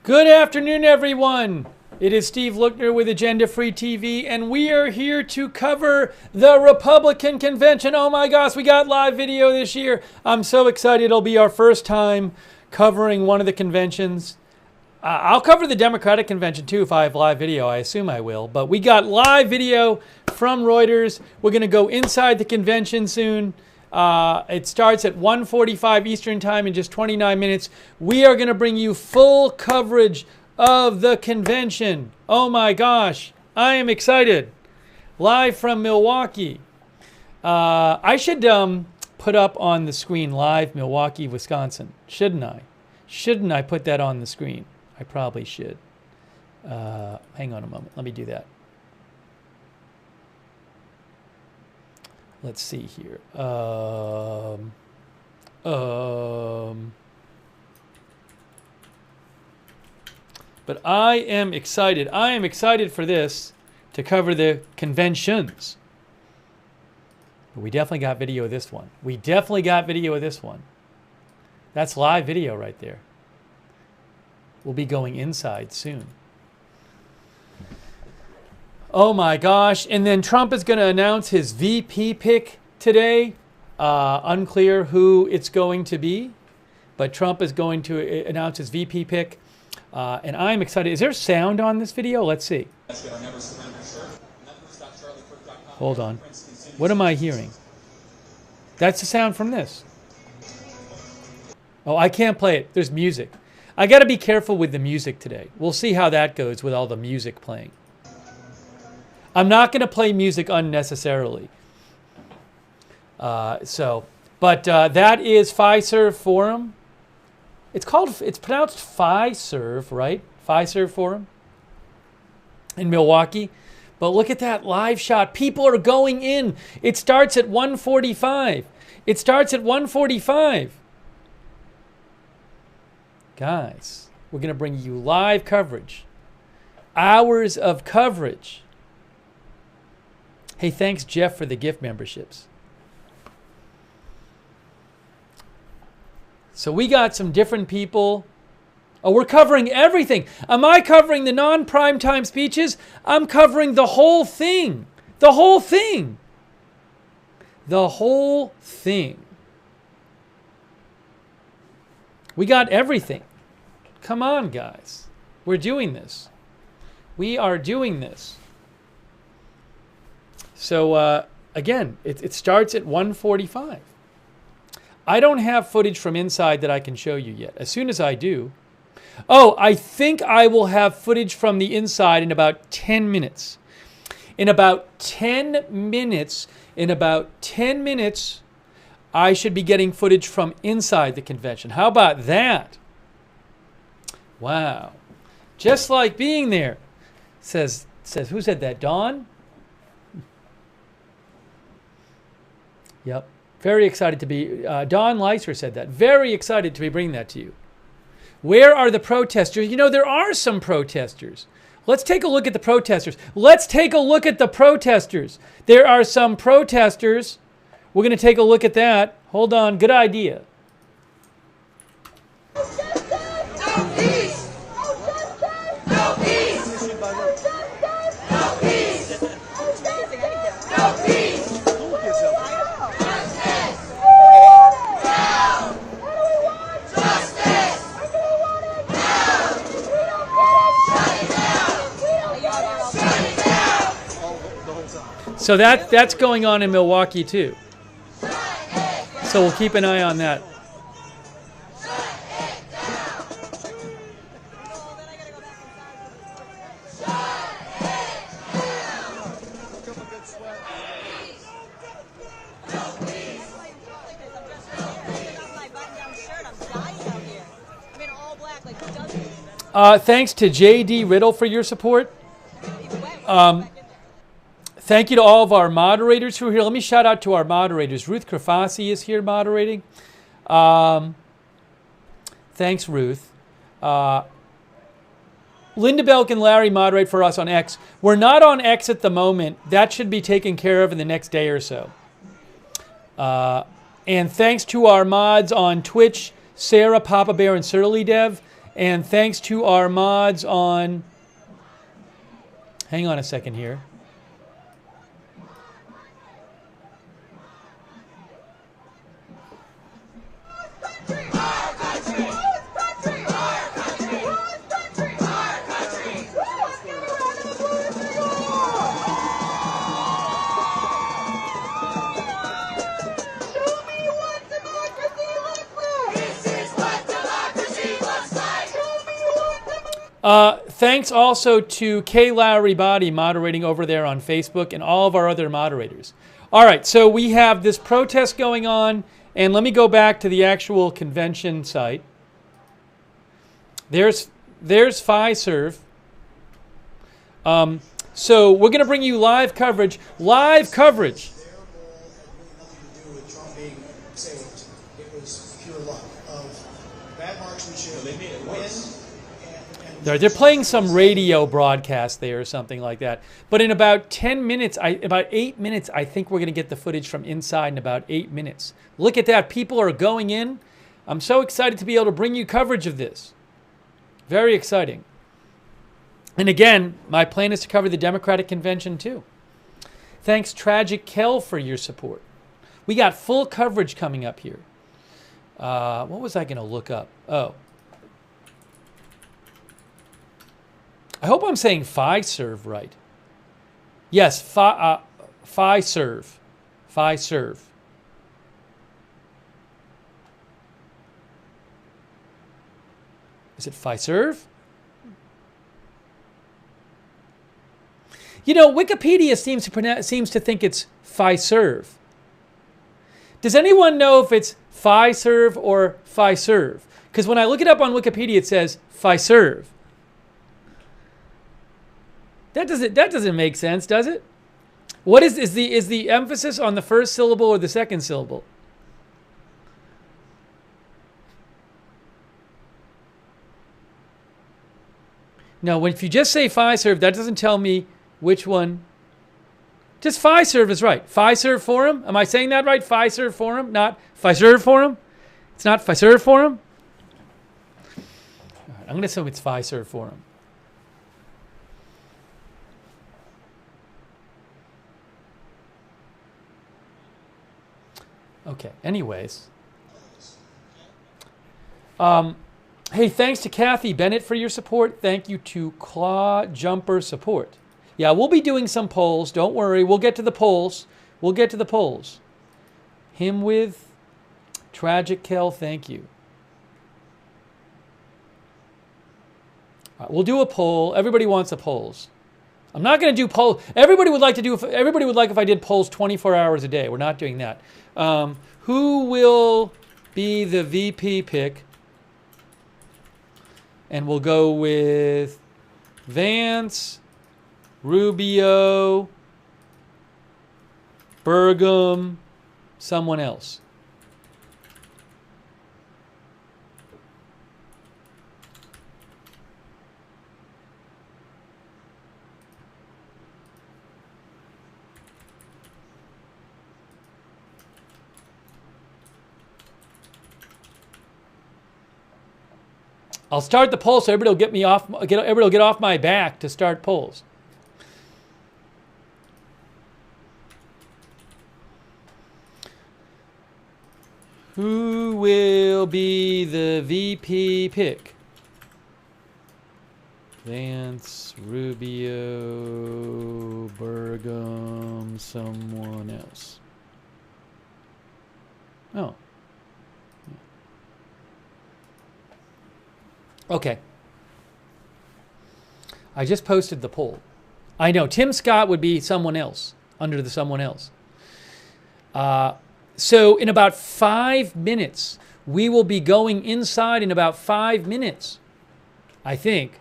Good afternoon, everyone. It is Steve Lookner with Agenda Free TV, and we are here to cover the Republican Convention. Oh my gosh, we got live video this year. I'm so excited. It'll be our first time covering one of the conventions. I'll cover the Democratic Convention too if I have live video. I assume I will. But we got live video from Reuters. We're going to go inside the convention soon. It starts at 1:45 Eastern Time in just 29 minutes. We are going to bring you full coverage of the convention. Oh my gosh, I am excited. Live from Milwaukee. I should put up on the screen live Milwaukee, Wisconsin. Shouldn't I? Shouldn't I put that on the screen? I probably should. Hang on a moment. Let me do that. Let's see here. But I am excited. I am excited for this to cover the conventions. But we definitely got video of this one. We definitely got video of this one. That's live video right there. We'll be going inside soon. Oh my gosh. And then Trump is going to announce his VP pick today. Unclear who it's going to be. But Trump is going to announce his VP pick. And I'm excited. Is there sound on this video? Let's see. Hold on. What am I hearing? That's the sound from this. Oh, I can't play it. There's music. I got to be careful with the music today. We'll see how that goes with all the music playing. I'm not going to play music unnecessarily. But that is Fiserv Forum. It's pronounced Fiserv, right? Fiserv Forum in Milwaukee. But look at that live shot. People are going in. It starts at 1:45. It starts at 1:45. Guys, we're going to bring you live coverage. Hours of coverage. Hey, thanks, Jeff, for the gift memberships. So we got some different people. Oh, we're covering everything. Am I covering the non-primetime speeches? I'm covering the whole thing. The whole thing. The whole thing. We got everything. Come on, guys. We're doing this. We are doing this. So, again, it starts at 1:45. I don't have footage from inside that I can show you yet. As soon as I do. Oh, I think I will have footage from the inside in about 10 minutes. In about 10 minutes, I should be getting footage from inside the convention. How about that? Wow. Just like being there. Says who said that? Dawn? Yep. Very excited to be, Don Leiser said that. Very excited to be bringing that to you. Where are the protesters? You know, there are some protesters. Let's take a look at the protesters. Let's take a look at the protesters. There are some protesters. We're going to take a look at that. Hold on. Good idea. So that's going on in Milwaukee too. So we'll keep an eye on that. Thanks to J.D. Riddle for your support. Thank you to all of our moderators who are here. Let me shout out to our moderators. Ruth Krafasi is here moderating. Thanks, Ruth. Linda Belk and Larry moderate for us on X. We're not on X at the moment. That should be taken care of in the next day or so. And thanks to our mods on Twitch, Sarah, Papa Bear, and Surly Dev. And thanks to our mods on, hang on a second here. Thanks also to Kay Lowry Body moderating over there on Facebook and all of our other moderators. All right, so we have this protest going on, and let me go back to the actual convention site. There's FiServ. So we're going to bring you live coverage. Live coverage. They're playing some radio broadcast there or something like that. But in about 10 minutes, about 8 minutes, I think we're going to get the footage from inside in about 8 minutes. Look at that. People are going in. I'm so excited to be able to bring you coverage of this. Very exciting. And again, my plan is to cover the Democratic Convention too. Thanks, Tragic Kel, for your support. We got full coverage coming up here. What was I going to look up? Oh. I hope I'm saying FiServ right. Yes, FiServ. FiServ. Is it FiServ? You know, Wikipedia seems to think it's FiServ. Does anyone know if it's FiServ or FiServ? Because when I look it up on Wikipedia, it says FiServ. That doesn't make sense, does it? What is the emphasis on the first syllable or the second syllable? No, if you just say FiServ, that doesn't tell me which one. Just FiServ is right. FiServ Forum. Am I saying that right? FiServ Forum, not FiServ Forum. It's not FiServ Forum. All right, I'm going to assume it's FiServ Forum. Okay, anyways. Hey, thanks to Kathy Bennett for your support. Thank you to Claw Jumper Support. Yeah, we'll be doing some polls. Don't worry. We'll get to the polls. We'll get to the polls. Him with Tragic Kel, thank you. All right, we'll do a poll. Everybody wants a polls. I'm not going to do polls. Everybody would like if I did polls 24 hours a day. We're not doing that. Who will be the VP pick? And we'll go with Vance, Rubio, Burgum, someone else. I'll start the poll so everybody will get off my back to start polls. Who will be the VP pick? Vance, Rubio, Burgum, someone else. Oh. Okay. I just posted the poll. I know Tim Scott would be someone else, under the someone else. So in about 5 minutes, we will be going inside in about 5 minutes, I think.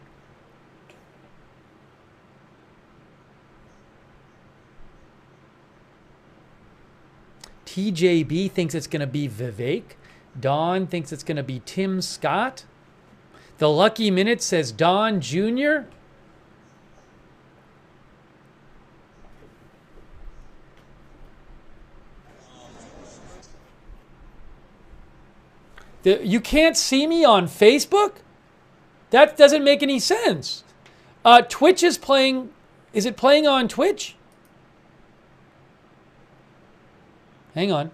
TJB thinks it's going to be Vivek. Don thinks it's going to be Tim Scott. The Lucky Minute says Don Jr. You can't see me on Facebook? That doesn't make any sense. Twitch is playing. Is it playing on Twitch? Hang on.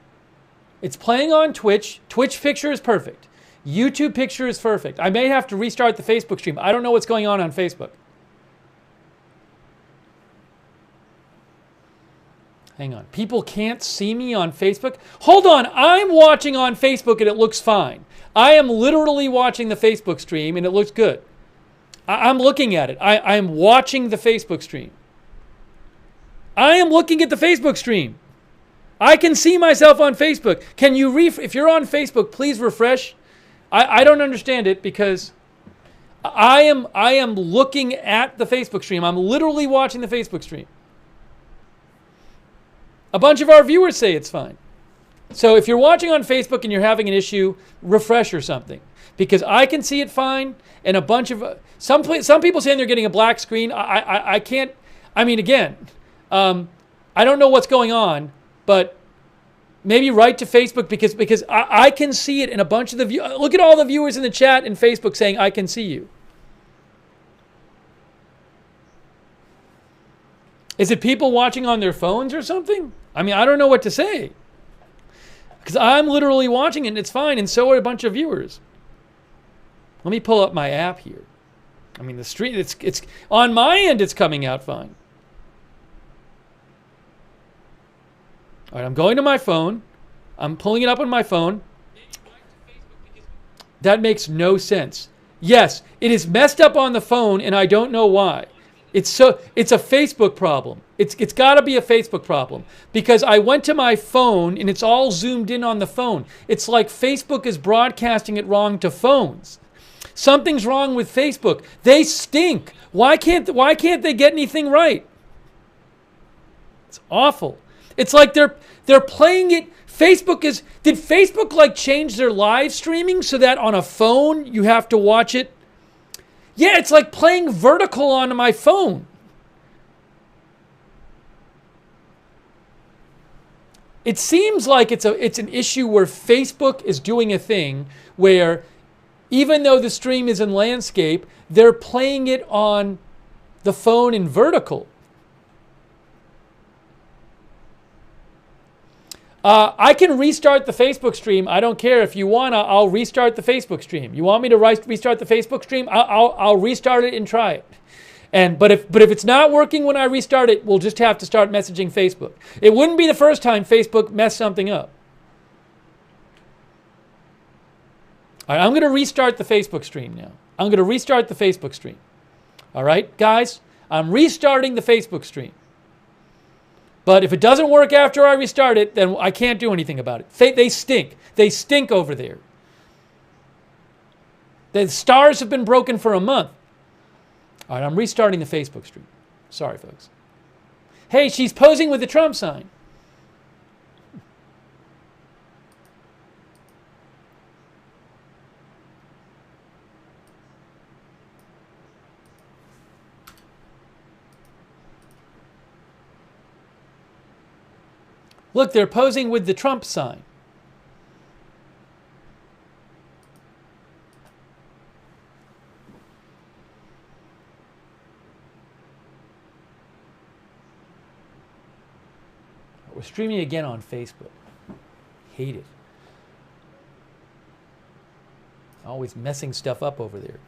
It's playing on Twitch. Twitch picture is perfect. YouTube picture is perfect. I may have to restart the Facebook stream. I don't know what's going on Facebook. Hang on. People can't see me on Facebook? Hold on. I'm watching on Facebook and it looks fine. I am literally watching the Facebook stream and it looks good. I'm looking at it. I'm watching the Facebook stream. I am looking at the Facebook stream. I can see myself on Facebook. Can you if you're on Facebook, please refresh. I don't understand it because I am looking at the Facebook stream. I'm literally watching the Facebook stream. A bunch of our viewers say it's fine. So if you're watching on Facebook and you're having an issue, refresh or something. Because I can see it fine, and a bunch of some people saying they're getting a black screen. I can't. I mean, again, I don't know what's going on, but maybe write to Facebook because I can see it, and a bunch of the look at all the viewers in the chat and Facebook saying I can see you. Is it people watching on their phones or something? I mean, I don't know what to say. Because I'm literally watching it and it's fine, and so are a bunch of viewers. Let me pull up my app here. I mean, the stream, it's on my end, it's coming out fine. All right, I'm going to my phone. I'm pulling it up on my phone. That makes no sense. Yes, it is messed up on the phone, and I don't know why. It's a Facebook problem. It's got to be a Facebook problem because I went to my phone and it's all zoomed in on the phone. It's like Facebook is broadcasting it wrong to phones. Something's wrong with Facebook. They stink. Why can't they get anything right? It's awful. It's like they're playing it. Did Facebook like change their live streaming so that on a phone you have to watch it? Yeah, it's like playing vertical onto my phone. It seems like it's an issue where Facebook is doing a thing where even though the stream is in landscape, they're playing it on the phone in vertical. I can restart the Facebook stream. I don't care. If you want, I'll restart the Facebook stream. You want me to restart the Facebook stream? I'll restart it and try it. But if it's not working when I restart it, we'll just have to start messaging Facebook. It wouldn't be the first time Facebook messed something up. All right, I'm going to restart the Facebook stream now. I'm going to restart the Facebook stream. All right, guys, I'm restarting the Facebook stream. But if it doesn't work after I restart it, then I can't do anything about it. They stink. They stink over there. The stars have been broken for a month. All right, I'm restarting the Facebook stream. Sorry, folks. Hey, she's posing with the Trump sign. Look, they're posing with the Trump sign. We're streaming again on Facebook. Hate it. Always messing stuff up over there.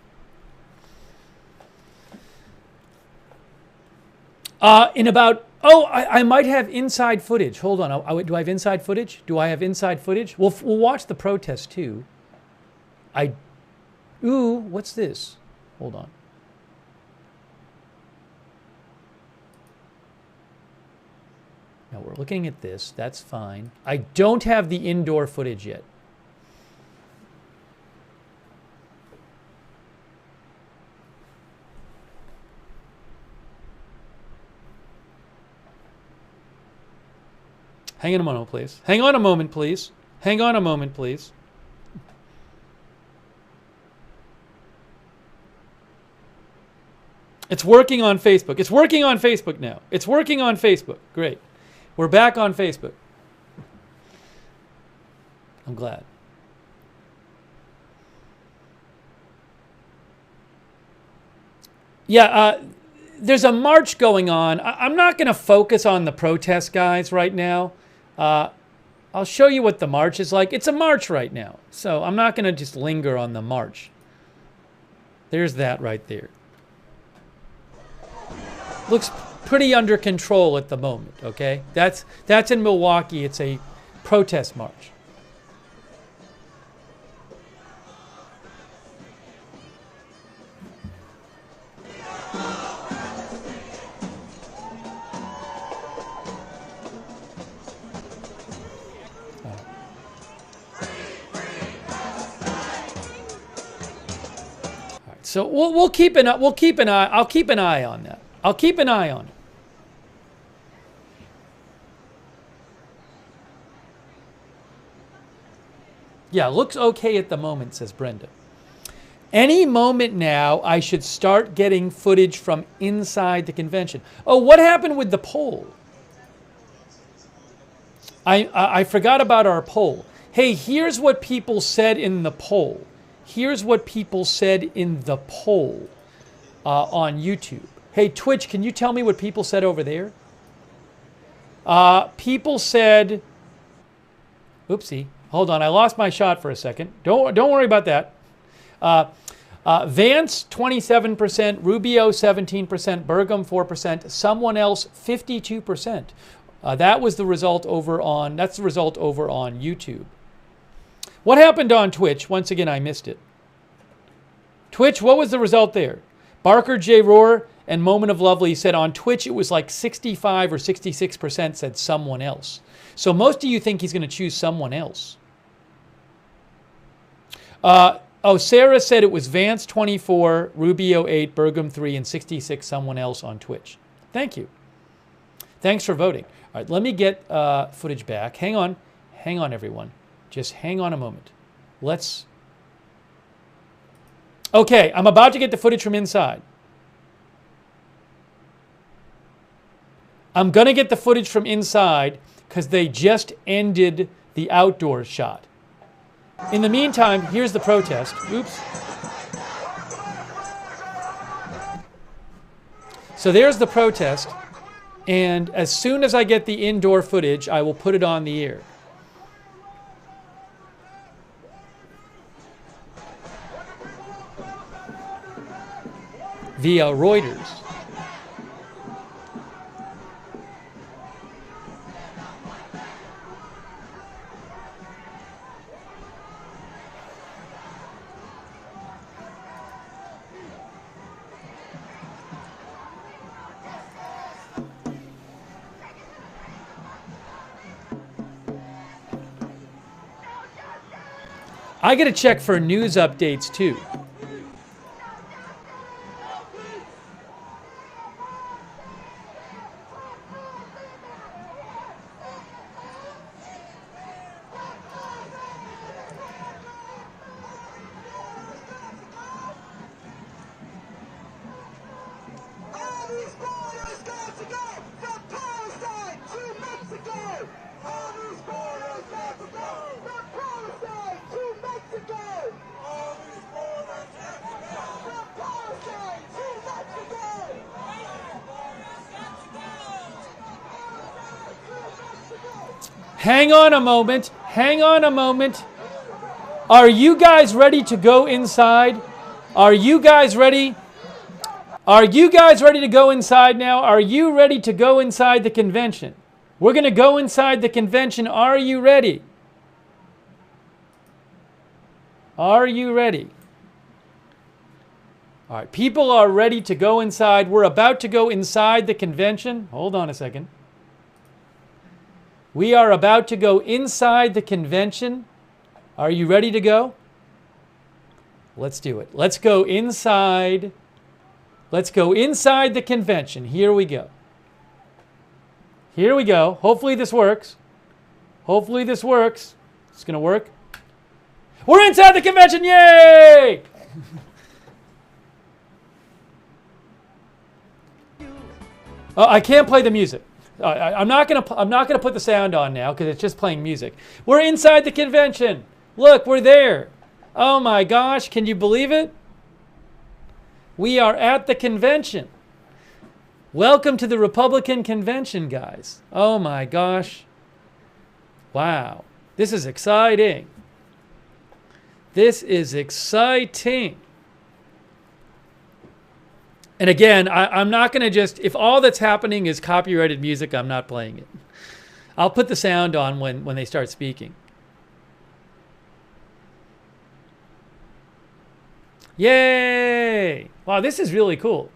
I might have inside footage. Hold on. Do I have inside footage? Do I have inside footage? We'll watch the protest too. Ooh, what's this? Hold on. Now we're looking at this. That's fine. I don't have the indoor footage yet. Hang on a moment, please. Hang on a moment, please. Hang on a moment, please. It's working on Facebook. It's working on Facebook now. It's working on Facebook. Great. We're back on Facebook. I'm glad. Yeah, there's a march going on. I'm not going to focus on the protest guys right now. I'll show you what the march is like. It's a march right now, so I'm not going to just linger on the march. There's that right there. Looks pretty under control at the moment, okay? That's in Milwaukee. It's a protest march. So we'll keep an eye. I'll keep an eye on that. I'll keep an eye on it. Yeah, looks okay at the moment, says Brenda. Any moment now, I should start getting footage from inside the convention. Oh, what happened with the poll? I forgot about our poll. Hey, here's what people said in the poll. Here's what people said in the poll on YouTube. Hey, Twitch, can you tell me what people said over there? People said, oopsie, hold on, I lost my shot for a second. Don't worry about that. Vance, 27%, Rubio, 17%, Burgum, 4%, someone else, 52%. That was the result over on, that's the result over on YouTube. What happened on Twitch? Once again, I missed it. Twitch, what was the result there? Barker J. Rohr and Moment of Lovely said on Twitch it was like 65 or 66% said someone else. So most of you think he's going to choose someone else. Sarah said it was Vance 24, Rubio 8, Burgum 3, and 66 someone else on Twitch. Thank you. Thanks for voting. All right, let me get footage back. Hang on, everyone. Just hang on a moment. Okay, I'm about to get the footage from inside. I'm going to get the footage from inside because they just ended the outdoor shot. In the meantime, here's the protest. Oops. So there's the protest. And as soon as I get the indoor footage, I will put it on the air. Via Reuters. I got to check for news updates too. Hang on a moment. Hang on a moment. Are you guys ready to go inside? Are you guys ready? Are you guys ready to go inside now? Are you ready to go inside the convention? We're going to go inside the convention. Are you ready? Are you ready? All right, people are ready to go inside. We're about to go inside the convention. Hold on a second. We are about to go inside the convention. Are you ready to go? Let's do it. Let's go inside. Let's go inside the convention. Here we go. Here we go. Hopefully this works. Hopefully this works. It's going to work. We're inside the convention. Yay! Oh, I can't play the music. I'm not gonna put the sound on now because it's just playing music. We're inside the convention. Look, we're there. Oh my gosh, can you believe it? We are at the convention. Welcome to the Republican convention, guys. Oh my gosh. Wow. This is exciting. This is exciting. And again, I'm not going to just, if all that's happening is copyrighted music, I'm not playing it. I'll put the sound on when they start speaking. Yay! Wow, this is really cool.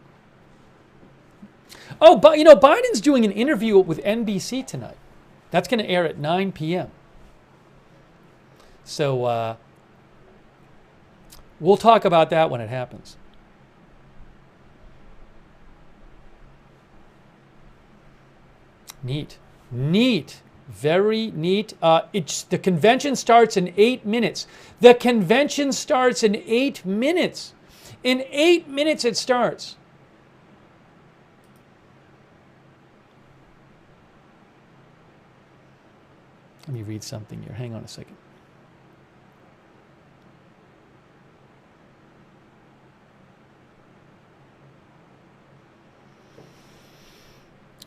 Oh, but you know, Biden's doing an interview with NBC tonight. That's going to air at 9 p.m. So we'll talk about that when it happens. Neat. Neat. Very neat. The convention starts in 8 minutes. The convention starts in 8 minutes. In 8 minutes it starts. Let me read something here. Hang on a second.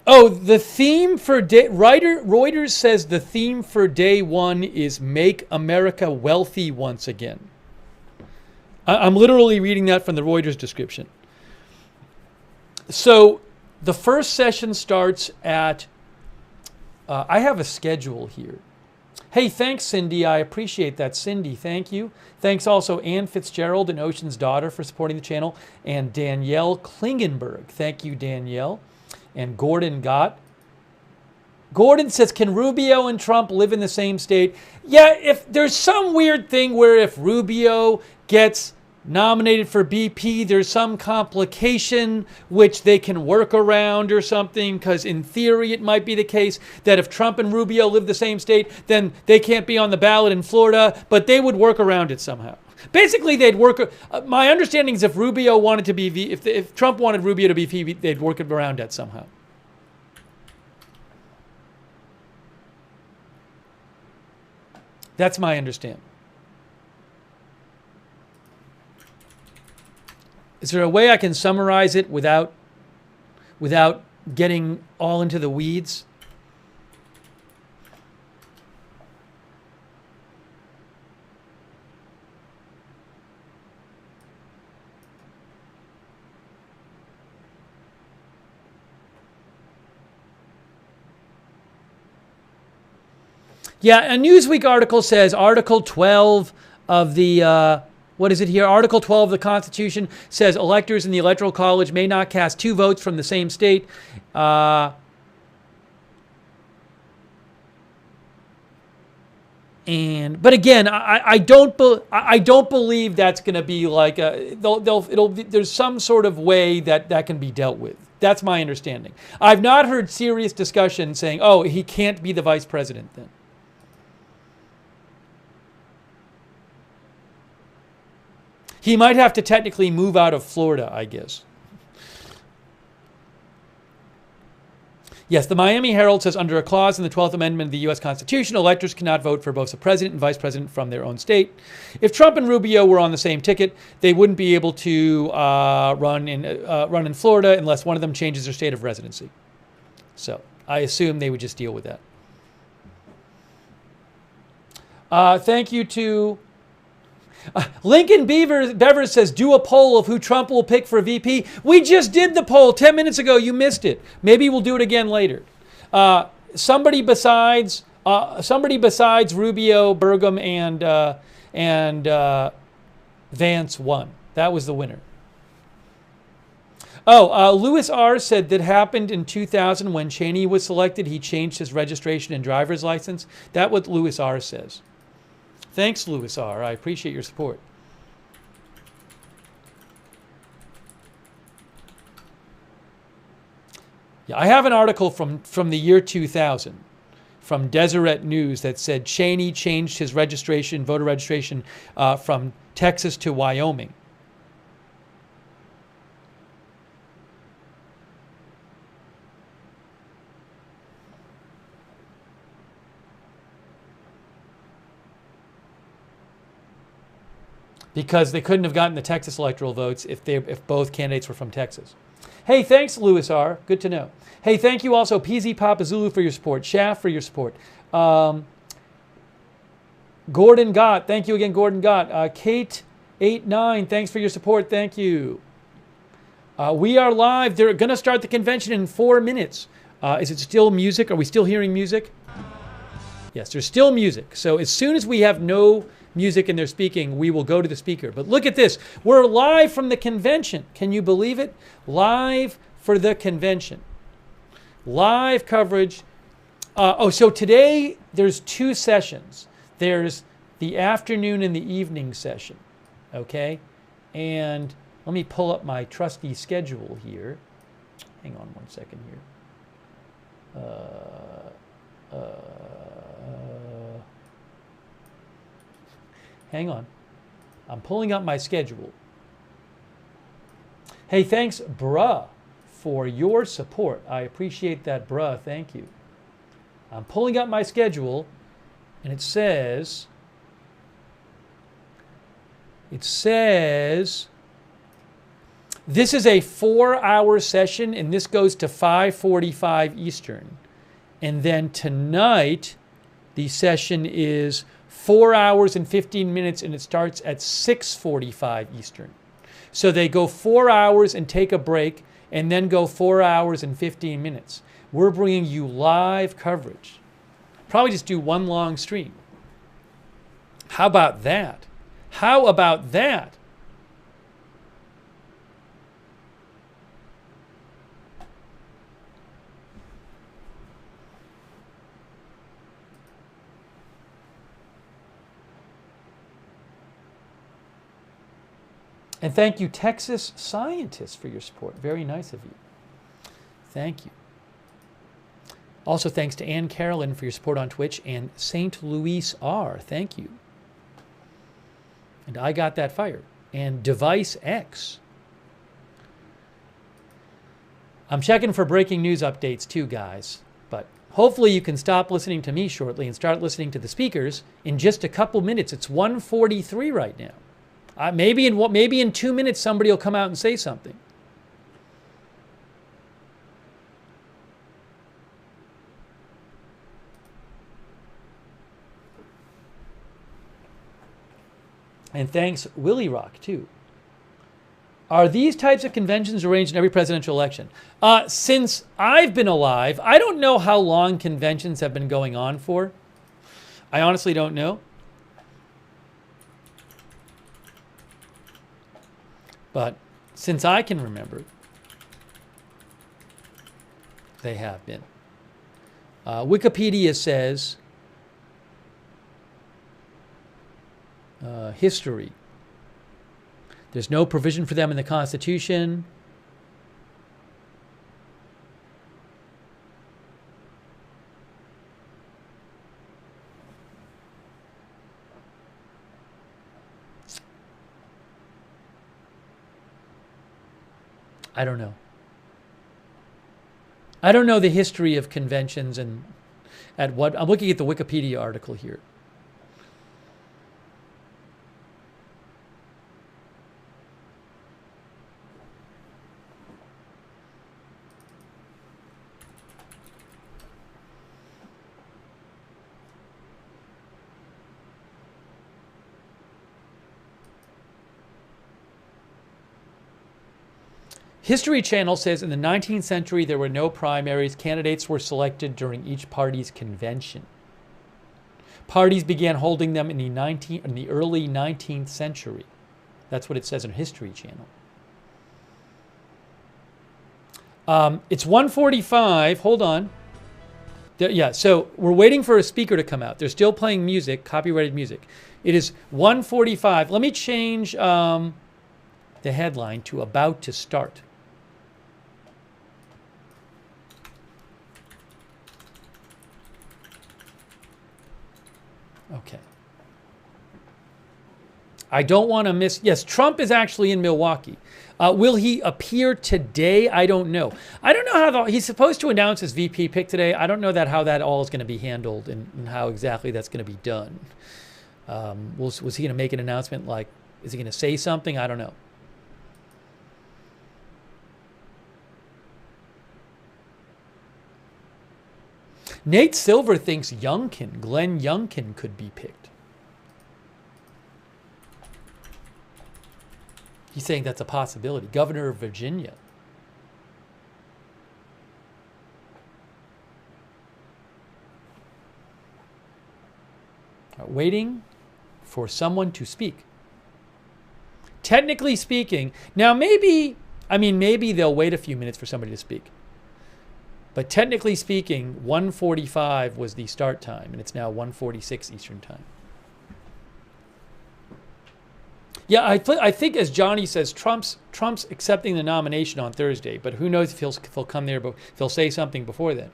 Oh, the theme for Reuters says the theme for day one is make America wealthy once again. I'm literally reading that from the Reuters description. So the first session starts at, I have a schedule here. Hey, thanks, Cindy. I appreciate that. Cindy, thank you. Thanks also Ann Fitzgerald and Ocean's daughter for supporting the channel. And Danielle Klingenberg. Thank you, Danielle. And Gordon Gott. Gordon says, can Rubio and Trump live in the same state? Yeah, if there's some weird thing where if Rubio gets nominated for BP, there's some complication which they can work around or something, because in theory it might be the case that if Trump and Rubio live the same state, then they can't be on the ballot in Florida, but they would work around it somehow. Basically, they'd work. My understanding is if Rubio wanted to be, if Trump wanted Rubio to be VP, they'd work it around that somehow. That's my understanding. Is there a way I can summarize it without getting all into the weeds? Yeah, a Newsweek article says Article 12 of the, what is it here? Article 12 of the Constitution says electors in the Electoral College may not cast two votes from the same state. But again, I don't believe that's going to be like there's some sort of way that can be dealt with. That's my understanding. I've not heard serious discussion saying, oh, he can't be the vice president then. He might have to technically move out of Florida, I guess. Yes, the Miami Herald says under a clause in the 12th Amendment of the U.S. Constitution, electors cannot vote for both the president and vice president from their own state. If Trump and Rubio were on the same ticket, they wouldn't be able to run in Florida unless one of them changes their state of residency. So I assume they would just deal with that. Thank you to... Lincoln Bevers says, do a poll of who Trump will pick for VP. We just did the poll 10 minutes ago. You missed it. Maybe we'll do it again later. Somebody besides Rubio, Burgum, and Vance won. That was the winner. Oh, Louis R. said that happened in 2000 when Cheney was selected. He changed his registration and driver's license. That's what Louis R. says. Thanks, Louis R. I appreciate your support. Yeah, I have an article from the year 2000 from Deseret News that said Cheney changed his voter registration from Texas to Wyoming. because they couldn't have gotten the Texas electoral votes if both candidates were from Texas. Hey, thanks, Louis R. Good to know. Hey, thank you also, PZ Papa Zulu, for your support. Shaft for your support. Gordon Gott, thank you again, Gordon Gott. Kate89, thanks for your support. Thank you. We are live. They're going to start the convention in 4 minutes. Is it still music? Are we still hearing music? Yes, there's still music. So as soon as we have no music and they're speaking, we will go to the speaker. But look at this. We're live from the convention. Can you believe it? Live for the convention. Live coverage. So today there's 2 sessions. There's the afternoon and the evening session. Okay? And let me pull up my trusty schedule here. Hang on one second here. Hang on. I'm pulling up my schedule. Hey, thanks, bruh, for your support. I appreciate that, bruh. Thank you. I'm pulling up my schedule, and it says this is a 4-hour session, and this goes to 5:45 Eastern. And then tonight, the session is 4 hours and 15 minutes, and it starts at 6:45 Eastern. So they go 4 hours and take a break, and then go 4 hours and 15 minutes. We're bringing you live coverage. Probably just do one long stream. How about that? How about that? And thank you, Texas scientists, for your support. Very nice of you. Thank you. Also, thanks to Ann Carolyn for your support on Twitch, and St. Louis R. Thank you. And I Got That Fire. And Device X. I'm checking for breaking news updates too, guys. But hopefully you can stop listening to me shortly and start listening to the speakers in just a couple minutes. It's 1:43 right now. Maybe in 2 minutes somebody will come out and say something. And thanks, Willie Rock, too. Are these types of conventions arranged in every presidential election? Since I've been alive, I don't know how long conventions have been going on for. I honestly don't know. But since I can remember, they have been. Wikipedia says, history. There's no provision for them in the Constitution. I don't know. I don't know the history of conventions and at what. I'm looking at the Wikipedia article here. History Channel says in the 19th century there were no primaries. Candidates were selected during each party's convention. Parties began holding them in the early 19th century. That's what it says in History Channel. It's 1:45. Hold on. Yeah, so we're waiting for a speaker to come out. They're still playing music, copyrighted music. It is 1:45. Let me change the headline to About to Start. Okay. I don't want to miss. Yes, Trump is actually in Milwaukee. Will he appear today? I don't know. I don't know how he's supposed to announce his VP pick today. I don't know how that all is going to be handled and how exactly that's going to be done. Was he going to make an announcement like Is he going to say something? I don't know. Nate Silver thinks Youngkin, Glenn Youngkin, could be picked. He's saying that's a possibility. Governor of Virginia. Waiting for someone to speak. Technically speaking, now maybe they'll wait a few minutes for somebody to speak. But technically speaking, 1:45 was the start time, and it's now 1:46 Eastern time. Yeah, I think, as Johnny says, Trump's accepting the nomination on Thursday, but who knows if he'll come there, but if he'll say something before then.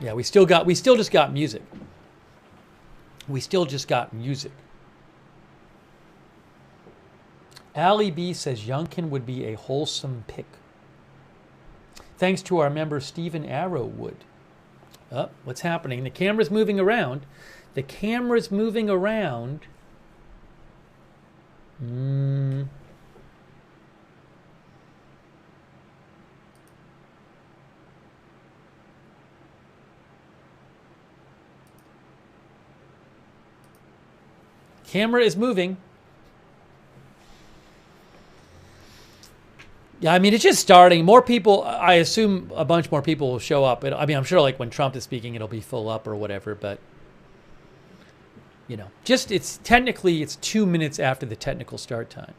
Yeah, we still just got music. We still just got music. Allie B says Youngkin would be a wholesome pick. Thanks to our member Stephen Arrowwood. Oh, what's happening? The camera's moving around. The camera's moving around. Camera is moving. Yeah, I mean, it's just starting. More people, I assume a bunch more people will show up. I mean, I'm sure like when Trump is speaking, it'll be full up or whatever, but you know, it's 2 minutes after the technical start time.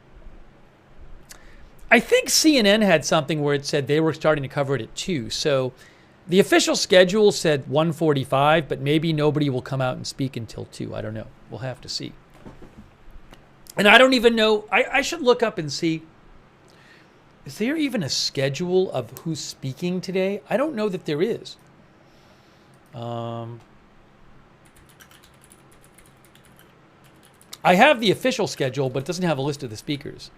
I think CNN had something where it said they were starting to cover it at 2. So the official schedule said 1:45, but maybe nobody will come out and speak until 2. I don't know. We'll have to see. And I don't even know. I should look up and see. Is there even a schedule of who's speaking today? I don't know that there is. I have the official schedule, but it doesn't have a list of the speakers.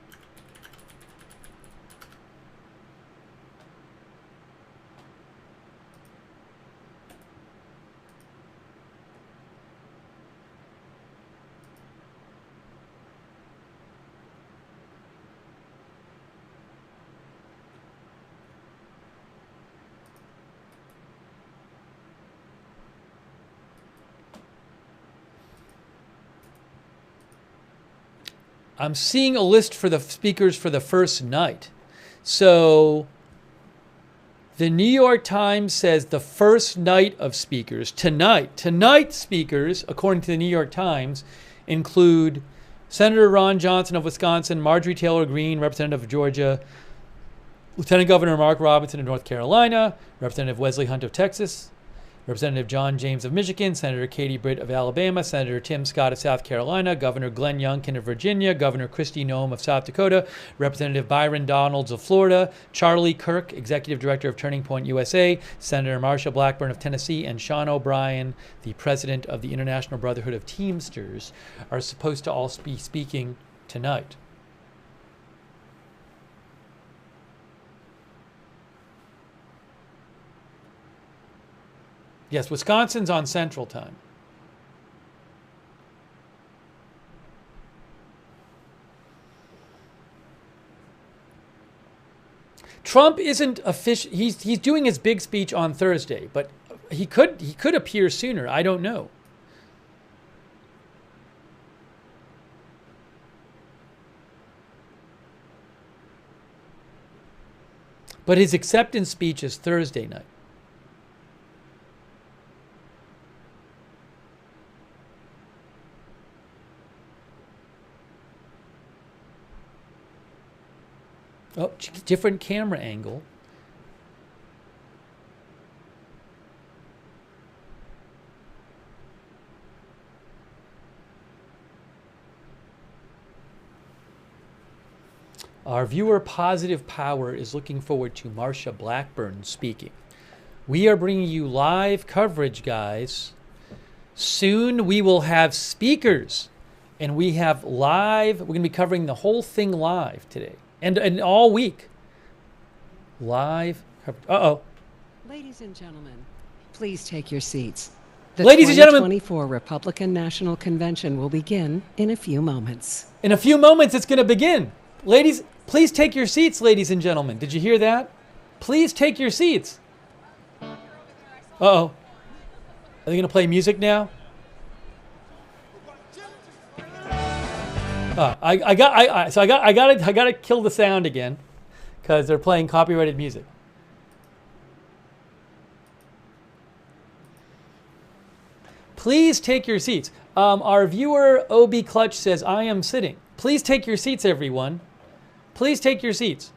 I'm seeing a list for the speakers for the first night. So the New York Times says the first night of speakers, tonight speakers, according to the New York Times, include Senator Ron Johnson of Wisconsin, Marjorie Taylor Greene, Representative of Georgia, Lieutenant Governor Mark Robinson of North Carolina, Representative Wesley Hunt of Texas, Representative John James of Michigan, Senator Katie Britt of Alabama, Senator Tim Scott of South Carolina, Governor Glenn Youngkin of Virginia, Governor Kristi Noem of South Dakota, Representative Byron Donalds of Florida, Charlie Kirk, Executive Director of Turning Point USA, Senator Marsha Blackburn of Tennessee, and Sean O'Brien, the President of the International Brotherhood of Teamsters, are supposed to all be speaking tonight. Yes, Wisconsin's on Central Time. Trump isn't official. He's doing his big speech on Thursday, but he could appear sooner. I don't know. But his acceptance speech is Thursday night. Oh, different camera angle. Our viewer Positive Power is looking forward to Marsha Blackburn speaking. We are bringing you live coverage, guys. Soon we will have speakers, and we have live. We're going to be covering the whole thing live today. And all week. Live. Uh-oh. Ladies and gentlemen, Please take your seats. The Ladies and gentlemen, 2024 Republican National Convention will begin in a few moments. In a few moments, it's going to begin. Ladies, please take your seats, ladies and gentlemen. Did you hear that? Please take your seats. Uh-oh. Are they going to play music now? I got to kill the sound again because they're playing copyrighted music. Please take your seats. Our viewer, OB Clutch, says, I am sitting. Please take your seats, everyone. Please take your seats.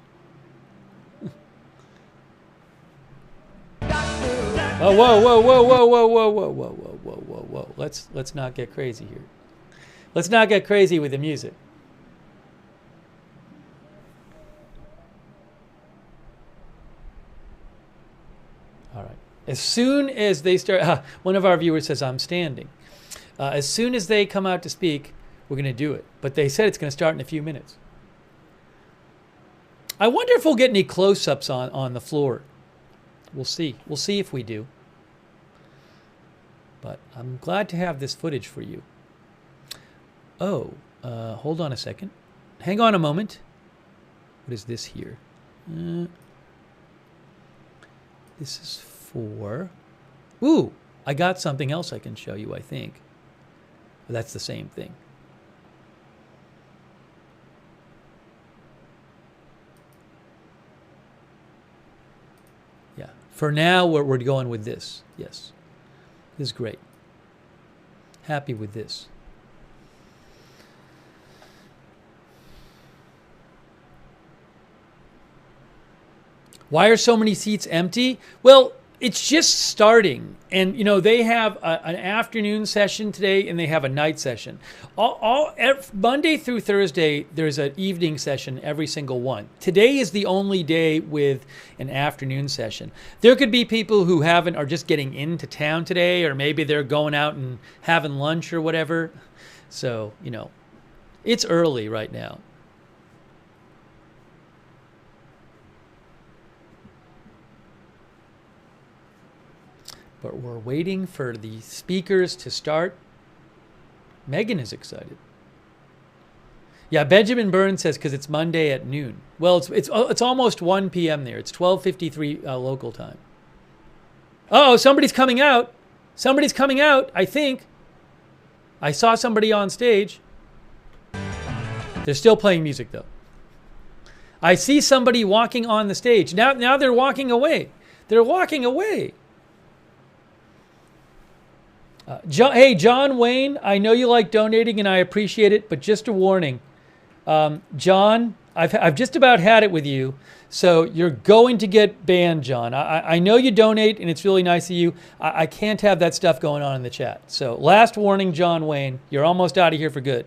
Oh, whoa, whoa, whoa, whoa, whoa, whoa, whoa, whoa, whoa, whoa, whoa, whoa. Let's not get crazy here. Let's not get crazy with the music. All right. As soon as they start, one of our viewers says, I'm standing. As soon as they come out to speak, we're going to do it. But they said it's going to start in a few minutes. I wonder if we'll get any close-ups on the floor. We'll see. We'll see if we do. But I'm glad to have this footage for you. Oh, hold on a second. Hang on a moment. What is this here? This is for... Ooh, I got something else I can show you, I think. But that's the same thing. Yeah. For now, we're going with this. Yes. This is great. Happy with this. Why are so many seats empty? Well, it's just starting. And, you know, they have an afternoon session today and they have a night session. Monday through Thursday, there's an evening session every single one. Today is the only day with an afternoon session. There could be people who are just getting into town today, or maybe they're going out and having lunch or whatever. So, you know, it's early right now. But we're waiting for the speakers to start. Megan is excited. Yeah, Benjamin Burns says because it's Monday at noon. Well, it's almost 1 p.m. there. It's 12:53 local time. Uh-oh, somebody's coming out. Somebody's coming out, I think. I saw somebody on stage. They're still playing music, though. I see somebody walking on the stage. Now they're walking away. They're walking away. Hey, John Wayne, I know you like donating and I appreciate it, but just a warning. John, I've just about had it with you, so you're going to get banned, John. I know you donate and it's really nice of you. I can't have that stuff going on in the chat. So last warning, John Wayne, you're almost out of here for good.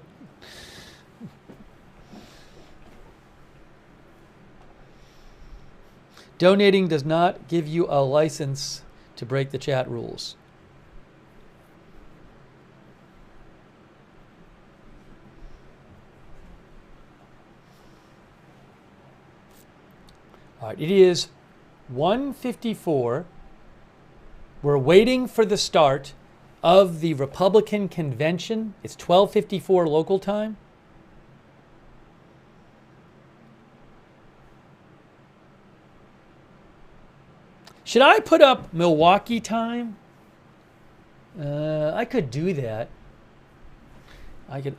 Donating does not give you a license to break the chat rules. All right, it is 1:54. We're waiting for the start of the Republican Convention. It's 12:54 local time. Should I put up Milwaukee time? I could do that.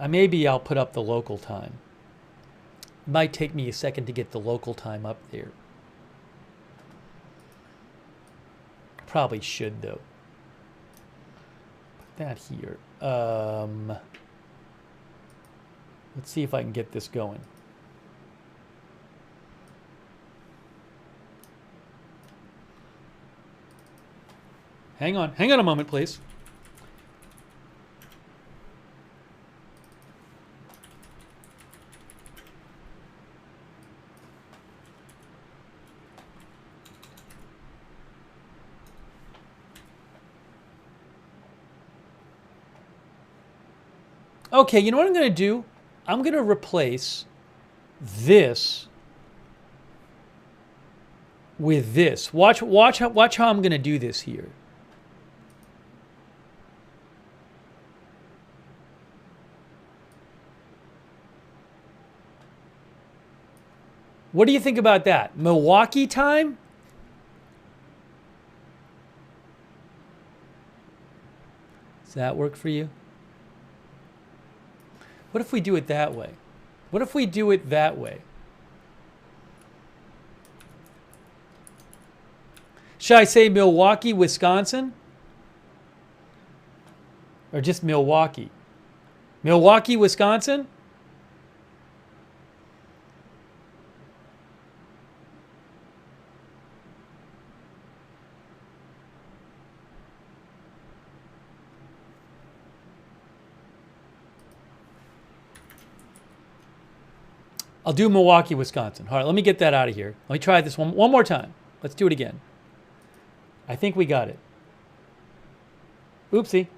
Maybe I'll put up the local time. It might take me a second to get the local time up there. Probably should, though. Put that here. Let's see if I can get this going. Hang on a moment, please. Okay, you know what I'm going to do? I'm going to replace this with this. Watch how I'm going to do this here. What do you think about that? Milwaukee time? Does that work for you? What if we do it that way? What if we do it that way? Should I say Milwaukee, Wisconsin? Or just Milwaukee? Milwaukee, Wisconsin? I'll do Milwaukee, Wisconsin. All right, let me get that out of here. Let me try this one more time. Let's do it again. I think we got it. Oopsie.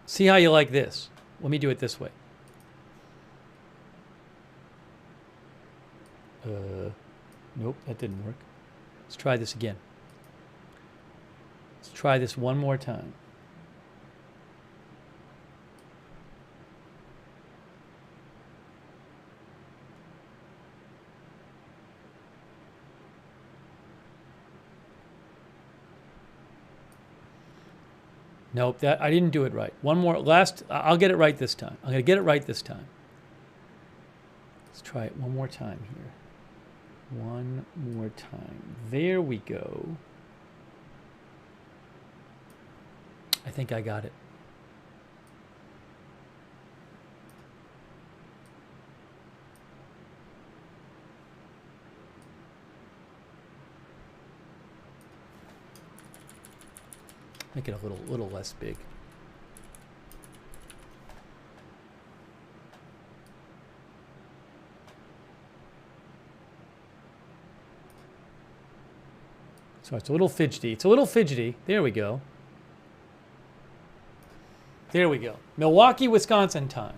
See how you like this. Let me do it this way. Nope, that didn't work. Let's try this again. Let's try this one more time. Nope, I didn't do it right. One more, I'll get it right this time. I'm going to get it right this time. Let's try it one more time here. One more time. There we go. I think I got it. Make it a little less big. So it's a little fidgety. It's a little fidgety. There we go. There we go. Milwaukee, Wisconsin time.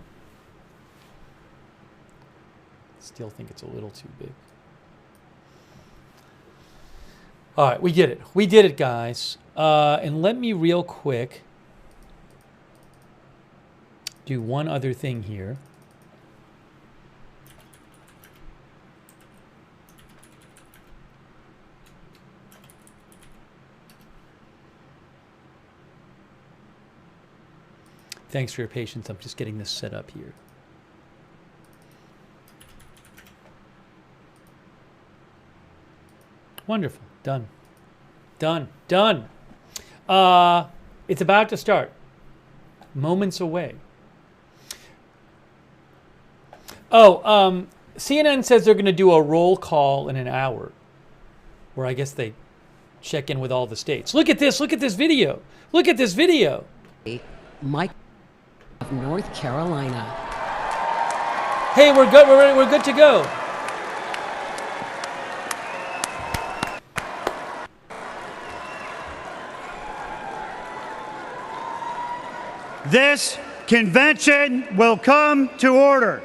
Still think it's a little too big. All right, we did it. We did it, guys. And let me real quick do one other thing here. Thanks for your patience. I'm just getting this set up here. Wonderful. Done. Done. Done. It's about to start. Moments away. Oh, CNN says they're going to do a roll call in an hour, where I guess they check in with all the states. Look at this. Look at this video. Look at this video. Mike of North Carolina. Hey, we're good. We're good to go. This convention will come to order.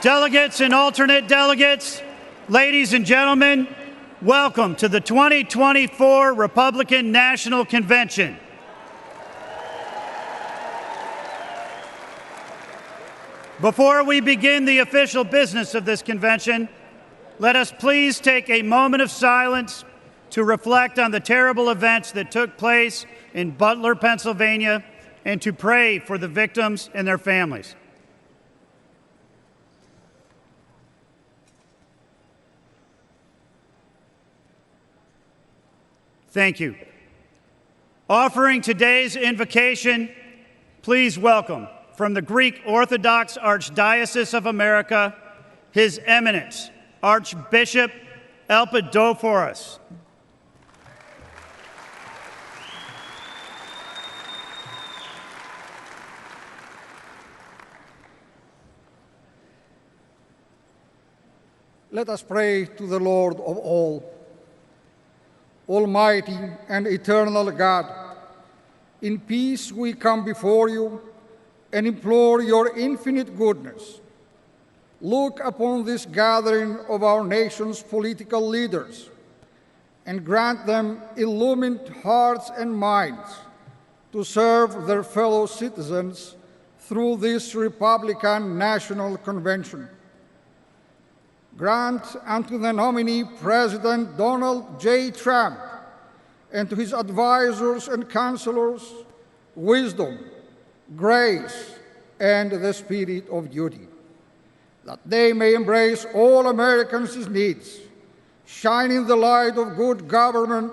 Delegates and alternate delegates, ladies and gentlemen, welcome to the 2024 Republican National Convention. Before we begin the official business of this convention, let us please take a moment of silence to reflect on the terrible events that took place in Butler, Pennsylvania, and to pray for the victims and their families. Thank you. Offering today's invocation, please welcome from the Greek Orthodox Archdiocese of America, His Eminence, Archbishop Elpidophoros. Let us pray to the Lord of all. Almighty and eternal God, in peace we come before you and implore your infinite goodness. Look upon this gathering of our nation's political leaders and grant them illumined hearts and minds to serve their fellow citizens through this Republican National Convention. Grant unto the nominee President Donald J. Trump and to his advisors and counselors wisdom, grace, and the spirit of duty, that they may embrace all Americans' needs, shining the light of good government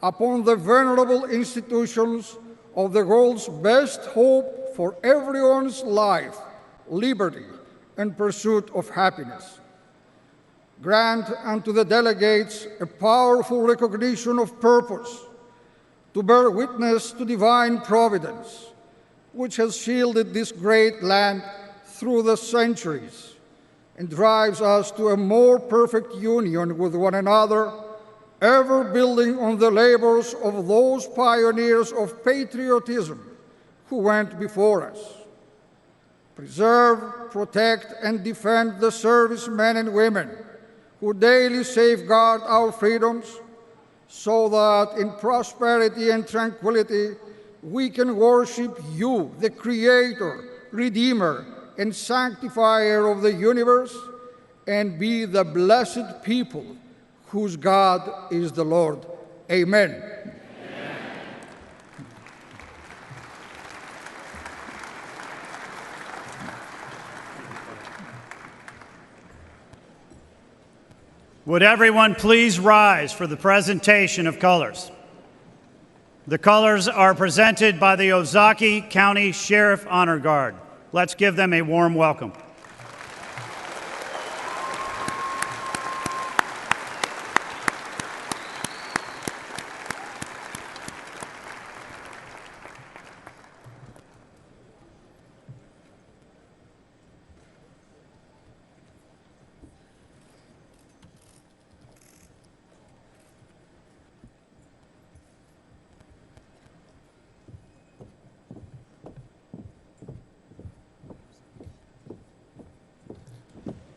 upon the venerable institutions of the world's best hope for everyone's life, liberty, and pursuit of happiness. Grant unto the delegates a powerful recognition of purpose to bear witness to divine providence, which has shielded this great land through the centuries and drives us to a more perfect union with one another, ever building on the labors of those pioneers of patriotism who went before us. Preserve, protect, and defend the servicemen and women who daily safeguard our freedoms, so that in prosperity and tranquility we can worship you, the Creator, Redeemer, and Sanctifier of the universe, and be the blessed people whose God is the Lord. Amen. Would everyone please rise for the presentation of colors? The colors are presented by the Ozaukee County Sheriff Honor Guard. Let's give them a warm welcome.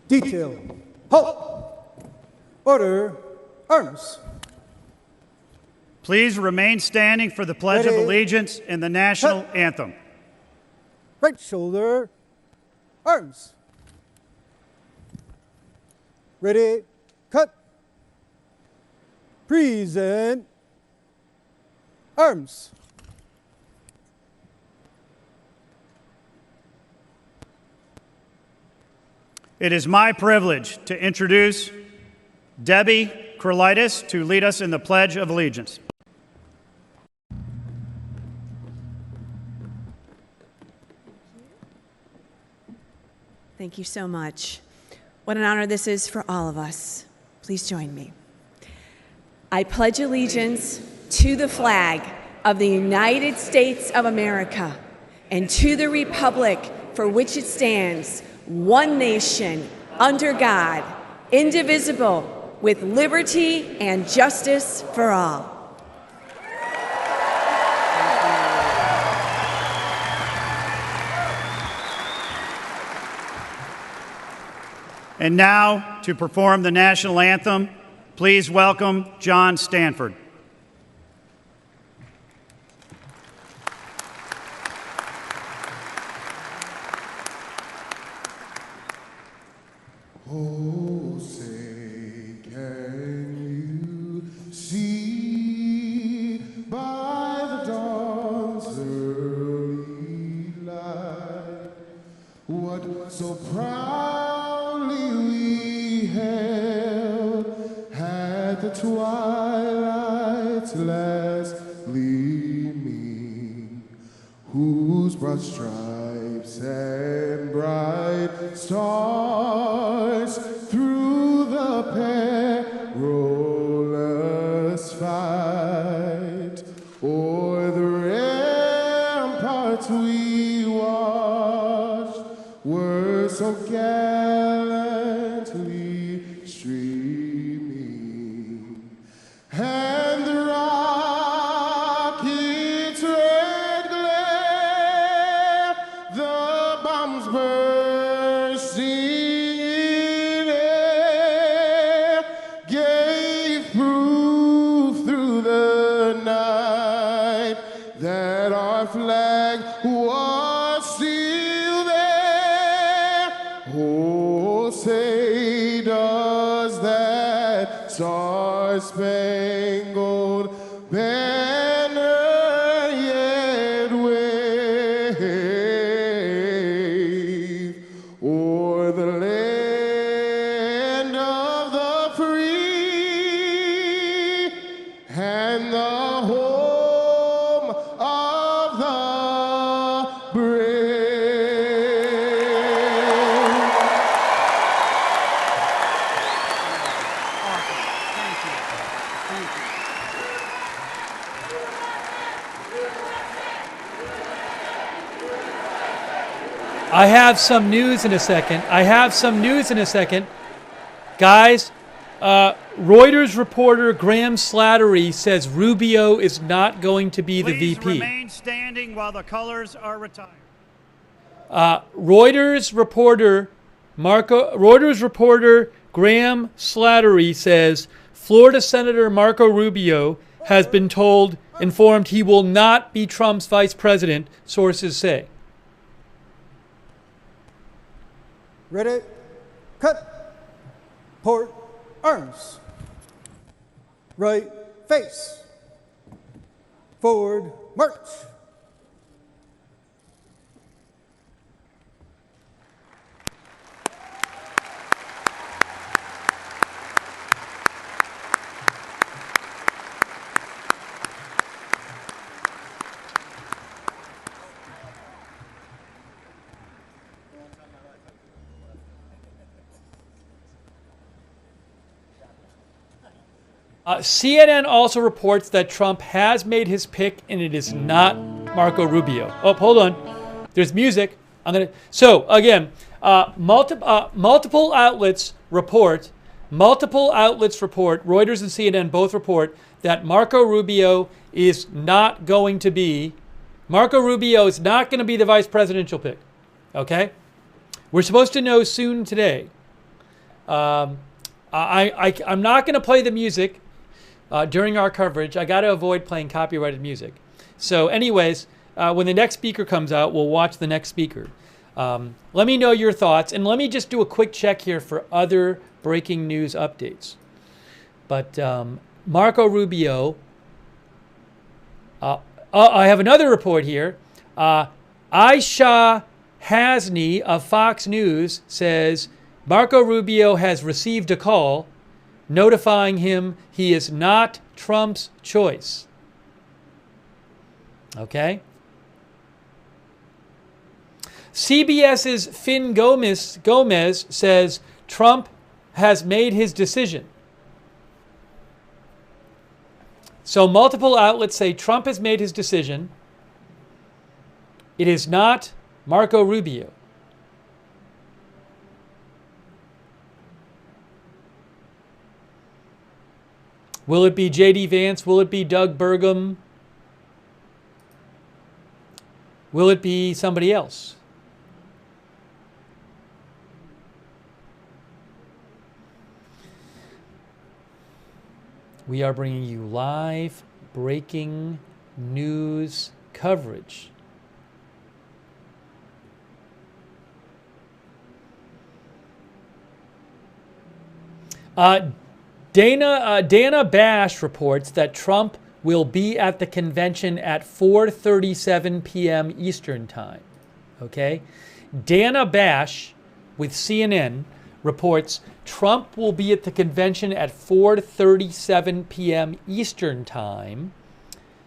Detail. Halt! Order. Arms. Please remain standing for the Pledge of Allegiance and the National Anthem. Right shoulder. Arms. Ready. Cut. Present. Arms. It is my privilege to introduce Debbie Krolitis to lead us in the Pledge of Allegiance. Thank you so much. What an honor this is for all of us. Please join me. I pledge allegiance to the flag of the United States of America and to the republic for which it stands, one nation, under God, indivisible, with liberty and justice for all. And now, to perform the national anthem, please welcome John Stanford. Oh, say, can you see by the dawn's early light what so proudly we held at the twilight's last gleaming, whose broad stripes and bright stars through the perilous fight o'er the ramparts we watched were so gallantly streaming, and the rocket's red glare, the bombs bursting in air, gave proof Star-Spangled Banner yet wave o'er the land of the free and the home of the brave. I have some news in a second. Guys, Reuters reporter Graham Slattery says Rubio is not going to be the Please VP. remain standing while the colors are retired. Reuters reporter Graham Slattery says Florida Senator Marco Rubio has been informed he will not be Trump's vice president, sources say. Ready, cut. Port, arms. Right face. Forward, march. CNN also reports that Trump has made his pick, and it is not Marco Rubio. Oh, hold on. There's music. So again, multiple outlets report. Reuters and CNN both report that Marco Rubio is not going to be the vice presidential pick. Okay, we're supposed to know soon today. I'm not going to play the music during our coverage. I got to avoid playing copyrighted music. So anyways, when the next speaker comes out, we'll watch the next speaker. Let me know your thoughts, and let me just do a quick check here for other breaking news updates. But Marco Rubio, I have another report here. Aisha Hasni of Fox News says Marco Rubio has received a call notifying him he is not Trump's choice. Okay? CBS's Finn Gomez says Trump has made his decision. So multiple outlets say Trump has made his decision. It is not Marco Rubio. Will it be J.D. Vance? Will it be Doug Burgum? Will it be somebody else? We are bringing you live breaking news coverage. Dana Bash reports that Trump will be at the convention at 4:37 p.m. Eastern Time. Okay? Dana Bash with CNN reports Trump will be at the convention at 4:37 p.m. Eastern Time.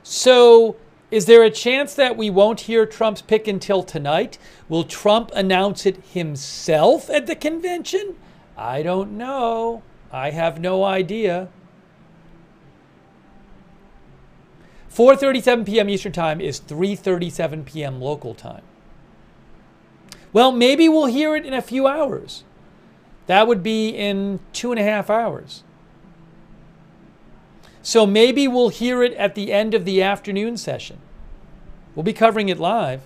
So, is there a chance that we won't hear Trump's pick until tonight? Will Trump announce it himself at the convention? I don't know. I have no idea. 4:37 p.m. Eastern Time is 3:37 p.m. local time. Well, maybe we'll hear it in a few hours. That would be in 2.5 hours. So maybe we'll hear it at the end of the afternoon session. We'll be covering it live.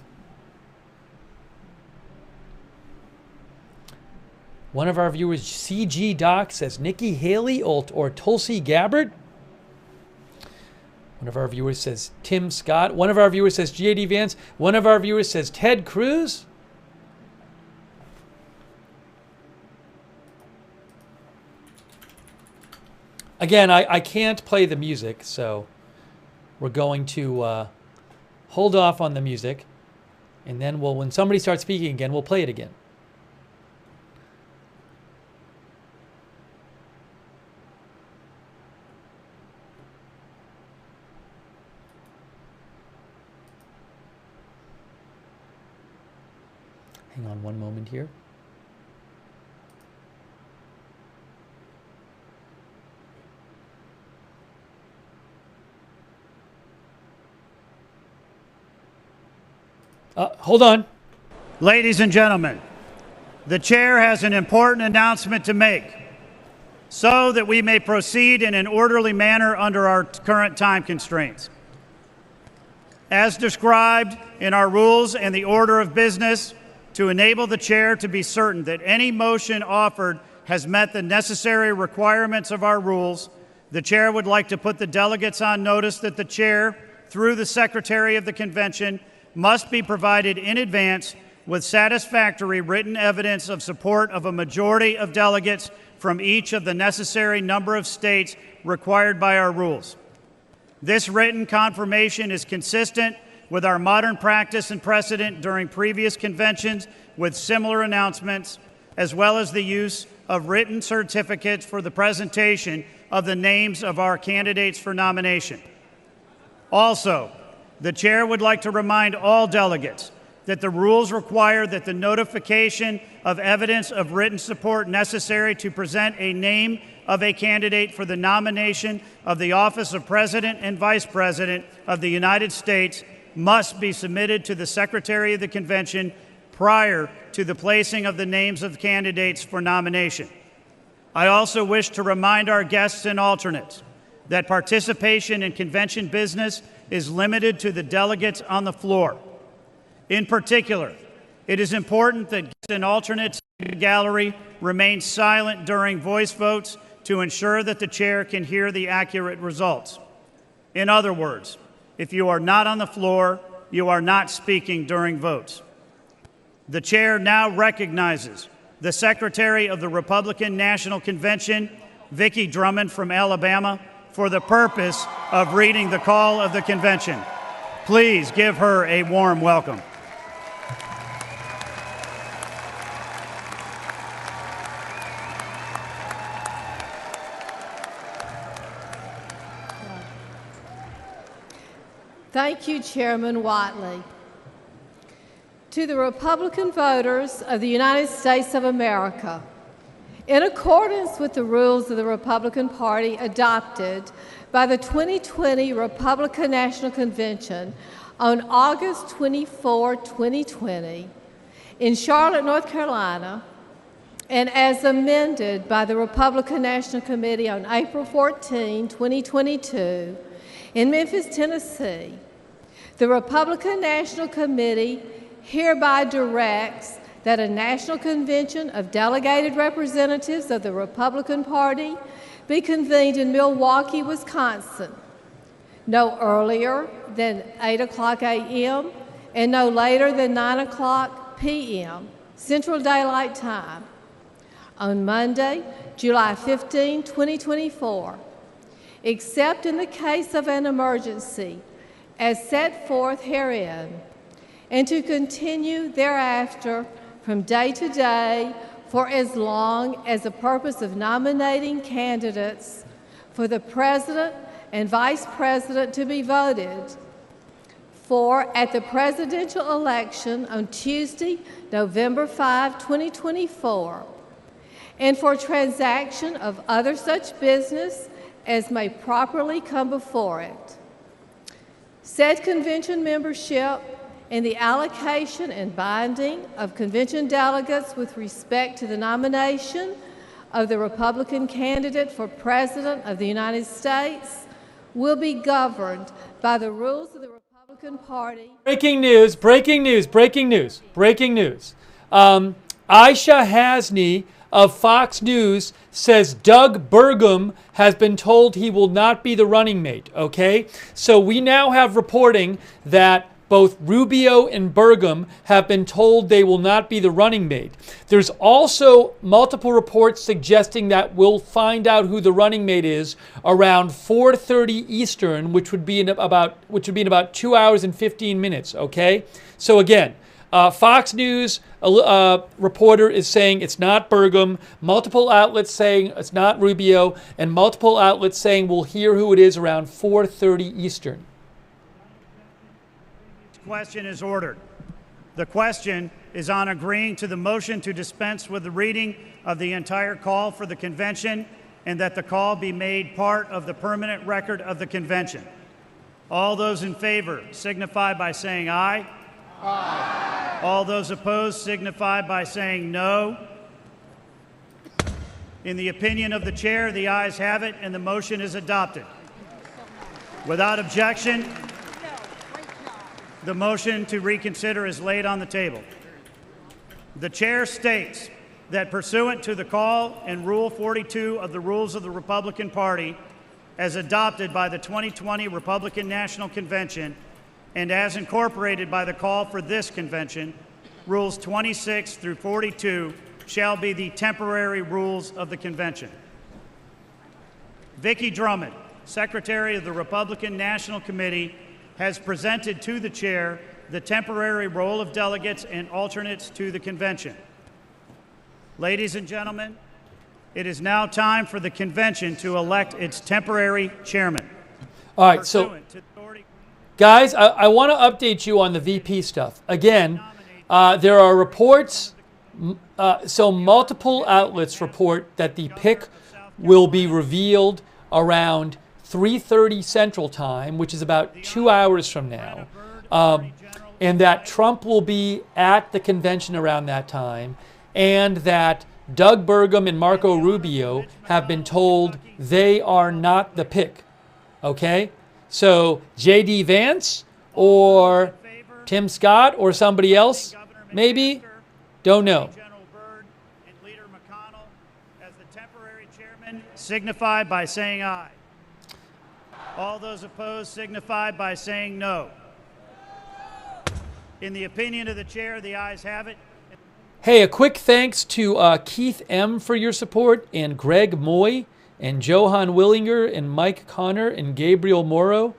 One of our viewers, CG Doc, says Nikki Haley or Tulsi Gabbard. One of our viewers says Tim Scott. One of our viewers says J.D. Vance. One of our viewers says Ted Cruz. Again, I can't play the music, so we're going to hold off on the music, and then when somebody starts speaking again, we'll play it again. Hang on one moment here. Hold on. Ladies and gentlemen, the chair has an important announcement to make so that we may proceed in an orderly manner under our current time constraints. As described in our rules and the order of business, to enable the chair to be certain that any motion offered has met the necessary requirements of our rules, the chair would like to put the delegates on notice that the chair, through the Secretary of the Convention, must be provided in advance with satisfactory written evidence of support of a majority of delegates from each of the necessary number of states required by our rules. This written confirmation is consistent with our modern practice and precedent during previous conventions with similar announcements, as well as the use of written certificates for the presentation of the names of our candidates for nomination. Also, the chair would like to remind all delegates that the rules require that the notification of evidence of written support necessary to present a name of a candidate for the nomination of the office of President and Vice President of the United States must be submitted to the Secretary of the Convention prior to the placing of the names of candidates for nomination. I also wish to remind our guests and alternates that participation in convention business is limited to the delegates on the floor. In particular, it is important that guests and alternates in the gallery remain silent during voice votes to ensure that the chair can hear the accurate results. In other words, if you are not on the floor, you are not speaking during votes. The chair now recognizes the Secretary of the Republican National Convention, Vicki Drummond from Alabama, for the purpose of reading the call of the convention. Please give her a warm welcome. Thank you, Chairman Whiteley. To the Republican voters of the United States of America, in accordance with the rules of the Republican Party adopted by the 2020 Republican National Convention on August 24, 2020, in Charlotte, North Carolina, and as amended by the Republican National Committee on April 14, 2022, in Memphis, Tennessee, the Republican National Committee hereby directs that a National Convention of Delegated Representatives of the Republican Party be convened in Milwaukee, Wisconsin, no earlier than 8:00 a.m. and no later than 9:00 p.m. Central Daylight Time on Monday, July 15, 2024, except in the case of an emergency as set forth herein, and to continue thereafter from day to day for as long as the purpose of nominating candidates for the President and Vice President to be voted for at the presidential election on Tuesday, November 5, 2024, and for transaction of other such business as may properly come before it. Said convention membership and the allocation and binding of convention delegates with respect to the nomination of the Republican candidate for President of the United States will be governed by the rules of the Republican Party. Breaking news, breaking news, breaking news, breaking news. Aisha Hasney of Fox News says Doug Burgum has been told he will not be the running mate, okay? So we now have reporting that both Rubio and Burgum have been told they will not be the running mate. There's also multiple reports suggesting that we'll find out who the running mate is around 4:30 Eastern, which would be in about 2 hours and 15 minutes. Okay, so again, Fox News reporter is saying it's not Burgum, multiple outlets saying it's not Rubio, and multiple outlets saying we'll hear who it is around 4:30 Eastern. Question is ordered. The question is on agreeing to the motion to dispense with the reading of the entire call for the convention and that the call be made part of the permanent record of the convention. All those in favor signify by saying aye. Aye. All those opposed signify by saying no. In the opinion of the chair, the ayes have it and the motion is adopted. Without objection, the motion to reconsider is laid on the table. The chair states that pursuant to the call and Rule 42 of the Rules of the Republican Party, as adopted by the 2020 Republican National Convention and as incorporated by the call for this convention, Rules 26 through 42 shall be the temporary rules of the convention. Vicki Drummond, Secretary of the Republican National Committee, has presented to the chair the temporary roll of delegates and alternates to the convention. Ladies and gentlemen, it is now time for the convention to elect its temporary chairman. All right, so guys, I want to update you on the VP stuff. Again, there are reports, so multiple outlets report that the pick will be revealed around 3:30 Central Time, which is about 2 hours from now, and that Trump will be at the convention around that time, and that Doug Burgum and Marco Rubio have been told they are not the pick. Okay? So J.D. Vance or Tim Scott or somebody else, maybe? Don't know. Signify by saying aye. All those opposed signify by saying no. In the opinion of the chair, the ayes have it. Hey, a quick thanks to Keith M. for your support, and Greg Moy, and Johan Willinger, and Mike Connor, and Gabriel Morrow.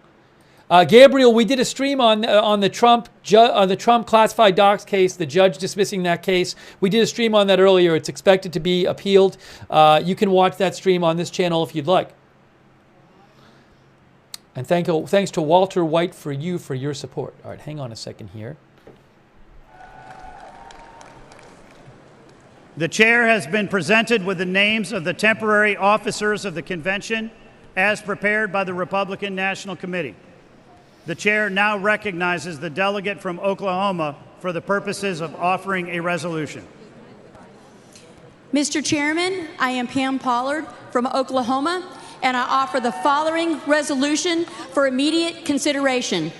Gabriel, we did a stream on the Trump classified docs case, the judge dismissing that case. We did a stream on that earlier. It's expected to be appealed. You can watch that stream on this channel if you'd like. And thanks to Walter White for your support. All right, hang on a second here. The chair has been presented with the names of the temporary officers of the convention as prepared by the Republican National Committee. The chair now recognizes the delegate from Oklahoma for the purposes of offering a resolution. Mr. Chairman, I am Pam Pollard from Oklahoma, and I offer the following resolution for immediate consideration.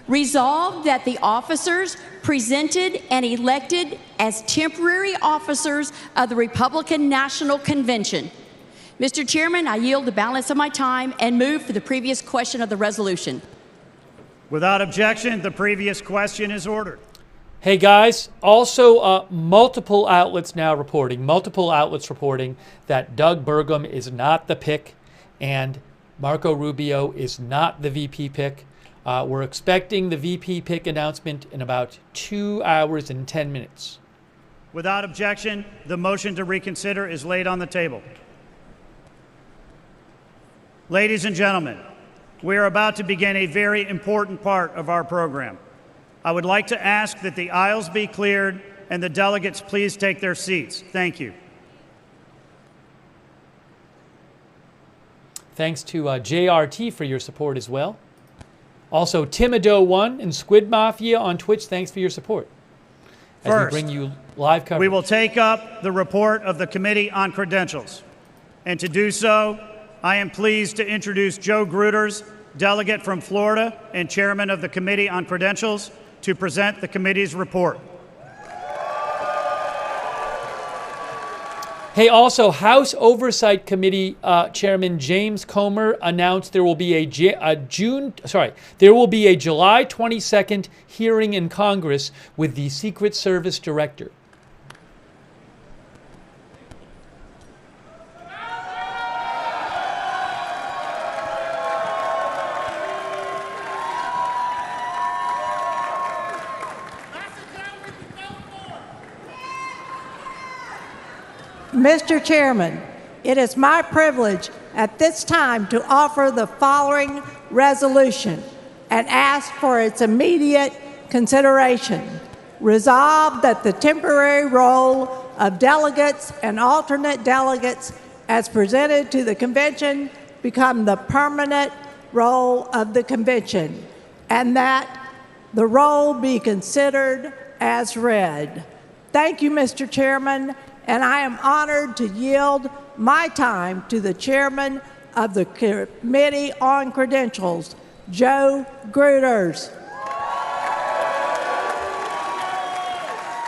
Resolved that the officers presented and elected as temporary officers of the Republican National Convention. Mr. Chairman, I yield the balance of my time and move for the previous question of the resolution. Without objection, the previous question is ordered. Hey guys, also multiple outlets reporting that Doug Burgum is not the pick and Marco Rubio is not the VP pick. We're expecting the VP pick announcement in about 2 hours and 10 minutes. Without objection, the motion to reconsider is laid on the table. Ladies and gentlemen, we are about to begin a very important part of our program. I would like to ask that the aisles be cleared and the delegates please take their seats. Thank you. Thanks to JRT for your support as well. Also, Timido1 and Squid Mafia on Twitch, thanks for your support. As First, we bring you live coverage. We will take up the report of the Committee on Credentials. And to do so, I am pleased to introduce Joe Gruters, delegate from Florida and chairman of the Committee on Credentials, to present the committee's report. Hey, also, House Oversight Committee Chairman James Comer announced there will be a July 22nd hearing in Congress with the Secret Service Director. Mr. Chairman, it is my privilege at this time to offer the following resolution and ask for its immediate consideration. Resolved that the temporary role of delegates and alternate delegates as presented to the convention become the permanent role of the convention, and that the role be considered as read. Thank you, Mr. Chairman, and I am honored to yield my time to the chairman of the Committee on Credentials, Joe Gruters.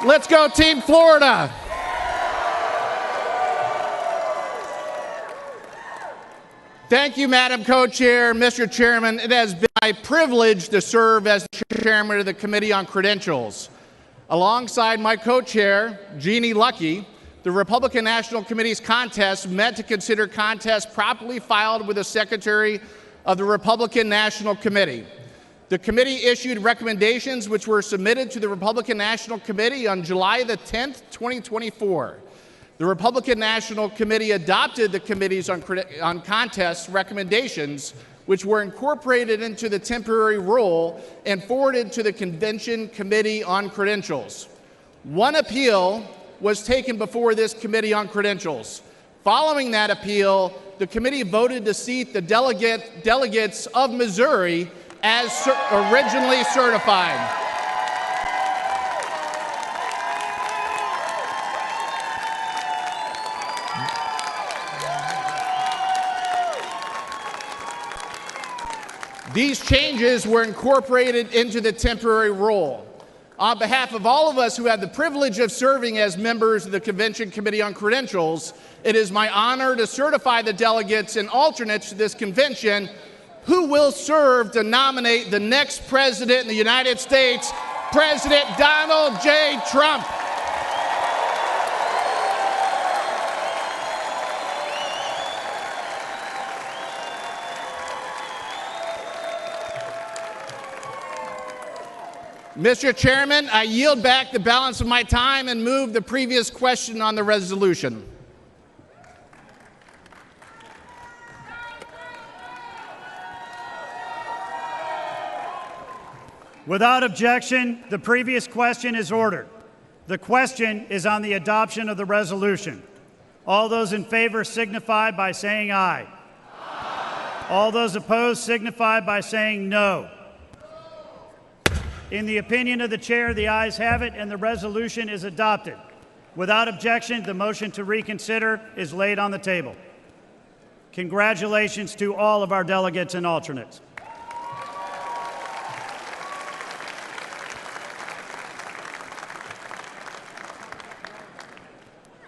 Let's go, Team Florida. Thank you, Madam Co-Chair. Mr. Chairman, it has been my privilege to serve as the chairman of the Committee on Credentials. Alongside my co-chair, Jeannie Lucky, the Republican National Committee's contest met to consider contests properly filed with the Secretary of the Republican National Committee. The committee issued recommendations which were submitted to the Republican National Committee on July the 10th, 2024. The Republican National Committee adopted the committee's on contests recommendations, which were incorporated into the temporary rule and forwarded to the Convention Committee on Credentials. One appeal was taken before this Committee on Credentials. Following that appeal, the committee voted to seat the delegates of Missouri as originally certified. These changes were incorporated into the temporary rule. On behalf of all of us who have the privilege of serving as members of the Convention Committee on Credentials, it is my honor to certify the delegates and alternates to this convention who will serve to nominate the next president in the United States, President Donald J. Trump. Mr. Chairman, I yield back the balance of my time and move the previous question on the resolution. Without objection, the previous question is ordered. The question is on the adoption of the resolution. All those in favor signify by saying aye. Aye. All those opposed signify by saying no. In the opinion of the chair, the ayes have it, and the resolution is adopted. Without objection, the motion to reconsider is laid on the table. Congratulations to all of our delegates and alternates.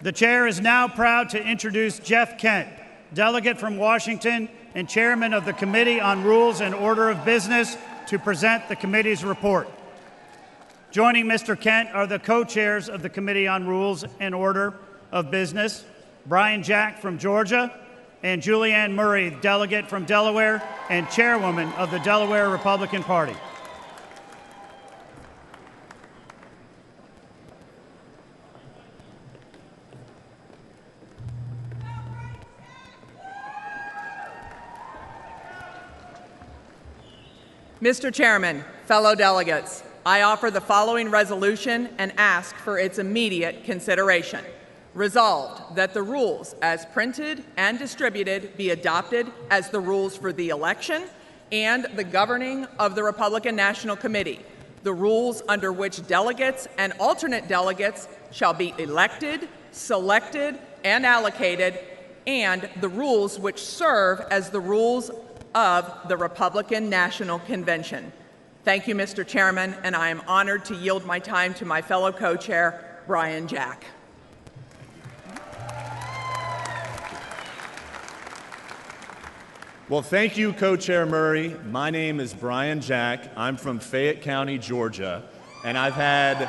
The chair is now proud to introduce Jeff Kent, delegate from Washington and chairman of the Committee on Rules and Order of Business, to present the committee's report. Joining Mr. Kent are the co-chairs of the Committee on Rules and Order of Business, Brian Jack from Georgia, and Julianne Murray, delegate from Delaware and chairwoman of the Delaware Republican Party. Mr. Chairman, fellow delegates, I offer the following resolution and ask for its immediate consideration. Resolved that the rules as printed and distributed be adopted as the rules for the election and the governing of the Republican National Committee, the rules under which delegates and alternate delegates shall be elected, selected, and allocated, and the rules which serve as the rules of the Republican National Convention. Thank you, Mr. Chairman, and I am honored to yield my time to my fellow co-chair, Brian Jack. Well, thank you, Co-Chair Murray. My name is Brian Jack. I'm from Fayette County, Georgia, and I've had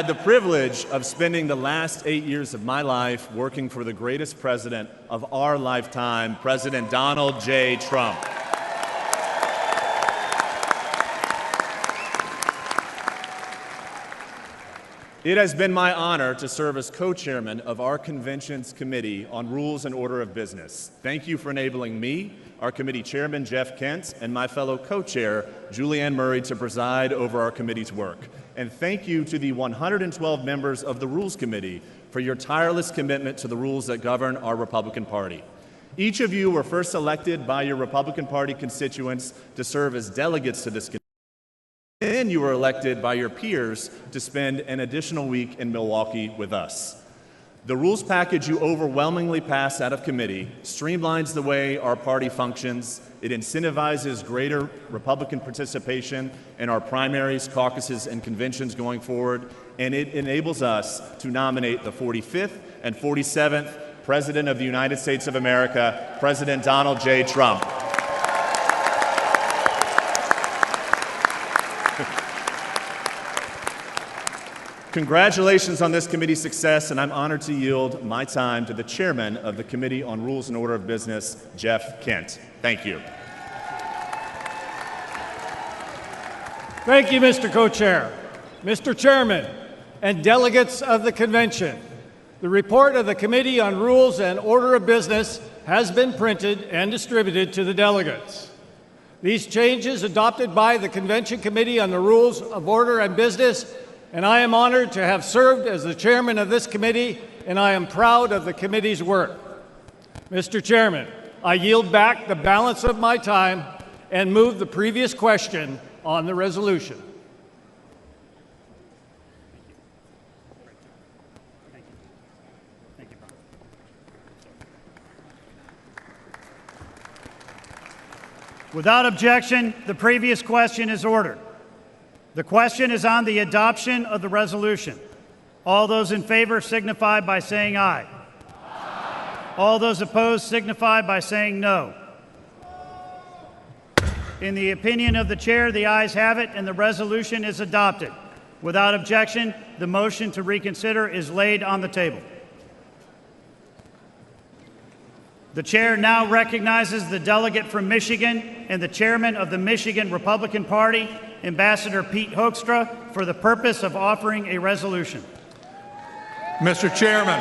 the privilege of spending the last 8 years of my life working for the greatest president of our lifetime, President Donald J. Trump. It has been my honor to serve as co-chairman of our convention's Committee on Rules and Order of Business. Thank you for enabling me, our committee chairman, Jeff Kent, and my fellow co-chair, Julianne Murray, to preside over our committee's work. And thank you to the 112 members of the Rules Committee for your tireless commitment to the rules that govern our Republican Party. Each of you were first elected by your Republican Party constituents to serve as delegates to this committee. Then you were elected by your peers to spend an additional week in Milwaukee with us. The rules package you overwhelmingly passed out of committee streamlines the way our party functions. It incentivizes greater Republican participation in our primaries, caucuses, and conventions going forward, and it enables us to nominate the 45th and 47th President of the United States of America, President Donald J. Trump. Congratulations on this committee's success, and I'm honored to yield my time to the chairman of the Committee on Rules and Order of Business, Jeff Kent. Thank you. Thank you, Mr. Co-Chair. Mr. Chairman and delegates of the convention, the report of the Committee on Rules and Order of Business has been printed and distributed to the delegates. These changes adopted by the Convention Committee on the Rules of Order and Business, and I am honored to have served as the chairman of this committee, and I am proud of the committee's work. Mr. Chairman, I yield back the balance of my time and move the previous question on the resolution. Without objection, the previous question is ordered. The question is on the adoption of the resolution. All those in favor signify by saying aye. Aye. All those opposed signify by saying no. In the opinion of the chair, the ayes have it, and the resolution is adopted. Without objection, the motion to reconsider is laid on the table. The chair now recognizes the delegate from Michigan and the chairman of the Michigan Republican Party, Ambassador Pete Hoekstra, for the purpose of offering a resolution. Mr. Chairman,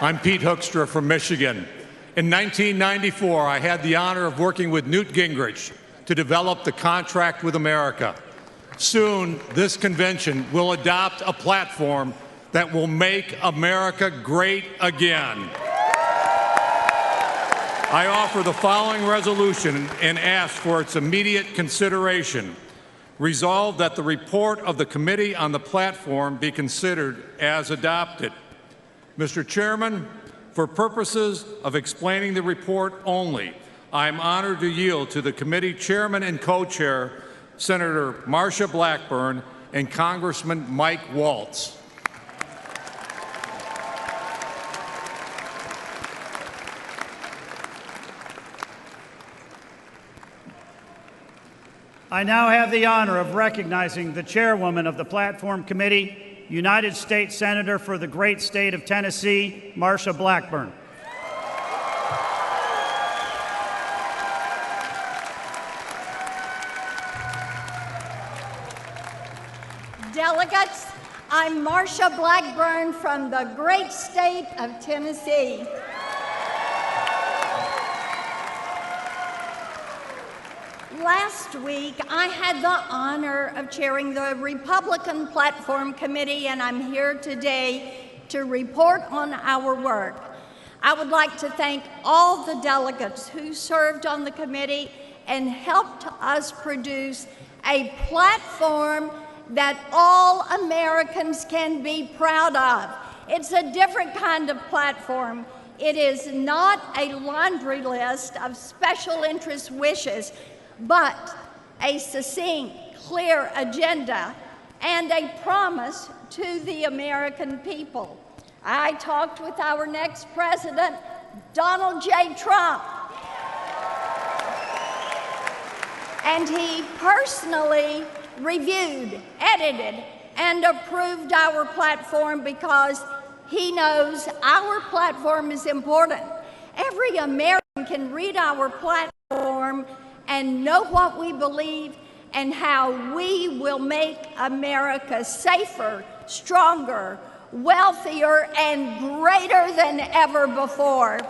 I'm Pete Hoekstra from Michigan. In 1994, I had the honor of working with Newt Gingrich to develop the Contract with America. Soon, this convention will adopt a platform that will make America great again. I offer the following resolution and ask for its immediate consideration. Resolved that the report of the Committee on the Platform be considered as adopted. Mr. Chairman, for purposes of explaining the report only, I am honored to yield to the committee chairman and co-chair, Senator Marsha Blackburn and Congressman Mike Waltz. I now have the honor of recognizing the chairwoman of the Platform Committee, United States Senator for the great state of Tennessee, Marsha Blackburn. Delegates, I'm Marsha Blackburn from the great state of Tennessee. Last week, I had the honor of chairing the Republican Platform Committee, and I'm here today to report on our work. I would like to thank all the delegates who served on the committee and helped us produce a platform that all Americans can be proud of. It's a different kind of platform. It is not a laundry list of special interest wishes, but a succinct, clear agenda and a promise to the American people. I talked with our next president, Donald J. Trump, And he personally reviewed, edited, and approved our platform because he knows our platform is important. Every American can read our platform and know what we believe and how we will make America safer, stronger, wealthier, and greater than ever before.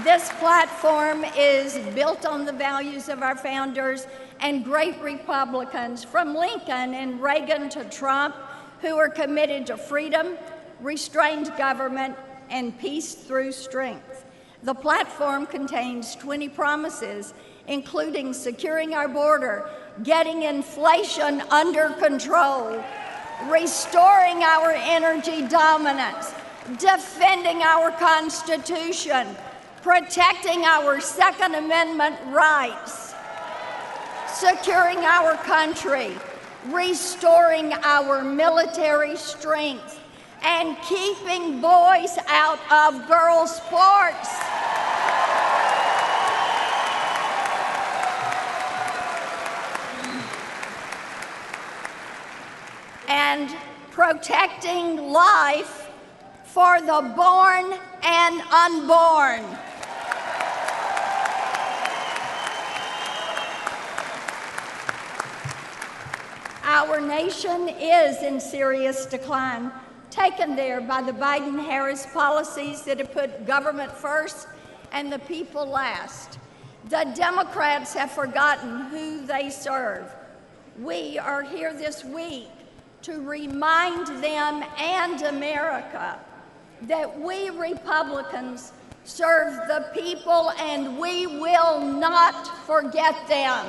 This platform is built on the values of our founders and great Republicans, from Lincoln and Reagan to Trump, who are committed to freedom, restrained government, and peace through strength. The platform contains 20 promises, including securing our border, getting inflation under control, restoring our energy dominance, defending our Constitution, protecting our Second Amendment rights, securing our country, restoring our military strength, and keeping boys out of girls' sports. And protecting life for the born and unborn. Our nation is in serious decline, taken there by the Biden-Harris policies that have put government first and the people last. The Democrats have forgotten who they serve. We are here this week to remind them and America that we Republicans serve the people and we will not forget them.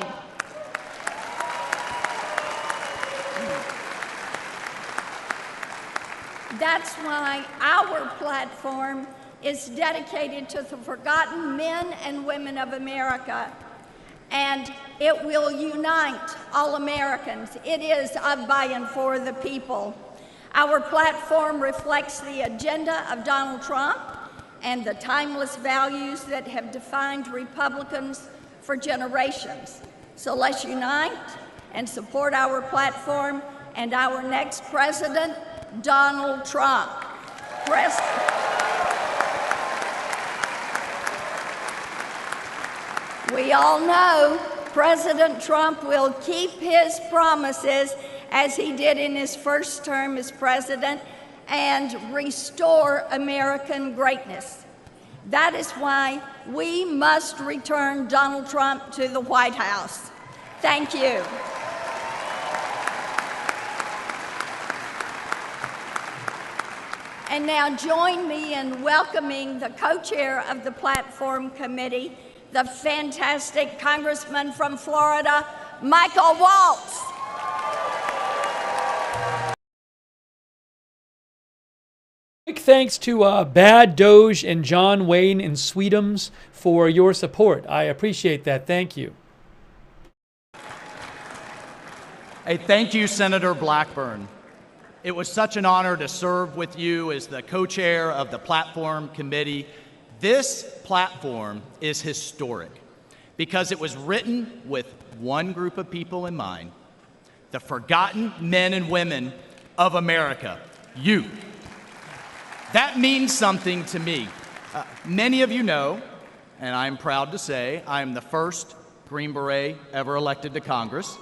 That's why our platform is dedicated to the forgotten men and women of America, and it will unite all Americans. It is of, by, and for the people. Our platform reflects the agenda of Donald Trump and the timeless values that have defined Republicans for generations. So let's unite and support our platform and our next president, Donald Trump. We all know President Trump will keep his promises as he did in his first term as president and restore American greatness. That is why we must return Donald Trump to the White House. Thank you. And now join me in welcoming the co-chair of the Platform Committee, the fantastic Congressman from Florida, Michael Waltz. Big thanks to Bad Doge and John Wayne and Sweetums for your support. I appreciate that. Thank you. Hey, thank you, Senator Blackburn. It was such an honor to serve with you as the co-chair of the Platform Committee. This platform is historic because it was written with one group of people in mind, the forgotten men and women of America, you. That means something to me. Many of you know, and I'm proud to say, I am the first Green Beret ever elected to Congress.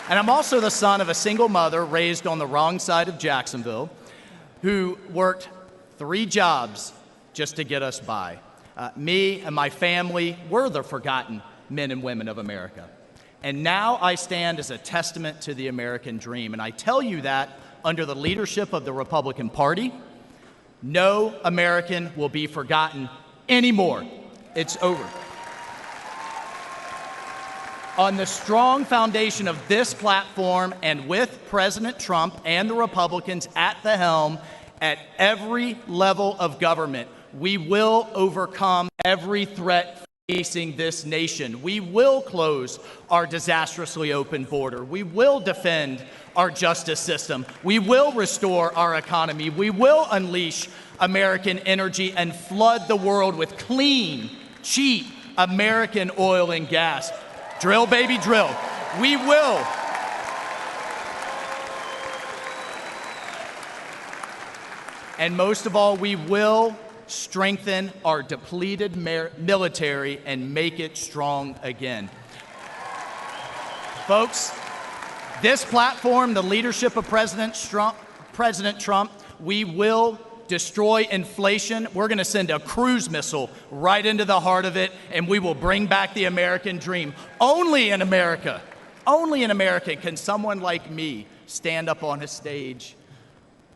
And I'm also the son of a single mother raised on the wrong side of Jacksonville who worked 3 jobs just to get us by. Me and my family were the forgotten men and women of America. And now I stand as a testament to the American dream. And I tell you that under the leadership of the Republican Party, no American will be forgotten anymore. It's over. On the strong foundation of this platform and with President Trump and the Republicans at the helm at every level of government, we will overcome every threat facing this nation. We will close our disastrously open border. We will defend our justice system. We will restore our economy. We will unleash American energy and flood the world with clean, cheap American oil and gas. Drill, baby, drill. We will. And most of all, we will strengthen our depleted military and make it strong again. Folks, this platform, the leadership of President Trump, we will destroy inflation. We're going to send a cruise missile right into the heart of it, and we will bring back the American dream. Only in America can someone like me stand up on a stage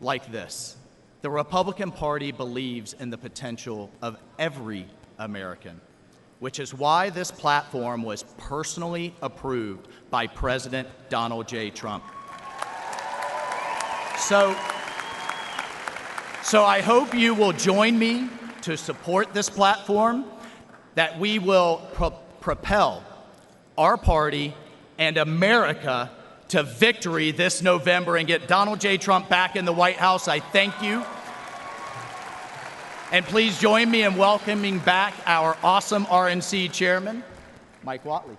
like this. The Republican Party believes in the potential of every American, which is why this platform was personally approved by President Donald J. Trump. So I hope you will join me to support this platform, that we will propel our party and America to victory this November and get Donald J. Trump back in the White House. I thank you. And please join me in welcoming back our awesome RNC chairman, Mike Whatley.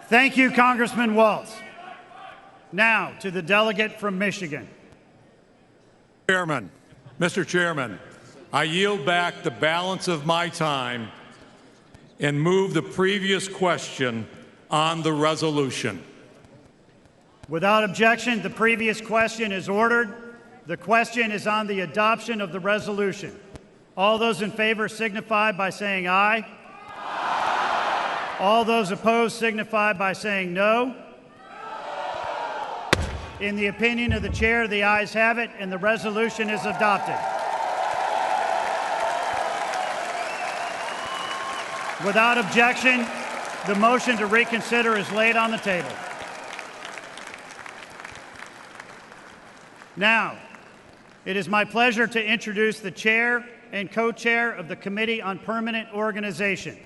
Thank you, Congressman Waltz. Now to the delegate from Michigan. Chairman, Mr. Chairman, I yield back the balance of my time and move the previous question on the resolution. Without objection, the previous question is ordered. The question is on the adoption of the resolution. All those in favor signify by saying aye. Aye. All those opposed signify by saying no. In the opinion of the chair, the ayes have it, and the resolution is adopted. Without objection, the motion to reconsider is laid on the table. Now, it is my pleasure to introduce the chair and co-chair of the Committee on Permanent Organization.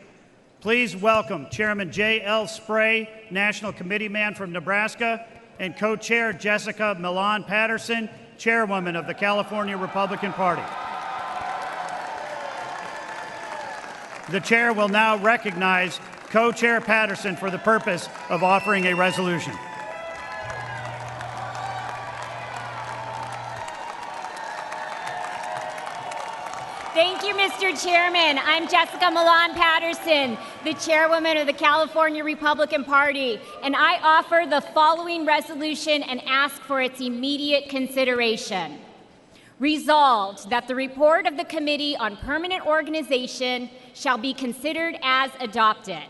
Please welcome Chairman J.L. Spray, National Committeeman from Nebraska, and co-chair Jessica Milan Patterson, Chairwoman of the California Republican Party. The chair will now recognize co-chair Patterson for the purpose of offering a resolution. Thank you, Mr. Chairman. I'm Jessica Milan Patterson, the chairwoman of the California Republican Party, and I offer the following resolution and ask for its immediate consideration. Resolved that the report of the Committee on Permanent Organization shall be considered as adopted.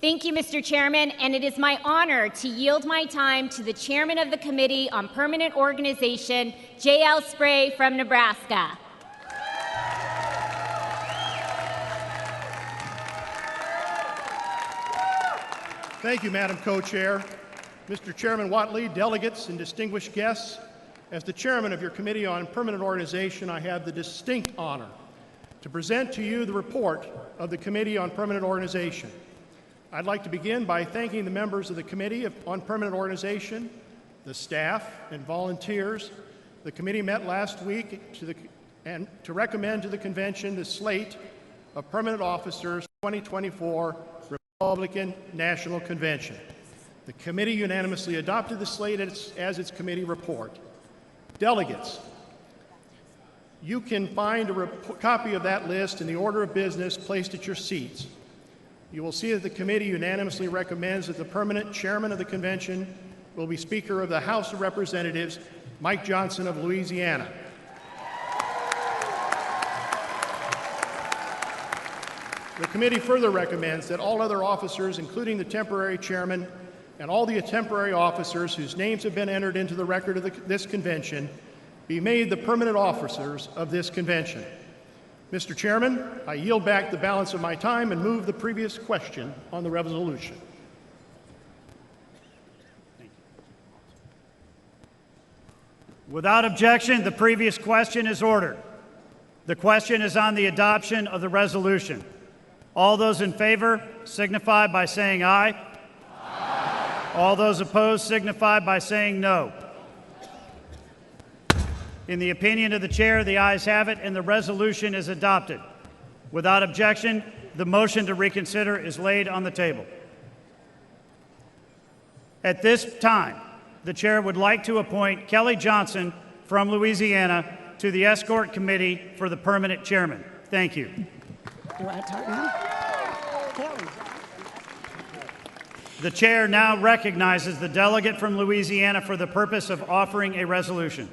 Thank you, Mr. Chairman, and it is my honor to yield my time to the chairman of the Committee on Permanent Organization, J.L. Spray from Nebraska. Thank you, Madam Co-Chair. Mr. Chairman Whatley, delegates, and distinguished guests, as the chairman of your Committee on Permanent Organization, I have the distinct honor to present to you the report of the Committee on Permanent Organization. I'd like to begin by thanking the members of the Committee on Permanent Organization, the staff and volunteers. The committee met last week to recommend to the convention the slate of permanent officers 2024 Republican National Convention. The committee unanimously adopted the slate as its committee report. Delegates, you can find a copy of that list in the order of business placed at your seats. You will see that the committee unanimously recommends that the permanent chairman of the convention will be Speaker of the House of Representatives, Mike Johnson of Louisiana. The committee further recommends that all other officers, including the temporary chairman and all the temporary officers whose names have been entered into the record of this convention, be made the permanent officers of this convention. Mr. Chairman, I yield back the balance of my time and move the previous question on the resolution. Without objection, the previous question is ordered. The question is on the adoption of the resolution. All those in favor signify by saying aye. Aye. All those opposed signify by saying no. In the opinion of the chair, the ayes have it, and the resolution is adopted. Without objection, the motion to reconsider is laid on the table. At this time, the chair would like to appoint Kelly Johnson from Louisiana to the Escort Committee for the permanent chairman. Thank you. Do I talk now? Kelly. The chair now recognizes the delegate from Louisiana for the purpose of offering a resolution.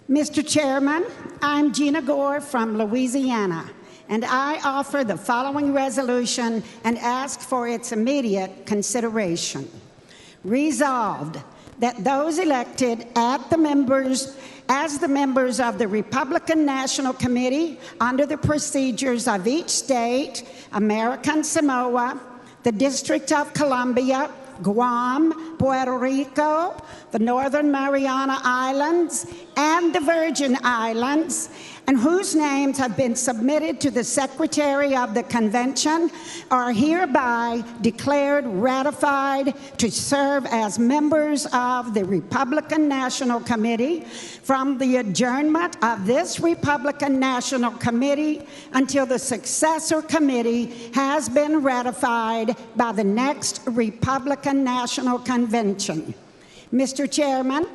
Mr. Chairman, I'm Gina Gore from Louisiana, and I offer the following resolution and ask for its immediate consideration. Resolved that those elected as the members of the Republican National Committee under the procedures of each state, American Samoa, the District of Columbia, Guam, Puerto Rico, the Northern Mariana Islands, and the Virgin Islands, and whose names have been submitted to the Secretary of the Convention, are hereby declared ratified to serve as members of the Republican National Committee from the adjournment of this Republican National Committee until the successor committee has been ratified by the next Republican National Convention. Mr. Chairman,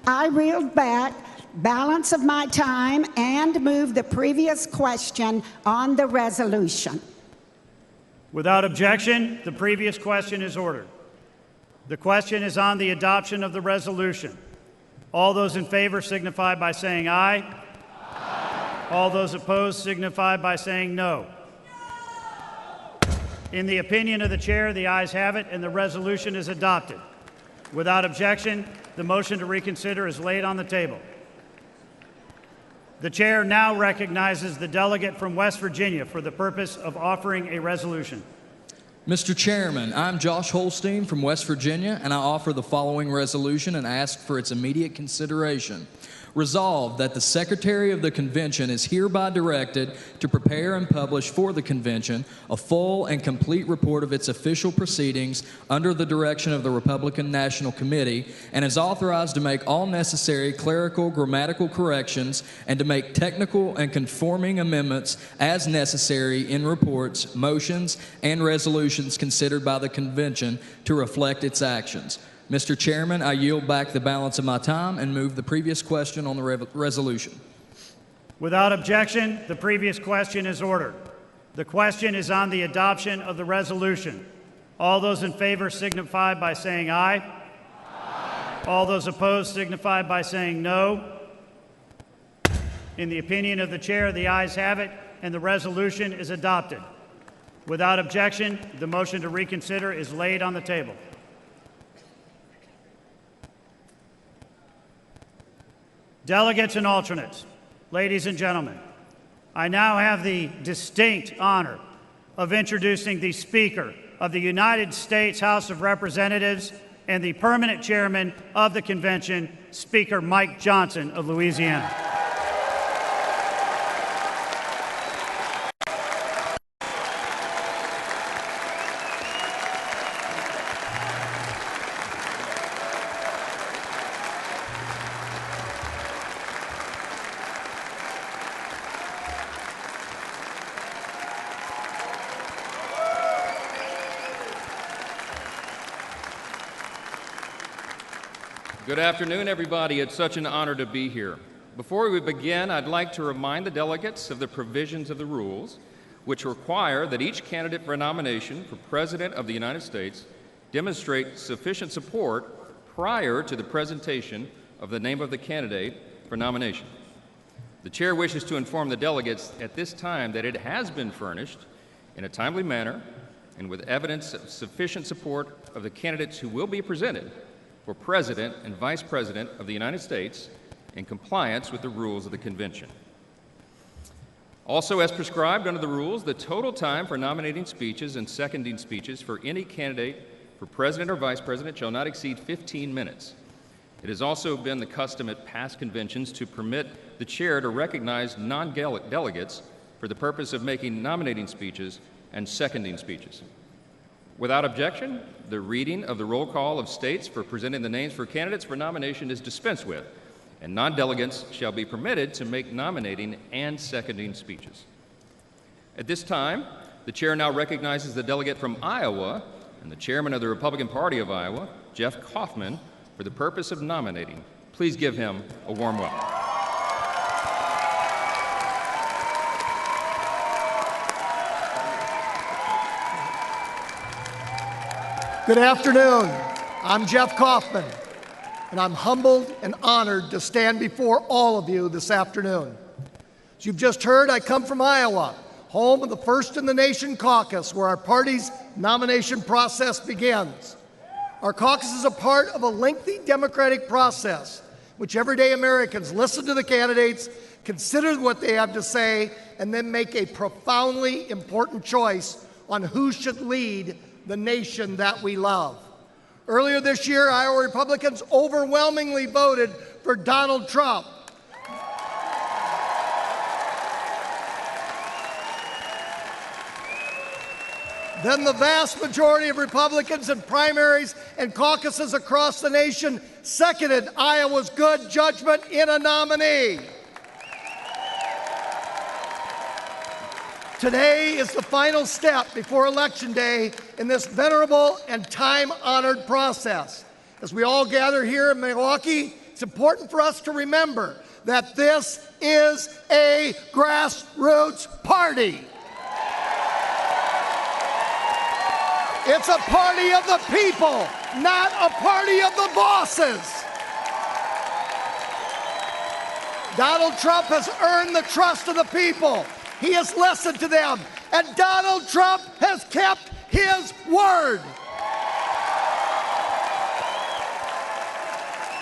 I reeled back balance of my time and move the previous question on the resolution. Without objection, the previous question is ordered. The question is on the adoption of the resolution. All those in favor signify by saying aye. Aye. All those opposed signify by saying no. In the opinion of the chair, the ayes have it, and the resolution is adopted. Without objection, the motion to reconsider is laid on the table. The chair now recognizes the delegate from West Virginia for the purpose of offering a resolution. Mr. Chairman, I'm Josh Holstein from West Virginia, and I offer the following resolution and ask for its immediate consideration. Resolved that the Secretary of the Convention is hereby directed to prepare and publish for the Convention a full and complete report of its official proceedings under the direction of the Republican National Committee, and is authorized to make all necessary clerical, grammatical corrections and to make technical and conforming amendments as necessary in reports, motions, and resolutions considered by the Convention to reflect its actions. Mr. Chairman, I yield back the balance of my time and move the previous question on the resolution. Without objection, the previous question is ordered. The question is on the adoption of the resolution. All those in favor signify by saying aye. Aye. All those opposed signify by saying no. In the opinion of the chair, the ayes have it, and the resolution is adopted. Without objection, the motion to reconsider is laid on the table. Delegates and alternates, ladies and gentlemen, I now have the distinct honor of introducing the Speaker of the United States House of Representatives and the permanent chairman of the convention, Speaker Mike Johnson of Louisiana. Good afternoon, everybody. It's such an honor to be here. Before we begin, I'd like to remind the delegates of the provisions of the rules, which require that each candidate for a nomination for President of the United States demonstrate sufficient support prior to the presentation of the name of the candidate for nomination. The chair wishes to inform the delegates at this time that it has been furnished in a timely manner and with evidence of sufficient support of the candidates who will be presented for President and Vice President of the United States in compliance with the rules of the convention. Also, as prescribed under the rules, the total time for nominating speeches and seconding speeches for any candidate for President or Vice President shall not exceed 15 minutes. It has also been the custom at past conventions to permit the chair to recognize non-delegates for the purpose of making nominating speeches and seconding speeches. Without objection, the reading of the roll call of states for presenting the names for candidates for nomination is dispensed with, and non-delegates shall be permitted to make nominating and seconding speeches. At this time, the chair now recognizes the delegate from Iowa and the chairman of the Republican Party of Iowa, Jeff Kaufman, for the purpose of nominating. Please give him a warm welcome. Good afternoon. I'm Jeff Kaufman, and I'm humbled and honored to stand before all of you this afternoon. As you've just heard, I come from Iowa, home of the First in the Nation caucus, where our party's nomination process begins. Our caucus is a part of a lengthy democratic process, which everyday Americans listen to the candidates, consider what they have to say, and then make a profoundly important choice on who should lead the nation that we love. Earlier this year, Iowa Republicans overwhelmingly voted for Donald Trump. Then the vast majority of Republicans in primaries and caucuses across the nation seconded Iowa's good judgment in a nominee. Today is the final step before Election Day in this venerable and time-honored process. As we all gather here in Milwaukee, it's important for us to remember that this is a grassroots party. It's a party of the people, not a party of the bosses. Donald Trump has earned the trust of the people. He has listened to them, and Donald Trump has kept his word.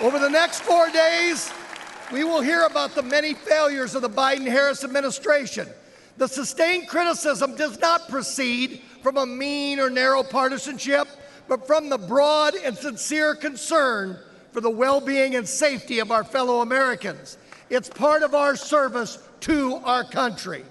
Over the next 4 days, we will hear about the many failures of the Biden-Harris administration. The sustained criticism does not proceed from a mean or narrow partisanship, but from the broad and sincere concern for the well-being and safety of our fellow Americans. It's part of our service to our country.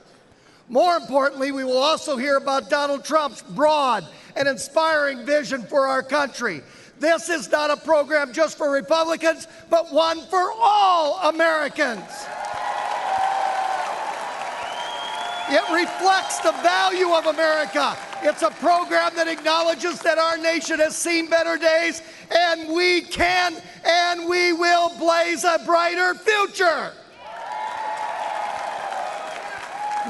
More importantly, we will also hear about Donald Trump's broad and inspiring vision for our country. This is not a program just for Republicans, but one for all Americans. It reflects the value of America. It's a program that acknowledges that our nation has seen better days, and we can and we will blaze a brighter future.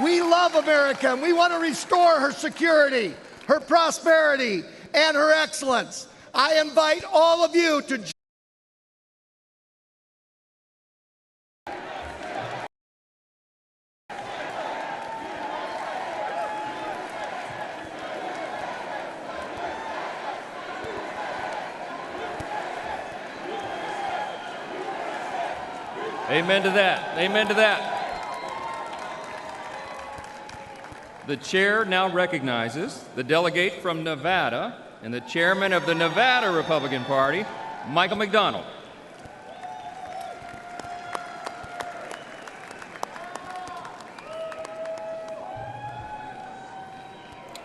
We love America, and we want to restore her security, her prosperity, and her excellence. I invite all of you to Amen to that. Amen to that. The chair now recognizes the delegate from Nevada and the chairman of the Nevada Republican Party, Michael McDonald.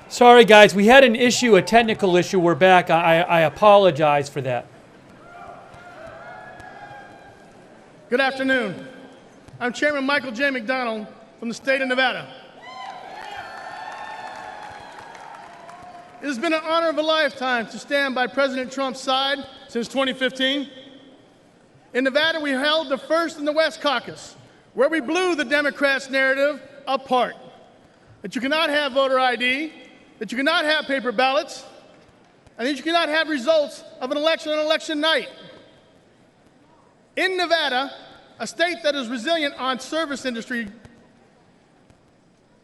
Sorry, guys, we had an issue, a technical issue. We're back. I apologize for that. Good afternoon. I'm Chairman Michael J. McDonald from the state of Nevada. It has been an honor of a lifetime to stand by President Trump's side since 2015. In Nevada, we held the first in the West Caucus, where we blew the Democrats' narrative apart. That you cannot have voter ID, that you cannot have paper ballots, and that you cannot have results of an election on election night. In Nevada, a state that is resilient on service industry,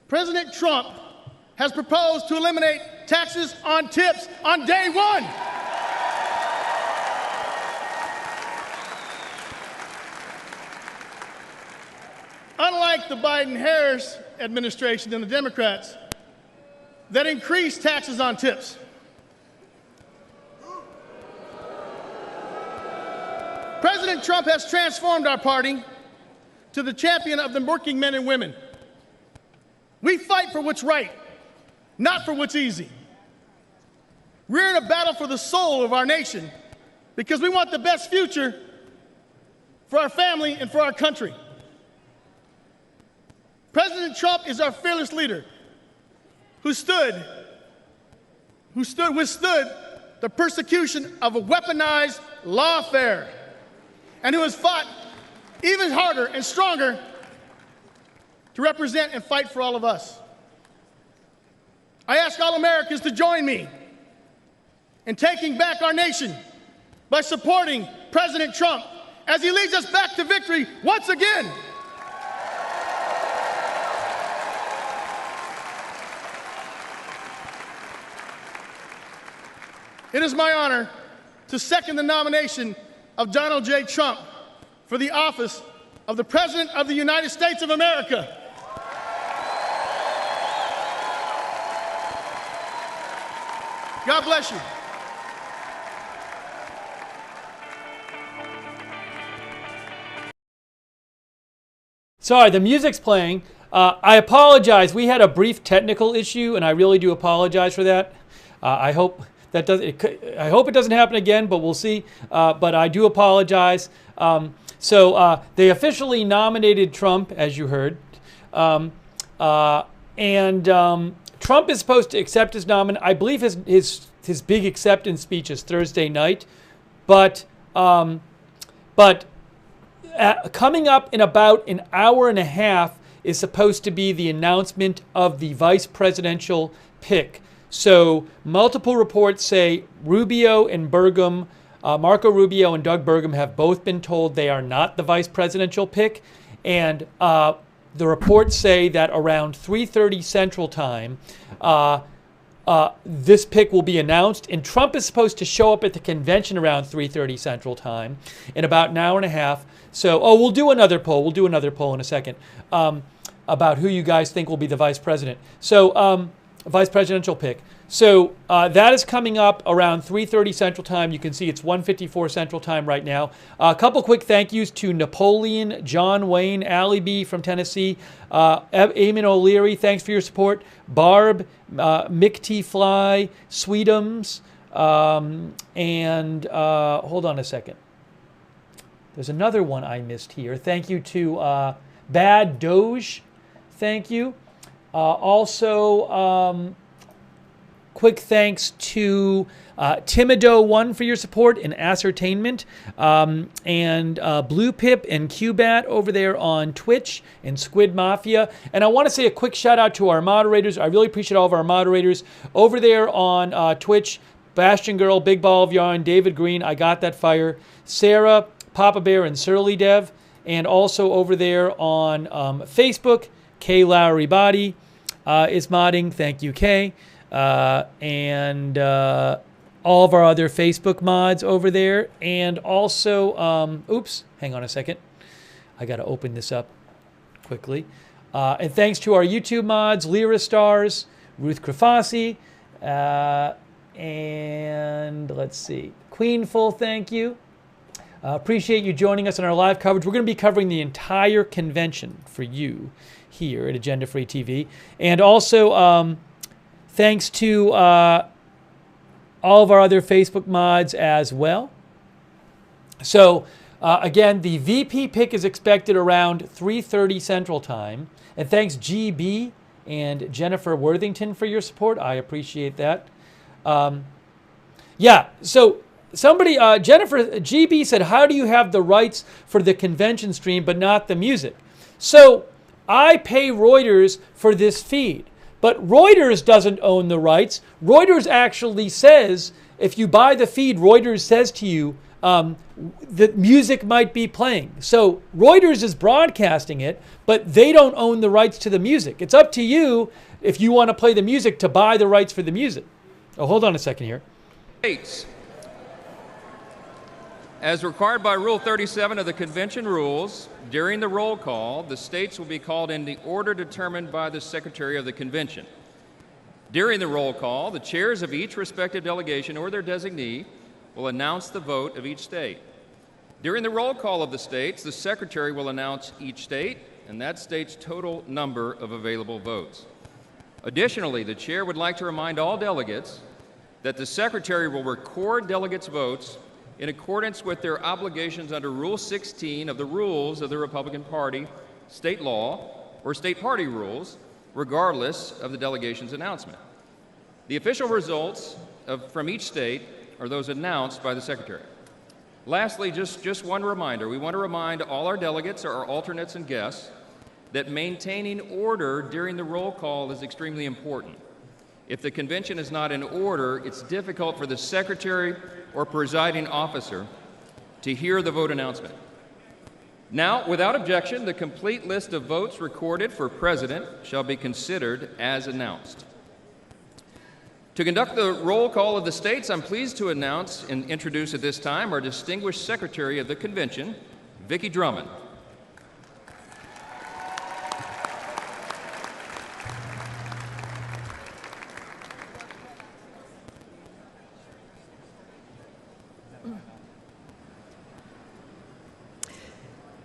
President Trump has proposed to eliminate taxes on tips on day one. Unlike the Biden-Harris administration and the Democrats that increased taxes on tips, President Trump has transformed our party to the champion of the working men and women. We fight for what's right. not for what's easy. We're in a battle for the soul of our nation because we want the best future for our family and for our country. President Trump is our fearless leader who withstood the persecution of a weaponized lawfare and who has fought even harder and stronger to represent and fight for all of us. I ask all Americans to join me in taking back our nation by supporting President Trump as he leads us back to victory once again. It is my honor to second the nomination of Donald J. Trump for the office of the President of the United States of America. God bless you. Sorry, the music's playing. I apologize. We had a brief technical issue, and I really do apologize for that. I hope it doesn't happen again, but we'll see. But I do apologize. So they officially nominated Trump, as you heard, and Trump is supposed to accept his nomination. I believe his big acceptance speech is Thursday night, but coming up in about an hour and a half is supposed to be the announcement of the vice presidential pick. So multiple reports say Rubio and Burgum, Marco Rubio and Doug Burgum have both been told they are not the vice presidential pick. And the reports say that around 3:30 Central Time, this pick will be announced. And Trump is supposed to show up at the convention around 3:30 Central Time in about an hour and a half. So, we'll do another poll. We'll do another poll in a second about who you guys think will be the vice president. So, vice presidential pick. So that is coming up around 3:30 Central Time. You can see it's 1:54 Central Time right now. A couple quick thank yous to Napoleon, John Wayne, Allie B. from Tennessee, Eamon O'Leary, thanks for your support, Barb, Mick T. Fly, Sweetums, and hold on a second. There's another one I missed here. Thank you to Bad Doge. Thank you. Also, quick thanks to Timido1 for your support and ascertainment, and Blue Pip and Qbat over there on Twitch, and Squid Mafia. And I want to say a quick shout out to our moderators. I really appreciate all of our moderators over there on Twitch. Bastion Girl, Big Ball of Yarn, David Green, I Got That Fire, Sarah, Papa Bear, and Surly Dev. And also over there on Facebook, Kay Lowry Body is modding. Thank you, Kay. And all of our other Facebook mods over there. And also, oops, hang on a second. I got to open this up quickly. And thanks to our YouTube mods, Lyra Stars, Ruth Krafasi, and let's see, Queenful, thank you. Appreciate you joining us on our live coverage. We're going to be covering the entire convention for you here at Agenda Free TV. And also, thanks to all of our other Facebook mods as well. So, again, the VP pick is expected around 3:30 Central Time. And thanks, GB and Jennifer Worthington, for your support. I appreciate that. Yeah, so somebody, Jennifer GB said, how do you have the rights for the convention stream but not the music? So I pay Reuters for this feed, but Reuters doesn't own the rights. Reuters actually says, if you buy the feed, Reuters says to you, the music might be playing. So Reuters is broadcasting it, but they don't own the rights to the music. It's up to you, if you want to play the music, to buy the rights for the music. Oh, hold on a second here. States. As required by Rule 37 of the Convention Rules, during the roll call, the states will be called in the order determined by the Secretary of the Convention. During the roll call, the chairs of each respective delegation or their designee will announce the vote of each state. During the roll call of the states, the Secretary will announce each state and that state's total number of available votes. Additionally, the chair would like to remind all delegates that the secretary will record delegates' votes in accordance with their obligations under Rule 16 of the rules of the Republican Party, state law, or state party rules, regardless of the delegation's announcement. The official results from each state are those announced by the secretary. Lastly, just one reminder. We want to remind all our delegates, our alternates, and guests that maintaining order during the roll call is extremely important. If the convention is not in order, it's difficult for the secretary or presiding officer to hear the vote announcement. Now, without objection, the complete list of votes recorded for president shall be considered as announced. To conduct the roll call of the states, I'm pleased to announce and introduce at this time our distinguished Secretary of the Convention, Vicki Drummond.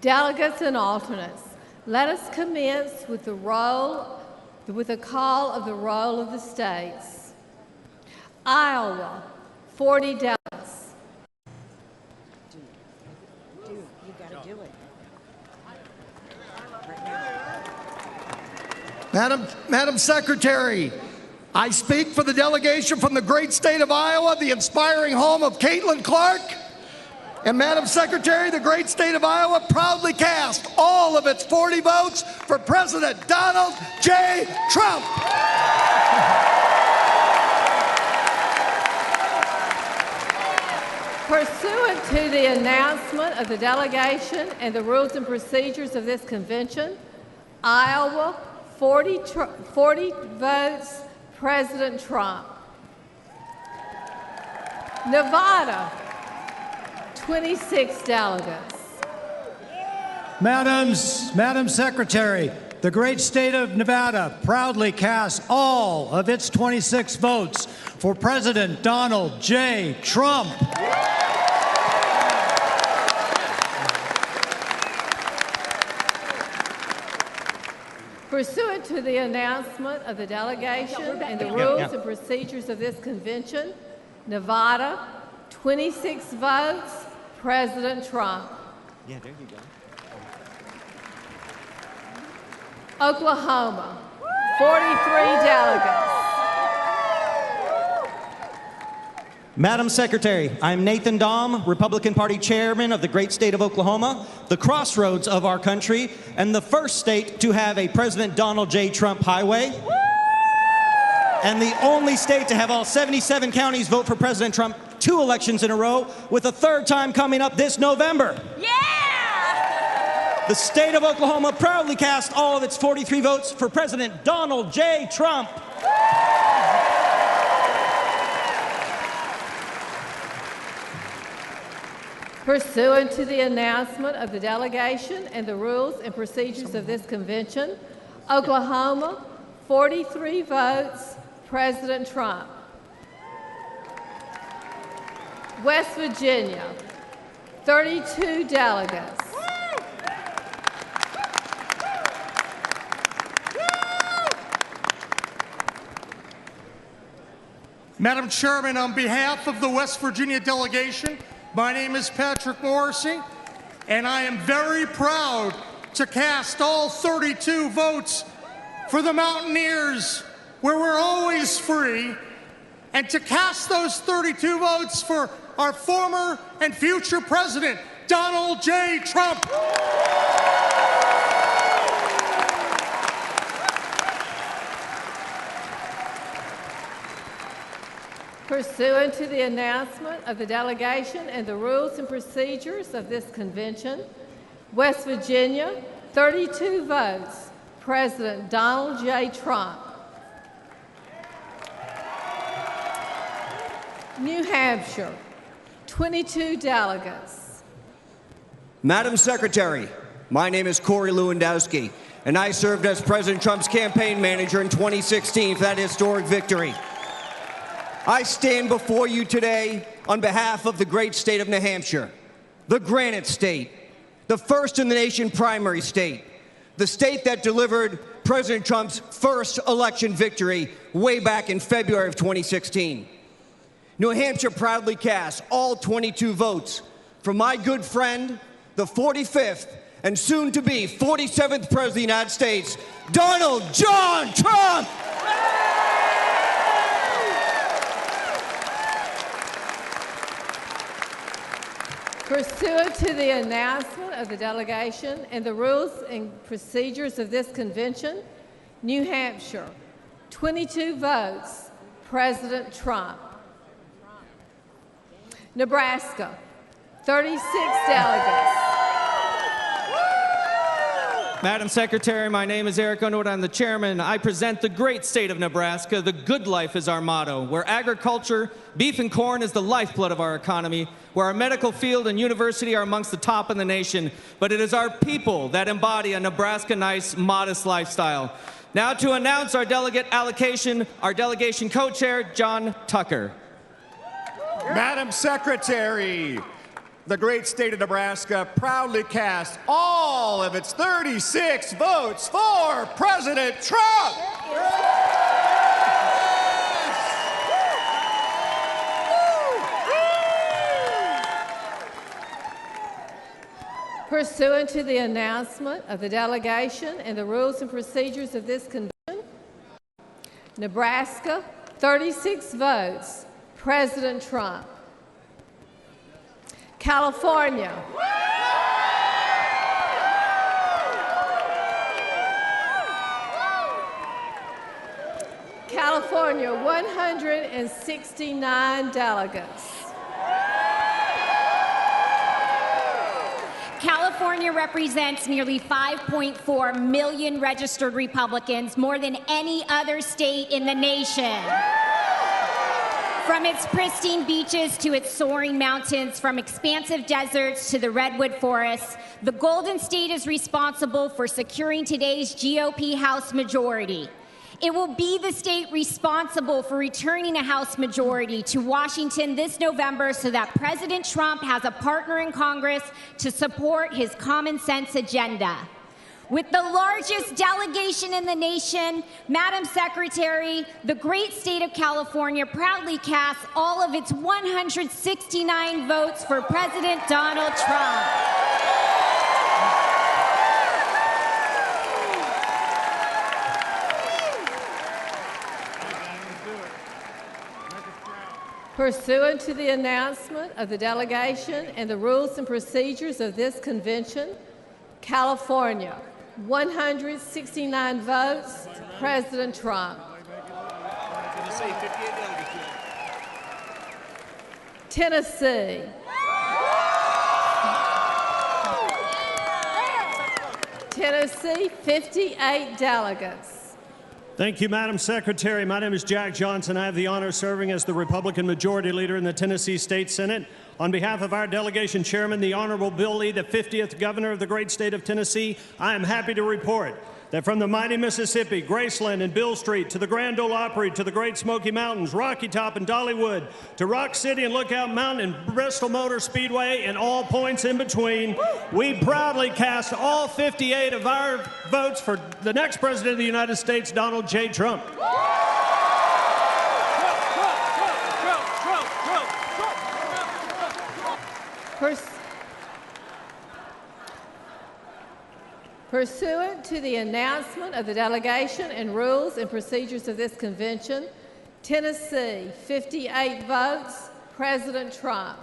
Delegates and alternates, let us commence with the call of the roll of the states. Iowa, 40 delegates. You gotta do it. Madam Secretary, I speak for the delegation from the great state of Iowa, the inspiring home of Caitlin Clark. And Madam Secretary, the great state of Iowa proudly cast all of its 40 votes for President Donald J. Trump. Pursuant to the announcement of the delegation and the rules and procedures of this convention, Iowa, 40 votes, President Trump. Nevada, 26 delegates. Madam Secretary, the great state of Nevada proudly casts all of its 26 votes for President Donald J. Trump. Pursuant to the announcement of the delegation and the rules and procedures of this convention, Nevada, 26 votes, President Trump. Yeah, there you go. Oklahoma, 43 delegates. Madam Secretary, I'm Nathan Dahm, Republican Party Chairman of the great state of Oklahoma, the crossroads of our country, and the first state to have a President Donald J. Trump highway, and the only state to have all 77 counties vote for President Trump 2 elections in a row, with a third time coming up this November. Yeah! The state of Oklahoma proudly cast all of its 43 votes for President Donald J. Trump. Pursuant to the announcement of the delegation and the rules and procedures of this convention, Oklahoma, 43 votes, President Trump. West Virginia, 32 delegates. Madam Chairman, on behalf of the West Virginia delegation, my name is Patrick Morrissey, and I am very proud to cast all 32 votes for the Mountaineers, where we're always free, and to cast those 32 votes for our former and future President, Donald J. Trump. Pursuant to the announcement of the delegation and the rules and procedures of this convention, West Virginia, 32 votes, President Donald J. Trump. New Hampshire, 22 delegates. Madam Secretary, my name is Corey Lewandowski, and I served as President Trump's campaign manager in 2016 for that historic victory. I stand before you today on behalf of the great state of New Hampshire, the Granite State, the first in the nation primary state, the state that delivered President Trump's first election victory way back in February of 2016. New Hampshire proudly cast all 22 votes for my good friend, the 45th and soon-to-be 47th President of the United States, Donald John Trump! Pursuant to the announcement of the delegation and the rules and procedures of this convention, New Hampshire, 22 votes, President Trump. Nebraska, 36 delegates. Madam Secretary, my name is Eric Underwood. I'm the chairman. I present the great state of Nebraska. The good life is our motto, where agriculture, beef and corn is the lifeblood of our economy, where our medical field and university are amongst the top in the nation. But it is our people that embody a Nebraska nice, modest lifestyle. Now to announce our delegate allocation, our delegation co-chair, John Tucker. Madam Secretary, the great state of Nebraska proudly casts all of its 36 votes for President Trump. Pursuant to the announcement of the delegation and the rules and procedures of this convention, Nebraska, 36 votes, President Trump. California. California, 169 delegates. California represents nearly 5.4 million registered Republicans, more than any other state in the nation. From its pristine beaches to its soaring mountains, from expansive deserts to the redwood forests, the Golden State is responsible for securing today's GOP House majority. It will be the state responsible for returning a House majority to Washington this November so that President Trump has a partner in Congress to support his common sense agenda. With the largest delegation in the nation, Madam Secretary, the great state of California proudly casts all of its 169 votes for President Donald Trump. Pursuant to the announcement of the delegation and the rules and procedures of this convention, California, 169 votes, President Trump. Tennessee. Tennessee, 58 delegates. Thank you, Madam Secretary. My name is Jack Johnson. I have the honor of serving as the Republican Majority Leader in the Tennessee State Senate. On behalf of our delegation chairman, the Honorable Bill Lee, the 50th Governor of the great state of Tennessee, I am happy to report that from the mighty Mississippi, Graceland and Bill Street, to the Grand Ole Opry, to the Great Smoky Mountains, Rocky Top and Dollywood, to Rock City and Lookout Mountain and Bristol Motor Speedway and all points in between, we proudly cast all 58 of our votes for the next President of the United States, Donald J. Trump. Pursuant to the announcement of the delegation and rules and procedures of this convention, Tennessee, 58 votes, President Trump.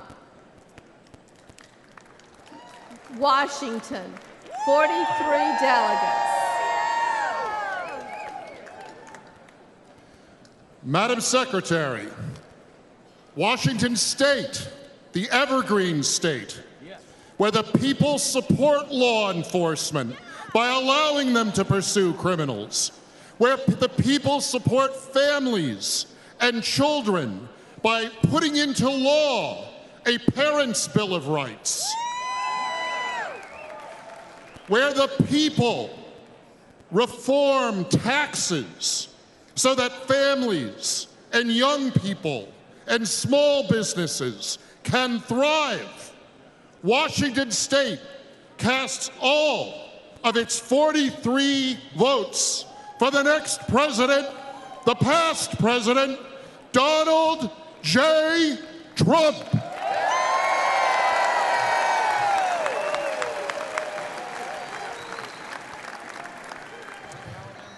Washington, 43 delegates. Madam Secretary, Washington State, the evergreen state, where the people support law enforcement by allowing them to pursue criminals, where the people support families and children by putting into law a Parents' Bill of Rights, where the people reform taxes so that families and young people and small businesses can thrive. Washington State casts all of its 43 votes for the next president, the past president, Donald J. Trump.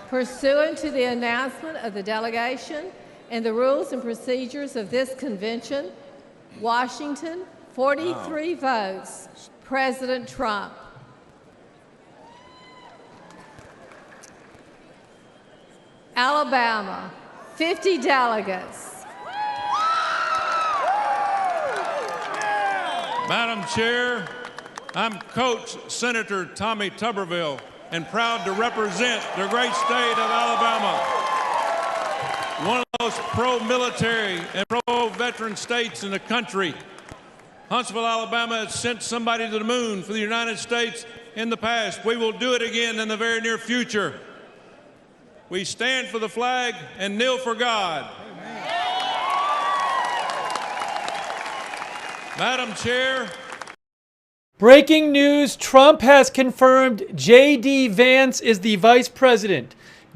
Pursuant to the announcement of the delegation and the rules and procedures of this convention, Washington, 43 votes, President Trump. Alabama, 50 delegates. Madam Chair, I'm Coach Senator Tommy Tuberville and proud to represent the great state of Alabama, one of those pro-military and pro-veteran states in the country. Huntsville, Alabama has sent somebody to the moon for the United States in the past. We will do it again in the very near future. We stand for the flag and kneel for God. Madam Chair. Breaking news, Trump has confirmed J.D. Vance is the vice president.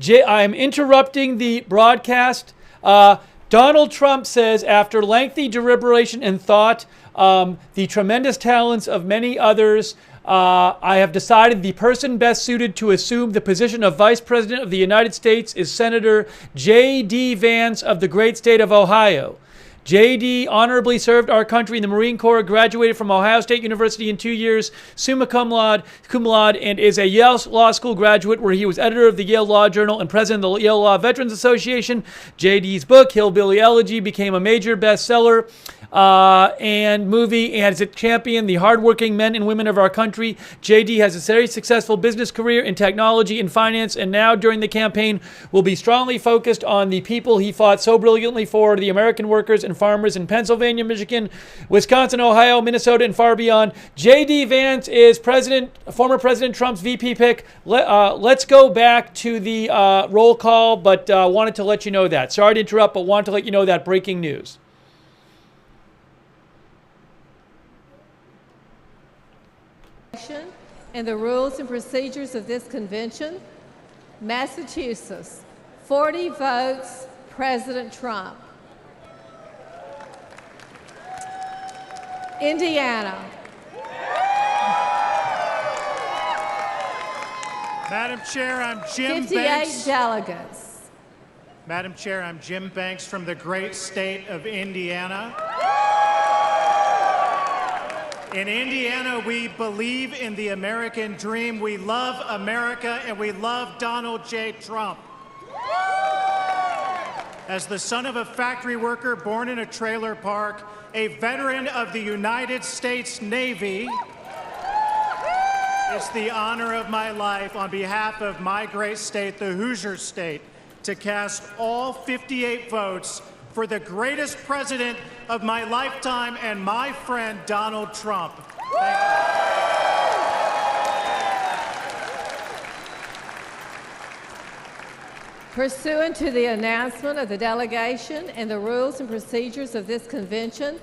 I am interrupting the broadcast. Donald Trump says, after lengthy deliberation and thought, the tremendous talents of many others, I have decided the person best suited to assume the position of Vice President of the United States is Senator J.D. Vance of the great state of Ohio. J.D. honorably served our country in the Marine Corps, graduated from Ohio State University in 2 years, summa cum laude, and is a Yale Law School graduate where he was editor of the Yale Law Journal and president of the Yale Law Veterans Association. J.D.'s book, Hillbilly Elegy, became a major bestseller and movie, and has championed the hardworking men and women of our country. J.D. has a very successful business career in technology and finance, and now during the campaign will be strongly focused on the people he fought so brilliantly for, the American workers and farmers in Pennsylvania, Michigan, Wisconsin, Ohio, Minnesota, and far beyond. J.D. Vance is former President Trump's VP pick. Let's go back to the roll call, but wanted to let you know that. Sorry to interrupt, but wanted to let you know that breaking news. And the rules and procedures of this convention, Massachusetts, 40 votes, President Trump. Indiana. Madam Chair, I'm Jim 58 Banks. delegates. Madam Chair, I'm Jim Banks from the great state of Indiana. In Indiana, we believe in the American dream. We love America, and we love Donald J. Trump. As the son of a factory worker born in a trailer park, a veteran of the United States Navy, it's the honor of my life, on behalf of my great state, the Hoosier State, to cast all 58 votes for the greatest president of my lifetime and my friend, Donald Trump. Thank you. Pursuant to the announcement of the delegation and the rules and procedures of this convention,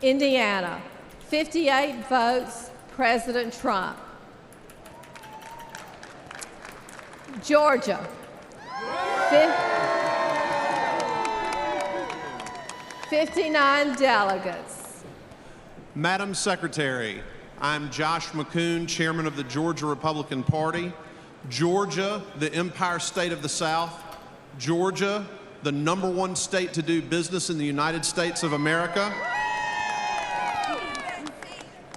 Indiana, 58 votes, President Trump. Georgia, 59 delegates. Madam Secretary, I'm Josh McCoon, Chairman of the Georgia Republican Party. Georgia, the Empire State of the South. Georgia, the #1 state to do business in the United States of America.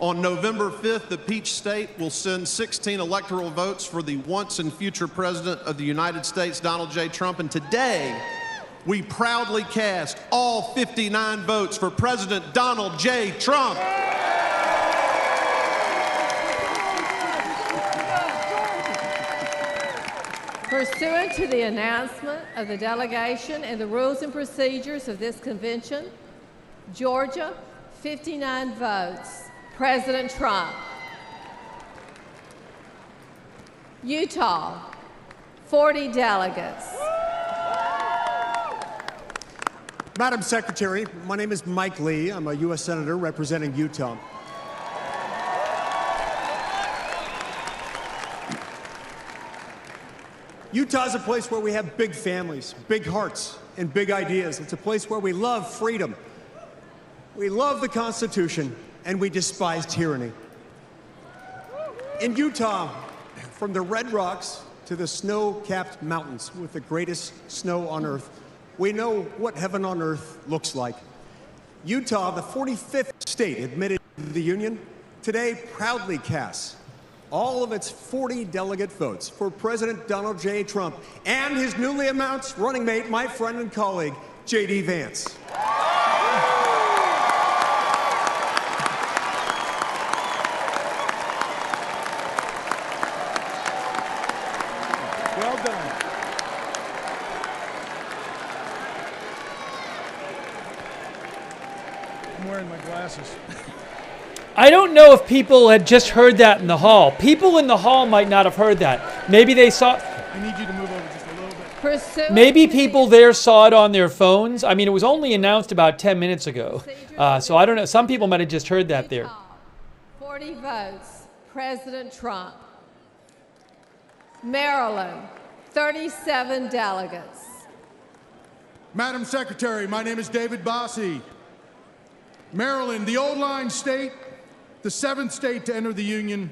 On November 5th, the Peach State will send 16 electoral votes for the once and future President of the United States, Donald J. Trump. And today, we proudly cast all 59 votes for President Donald J. Trump. Pursuant to the announcement of the delegation and the rules and procedures of this convention, Georgia, 59 votes, President Trump. Utah, 40 delegates. Madam Secretary, my name is Mike Lee. I'm a U.S. Senator representing Utah. Utah's a place where we have big families, big hearts, and big ideas. It's a place where we love freedom. We love the Constitution, and we despise tyranny. In Utah, from the Red Rocks to the snow-capped mountains with the greatest snow on earth, we know what heaven on earth looks like. Utah, the 45th state admitted to the Union, today proudly casts all of its 40 delegate votes for President Donald J. Trump and his newly announced running mate, my friend and colleague, J.D. Vance. Well done. I'm wearing my glasses. I don't know if people had just heard that in the hall. People in the hall might not have heard that. Maybe they saw... I need you to move over just a little bit. Maybe people there saw it on their phones. I mean, it was only announced about 10 minutes ago. So I don't know. Some people might have just heard that there. 40 votes, President Trump. Maryland, 37 delegates. Madam Secretary, my name is David Bossie. Maryland, the old line state, the 7th state to enter the Union,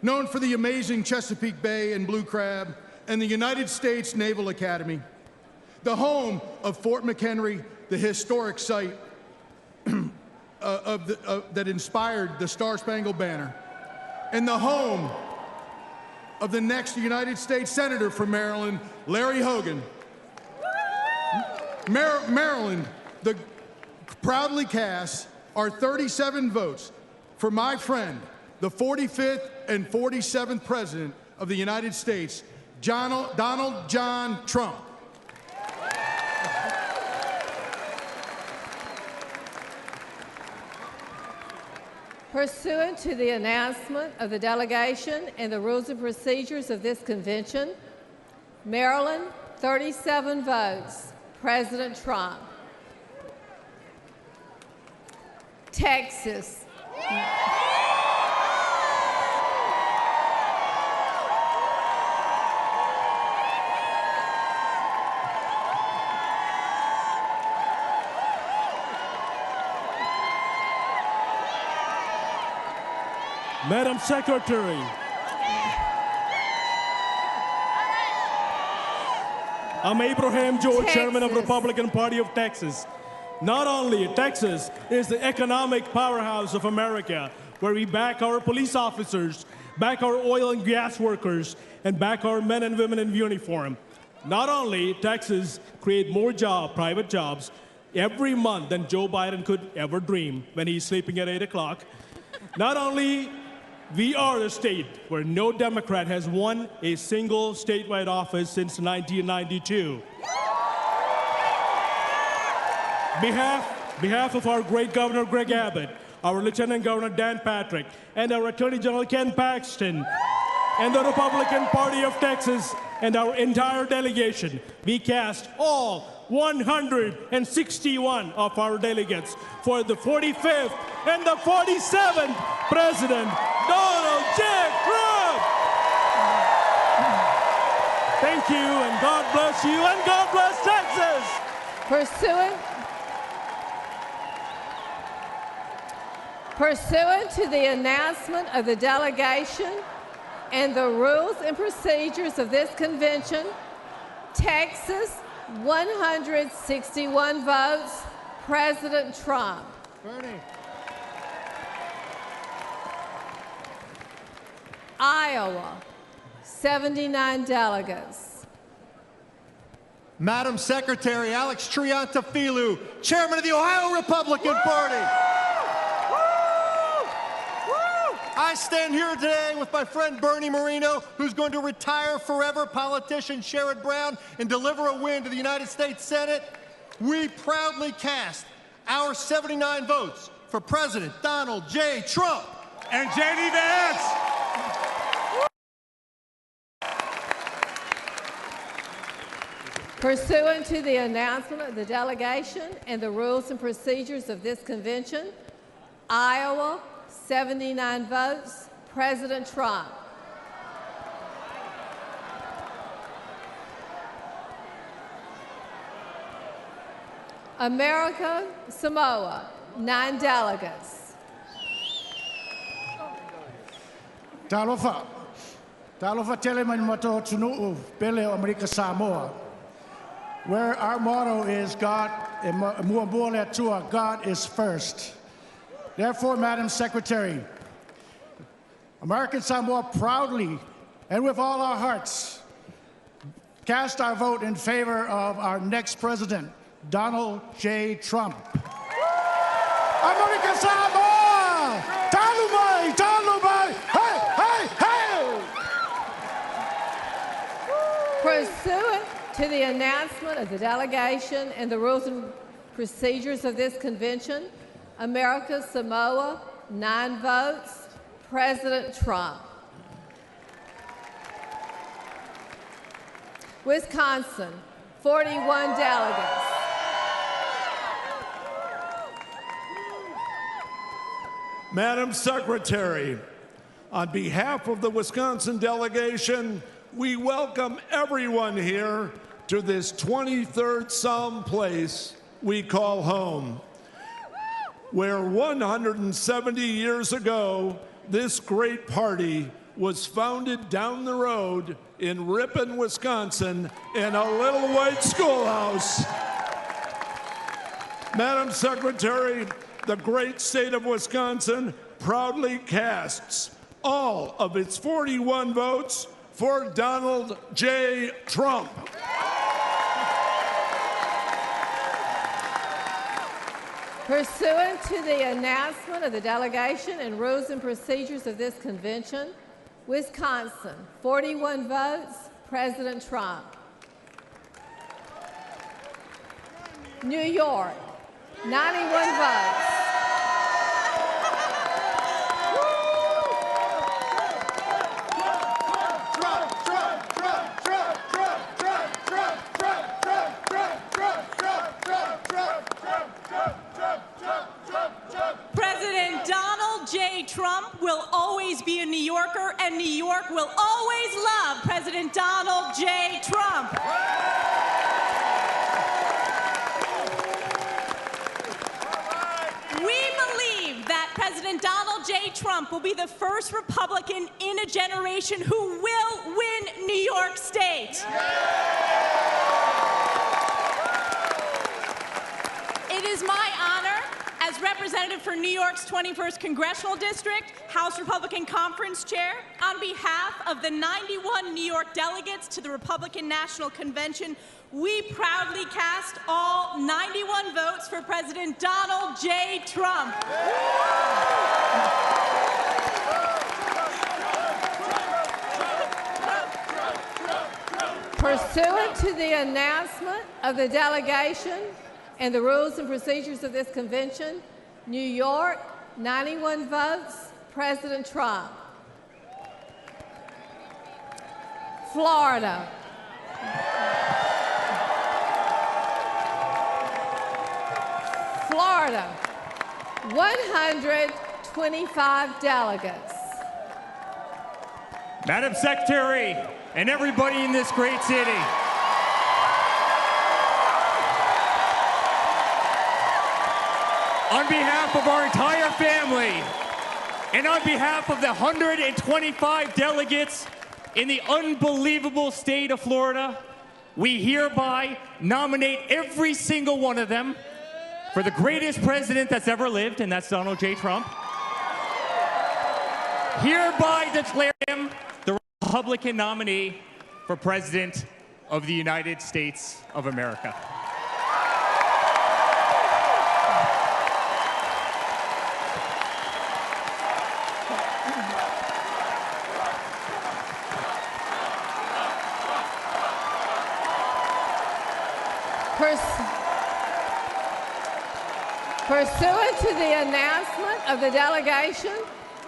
known for the amazing Chesapeake Bay and Blue Crab, and the United States Naval Academy, the home of Fort McHenry, the historic site that inspired the Star-Spangled Banner, and the home of the next United States Senator from Maryland, Larry Hogan. Maryland proudly casts our 37 votes for my friend, the 45th and 47th President of the United States, Donald John Trump. Pursuant to the announcement of the delegation and the rules and procedures of this convention, Maryland, 37 votes, President Trump. Texas. Madam Secretary, I'm Abraham George, Chairman of the Republican Party of Texas. Not only Texas is the economic powerhouse of America, where we back our police officers, back our oil and gas workers, and back our men and women in uniform. Not only Texas create more private jobs every month than Joe Biden could ever dream when he's sleeping at 8 o'clock. Not only we are a state where no Democrat has won a single statewide office since 1992. Behalf of our great Governor Greg Abbott, our Lieutenant Governor Dan Patrick, and our Attorney General Ken Paxton, and the Republican Party of Texas, and our entire delegation, we cast all 161 of our delegates for the 45th and the 47th President Donald J. Trump. Thank you, and God bless you, and God bless Texas. Pursuant to the announcement of the delegation and the rules and procedures of this convention, Texas, 161 votes, President Trump. Bernie. Iowa, 79 delegates. Madam Secretary, Alex Triantafilou, Chairman of the Ohio Republican Party. I stand here today with my friend Bernie Moreno, who's going to retire forever, politician Sherrod Brown, and deliver a win to the United States Senate. We proudly cast our 79 votes for President Donald J. Trump and J.D. Vance. Pursuant to the announcement of the delegation and the rules and procedures of this convention, Iowa, 79 votes, President Trump. America Samoa, 9 delegates. Talofa teleman mato tunu pele America Samoa, where our motto is God is first. Therefore, Madam Secretary, American Samoa proudly and with all our hearts cast our vote in favor of our next president, Donald J. Trump. American Samoa! Talumai! Talumai! Hey! Hey! Hey! Pursuant to the announcement of the delegation and the rules and procedures of this convention, America Samoa, 9 votes, President Trump. Wisconsin, 41 delegates. Madam Secretary, on behalf of the Wisconsin delegation, we welcome everyone here to this 23rd Psalm place we call home, where 170 years ago, this great party was founded down the road in Ripon, Wisconsin, in a little white schoolhouse. Madam Secretary, the great state of Wisconsin proudly casts all of its 41 votes for Donald J. Trump. Pursuant to the announcement of the delegation and rules and procedures of this convention, Wisconsin, 41 votes, President Trump. New York, 91 votes. President Donald J. Trump will always be a New Yorker, and New York will always love President Donald J. Trump. We believe that President Donald J. Trump will be the first Republican in a generation who will win New York State. It is my honor, as representative for New York's 21st Congressional District, House Republican Conference Chair, on behalf of the 91 New York delegates to the Republican National Convention, we proudly cast all 91 votes for President Donald J. Trump. Pursuant to the announcement of the delegation and the rules and procedures of this convention, New York, 91 votes, President Trump. Florida. Florida, 125 delegates. Madam Secretary, and everybody in this great city, on behalf of our entire family, and on behalf of the 125 delegates in the unbelievable state of Florida, we hereby nominate every single one of them for the greatest president that's ever lived, and that's Donald J. Trump. Hereby declare him the Republican nominee for President of the United States of America. Pursuant to the announcement of the delegation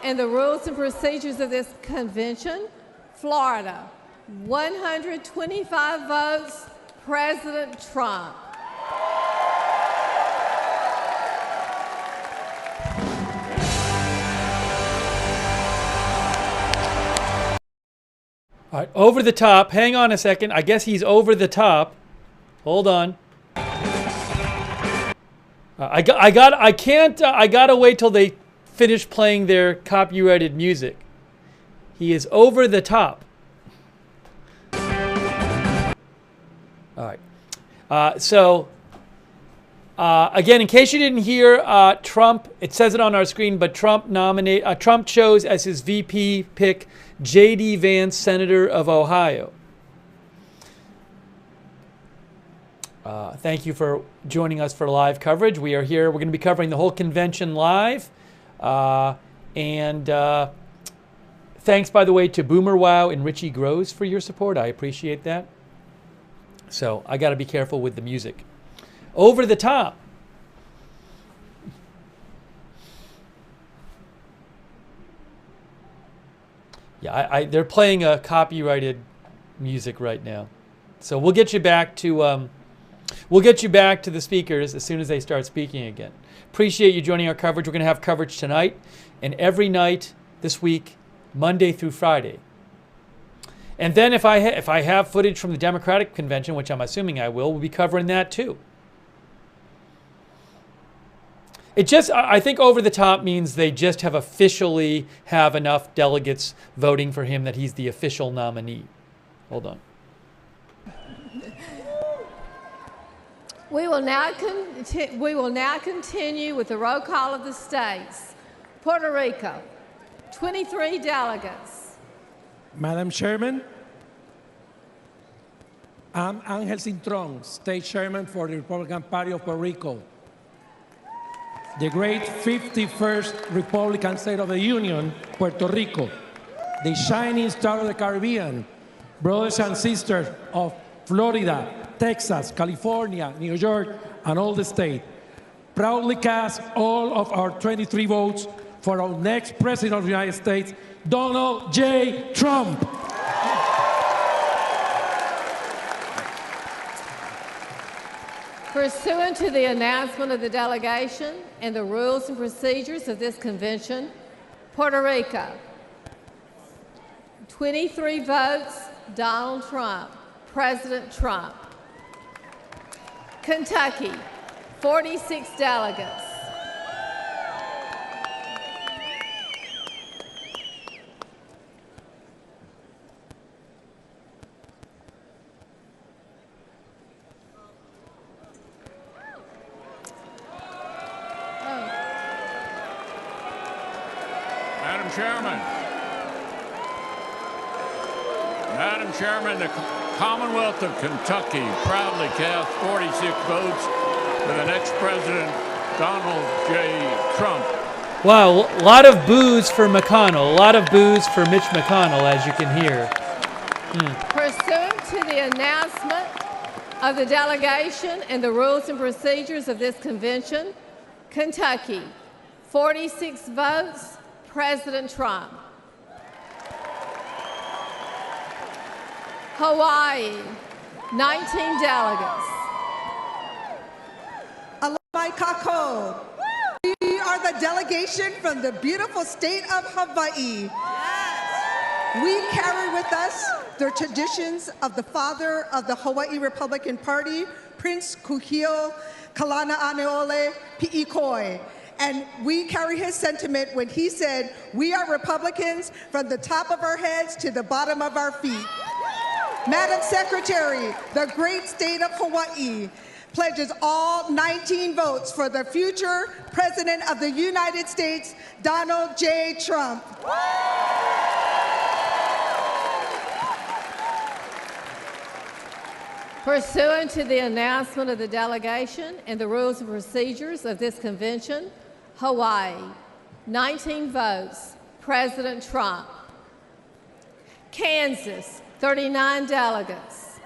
and the rules and procedures of this convention, Florida, 125 votes, President Trump. All right, over the top. Hang on a second. I guess he's over the top. Hold on. I gotta wait till they finish playing their copyrighted music. He is over the top. All right. Again, in case you didn't hear, Trump, it says it on our screen, but Trump chose as his VP pick J.D. Vance, Senator of Ohio. Thank you for joining us for live coverage. We are here. We're going to be covering the whole convention live. Thanks, by the way, to Boomer Wow and Richie Groves for your support. I appreciate that. So I got to be careful with the music. Over the top. Yeah, they're playing a copyrighted music right now. So we'll get you back to the speakers as soon as they start speaking again. Appreciate you joining our coverage. We're going to have coverage tonight and every night this week, Monday through Friday. And then if I have footage from the Democratic Convention, which I'm assuming I will, we'll be covering that too. I think over the top means they just have officially have enough delegates voting for him that he's the official nominee. Hold on. We will now continue with the roll call of the states. Puerto Rico, 23 delegates. Madam Chairman, I'm Angel Cintron, State Chairman for the Republican Party of Puerto Rico, the great 51st Republican State of the Union, Puerto Rico, the shining star of the Caribbean, brothers and sisters of Florida, Texas, California, New York, and all the state. Proudly cast all of our 23 votes for our next President of the United States, Donald J. Trump. Pursuant to the announcement of the delegation and the rules and procedures of this convention, Puerto Rico, 23 votes, Donald Trump, President Trump. Kentucky, 46 delegates. Madam Chairman, the Commonwealth of Kentucky proudly cast 46 votes for the next President, Donald J. Trump. Wow, a lot of boos for McConnell, a lot of boos for Mitch McConnell, as you can hear. Pursuant to the announcement of the delegation and the rules and procedures of this convention, Kentucky, 46 votes, President Trump. Hawaii, 19 delegates. Aloha kako. We are the delegation from the beautiful state of Hawaii. We carry with us the traditions of the father of the Hawaii Republican Party, Prince Kuhio Kalana-Aneole Pi'ikoi. And we carry his sentiment when he said, "We are Republicans from the top of our heads to the bottom of our feet." Madam Secretary, the great state of Hawaii pledges all 19 votes for the future President of the United States, Donald J. Trump. Pursuant to the announcement of the delegation and the rules and procedures of this convention, Hawaii, 19 votes, President Trump. Kansas, 39 delegates.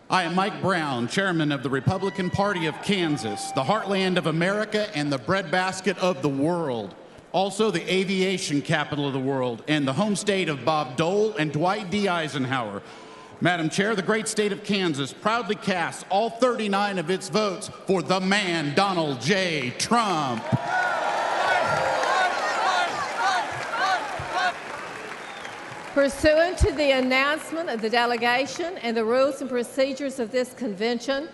I am Mike Brown, Chairman of the Republican Party of Kansas, the heartland of America and the breadbasket of the world. Also the aviation capital of the world and the home state of Bob Dole and Dwight D. Eisenhower. Madam Chair, the great state of Kansas proudly casts all 39 of its votes for the man, Donald J. Trump. Pursuant to the announcement of the delegation and the rules and procedures of this convention,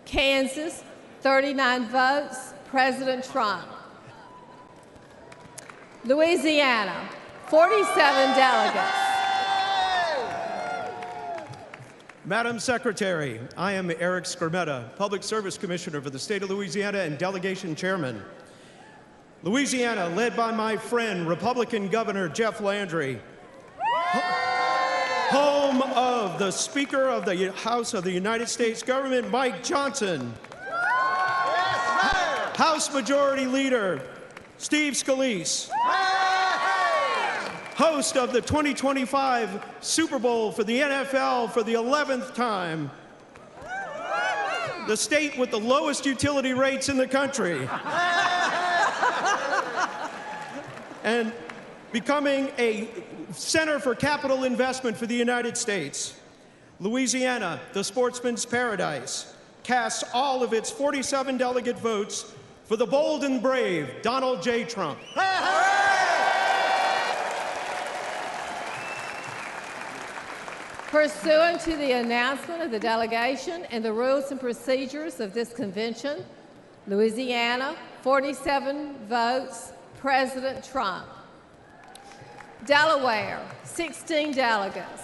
Kansas, 39 votes, President Trump. Louisiana, 47 delegates. Madam Secretary, I am Eric Skermetta, Public Service Commissioner for the state of Louisiana and Delegation Chairman. Louisiana, led by my friend, Republican Governor Jeff Landry, home of the Speaker of the House of the United States Government, Mike Johnson, House Majority Leader Steve Scalise, host of the 2025 Super Bowl for the NFL for the 11th time, the state with the lowest utility rates in the country, and becoming a center for capital investment for the United States. Louisiana, the sportsman's paradise, casts all of its 47 delegate votes for the bold and brave Donald J. Trump. Pursuant to the announcement of the delegation and the rules and procedures of this convention, Louisiana, 47 votes, President Trump. Delaware, 16 delegates.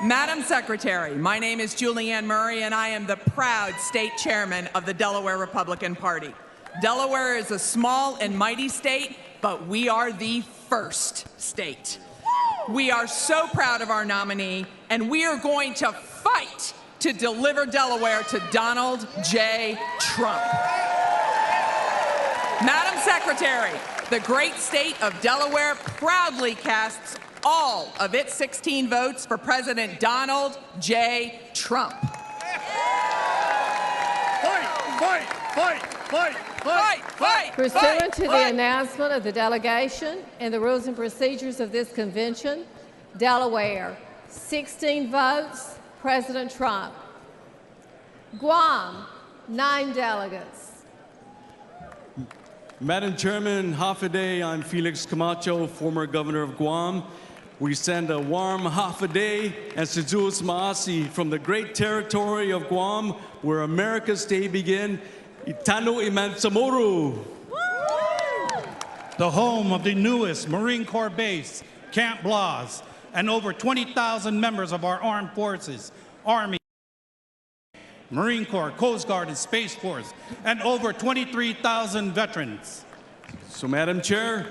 Madam Secretary, my name is Julianne Murray, and I am the proud state chairman of the Delaware Republican Party. Delaware is a small and mighty state, but we are the first state. We are so proud of our nominee, and we are going to fight to deliver Delaware to Donald J. Trump. Madam Secretary, the great state of Delaware proudly casts all of its 16 votes for President Donald J. Trump. Pursuant to the announcement of the delegation and the rules and procedures of this convention, Delaware, 16 votes, President Trump. Guam, 9 delegates. Madam Chairman, Hafiday, I'm Felix Camacho, former governor of Guam. We send a warm Hafiday and Sejus Maasi from the great territory of Guam, where America's day begin. Itano Iman Samoru. The home of the newest Marine Corps base, Camp Blas, and over 20,000 members of our armed forces, Army, Marine Corps, Coast Guard, and Space Force, and over 23,000 veterans. So, Madam Chair,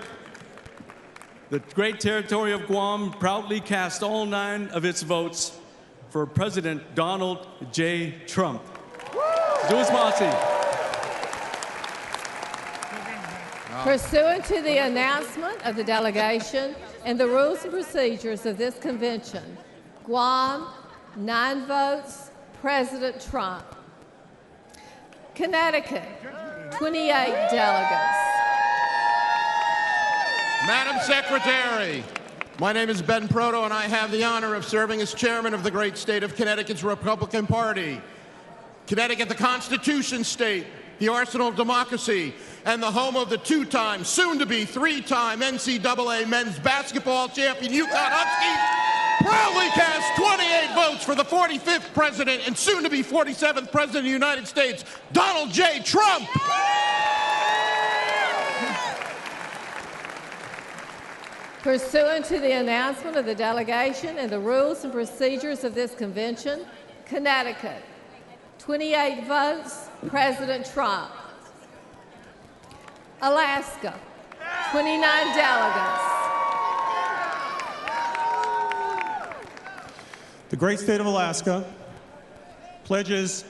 the great territory of Guam proudly cast all 9 of its votes for President Donald J. Trump. Pursuant to the announcement of the delegation and the rules and procedures of this convention, Guam, 9 votes, President Trump. Connecticut, 28 delegates. Madam Secretary, my name is Ben Proto, and I have the honor of serving as chairman of the great state of Connecticut's Republican Party. Connecticut, the Constitution state, the arsenal of democracy, and the home of the 2-time, soon-to-be 3-time NCAA men's basketball champion UConn Huskies, proudly cast 28 votes for the 45th president and soon-to-be 47th president of the United States, Donald J. Trump. Pursuant to the announcement of the delegation and the rules and procedures of this convention, Connecticut, 28 votes, President Trump. Alaska, 29 delegates. The great state of Alaska pledges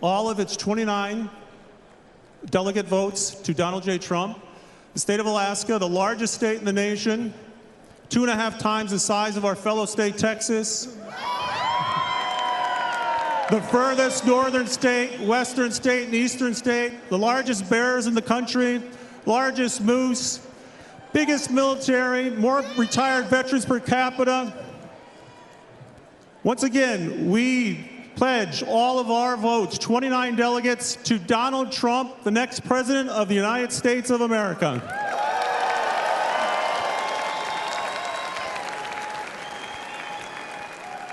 all of its 29 delegate votes to Donald J. Trump. The state of Alaska, the largest state in the nation, 2.5 times the size of our fellow state, Texas. The furthest northern state, western state, and eastern state, the largest bears in the country, largest moose, biggest military, more retired veterans per capita. Once again, we pledge all of our votes, 29 delegates, to Donald Trump, the next president of the United States of America.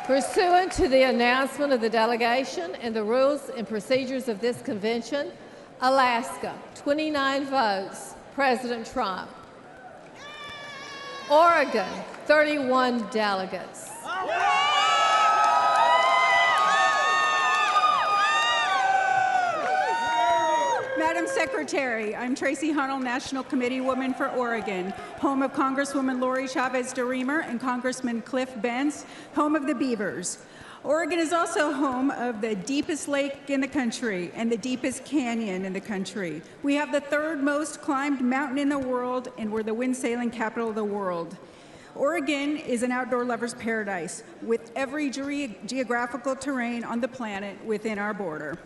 Pursuant to the announcement of the delegation and the rules and procedures of this convention, Alaska, 29 votes, President Trump. Oregon, 31 delegates. Madam Secretary, I'm Tracy Hunnell, National Committee Woman for Oregon, home of Congresswoman Lori Chavez DeRemer and Congressman Cliff Benz, home of the Beavers. Oregon is also home of the deepest lake in the country and the deepest canyon in the country. We have the third most climbed mountain in the world, and we're the wind sailing capital of the world. Oregon is an outdoor lover's paradise with every geographical terrain on the planet within our border.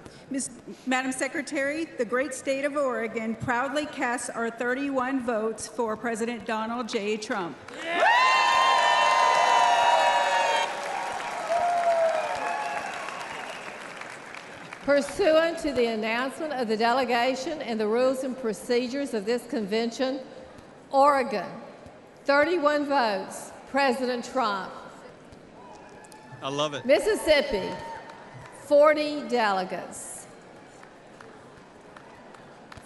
Madam Secretary, the great state of Oregon proudly casts our 31 votes for President Donald J. Trump. Pursuant to the announcement of the delegation and the rules and procedures of this convention, Oregon, 31 votes, President Trump. I love it. Mississippi, 40 delegates.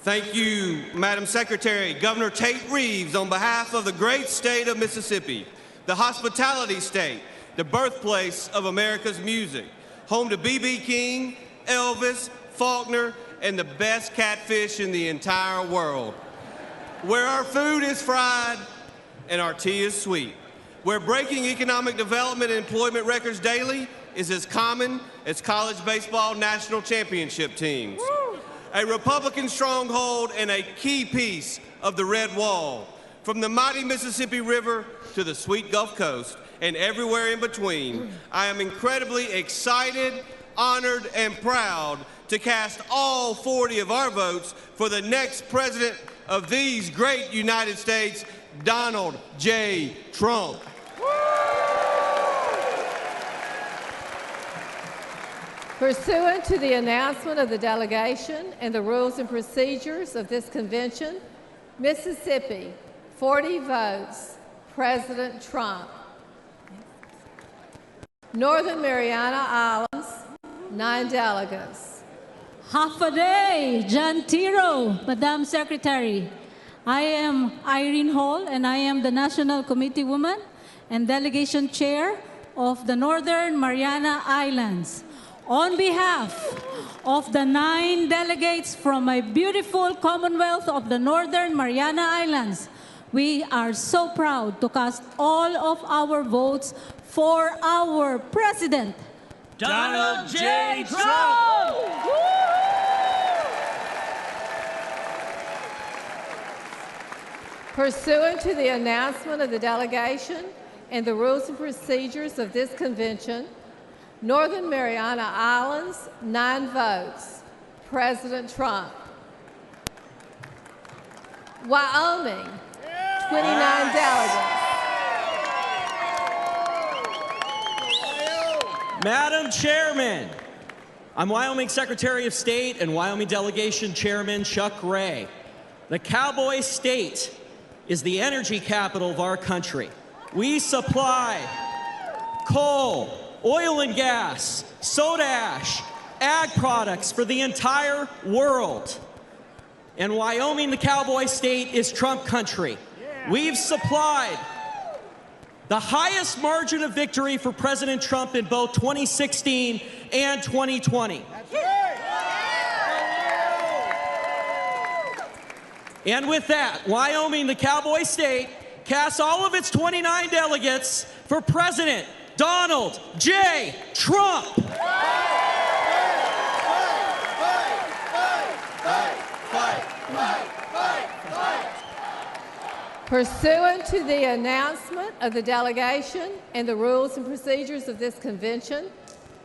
Thank you, Madam Secretary. Governor Tate Reeves, on behalf of the great state of Mississippi, the hospitality state, the birthplace of America's music, home to B.B. King, Elvis, Faulkner, and the best catfish in the entire world. Where our food is fried and our tea is sweet. Where breaking economic development and employment records daily is as common as college baseball national championship teams. Woo! A Republican stronghold and a key piece of the Red Wall. From the mighty Mississippi River to the sweet Gulf Coast and everywhere in between, I am incredibly excited, honored, and proud to cast all 40 of our votes for the next president of these great United States, Donald J. Trump. Pursuant to the announcement of the delegation and the rules and procedures of this convention, Mississippi, 40 votes, President Trump. Northern Mariana Islands, 9 delegates. Half a day, John Tiro, Madam Secretary. I am Irene Hall, and I am the National Committee Woman and Delegation Chair of the Northern Mariana Islands. On behalf of the 9 delegates from my beautiful Commonwealth of the Northern Mariana Islands, we are so proud to cast all of our votes for our President, Donald J. Trump! Pursuant to the announcement of the delegation and the rules and procedures of this convention, Northern Mariana Islands, 9 votes, President Trump. Wyoming, 29 delegates. Madam Chairman, I'm Wyoming Secretary of State and Wyoming Delegation Chairman Chuck Ray. The Cowboy State is the energy capital of our country. We supply coal, oil and gas, soda ash, ag products for the entire world. And Wyoming, the Cowboy State, is Trump country. We've supplied the highest margin of victory for President Trump in both 2016 and 2020. And with that, Wyoming, the Cowboy State, casts all of its 29 delegates for President Donald J. Trump. Pursuant to the announcement of the delegation and the rules and procedures of this convention,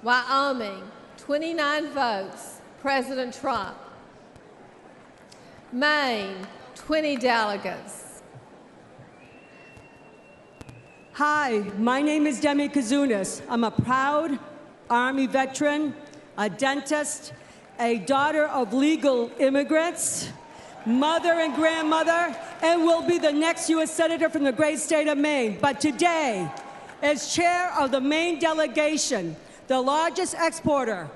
Wyoming, 29 votes, President Trump. Maine, 20 delegates. Hi, my name is Demi Kazunas. I'm a proud Army veteran, a dentist, a daughter of legal immigrants, mother and grandmother, and will be the next U.S. Senator from the great state of Maine. But today, as chair of the Maine delegation, the largest exporter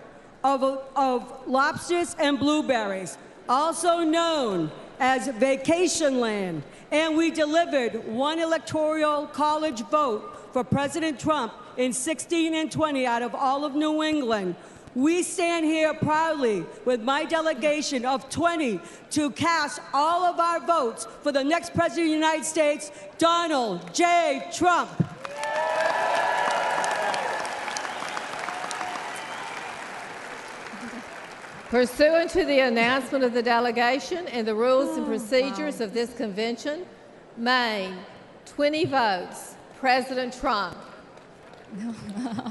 of lobsters and blueberries, also known as Vacation Land, and we delivered one electoral college vote for President Trump in 16 and 20 out of all of New England. We stand here proudly with my delegation of 20 to cast all of our votes for the next President of the United States, Donald J. Trump. Pursuant to the announcement of the delegation and the rules and procedures of this convention, Maine, 20 votes, President Trump.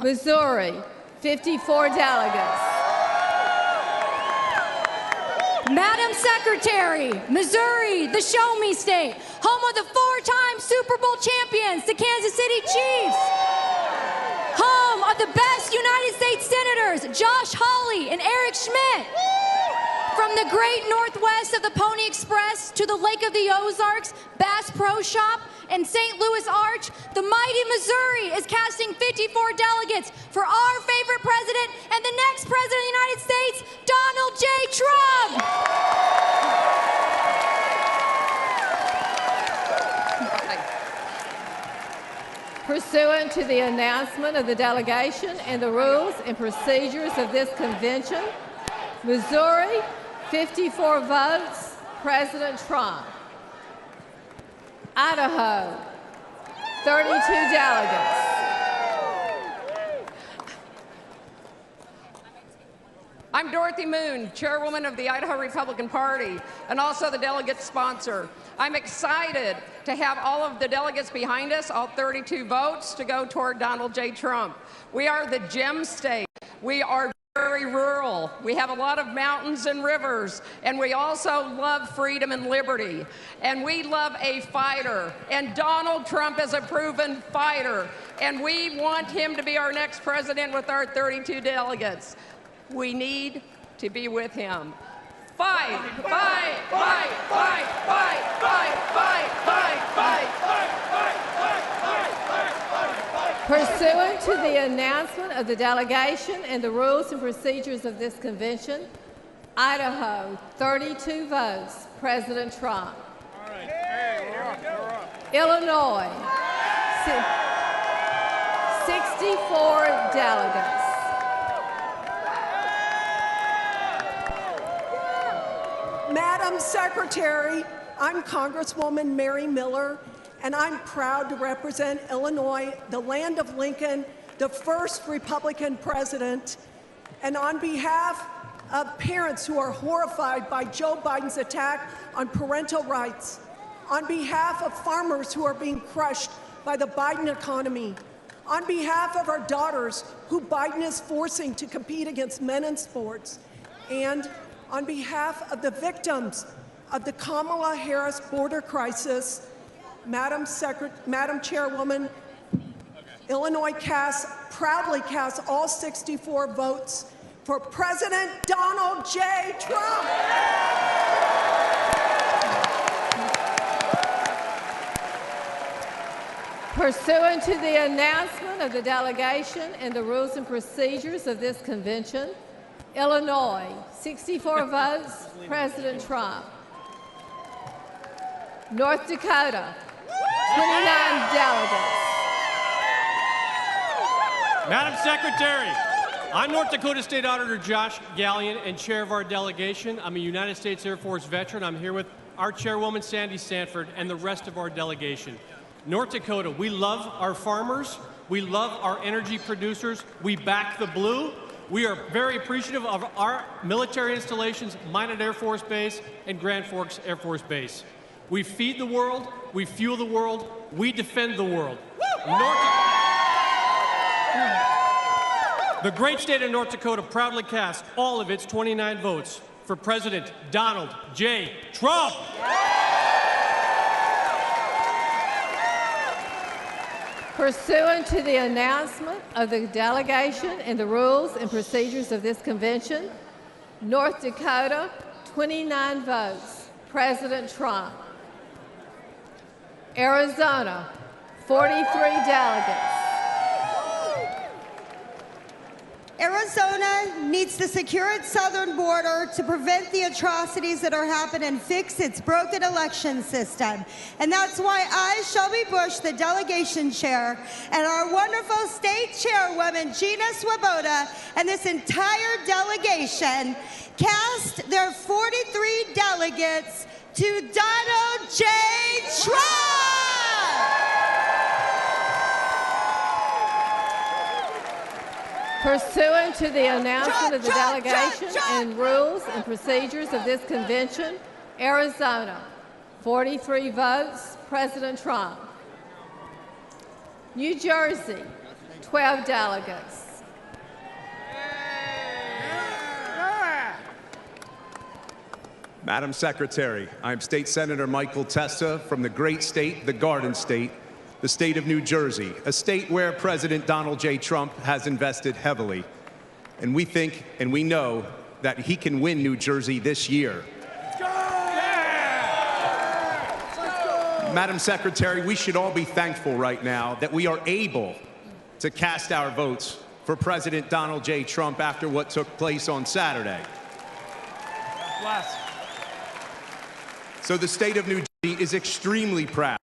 Missouri, 54 delegates. Madam Secretary, Missouri, the Show Me State, home of the four-time Super Bowl champions, the Kansas City Chiefs. Home of the best United States Senators, Josh Hawley and Eric Schmidt. From the great Northwest of the Pony Express to the Lake of the Ozarks, Bass Pro Shop, and St. Louis Arch, the mighty Missouri is casting 54 delegates for our favorite president and the next president of the United States, Donald J. Trump. Pursuant to the announcement of the delegation and the rules and procedures of this convention, Missouri, 54 votes, President Trump. Idaho, 32 delegates. I'm Dorothy Moon, chairwoman of the Idaho Republican Party, and also the delegate sponsor. I'm excited to have all of the delegates behind us, all 32 votes, to go toward Donald J. Trump. We are the gem state. We are very rural. We have a lot of mountains and rivers, and we also love freedom and liberty. And we love a fighter, and Donald Trump is a proven fighter, and we want him to be our next president with our 32 delegates. We need to be with him. Fight, fight, fight, fight, fight, fight, fight, fight, fight, fight, fight, Pursuant to the announcement of the delegation and the rules and procedures of this convention, Idaho, 32 votes, President Trump. All right. Hey, we're up. Illinois, 64 delegates. Madam Secretary, I'm Congresswoman Mary Miller, and I'm proud to represent Illinois, the land of Lincoln, the first Republican president. And on behalf of parents who are horrified by Joe Biden's attack on parental rights, on behalf of farmers who are being crushed by the Biden economy, on behalf of our daughters who Biden is forcing to compete against men in sports, and on behalf of the victims of the Kamala Harris border crisis, Madam Chairwoman, Illinois proudly casts all 64 votes for President Donald J. Trump. Pursuant to the announcement of the delegation and the rules and procedures of this convention, Illinois, 64 votes, President Trump. North Dakota, 29 delegates. Madam Secretary, I'm North Dakota State Auditor Josh Gallion and chair of our delegation. I'm a United States Air Force veteran. I'm here with our chairwoman, Sandy Sanford, and the rest of our delegation. North Dakota, we love our farmers. We love our energy producers. We back the blue. We are very appreciative of our military installations, Minot Air Force Base and Grand Forks Air Force Base. We feed the world, we fuel the world, we defend the world. The great state of North Dakota proudly casts all of its 29 votes for President Donald J. Trump. Pursuant to the announcement of the delegation and the rules and procedures of this convention, North Dakota, 29 votes, President Trump. Arizona, 43 delegates. Arizona needs to secure its southern border to prevent the atrocities that are happening and fix its broken election system. And that's why I, Shelby Bush, the delegation chair, and our wonderful state chairwoman, Gina Swoboda, and this entire delegation cast their 43 delegates to Donald J. Trump! Pursuant to the announcement of the delegation and rules and procedures of this convention, Arizona, 43 votes, President Trump. New Jersey, 12 delegates. Madam Secretary, I'm State Senator Michael Testa from the great state, the Garden State, the state of New Jersey, a state where President Donald J. Trump has invested heavily. And we think and we know that he can win New Jersey this year. Madam Secretary, we should all be thankful right now that we are able to cast our votes for President Donald J. Trump after what took place on Saturday. So the state of New Jersey is extremely proud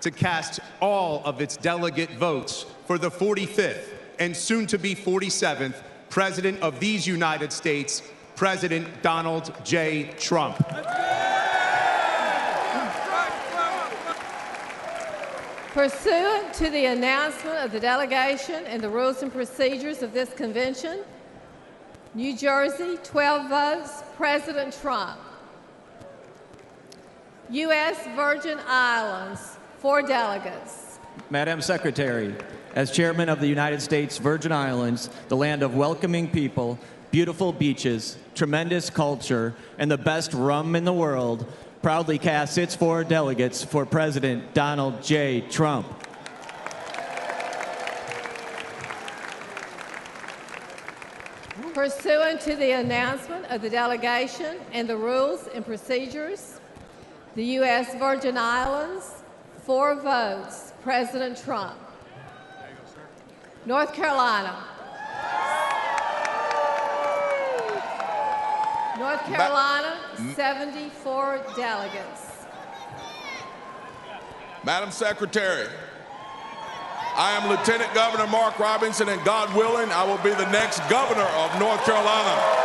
to cast all of its delegate votes for the 45th and soon to be 47th President of these United States, President Donald J. Trump. Pursuant to the announcement of the delegation and the rules and procedures of this convention, New Jersey, 12 votes, President Trump. U.S. Virgin Islands, 4 delegates. Madam Secretary, as Chairman of the United States Virgin Islands, the land of welcoming people, beautiful beaches, tremendous culture, and the best rum in the world, proudly casts its 4 delegates for President Donald J. Trump. Pursuant to the announcement of the delegation and the rules and procedures, the U.S. Virgin Islands, 4 votes, President Trump. North Carolina. North Carolina, 74 delegates. Madam Secretary, I am Lieutenant Governor Mark Robinson, and God willing, I will be the next governor of North Carolina.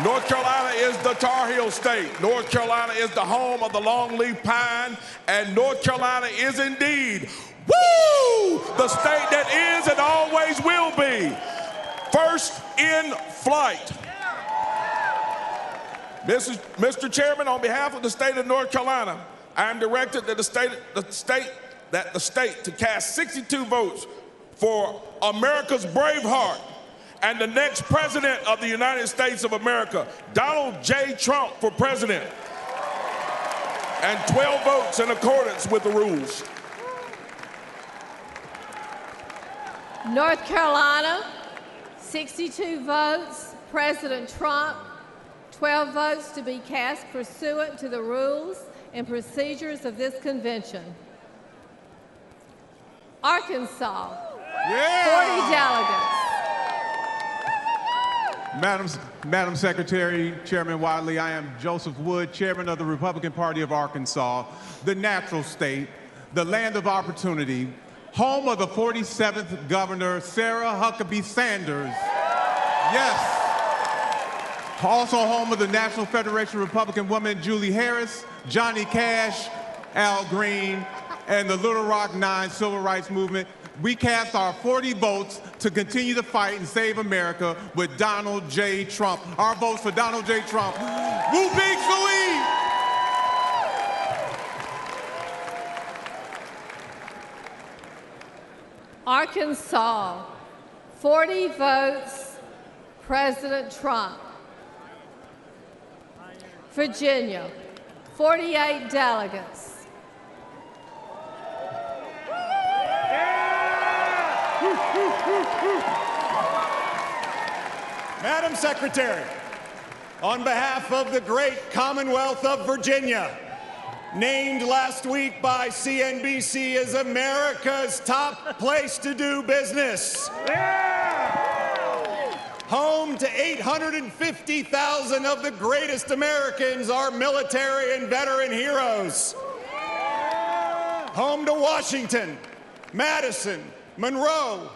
North Carolina is the Tar Heel state. North Carolina is the home of the longleaf pine, and North Carolina is indeed, woo, the state that is and always will be first in flight. Mr. Chairman, on behalf of the state of North Carolina, I am directed that the state to cast 62 votes for America's Braveheart and the next president of the United States of America, Donald J. Trump, for president, and 12 votes in accordance with the rules. North Carolina, 62 votes, President Trump, 12 votes to be cast pursuant to the rules and procedures of this convention. Arkansas, 40 delegates. Madam Secretary, Chairman Wadley, I am Joseph Wood, Chairman of the Republican Party of Arkansas, the natural state, the land of opportunity, home of the 47th Governor, Sarah Huckabee Sanders. Yes. Also home of the National Federation of Republican Women, Julie Harris, Johnny Cash, Al Green, and the Little Rock 9 Civil Rights Movement. We cast our 40 votes to continue to fight and save America with Donald J. Trump. Our votes for Donald J. Trump. Woo big Louie! Arkansas, 40 votes, President Trump. Virginia, 48 delegates. Madam Secretary, on behalf of the great Commonwealth of Virginia, named last week by CNBC as America's top place to do business. Home to 850,000 of the greatest Americans, our military and veteran heroes. Home to Washington, Madison, Monroe,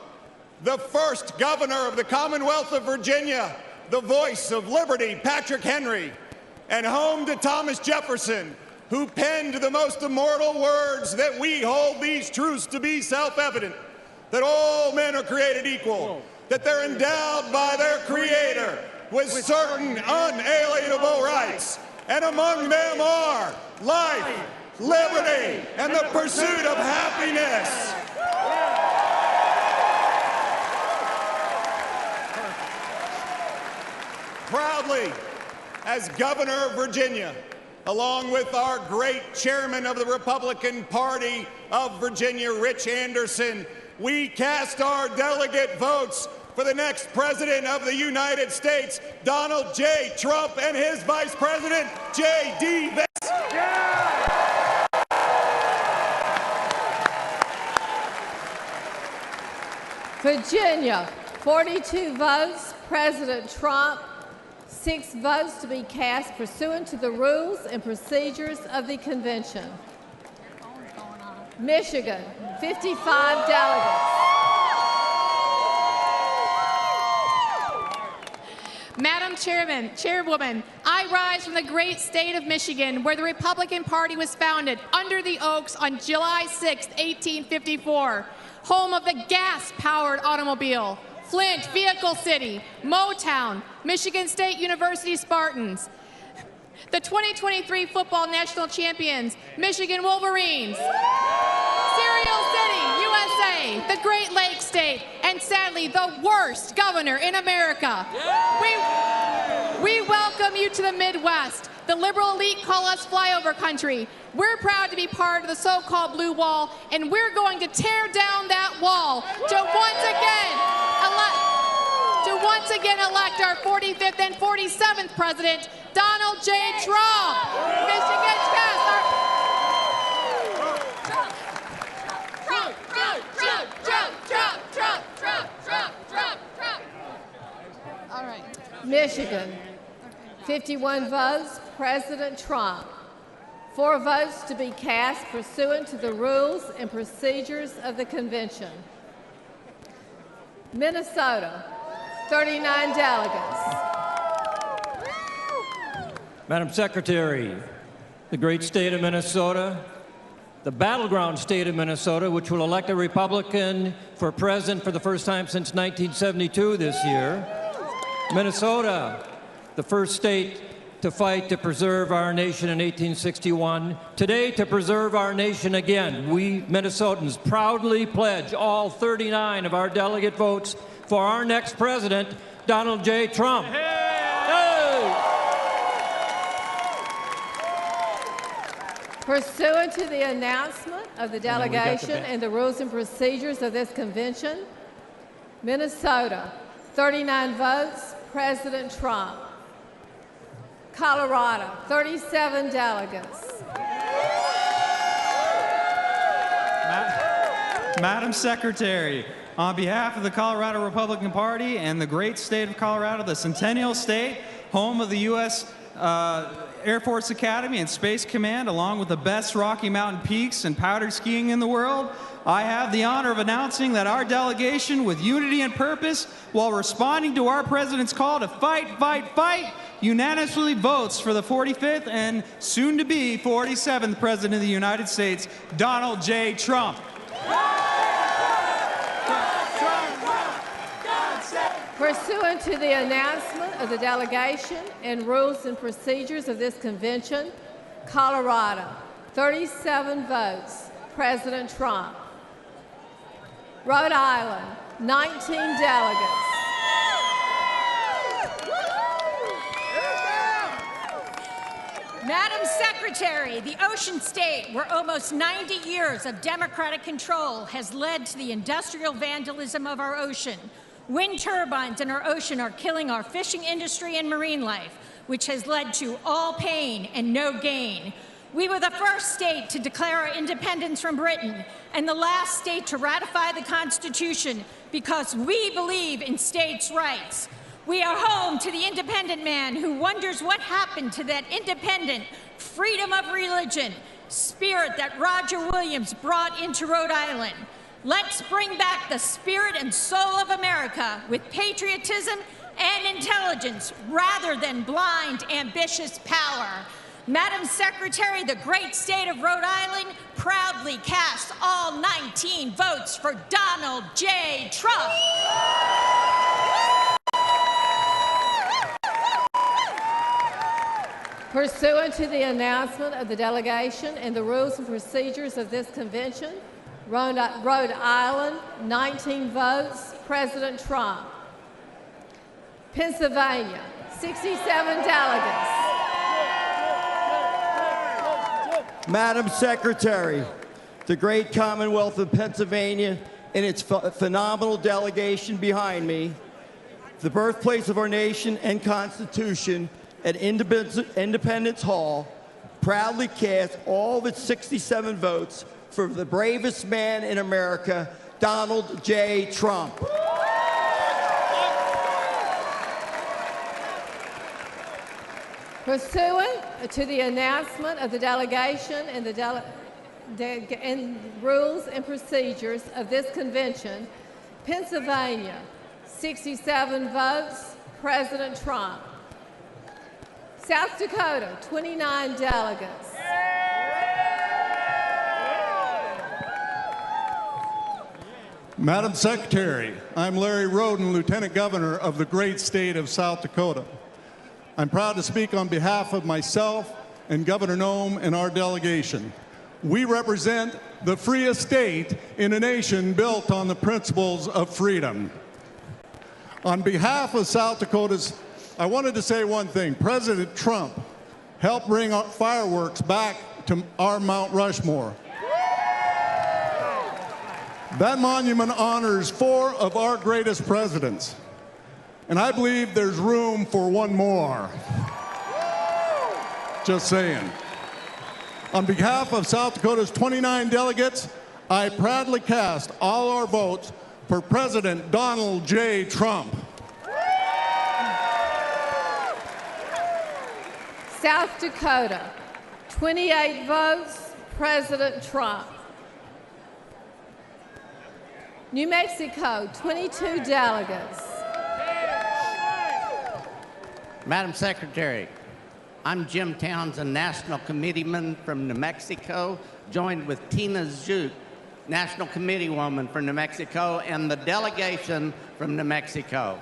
the first governor of the Commonwealth of Virginia, the voice of liberty, Patrick Henry, and home to Thomas Jefferson, who penned the most immortal words that we hold these truths to be self-evident, that all men are created equal, that they're endowed by their Creator with certain unalienable rights, and among them are life, liberty, and the pursuit of happiness. Proudly, as governor of Virginia, along with our great chairman of the Republican Party of Virginia, Rich Anderson, we cast our delegate votes for the next president of the United States, Donald J. Trump, and his vice president, J.D. Vance. Virginia, 42 votes, President Trump. 6 votes to be cast pursuant to the rules and procedures of the convention. Michigan, 55 delegates. Madam Chairwoman, I rise from the great state of Michigan, where the Republican Party was founded under the Oaks on July 6, 1854, home of the gas-powered automobile, Flint, Vehicle City, Motown, Michigan State University Spartans, the 2023 football national champions, Michigan Wolverines, Cereal City, USA, the Great Lakes State, and sadly, the worst governor in America. We welcome you to the Midwest. The liberal elite call us flyover country. We're proud to be part of the so-called blue wall, and we're going to tear down that wall to once again elect our 45th and 47th president, Donald J. Trump. Michigan cast our... Trump. All right. Michigan, 51 votes, President Trump. 4 votes to be cast pursuant to the rules and procedures of the convention. Minnesota, 39 delegates. Madam Secretary, the great state of Minnesota, the battleground state of Minnesota, which will elect a Republican for president for the first time since 1972 this year. Minnesota, the first state to fight to preserve our nation in 1861. Today, to preserve our nation again, we Minnesotans proudly pledge all 39 of our delegate votes for our next president, Donald J. Trump. Pursuant to the announcement of the delegation and the rules and procedures of this convention, Minnesota, 39 votes, President Trump. Colorado, 37 delegates. Madam Secretary, on behalf of the Colorado Republican Party and the great state of Colorado, the Centennial State, home of the U.S. Air Force Academy and Space Command, along with the best Rocky Mountain peaks and powder skiing in the world, I have the honor of announcing that our delegation, with unity and purpose, while responding to our president's call to fight, fight, fight, unanimously votes for the 45th and soon-to-be 47th President of the United States, Donald J. Trump. Pursuant to the announcement of the delegation and rules and procedures of this convention, Colorado, 37 votes, President Trump. Rhode Island, 19 delegates. Madam Secretary, the ocean state, where almost 90 years of Democratic control has led to the industrial vandalism of our ocean. Wind turbines in our ocean are killing our fishing industry and marine life, which has led to all pain and no gain. We were the first state to declare our independence from Britain and the last state to ratify the Constitution because we believe in states' rights. We are home to the independent man who wonders what happened to that independent freedom of religion spirit that Roger Williams brought into Rhode Island. Let's bring back the spirit and soul of America with patriotism and intelligence rather than blind, ambitious power. Madam Secretary, the great state of Rhode Island proudly casts all 19 votes for Donald J. Trump. Pursuant to the announcement of the delegation and the rules and procedures of this convention, Rhode Island, 19 votes, President Trump. Pennsylvania, 67 delegates. Madam Secretary, the great Commonwealth of Pennsylvania and its phenomenal delegation behind me, the birthplace of our nation and Constitution at Independence Hall, proudly cast all of its 67 votes for the bravest man in America, Donald J. Trump. Pursuant to the announcement of the delegation and the rules and procedures of this convention, Pennsylvania, 67 votes, President Trump. South Dakota, 29 delegates. Madam Secretary, I'm Larry Roden, Lieutenant Governor of the great state of South Dakota. I'm proud to speak on behalf of myself and Governor Noem and our delegation. We represent the freest state in a nation built on the principles of freedom. On behalf of South Dakotans, I wanted to say one thing. President Trump helped bring our fireworks back to our Mount Rushmore. That monument honors 4 of our greatest presidents. And I believe there's room for one more. Just saying. On behalf of South Dakota's 29 delegates, I proudly cast all our votes for President Donald J. Trump. South Dakota, 28 votes, President Trump. New Mexico, 22 delegates. Madam Secretary, I'm Jim Townsend, National Committeeman from New Mexico, joined with Tina Zook, National Committeewoman from New Mexico, and the delegation from New Mexico.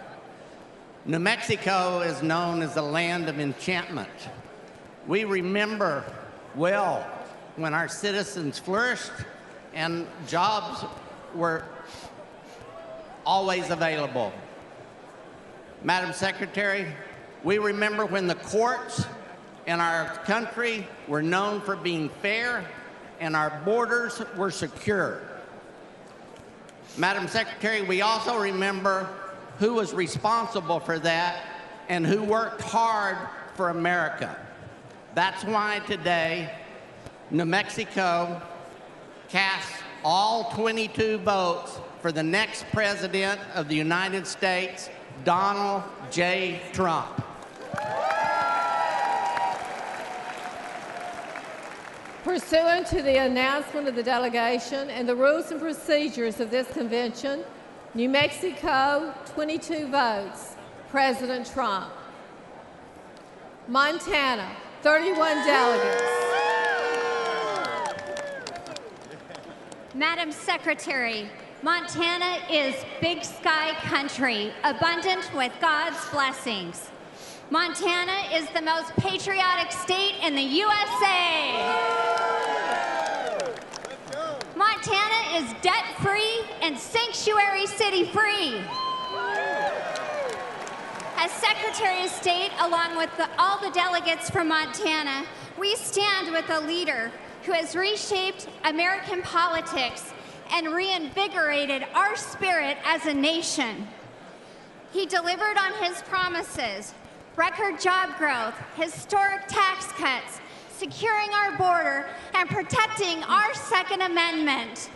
New Mexico is known as the land of enchantment. We remember well when our citizens flourished and jobs were always available. Madam Secretary, we remember when the courts in our country were known for being fair and our borders were secure. Madam Secretary, we also remember who was responsible for that and who worked hard for America. That's why today, New Mexico casts all 22 votes for the next President of the United States, Donald J. Trump. Pursuant to the announcement of the delegation and the rules and procedures of this convention, New Mexico, 22 votes, President Trump. Montana, 31 delegates. Madam Secretary, Montana is big sky country, abundant with God's blessings. Montana is the most patriotic state in the USA. Montana is debt-free and sanctuary city-free. As Secretary of State, along with all the delegates from Montana, we stand with a leader who has reshaped American politics and reinvigorated our spirit as a nation. He delivered on his promises: record job growth, historic tax cuts, securing our border and protecting our Second Amendment.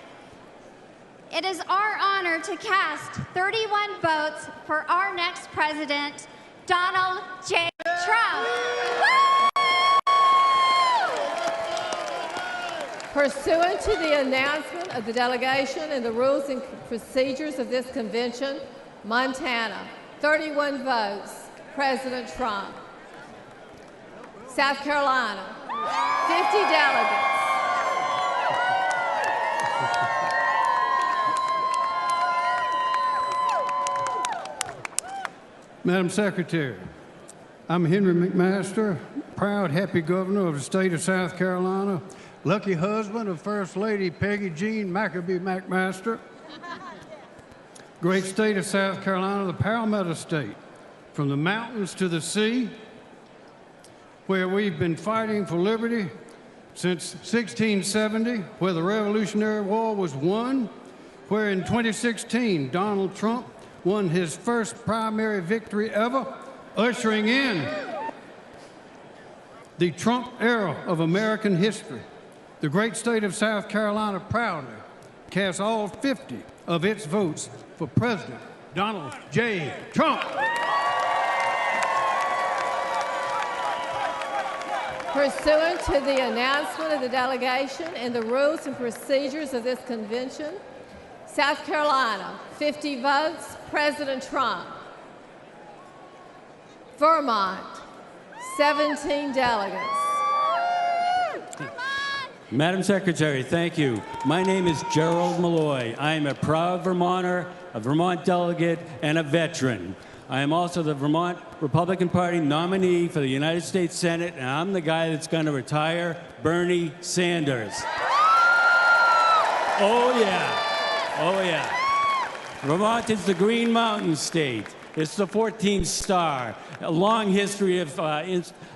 It is our honor to cast 31 votes for our next president, Donald J. Trump. Pursuant to the announcement of the delegation and the rules and procedures of this convention, Montana, 31 votes, President Trump. South Carolina, 50 delegates. Madam Secretary, I'm Henry McMaster, proud, happy governor of the state of South Carolina, lucky husband of First Lady Peggy Jean Maccabee McMaster. Great state of South Carolina, the Palmetto State, from the mountains to the sea, where we've been fighting for liberty since 1670, where the Revolutionary War was won, where in 2016 Donald Trump won his first primary victory ever, ushering in the Trump era of American history. The great state of South Carolina proudly casts all 50 of its votes for President Donald J. Trump. Pursuant to the announcement of the delegation and the rules and procedures of this convention, South Carolina, 50 votes, President Trump. Vermont, 17 delegates. Madam Secretary, thank you. My name is Gerald Malloy. I am a proud Vermonter, a Vermont delegate, and a veteran. I am also the Vermont Republican Party nominee for the United States Senate, and I'm the guy that's going to retire Bernie Sanders. Oh, yeah. Oh, yeah. Vermont is the Green Mountain State. It's the 14th star, a long history of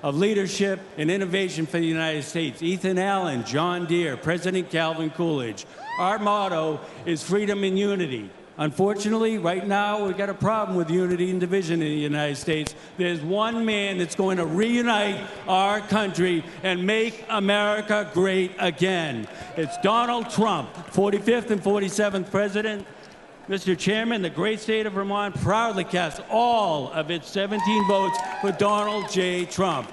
leadership and innovation for the United States. Ethan Allen, John Deere, President Calvin Coolidge. Our motto is freedom and unity. Unfortunately, right now, we've got a problem with unity and division in the United States. There's one man that's going to reunite our country and make America great again. It's Donald Trump, 45th and 47th President. Mr. Chairman, the great state of Vermont proudly casts all of its 17 votes for Donald J. Trump.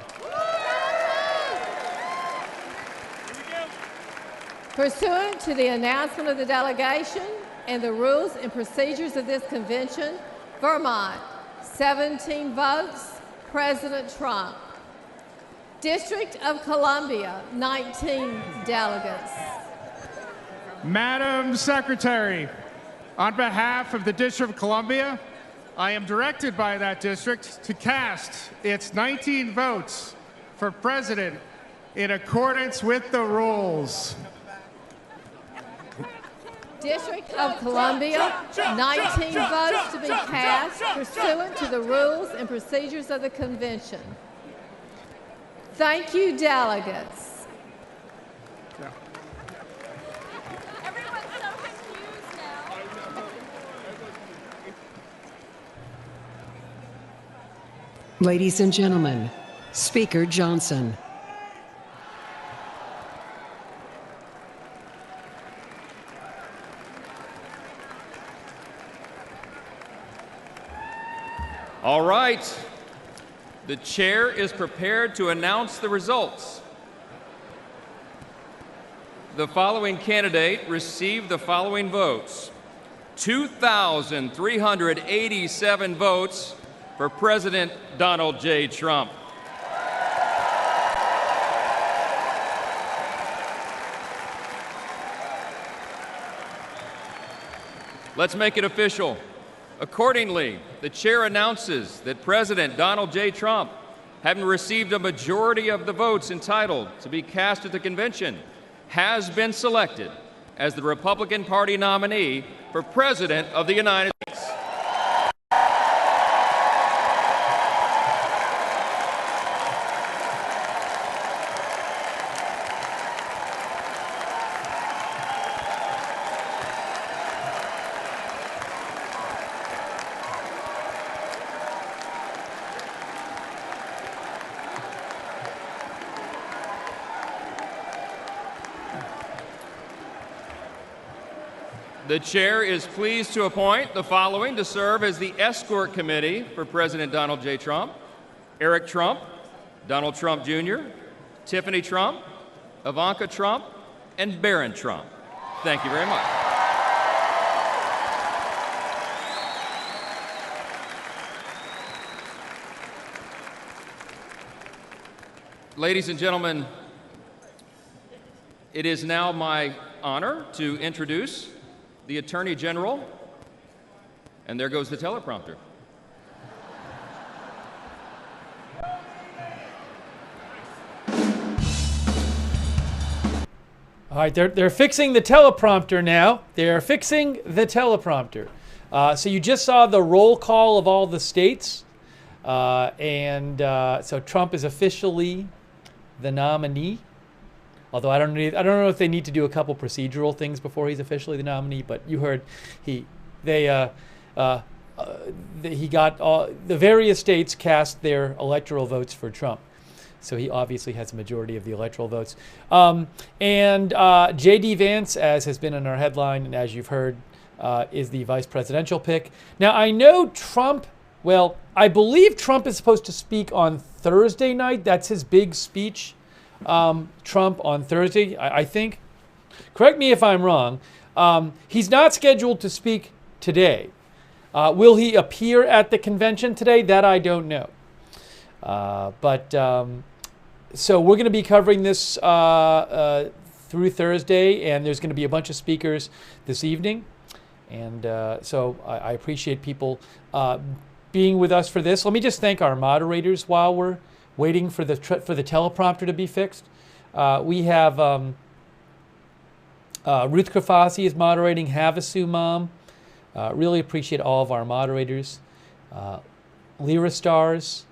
Pursuant to the announcement of the delegation and the rules and procedures of this convention, Vermont, 17 votes, President Trump. District of Columbia, 19 delegates. Madam Secretary, on behalf of the District of Columbia, I am directed by that district to cast its 19 votes for president in accordance with the rules. District of Columbia, 19 votes to be cast pursuant to the rules and procedures of the convention. Thank you, delegates. Ladies and gentlemen, Speaker Johnson. All right. The chair is prepared to announce the results. The following candidate received the following votes: 2,387 votes for President Donald J. Trump. Let's make it official. Accordingly, the chair announces that President Donald J. Trump, having received a majority of the votes entitled to be cast at the convention, has been selected as the Republican Party nominee for President of the United States. The chair is pleased to appoint the following to serve as the escort committee for President Donald J. Trump: Eric Trump, Donald Trump Jr., Tiffany Trump, Ivanka Trump, and Barron Trump. Thank you very much. Ladies and gentlemen, it is now my honor to introduce the Attorney General, and there goes the teleprompter. All right, they're fixing the teleprompter now. They're fixing the teleprompter. So you just saw the roll call of all the states, so Trump is officially the nominee. Although I don't know if they need to do a couple procedural things before he's officially the nominee. But you heard he got the various states cast their electoral votes for Trump. So he obviously has a majority of the electoral votes. J.D. Vance, as has been in our headline and as you've heard, is the vice presidential pick. Now, I know Trump, well, I believe Trump is supposed to speak on Thursday night. That's his big speech, Trump on Thursday, I think. Correct me if I'm wrong. He's not scheduled to speak today. Will he appear at the convention today? That I don't know. So we're going to be covering this through Thursday, and there's going to be a bunch of speakers this evening. And so I appreciate people being with us for this. Let me just thank our moderators while we're waiting for the teleprompter to be fixed. We have Ruth Krafasi is moderating, Havasu Mom. Really appreciate all of our moderators. Lyra Stars.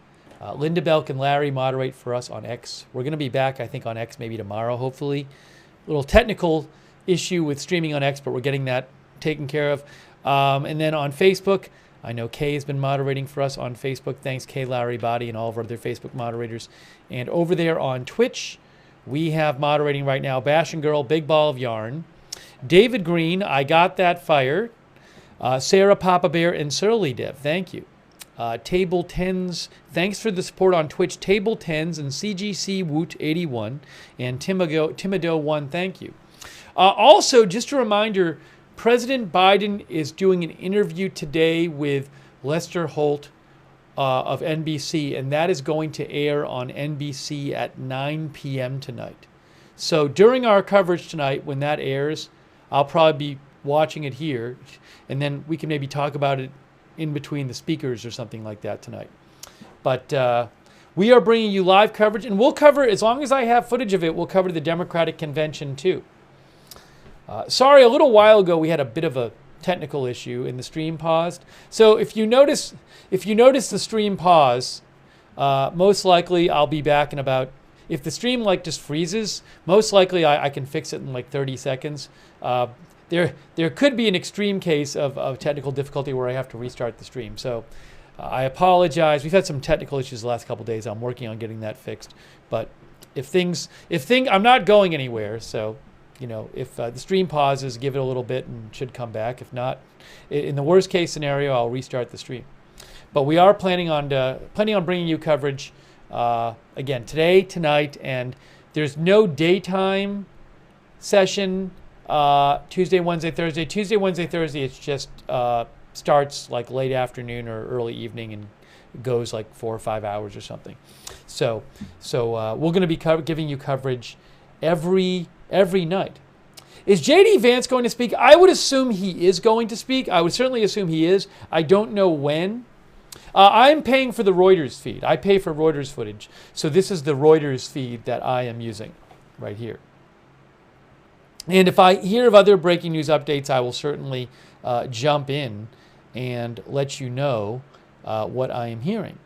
Linda Belk and Larry moderate for us on X. We're going to be back, I think, on X maybe tomorrow, hopefully. A little technical issue with streaming on X, but we're getting that taken care of. And then on Facebook, I know Kay has been moderating for us on Facebook. Thanks, Kay, Larry, Body, and all of our other Facebook moderators. And over there on Twitch, we have moderating right now Bash and Girl, Big Ball of Yarn, David Green, I Got That Fire, Sarah Papa Bear, and Surly Dev. Thank you. Table 10s, thanks for the support on Twitch. Table 10s and CGC Woot 81 and Timido 1, thank you. Also, just a reminder, President Biden is doing an interview today with Lester Holt of NBC, and that is going to air on NBC at 9 p.m. tonight. So during our coverage tonight, when that airs, I'll probably be watching it here, and then we can maybe talk about it in between the speakers or something like that tonight. But we are bringing you live coverage, and we'll cover, as long as I have footage of it, we'll cover the Democratic Convention too. Sorry, a little while ago we had a bit of a technical issue and the stream paused. So if you notice the stream pause, most likely I'll be back in about, if the stream like just freezes, most likely I can fix it in like 30 seconds. There could be an extreme case of technical difficulty where I have to restart the stream. So I apologize. We've had some technical issues the last couple of days. I'm working on getting that fixed. But I'm not going anywhere. So, if the stream pauses, give it a little bit and should come back. If not, in the worst case scenario, I'll restart the stream. But we are planning on bringing you coverage again today, tonight, and there's no daytime session. Tuesday, Wednesday, Thursday. Tuesday, Wednesday, Thursday, it's just starts like late afternoon or early evening and goes like 4 or 5 hours or something. So we're going to be giving you coverage every night. Is J.D. Vance going to speak? I would assume he is going to speak. I would certainly assume he is. I don't know when. I'm paying for the Reuters feed. I pay for Reuters footage. So this is the Reuters feed that I am using right here. And if I hear of other breaking news updates, I will certainly jump in and let you know what I am hearing.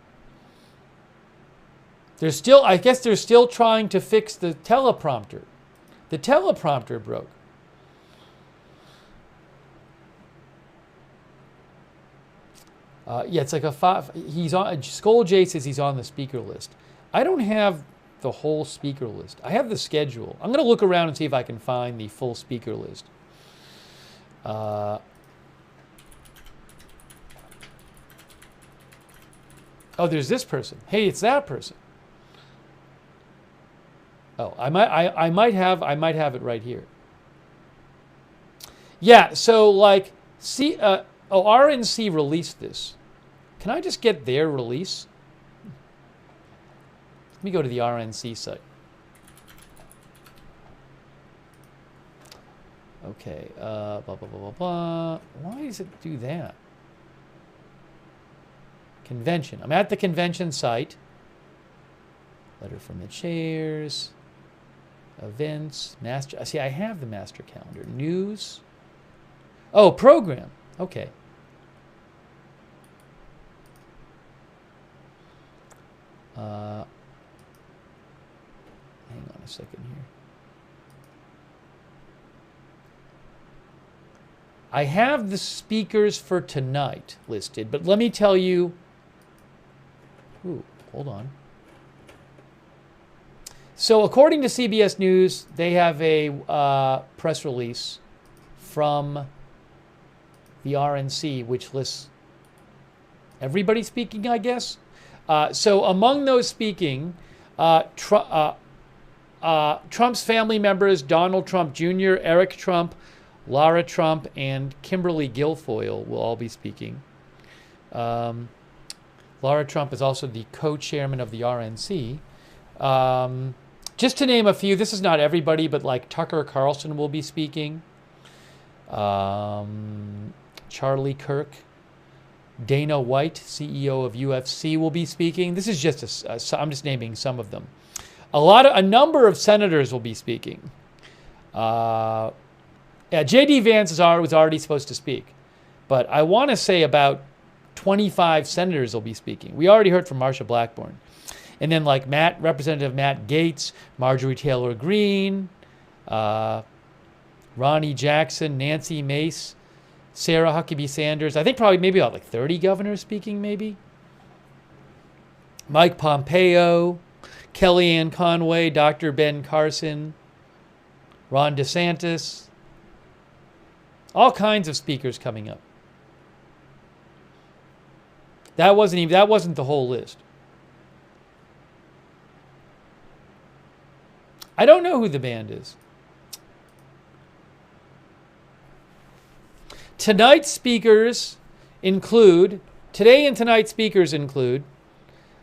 I guess they're still trying to fix the teleprompter. The teleprompter broke. Yeah, it's like a 5. He's on. Skull J says he's on the speaker list. I don't have the whole speaker list. I have the schedule. I'm going to look around and see if I can find the full speaker list. Oh, there's this person. Hey, it's that person. Oh, I might have it right here. Yeah, so like RNC released this. Can I just get their release? Let me go to the RNC site. Okay, blah, blah, blah, blah, blah. Why does it do that? Convention. I'm at the convention site. Letter from the chairs. Events. Master. See, I have the master calendar. News. Oh, program. Okay. Hang on a second here. I have the speakers for tonight listed, but let me tell you. Ooh, hold on. So according to CBS News, they have a press release from the RNC, which lists everybody speaking, I guess. So among those speaking, Trump's family members, Donald Trump Jr., Eric Trump, Lara Trump, and Kimberly Guilfoyle will all be speaking. Lara Trump is also the co-chairman of the RNC. Just to name a few, this is not everybody, but like Tucker Carlson will be speaking. Charlie Kirk. Dana White, CEO of UFC, will be speaking. This is just I'm just naming some of them. A number of senators will be speaking. J.D. Vance was already supposed to speak, but I want to say about 25 senators will be speaking. We already heard from Marsha Blackburn. And then like Representative Matt Gaetz, Marjorie Taylor Greene, Ronnie Jackson, Nancy Mace, Sarah Huckabee Sanders. I think probably maybe about like 30 governors speaking maybe. Mike Pompeo, Kellyanne Conway, Dr. Ben Carson, Ron DeSantis. All kinds of speakers coming up. That wasn't the whole list. I don't know who the band is. Today and tonight's speakers include,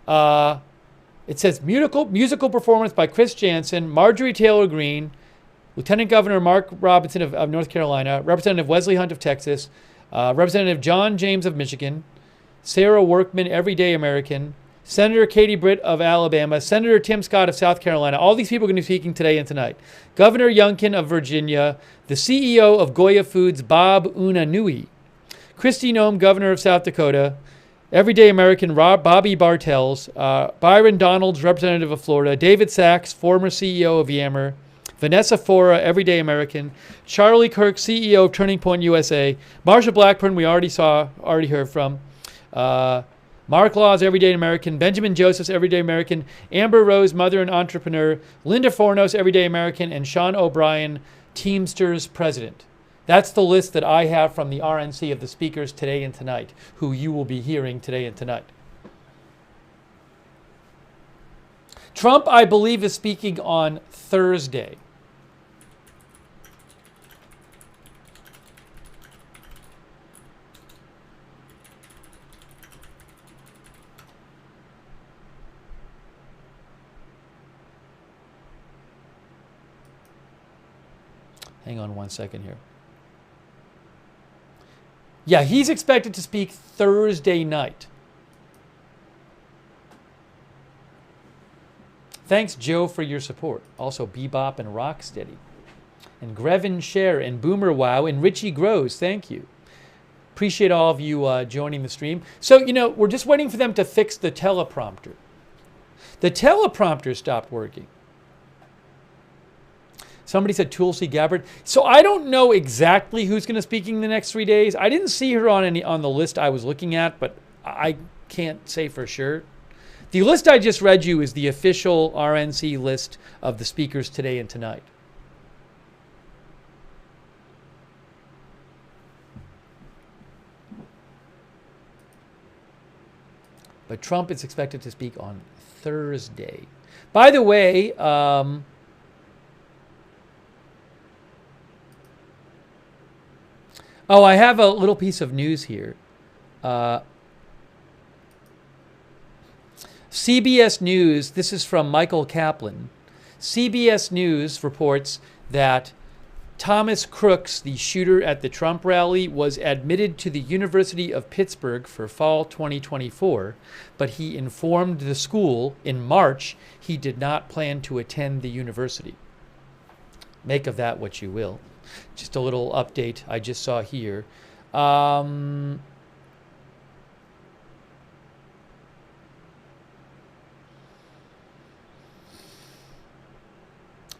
it says musical performance by Chris Jansen, Marjorie Taylor Greene, Lieutenant Governor Mark Robinson of North Carolina, Representative Wesley Hunt of Texas, Representative John James of Michigan, Sarah Workman, Everyday American, Senator Katie Britt of Alabama, Senator Tim Scott of South Carolina. All these people are going to be speaking today and tonight. Governor Youngkin of Virginia, the CEO of Goya Foods, Bob Unanui, Kristi Noem, Governor of South Dakota, Everyday American Bobby Bartels, Byron Donalds, Representative of Florida, David Sachs, former CEO of Yammer, Vanessa Fora, Everyday American, Charlie Kirk, CEO of Turning Point USA, Marsha Blackburn, we already heard from, Mark Laws, Everyday American, Benjamin Josephs, Everyday American, Amber Rose, Mother and Entrepreneur, Linda Fornos, Everyday American, and Sean O'Brien, Teamsters President. That's the list that I have from the RNC of the speakers today and tonight, who you will be hearing today and tonight. Trump, I believe, is speaking on Thursday. Hang on one second here. Yeah, he's expected to speak Thursday night. Thanks, Joe, for your support. Also, Bebop and Rocksteady. And Grevin Share and Boomer Wow and Richie Grows, thank you. Appreciate all of you joining the stream. So, we're just waiting for them to fix the teleprompter. The teleprompter stopped working. Somebody said Tulsi Gabbard. So I don't know exactly who's going to be speaking the next 3 days. I didn't see her on the list I was looking at, but I can't say for sure. The list I just read you is the official RNC list of the speakers today and tonight. But Trump is expected to speak on Thursday. By the way, oh, I have a little piece of news here. CBS News, this is from Michael Kaplan. CBS News reports that Thomas Crooks, the shooter at the Trump rally, was admitted to the University of Pittsburgh for fall 2024, but he informed the school in March he did not plan to attend the university. Make of that what you will. Just a little update I just saw here.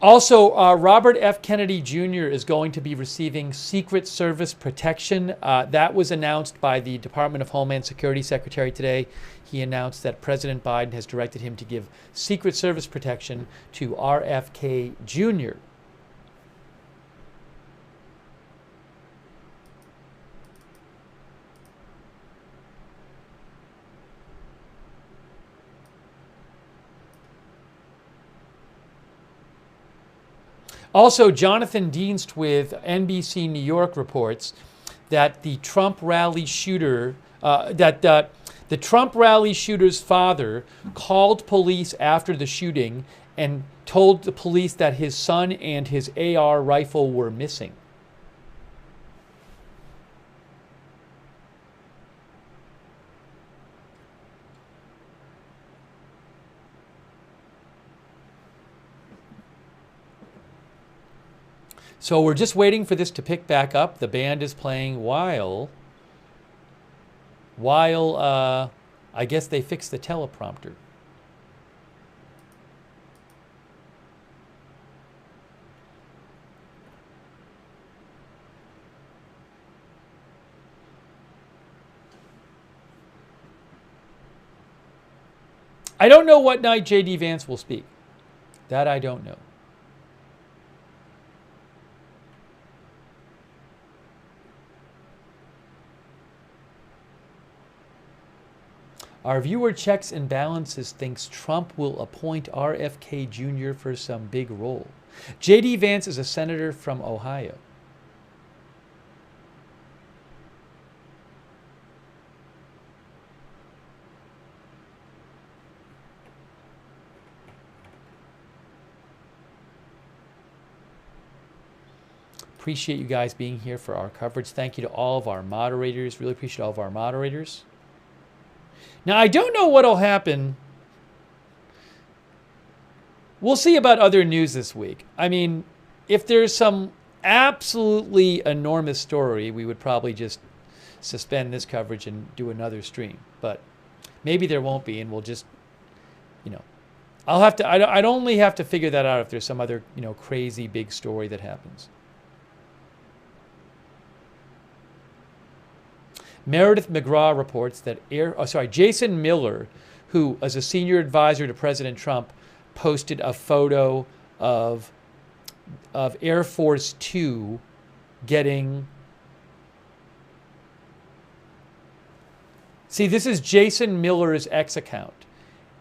Also, Robert F. Kennedy Jr. is going to be receiving Secret Service protection. That was announced by the Department of Homeland Security Secretary today. He announced that President Biden has directed him to give Secret Service protection to RFK Jr. Also, Jonathan Dienst with NBC New York reports that the Trump rally shooter, the Trump rally shooter's father called police after the shooting and told the police that his son and his AR rifle were missing. So we're just waiting for this to pick back up. The band is playing while I guess they fixed the teleprompter. I don't know what night J.D. Vance will speak. That I don't know. Our viewer Checks and Balances thinks Trump will appoint RFK Jr. for some big role. J.D. Vance is a senator from Ohio. Appreciate you guys being here for our coverage. Thank you to all of our moderators. Really appreciate all of our moderators. Now, I don't know what will happen. We'll see about other news this week. I mean, if there's some absolutely enormous story, we would probably just suspend this coverage and do another stream. But maybe there won't be, and we'll just, I'd only have to figure that out if there's some other, crazy big story that happens. Meredith McGraw reports that Jason Miller, who is a senior advisor to President Trump, posted a photo of Air Force Two getting. See, this is Jason Miller's X account,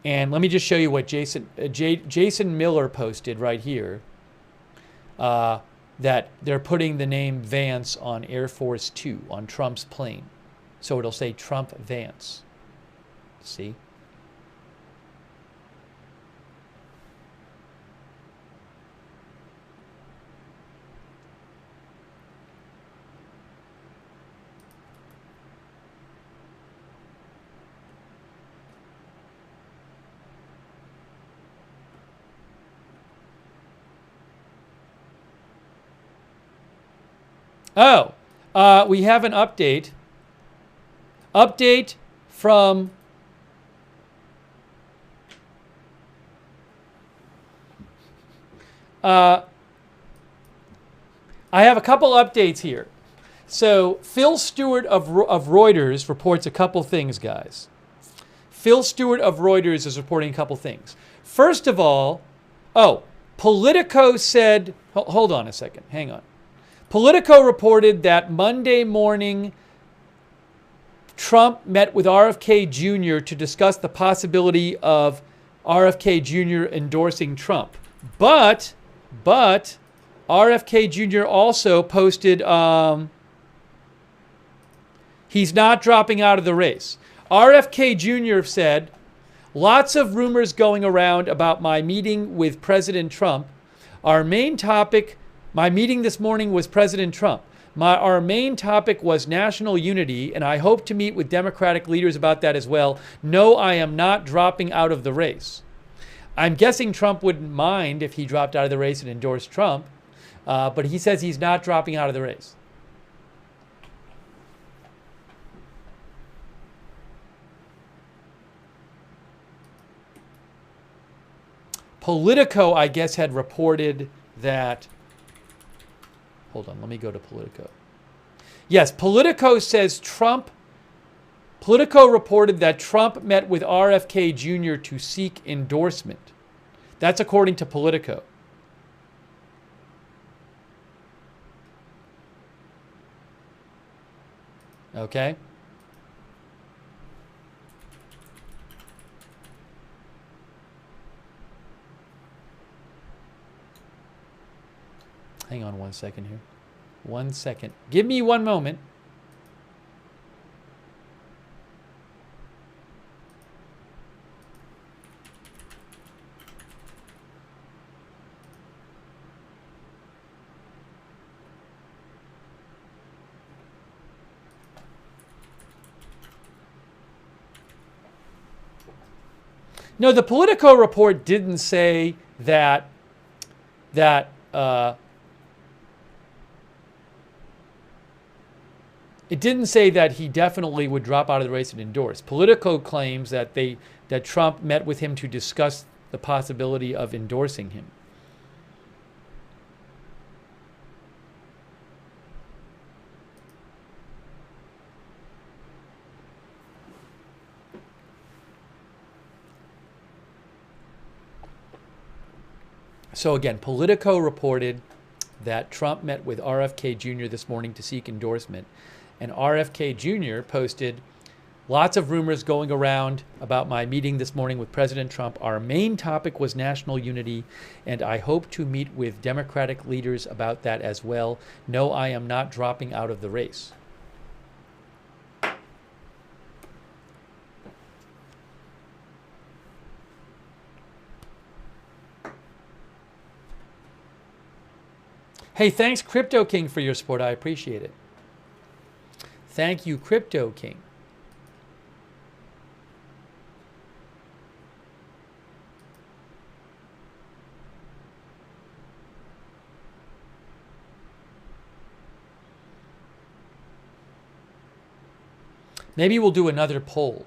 and let me just show you what Jason Miller posted right here. That they're putting the name Vance on Air Force Two on Trump's plane. So it'll say Trump Vance. See? Oh, we have an update. Update from I have a couple updates here. So Phil Stewart of Reuters reports a couple things, guys. Phil Stewart of Reuters is reporting a couple things. First of all, Politico said, hold on a second, hang on. Politico reported that Monday morning Trump met with RFK Jr. to discuss the possibility of RFK Jr. endorsing Trump. But RFK Jr. also posted he's not dropping out of the race. RFK Jr. said, lots of rumors going around about my meeting with President Trump. My meeting this morning was President Trump. Our main topic was national unity, and I hope to meet with Democratic leaders about that as well. No, I am not dropping out of the race. I'm guessing Trump wouldn't mind if he dropped out of the race and endorsed Trump, but he says he's not dropping out of the race. Politico, I guess, had reported that. Hold on, let me go to Politico. Yes, Politico says Politico reported that Trump met with RFK Jr. to seek endorsement. That's according to Politico. Okay? Hang on 1 second here. 1 second. Give me 1 moment. No, the Politico report didn't say that it didn't say that he definitely would drop out of the race and endorse. Politico claims that Trump met with him to discuss the possibility of endorsing him. So again, Politico reported that Trump met with RFK Jr. this morning to seek endorsement. And RFK Jr. posted, lots of rumors going around about my meeting this morning with President Trump. Our main topic was national unity, and I hope to meet with Democratic leaders about that as well. No, I am not dropping out of the race. Hey, thanks, Crypto King, for your support. I appreciate it. Thank you, Crypto King. Maybe we'll do another poll.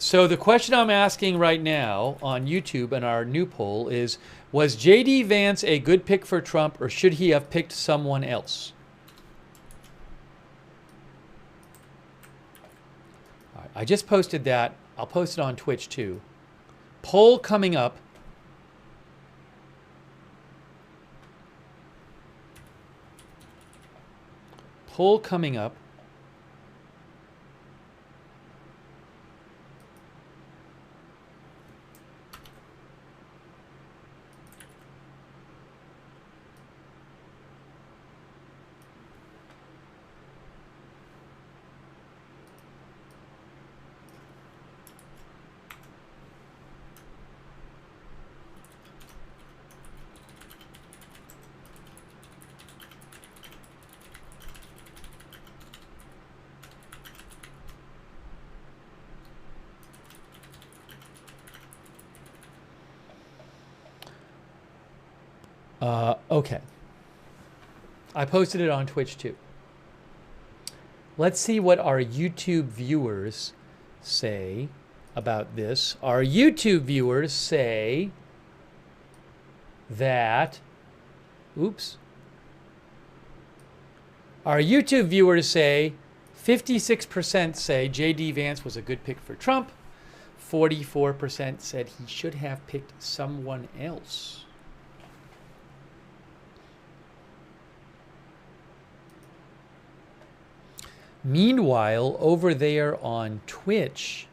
So the question I'm asking right now on YouTube in our new poll is, was J.D. Vance a good pick for Trump, or should he have picked someone else? All right, I just posted that. I'll post it on Twitch too. Poll coming up. Poll coming up. Okay. I posted it on Twitch too. Let's see what our YouTube viewers say about this. Our YouTube viewers say that, our YouTube viewers say 56% say J.D. Vance was a good pick for Trump. 44% said he should have picked someone else. Meanwhile, over there on Twitch,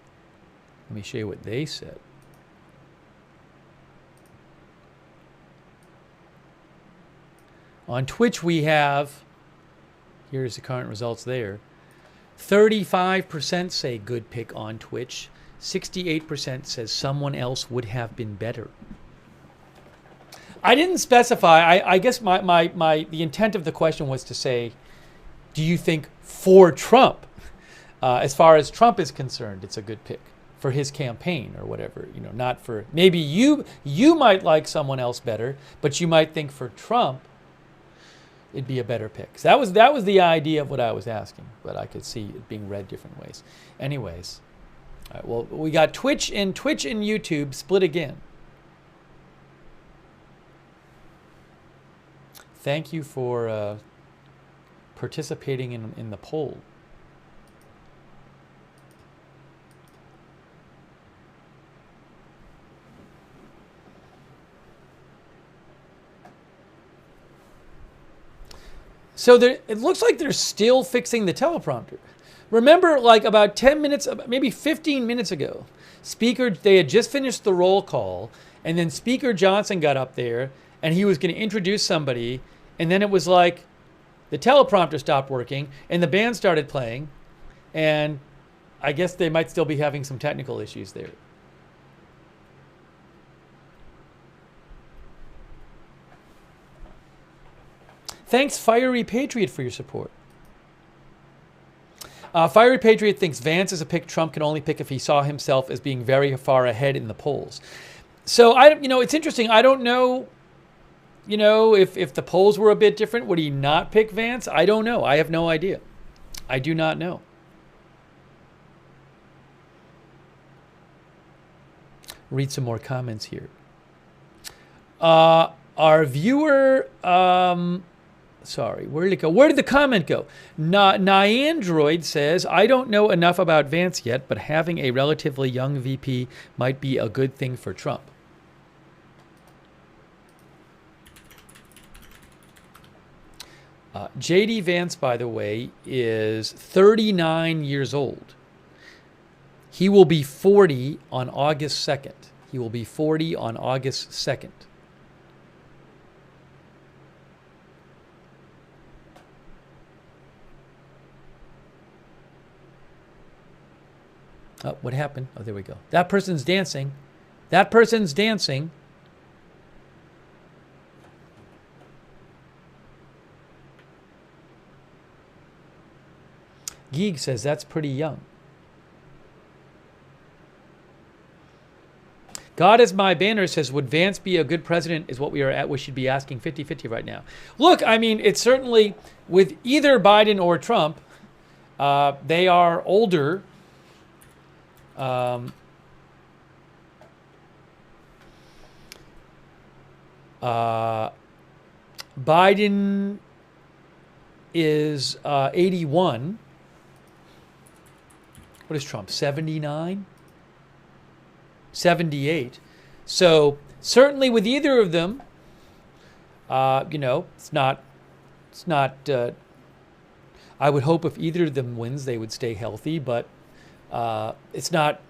let me show you what they said. On Twitch, we have, here's the current results there. 35% say good pick on Twitch. 68% says someone else would have been better. I didn't specify. I guess the intent of the question was to say, do you think for Trump, as far as Trump is concerned, it's a good pick for his campaign or whatever, you know, not for, maybe you might like someone else better, but you might think for Trump, it'd be a better pick. So that was the idea of what I was asking, but I could see it being read different ways. Anyways, all right, well, we got Twitch and YouTube split again. Thank you for participating in the poll. So it looks like they're still fixing the teleprompter. Remember, like about 10 minutes, maybe 15 minutes ago, they had just finished the roll call, and then Speaker Johnson got up there, and he was going to introduce somebody, and then it was like the teleprompter stopped working, and the band started playing, and I guess they might still be having some technical issues there. Thanks, Fiery Patriot, for your support. Fiery Patriot thinks Vance is a pick Trump can only pick if he saw himself as being very far ahead in the polls. So, it's interesting. I don't know, if the polls were a bit different, would he not pick Vance? I don't know. I have no idea. I do not know. Read some more comments here. Our viewer... Sorry, where did it go? Where did the comment go? Nyandroid says, I don't know enough about Vance yet, but having a relatively young VP might be a good thing for Trump. J.D. Vance, by the way, is 39 years old. He will be 40 on August 2nd. He will be 40 on August 2nd. Oh, what happened? Oh, there we go. That person's dancing. That person's dancing. Geeg says that's pretty young. God is my banner says, would Vance be a good president is what we are at. We should be asking 50-50 right now. Look, I mean, it's certainly with either Biden or Trump, they are older. Biden is 81. What is Trump? 79? 78. So certainly with either of them, it's not. I would hope if either of them wins, they would stay healthy, but it's not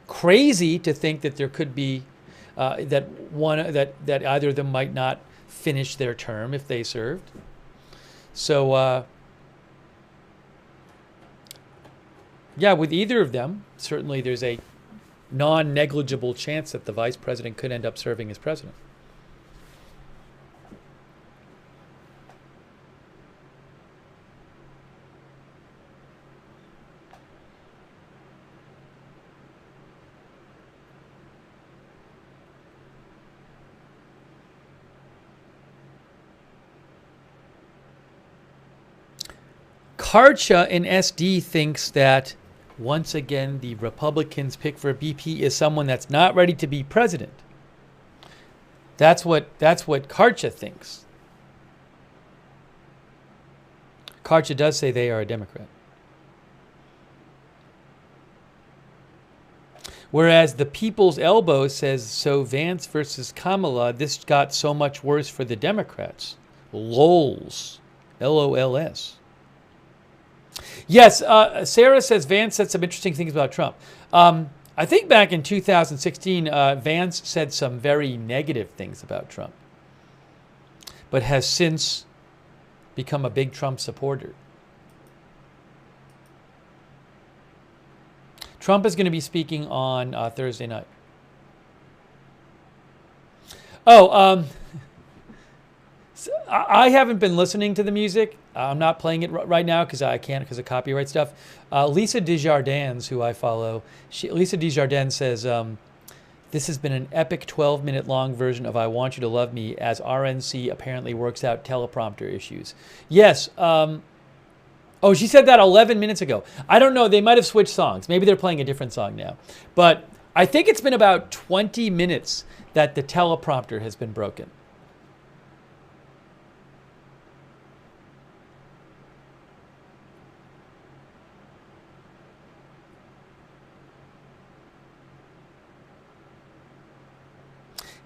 crazy to think that there could be that either of them might not finish their term if they served. So with either of them, certainly there's a non-negligible chance that the vice president could end up serving as president. Karcha in SD thinks that Once again, the Republicans' pick for BP is someone that's not ready to be president. That's what Karcha thinks. Karcha does say they are a Democrat. Whereas the People's Elbow says, so Vance versus Kamala, this got so much worse for the Democrats. LOLs. LOLS. Yes, Sarah says Vance said some interesting things about Trump. I think back in 2016, Vance said some very negative things about Trump, but has since become a big Trump supporter. Trump is going to be speaking on Thursday night. Oh, I haven't been listening to the music. I'm not playing it right now because I can't because of copyright stuff. Lisa Desjardins, who I follow, Lisa Desjardins says, this has been an epic 12-minute long version of I Want You to Love Me as RNC apparently works out teleprompter issues. Yes. Oh, she said that 11 minutes ago. I don't know. They might have switched songs. Maybe they're playing a different song now. But I think it's been about 20 minutes that the teleprompter has been broken.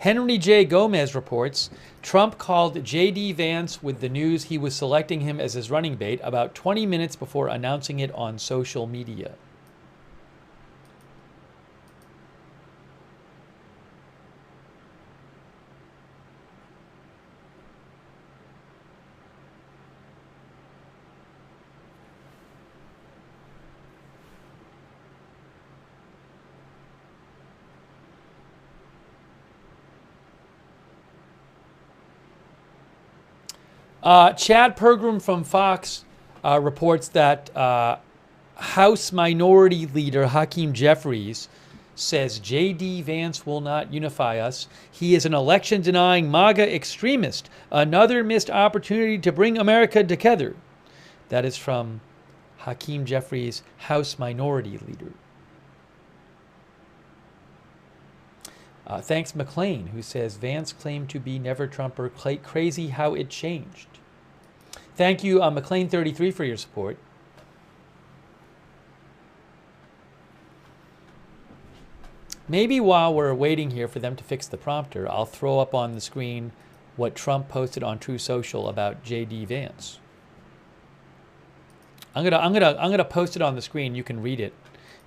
Henry J. Gomez reports, Trump called J.D. Vance with the news he was selecting him as his running mate about 20 minutes before announcing it on social media. Chad Pergram from Fox reports that House Minority Leader Hakeem Jeffries says J.D. Vance will not unify us. He is an election-denying MAGA extremist. Another missed opportunity to bring America together. That is from Hakeem Jeffries, House Minority Leader. Thanks McLean, who says Vance claimed to be never Trumper. Crazy how it changed. Thank you, McLean33, for your support. Maybe while we're waiting here for them to fix the prompter, I'll throw up on the screen what Trump posted on True Social about J.D. Vance. I'm gonna post it on the screen. You can read it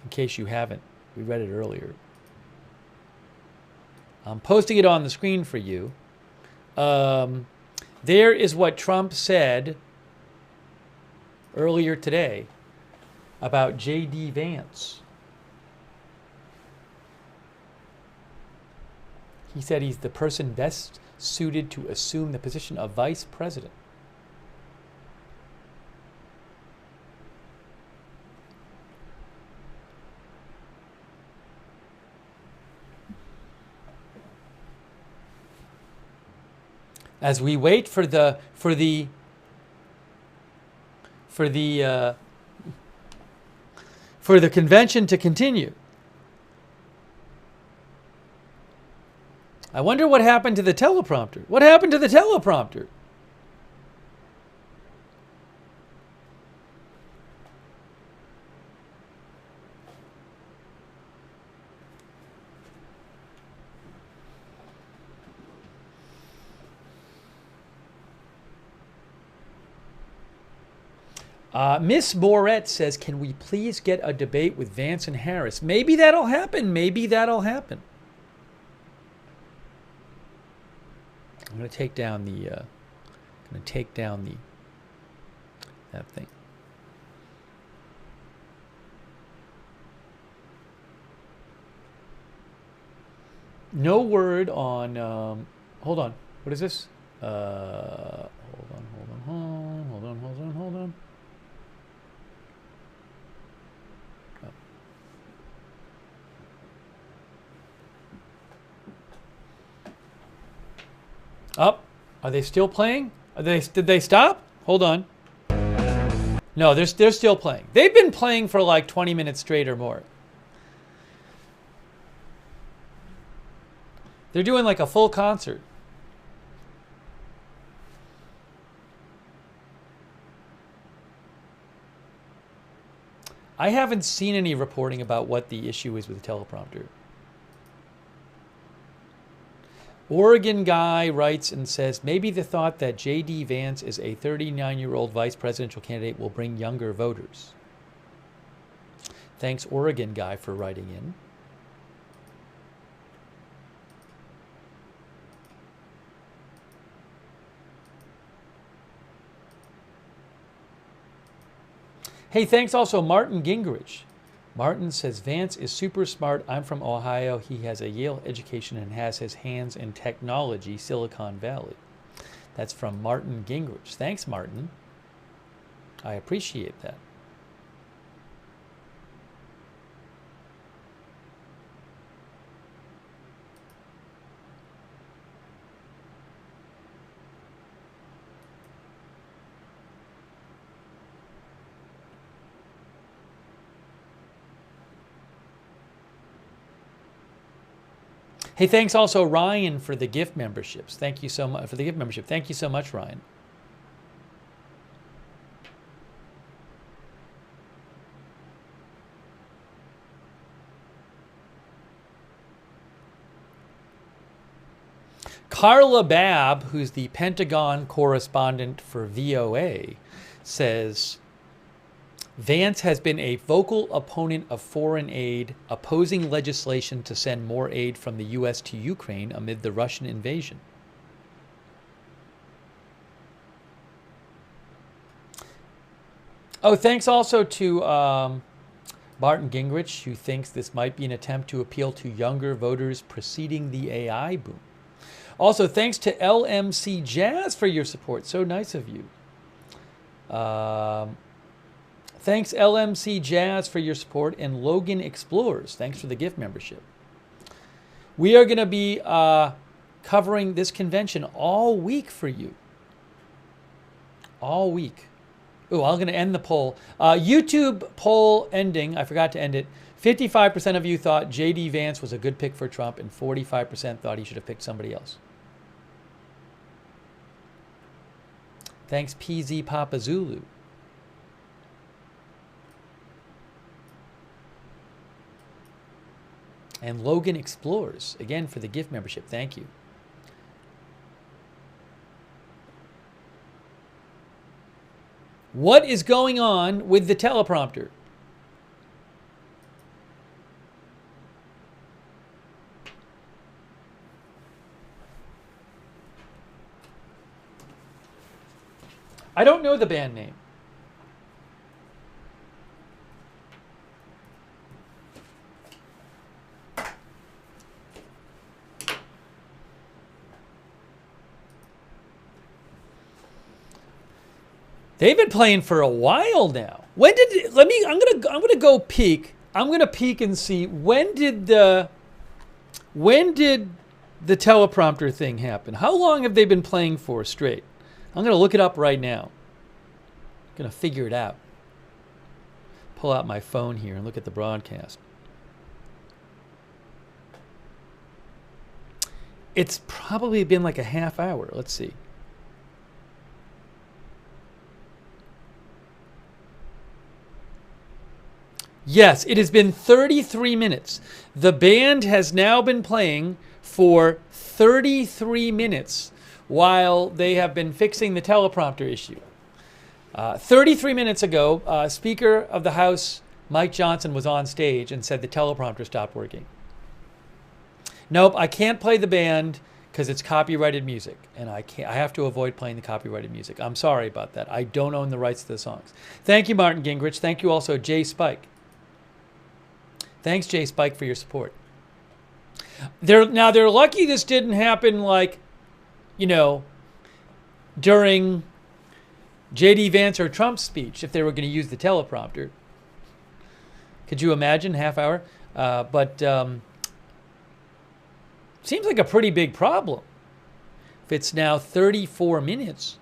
in case you haven't. We read it earlier. I'm posting it on the screen for you. There is what Trump said earlier today about J.D. Vance. He said he's the person best suited to assume the position of vice president. As we wait for the convention to continue. I wonder what happened to the teleprompter. What happened to the teleprompter? Miss Moret says, can we please get a debate with Vance and Harris? Maybe that'll happen. Maybe that'll happen. I'm going to take down that thing. No word on, hold on. What is this? Hold on. Up. Are they still playing? Did they stop? Hold on. No, they're still playing. They've been playing for like 20 minutes straight or more. They're doing like a full concert. I haven't seen any reporting about what the issue is with the teleprompter. Oregon guy writes and says, maybe the thought that J.D. Vance is a 39-year-old vice presidential candidate will bring younger voters. Thanks, Oregon guy, for writing in. Hey, thanks also Martin Gingrich. Martin says, Vance is super smart. I'm from Ohio. He has a Yale education and has his hands in technology, Silicon Valley. That's from Martin Gingrich. Thanks, Martin. I appreciate that. Hey, thanks also Ryan for the gift memberships. Thank you so much for the gift membership. Thank you so much, Ryan. Carla Babb, who's the Pentagon correspondent for VOA, says, Vance has been a vocal opponent of foreign aid, opposing legislation to send more aid from the U.S. to Ukraine amid the Russian invasion. Oh, thanks also to Martin Gingrich, who thinks this might be an attempt to appeal to younger voters preceding the AI boom. Also, thanks to LMC Jazz for your support. So nice of you. Thanks, LMC Jazz, for your support, and Logan Explorers. Thanks for the gift membership. We are going to be covering this convention all week for you. All week. Oh, I'm going to end the poll. YouTube poll ending. I forgot to end it. 55% of you thought J.D. Vance was a good pick for Trump, and 45% thought he should have picked somebody else. Thanks, PZ Papa Zulu. And Logan Explorers, again, for the gift membership. Thank you. What is going on with the teleprompter? I don't know the band name. They've been playing for a while now. When did I'm gonna go peek. I'm gonna peek and see when did the teleprompter thing happen? How long have they been playing for straight? I'm gonna look it up right now. I'm gonna figure it out. Pull out my phone here and look at the broadcast. It's probably been like a half hour. Let's see. Yes, it has been 33 minutes. The band has now been playing for 33 minutes while they have been fixing the teleprompter issue. 33 minutes ago, Speaker of the House Mike Johnson was on stage and said the teleprompter stopped working. Nope, I can't play the band because it's copyrighted music, and I have to avoid playing the copyrighted music. I'm sorry about that. I don't own the rights to the songs. Thank you, Martin Gingrich. Thank you also, Jay Spike. Thanks, Jay Spike, for your support. They're lucky this didn't happen like, during J.D. Vance or Trump's speech if they were going to use the teleprompter. Could you imagine half hour? Seems like a pretty big problem if it's now 34 minutes.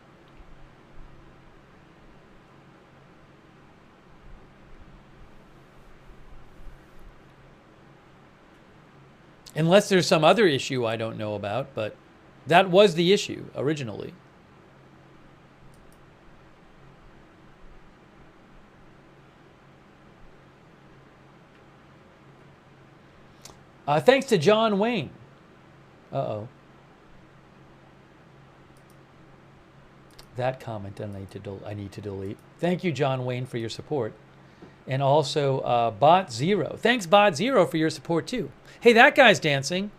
Unless there's some other issue I don't know about, but that was the issue originally. Thanks to John Wayne. Uh-oh. That comment I need to delete. Thank you, John Wayne, for your support. And also Bot Zero. Thanks, Bot Zero, for your support, too. Hey, that guy's dancing.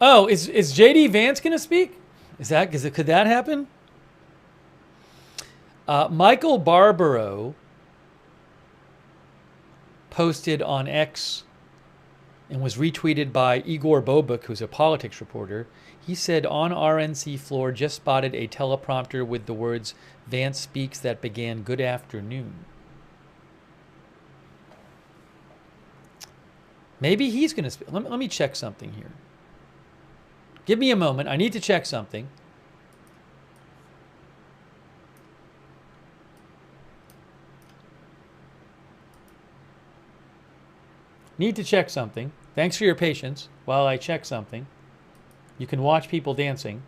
Oh, is JD Vance going to speak? Could that happen? Michael Barbaro posted on X and was retweeted by Igor Bobuk, who's a politics reporter. He said, on RNC floor, just spotted a teleprompter with the words, Vance speaks, that began, good afternoon. Maybe he's going to speak. Let me check something here. Give me a moment. I need to check something. Need to check something. Thanks for your patience while I check something. You can watch people dancing.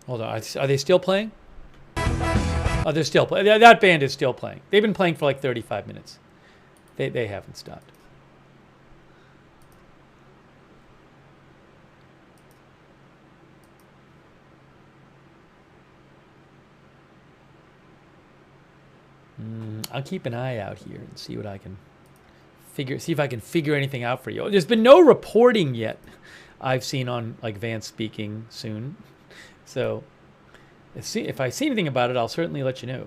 Hold on. Are they still playing? Oh, they're still playing. That band is still playing. They've been playing for like 35 minutes. They haven't stopped. I'll keep an eye out here and see what I can see if I can figure anything out for you. There's been no reporting yet I've seen on like Vance speaking soon. So if I see anything about it, I'll certainly let you know.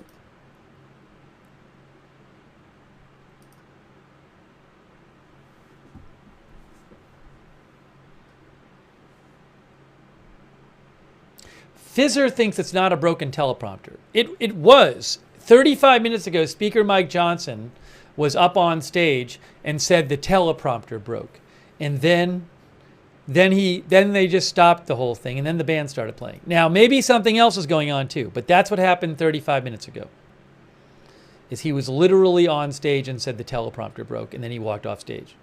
Fizzer thinks it's not a broken teleprompter. It was. 35 minutes ago, Speaker Mike Johnson was up on stage and said the teleprompter broke. And then they just stopped the whole thing, and then the band started playing. Now, maybe something else is going on too, but that's what happened 35 minutes ago. Is he was literally on stage and said the teleprompter broke, and then he walked off stage.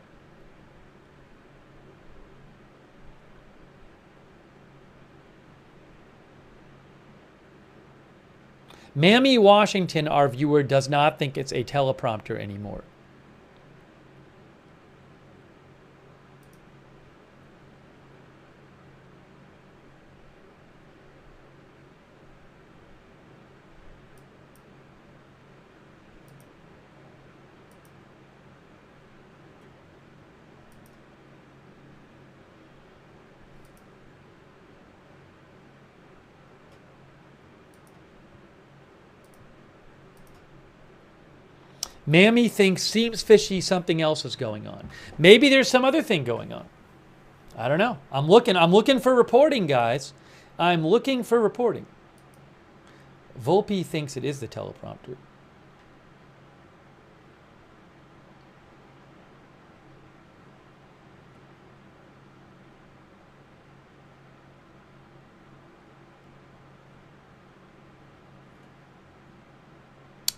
Mammy Washington, our viewer, does not think it's a teleprompter anymore. Mammy seems fishy, something else is going on. Maybe there's some other thing going on. I don't know. I'm looking for reporting, guys. I'm looking for reporting. Volpe thinks it is the teleprompter.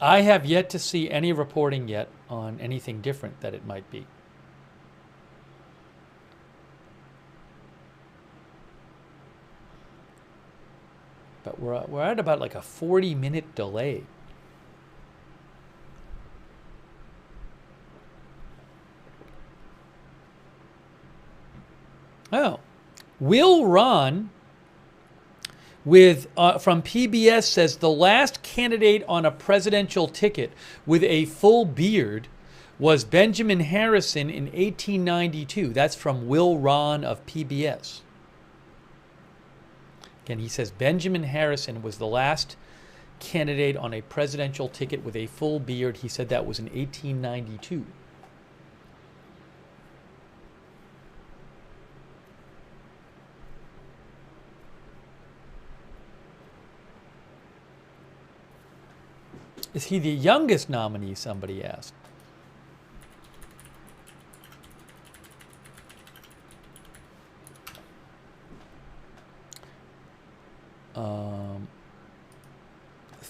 I have yet to see any reporting yet on anything different that it might be. But we're at about like a 40-minute delay. Oh, Will Ron from PBS says the last candidate on a presidential ticket with a full beard was Benjamin Harrison in 1892. That's from Will Ron of PBS. Again, he says Benjamin Harrison was the last candidate on a presidential ticket with a full beard. He said that was in 1892. Is he the youngest nominee, somebody asked.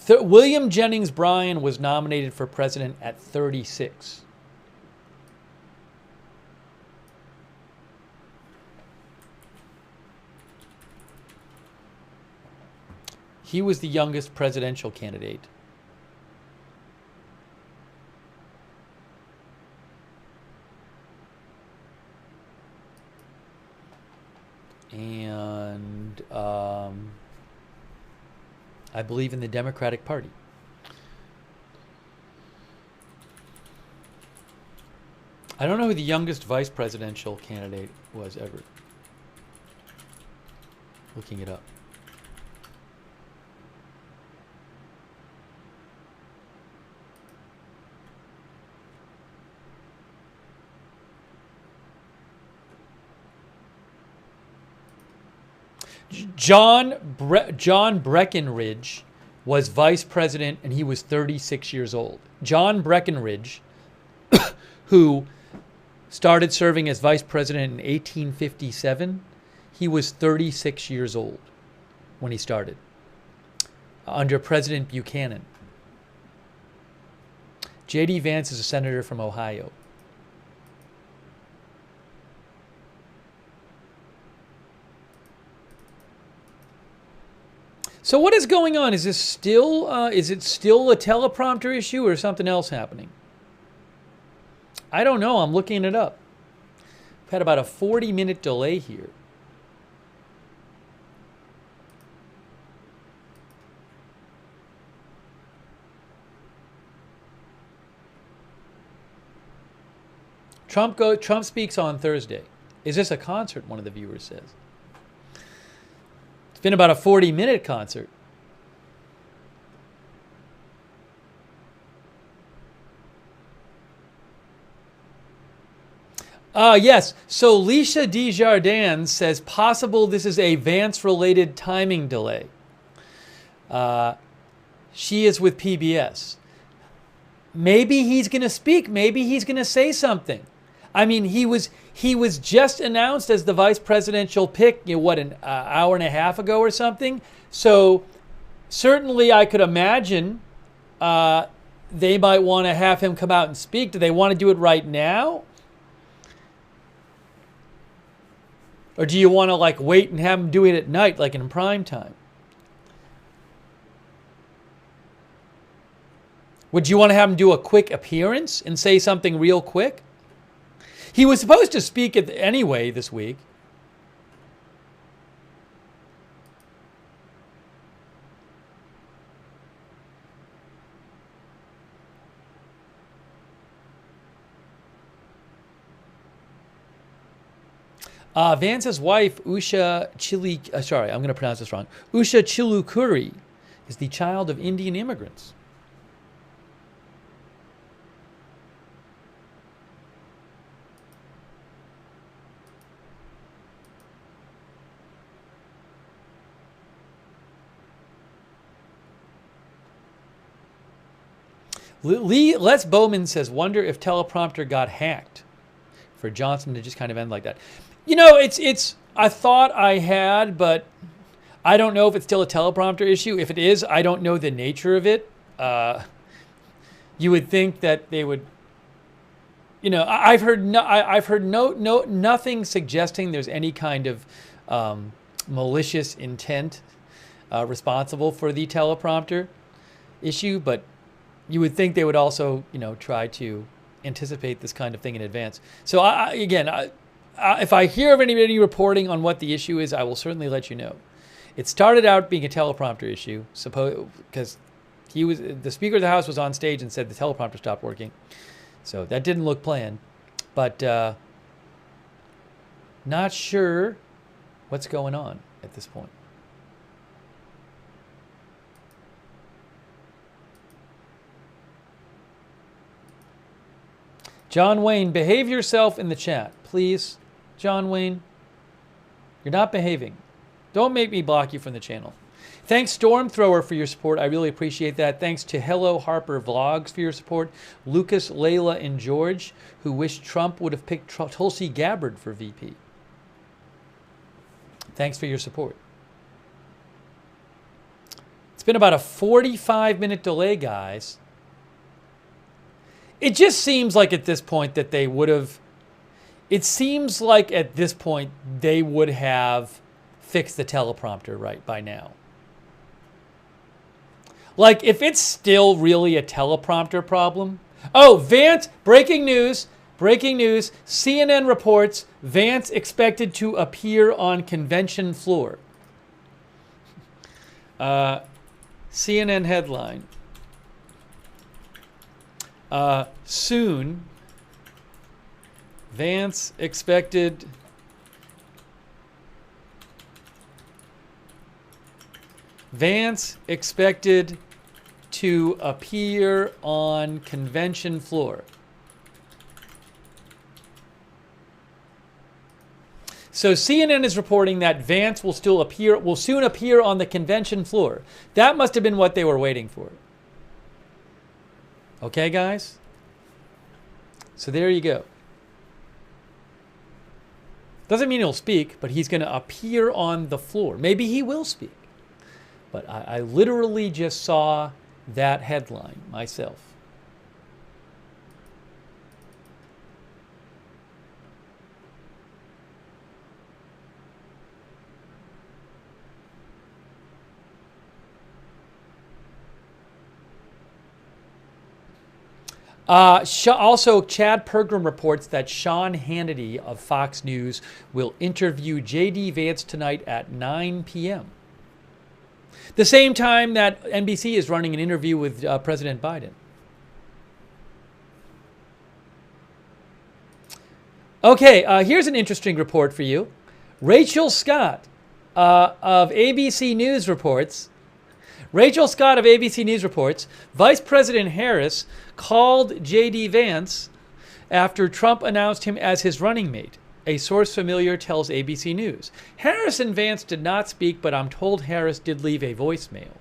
William Jennings Bryan was nominated for president at 36. He was the youngest presidential candidate. And I believe in the Democratic Party. I don't know who the youngest vice presidential candidate was ever. Looking it up. John Breckinridge was vice president, and he was 36 years old. John Breckinridge, who started serving as vice president in 1857, he was 36 years old when he started, under President Buchanan. J.D. Vance is a senator from Ohio. So what is going on? Is this still, is it still a teleprompter issue or something else happening? I don't know. I'm looking it up. We've had about a 40-minute delay here. Trump speaks on Thursday. Is this a concert? One of the viewers says. It's been about a 40-minute concert. Yes, so Leisha Desjardins says possible this is a Vance-related timing delay. She is with PBS. Maybe he's going to speak. Maybe he's going to say something. I mean, he was just announced as the vice presidential pick, an hour and a half ago or something. So certainly I could imagine they might want to have him come out and speak. Do they want to do it right now? Or do you want to wait and have him do it at night, like in prime time? Would you want to have him do a quick appearance and say something real quick? He was supposed to speak anyway this week. Vance's wife, Usha Chilukuri, is the child of Indian immigrants. Les Bowman says, wonder if teleprompter got hacked for Johnson to just kind of end like that. You know, it's a thought I had, but I don't know if it's still a teleprompter issue. If it is, I don't know the nature of it. You would think that they would, I've heard nothing suggesting there's any kind of malicious intent responsible for the teleprompter issue, but you would think they would also, try to anticipate this kind of thing in advance. So if I hear of anybody reporting on what the issue is, I will certainly let you know. It started out being a teleprompter issue, because the Speaker of the House was on stage and said the teleprompter stopped working. So that didn't look planned, but not sure what's going on at this point. John Wayne, behave yourself in the chat, please. John Wayne, you're not behaving. Don't make me block you from the channel. Thanks, Stormthrower, for your support. I really appreciate that. Thanks to Hello Harper Vlogs for your support. Lucas, Layla, and George, who wish Trump would have picked Tulsi Gabbard for VP. Thanks for your support. It's been about a 45-minute delay, guys. It just seems like at this point that they would have... It seems like at this point they would have fixed the teleprompter right by now. Like, if it's still really a teleprompter problem... Oh, Vance, breaking news. Breaking news. CNN reports Vance expected to appear on convention floor. CNN headline. Soon, Vance expected to appear on convention floor. So CNN is reporting that Vance will soon appear on the convention floor. That must have been what they were waiting for. Okay, guys? So there you go. Doesn't mean he'll speak, but he's going to appear on the floor. Maybe he will speak. But I literally just saw that headline myself. Also, Chad Pergram reports that Sean Hannity of Fox News will interview J.D. Vance tonight at 9 p.m. The same time that NBC is running an interview with President Biden. Okay, here's an interesting report for you. Rachel Scott of ABC News reports... Vice President Harris called J.D. Vance after Trump announced him as his running mate. A source familiar tells ABC News. Harris and Vance did not speak, but I'm told Harris did leave a voicemail.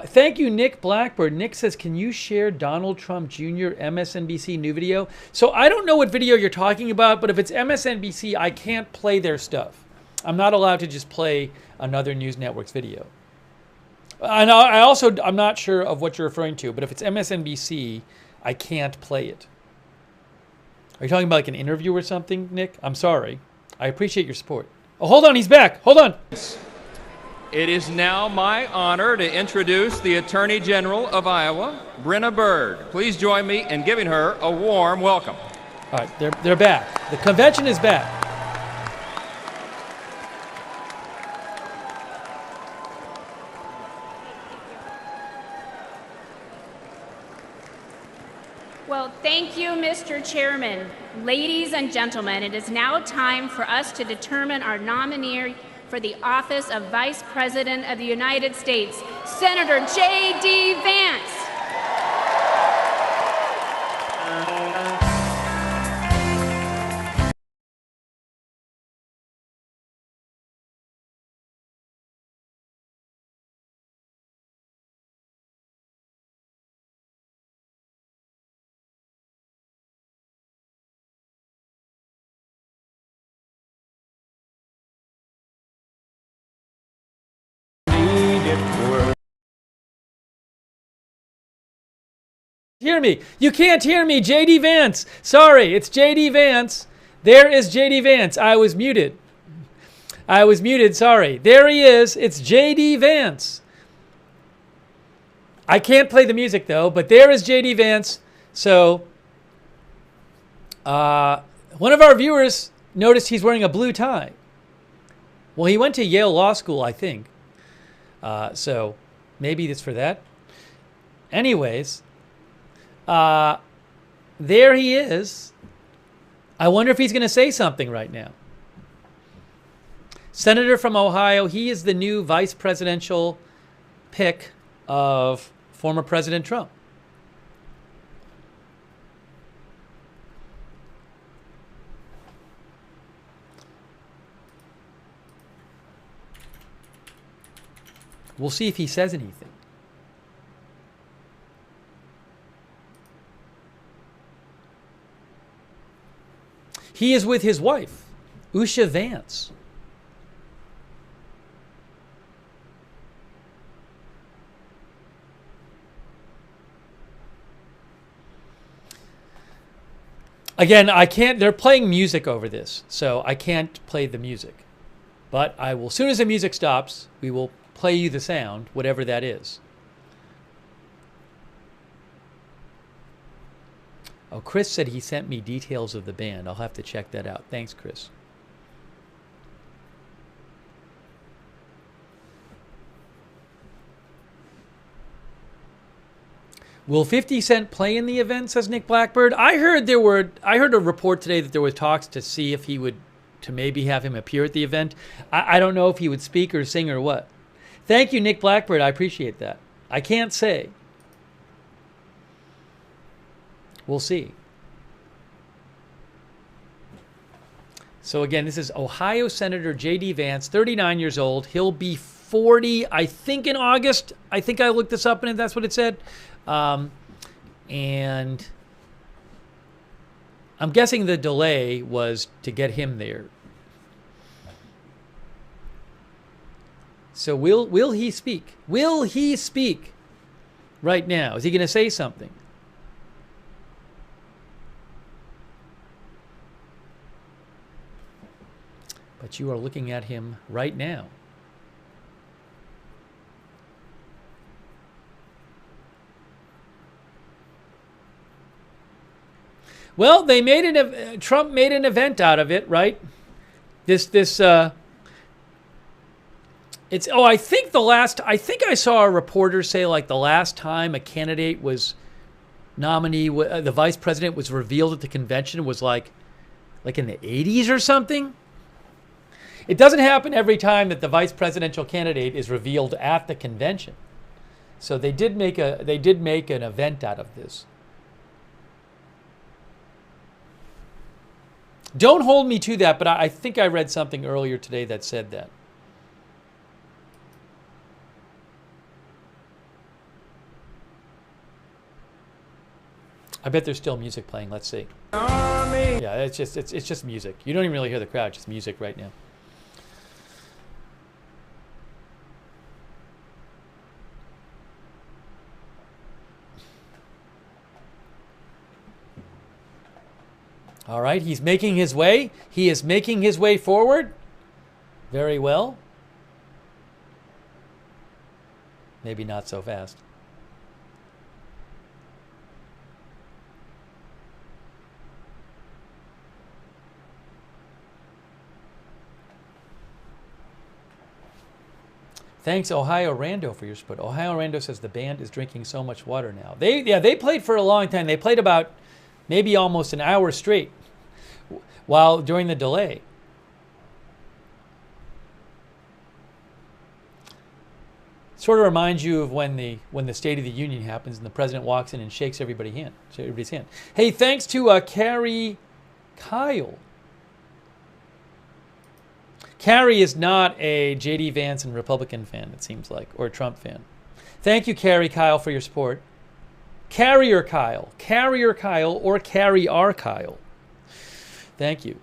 Thank you, Nick Blackbird. Nick says, can you share Donald Trump Jr. MSNBC new video? So I don't know what video you're talking about, but if it's MSNBC, I can't play their stuff. I'm not allowed to just play another news network's video. And I'm not sure of what you're referring to, but if it's MSNBC, I can't play it. Are you talking about like an interview or something, Nick? I'm sorry. I appreciate your support. Oh, hold on, he's back. Hold on. It is now my honor to introduce the Attorney General of Iowa, Brenna Bird. Please join me in giving her a warm welcome. All right, they're back. The convention is back. Well, thank you, Mr. Chairman. Ladies and gentlemen, it is now time for us to determine our nominee for the office of Vice President of the United States, Senator J.D. Vance. Hear me. You can't hear me. J.D. Vance. Sorry, it's J.D. Vance. There is J.D. Vance. I was muted. Sorry. There he is. It's J.D. Vance. I can't play the music, though, but there is J.D. Vance. So, one of our viewers noticed he's wearing a blue tie. Well, he went to Yale Law School, I think. So, maybe it's for that. Anyways... there he is. I wonder if he's going to say something right now. Senator from Ohio, he is the new vice presidential pick of former President Trump. We'll see if he says anything. He is with his wife, Usha Vance. Again, I can't, they're playing music over this, so I can't play the music. But I will, as soon as the music stops, we will play you the sound, whatever that is. Oh, Chris said he sent me details of the band. I'll have to check that out. Thanks, Chris. Will 50 Cent play in the event, says Nick Blackbird? I heard a report today that there were talks to see if he would, to maybe have him appear at the event. I don't know if he would speak or sing or what. Thank you, Nick Blackbird. I appreciate that. I can't say. We'll see. So again, this is Ohio Senator J.D. Vance, 39 years old. He'll be 40, I think, in August. I think I looked this up and that's what it said. And I'm guessing the delay was to get him there. So will he speak? Will he speak right now? Is he going to say something? But you are looking at him right now. Well, they made Trump made an event out of it, right? I think I saw a reporter say like the last time a candidate was the vice president was revealed at the convention was like in the 80s or something. It doesn't happen every time that the vice presidential candidate is revealed at the convention. So they did make an event out of this. Don't hold me to that, but I think I read something earlier today that said that. I bet there's still music playing. Let's see. Yeah, it's just music. You don't even really hear the crowd. It's just music right now. All right, he's making his way. He is making his way forward. Very well. Maybe not so fast. Thanks, Ohio Rando, for your support. Ohio Rando says the band is drinking so much water now. They played for a long time. They played about maybe almost an hour straight during the delay. Sort of reminds you of when the State of the Union happens and the president walks in and shakes everybody's hand. Hey, thanks to Carrie Kyle. Carrie is not a J.D. Vance and Republican fan, it seems like, or a Trump fan. Thank you, Carrie Kyle, for your support. Carrier Kyle, or Carrie R. Kyle. Thank you.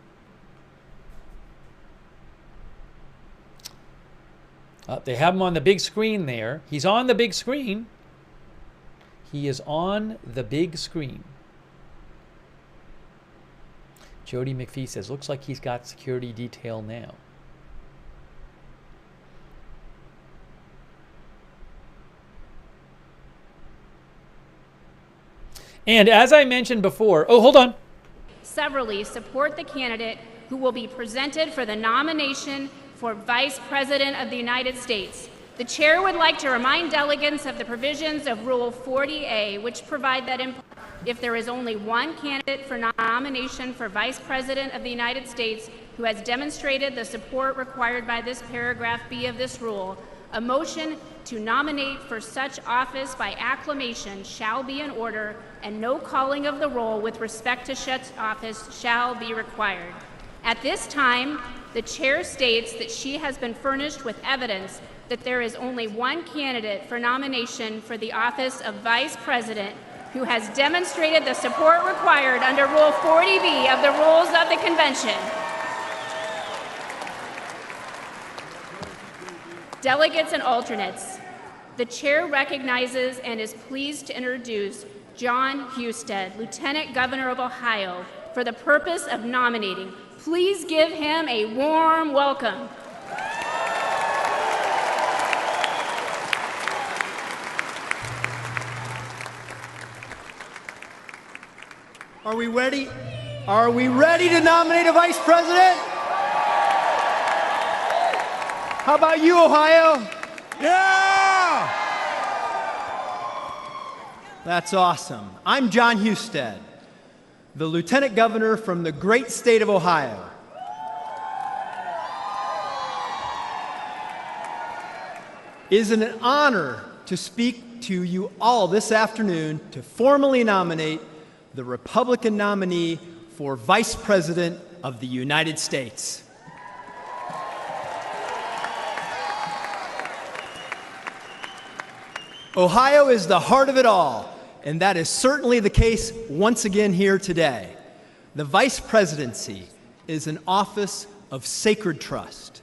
They have him on the big screen there. He's on the big screen. He is on the big screen. Jody McPhee says, looks like he's got security detail now. And as I mentioned before, hold on. Severally support the candidate who will be presented for the nomination for Vice President of the United States. The chair would like to remind delegates of the provisions of Rule 40A, which provide that if there is only one candidate for nomination for Vice President of the United States who has demonstrated the support required by this paragraph B of this rule, a motion to nominate for such office by acclamation shall be in order, and no calling of the roll with respect to such office shall be required. At this time, the chair states that she has been furnished with evidence that there is only one candidate for nomination for the office of Vice President who has demonstrated the support required under Rule 40B of the Rules of the Convention. Delegates and alternates, the chair recognizes and is pleased to introduce John Husted, Lieutenant Governor of Ohio, for the purpose of nominating. Please give him a warm welcome. Are we ready? Are we ready to nominate a vice president? How about you, Ohio? Yeah! That's awesome. I'm John Husted, the Lieutenant Governor from the great state of Ohio. It is an honor to speak to you all this afternoon to formally nominate the Republican nominee for Vice President of the United States. Ohio is the heart of it all, and that is certainly the case once again here today. The vice presidency is an office of sacred trust.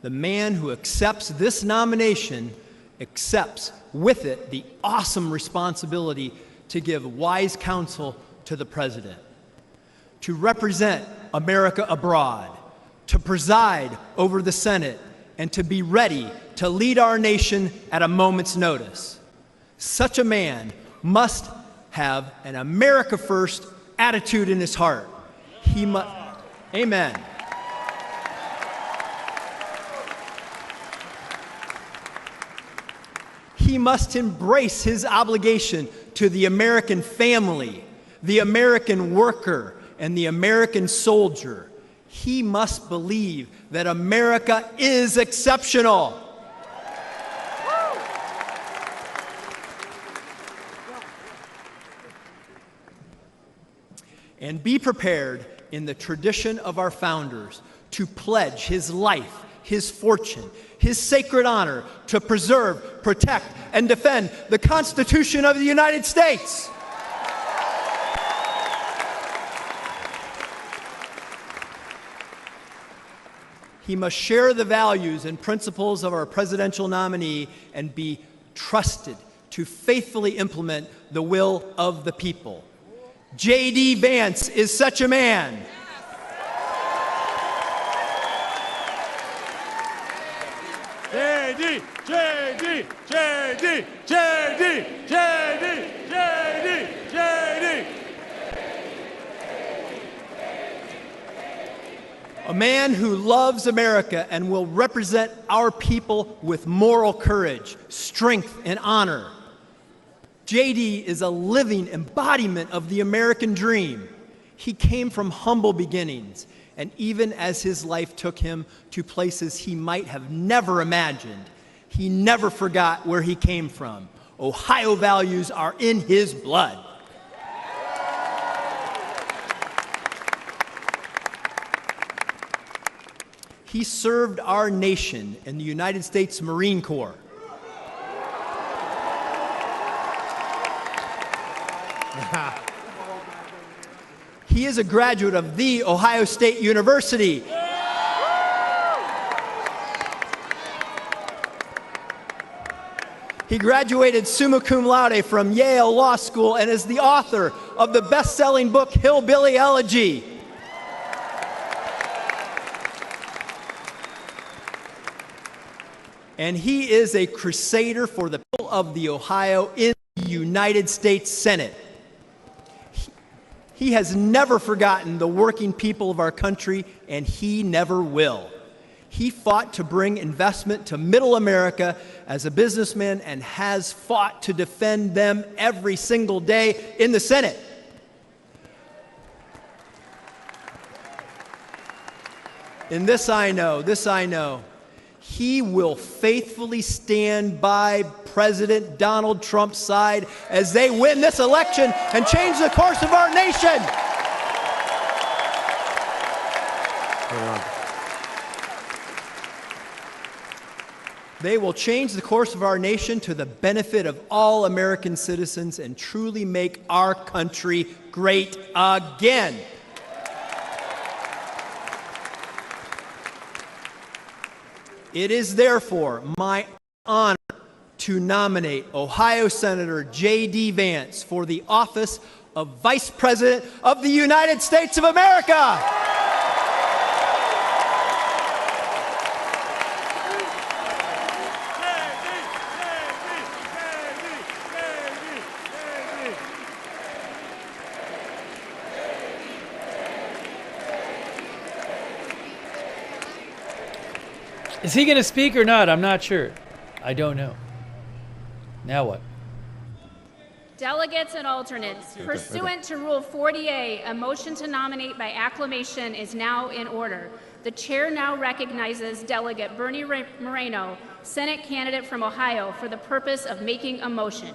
The man who accepts this nomination accepts with it the awesome responsibility to give wise counsel to the president, to represent America abroad, to preside over the Senate, and to be ready to lead our nation at a moment's notice. Such a man must have an America first attitude in his heart. He must, amen. He must embrace his obligation to the American family, the American worker, and the American soldier. He must believe that America is exceptional. And be prepared in the tradition of our founders to pledge his life, his fortune, his sacred honor to preserve, protect, and defend the Constitution of the United States. He must share the values and principles of our presidential nominee and be trusted to faithfully implement the will of the people. J.D. Vance is such a man. J.D., J.D., J.D., J.D., J.D., J.D., J.D. A man who loves America and will represent our people with moral courage, strength, and honor. J.D. is a living embodiment of the American dream. He came from humble beginnings, and even as his life took him to places he might have never imagined, he never forgot where he came from. Ohio values are in his blood. He served our nation in the United States Marine Corps. He is a graduate of The Ohio State University. He graduated summa cum laude from Yale Law School and is the author of the best-selling book Hillbilly Elegy. And he is a crusader for the people of the Ohio in the United States Senate. He has never forgotten the working people of our country, and he never will. He fought to bring investment to Middle America as a businessman and has fought to defend them every single day in the Senate. And this I know, he will faithfully stand by President Donald Trump's side as they win this election and change the course of our nation. They will change the course of our nation to the benefit of all American citizens and truly make our country great again. It is therefore my honor to nominate Ohio Senator J.D. Vance for the office of Vice President of the United States of America. Is he going to speak or not? I'm not sure. I don't know. Now what? Delegates and alternates, pursuant to Rule 40A, a motion to nominate by acclamation is now in order. The chair now recognizes Delegate Bernie Moreno, Senate candidate from Ohio, for the purpose of making a motion.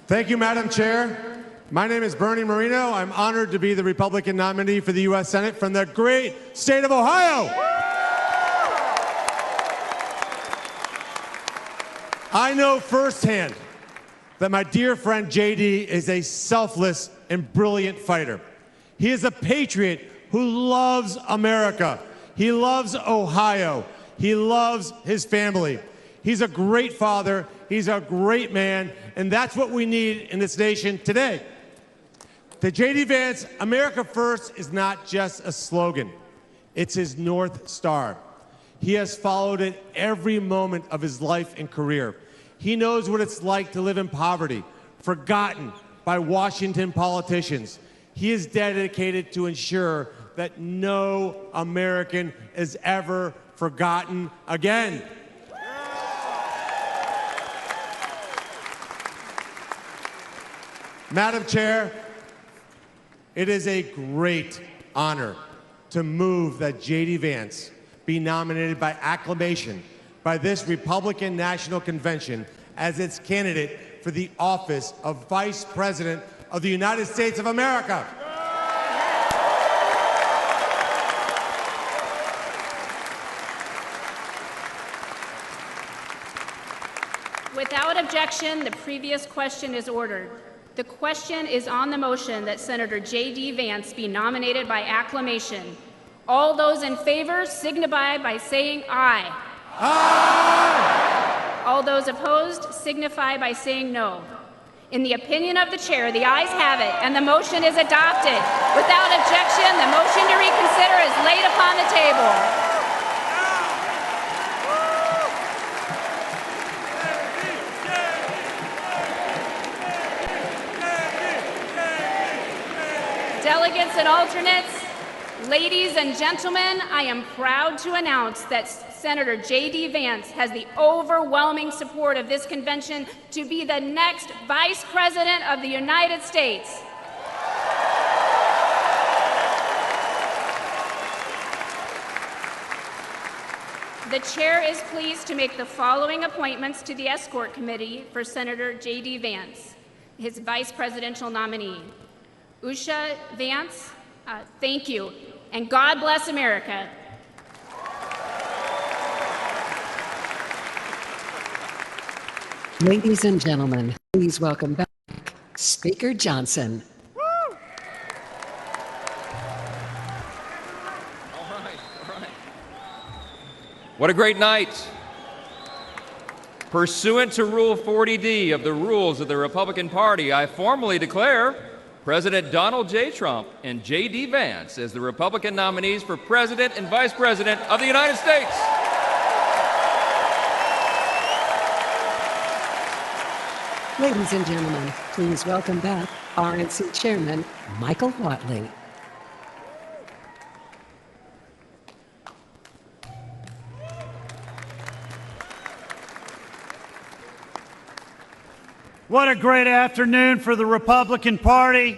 Thank you, Madam Chair. My name is Bernie Moreno. I'm honored to be the Republican nominee for the U.S. Senate from the great state of Ohio. I know firsthand that my dear friend JD is a selfless and brilliant fighter. He is a patriot who loves America. He loves Ohio. He loves his family. He's a great father. He's a great man. And that's what we need in this nation today. To JD Vance, America First is not just a slogan. It's his North Star. He has followed it every moment of his life and career. He knows what it's like to live in poverty, forgotten by Washington politicians. He is dedicated to ensure that no American is ever forgotten again. Madam Chair, it is a great honor to move that J.D. Vance be nominated by acclamation by this Republican National Convention as its candidate for the office of Vice President of the United States of America. Without objection, the previous question is ordered. The question is on the motion that Senator J.D. Vance be nominated by acclamation. All those in favor signify by saying aye. Aye! All those opposed signify by saying no. In the opinion of the chair, the ayes have it, and the motion is adopted. Without objection, the motion to reconsider is laid upon the table. Delegates and alternates, ladies and gentlemen, I am proud to announce that Senator J.D. Vance has the overwhelming support of this convention to be the next Vice President of the United States. The chair is pleased to make the following appointments to the Escort Committee for Senator J.D. Vance, his vice presidential nominee. Usha Vance, thank you, and God bless America. Ladies and gentlemen, please welcome back Speaker Johnson. All right. What a great night. Pursuant to Rule 40D of the rules of the Republican Party, I formally declare President Donald J. Trump and J.D. Vance as the Republican nominees for President and Vice President of the United States. Ladies and gentlemen, please welcome back RNC Chairman Michael Whatley. What a great afternoon for the Republican Party,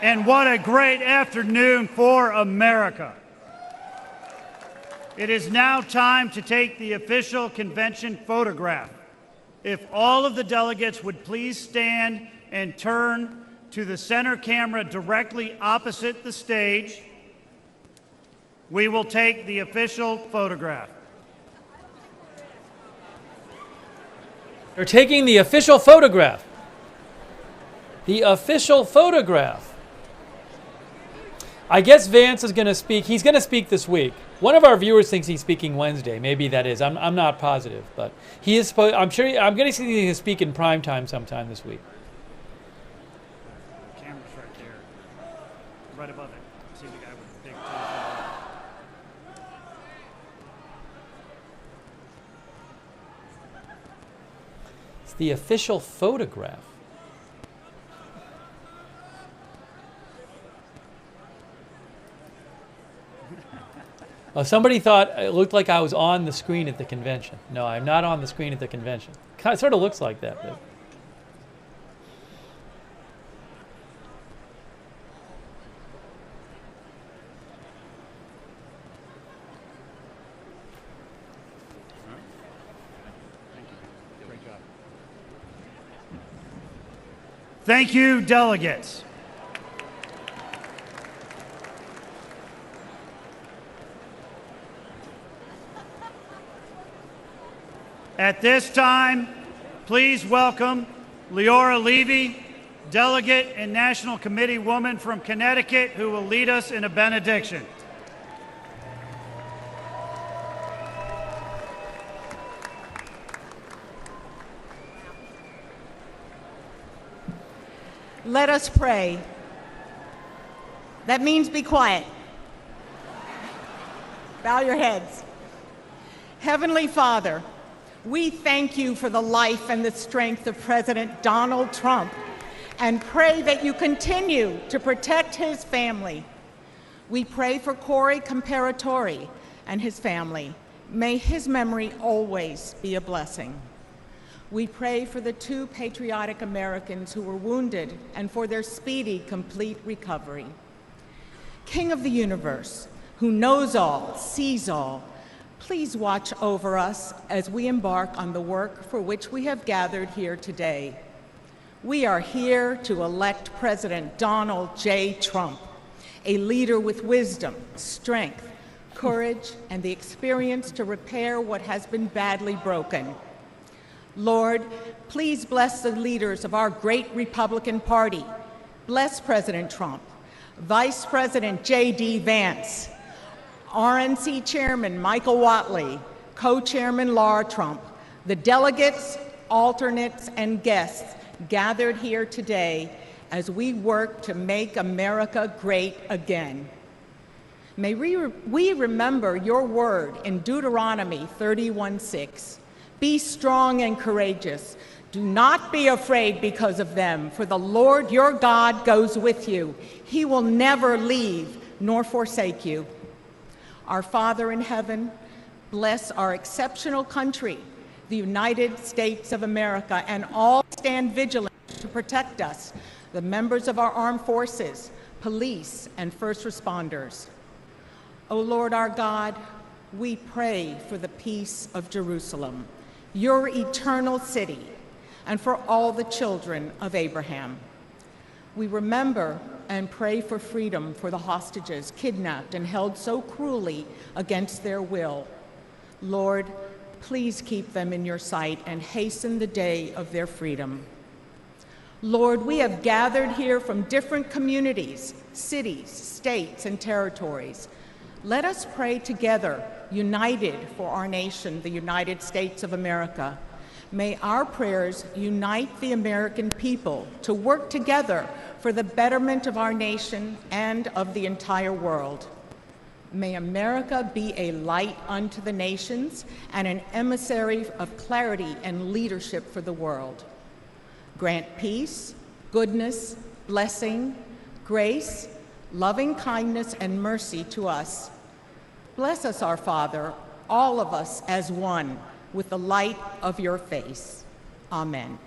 and what a great afternoon for America. It is now time to take the official convention photograph. If all of the delegates would please stand and turn to the center camera directly opposite the stage, we will take the official photograph. They're taking the official photograph. The official photograph. I guess Vance is going to speak. He's going to speak this week. One of our viewers thinks he's speaking Wednesday. Maybe that is. I'm not positive, but he is. I'm sure. I'm going to see him speak in prime time sometime this week. The camera's right there, right above it. See the guy with the big toe. It's the official photograph. Somebody thought it looked like I was on the screen at the convention. No, I'm not on the screen at the convention. It sort of looks like that, but. Thank you, delegates. At this time, please welcome Leora Levy, delegate and National Committee woman from Connecticut, who will lead us in a benediction. Let us pray. That means be quiet. Bow your heads. Heavenly Father, we thank you for the life and the strength of President Donald Trump and pray that you continue to protect his family. We pray for Corey Comparatori and his family. May his memory always be a blessing. We pray for the 2 patriotic Americans who were wounded and for their speedy, complete recovery. King of the universe, who knows all, sees all, please watch over us as we embark on the work for which we have gathered here today. We are here to elect President Donald J. Trump, a leader with wisdom, strength, courage, and the experience to repair what has been badly broken. Lord, please bless the leaders of our great Republican Party. Bless President Trump, Vice President J.D. Vance, RNC Chairman Michael Whatley, Co-Chairman Laura Trump, the delegates, alternates, and guests gathered here today as we work to make America great again. May we remember your word in Deuteronomy 31:6. Be strong and courageous. Do not be afraid because of them, for the Lord your God goes with you. He will never leave nor forsake you. Our Father in heaven, bless our exceptional country, the United States of America, and all stand vigilant to protect us, the members of our armed forces, police, and first responders. O Lord our God, we pray for the peace of Jerusalem, your eternal city, and for all the children of Abraham. We remember and pray for freedom for the hostages kidnapped and held so cruelly against their will. Lord, please keep them in your sight and hasten the day of their freedom. Lord, we have gathered here from different communities, cities, states, and territories. Let us pray together, united for our nation, the United States of America. May our prayers unite the American people to work together for the betterment of our nation and of the entire world. May America be a light unto the nations and an emissary of clarity and leadership for the world. Grant peace, goodness, blessing, grace, loving kindness, and mercy to us. Bless us, our Father, all of us as one, with the light of your face. Amen.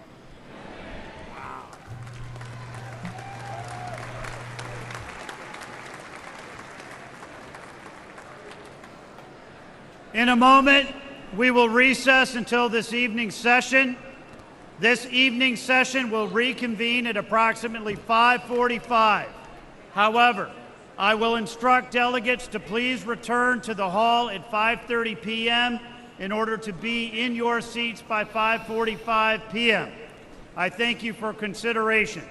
In a moment, we will recess until this evening's session. This evening's session will reconvene at approximately 5:45. However, I will instruct delegates to please return to the hall at 5:30 p.m. in order to be in your seats by 5:45 p.m. I thank you for consideration.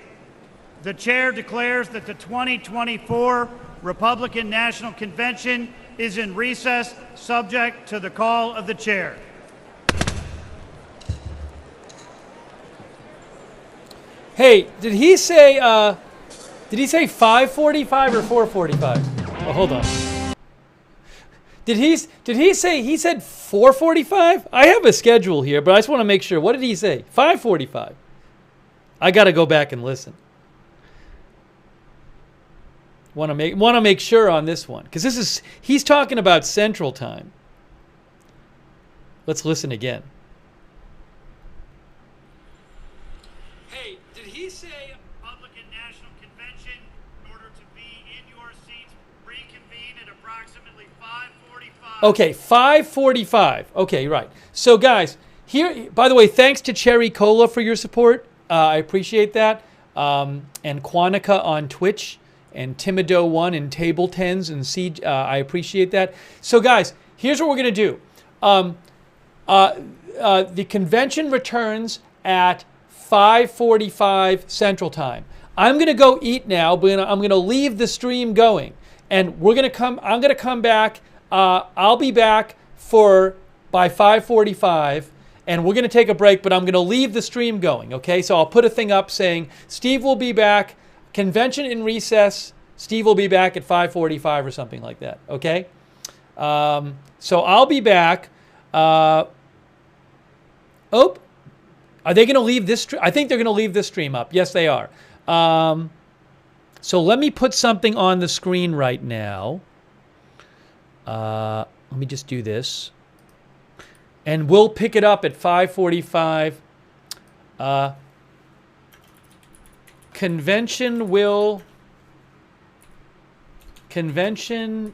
The chair declares that the 2024 Republican National Convention is in recess, subject to the call of the chair. Hey, did he say 5:45 or 4:45? Oh, hold on. Did he say he said 4:45? I have a schedule here, but I just want to make sure. What did he say? 5:45. I got to go back and listen. Want to make sure on this one, because he's talking about Central Time. Let's listen again. Hey, did he say Republican National Convention in order to be in your seats, reconvene at approximately 5:45? Okay, 5:45. Okay, right. So guys, here, by the way, thanks to Cherry Cola for your support. I appreciate that. And Quantica on Twitch. And Timido1 and Table Tens and Siege. I appreciate that. So guys, here's what we're going to do. The convention returns at 5:45 Central Time. I'm going to go eat now, but I'm going to leave the stream going. And I'm going to come back. I'll be back by 5:45. And we're going to take a break, but I'm going to leave the stream going. Okay, so I'll put a thing up saying Steve will be back. Convention in recess. Steve will be back at 5:45 or something like that. Okay? So I'll be back. Are they going to leave this? I think they're going to leave this stream up. Yes, they are. So let me put something on the screen right now. Let me just do this. And we'll pick it up at 5:45. Convention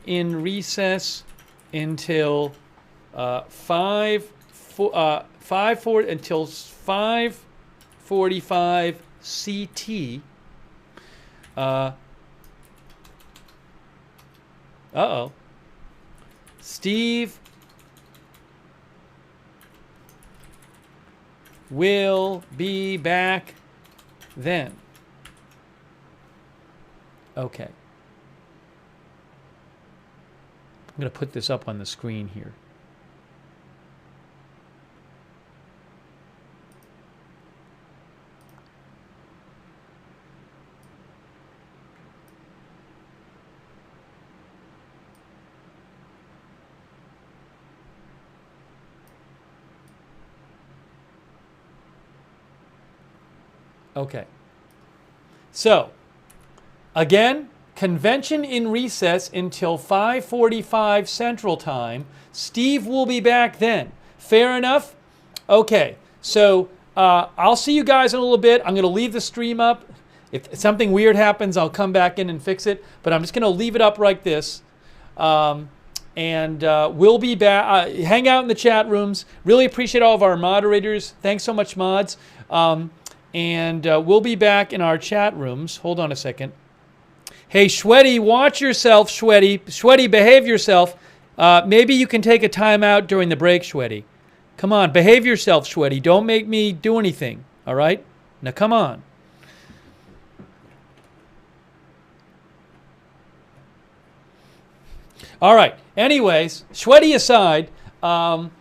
in recess until 5:45 CT. Steve will be back then. Okay. I'm going to put this up on the screen here. Okay. So, again, convention in recess until 5:45 Central Time. Steve will be back then. Fair enough? Okay. So, I'll see you guys in a little bit. I'm going to leave the stream up. If something weird happens, I'll come back in and fix it. But I'm just going to leave it up like this. We'll be back. Hang out in the chat rooms. Really appreciate all of our moderators. Thanks so much, mods. We'll be back in our chat rooms. Hold on a second. Hey, Shweddy, watch yourself, Shweddy. Shweddy, behave yourself. Maybe you can take a time out during the break, Shweddy. Come on, behave yourself, Shweddy. Don't make me do anything, all right? Now, come on. All right. Anyways, Shweddy aside, I'm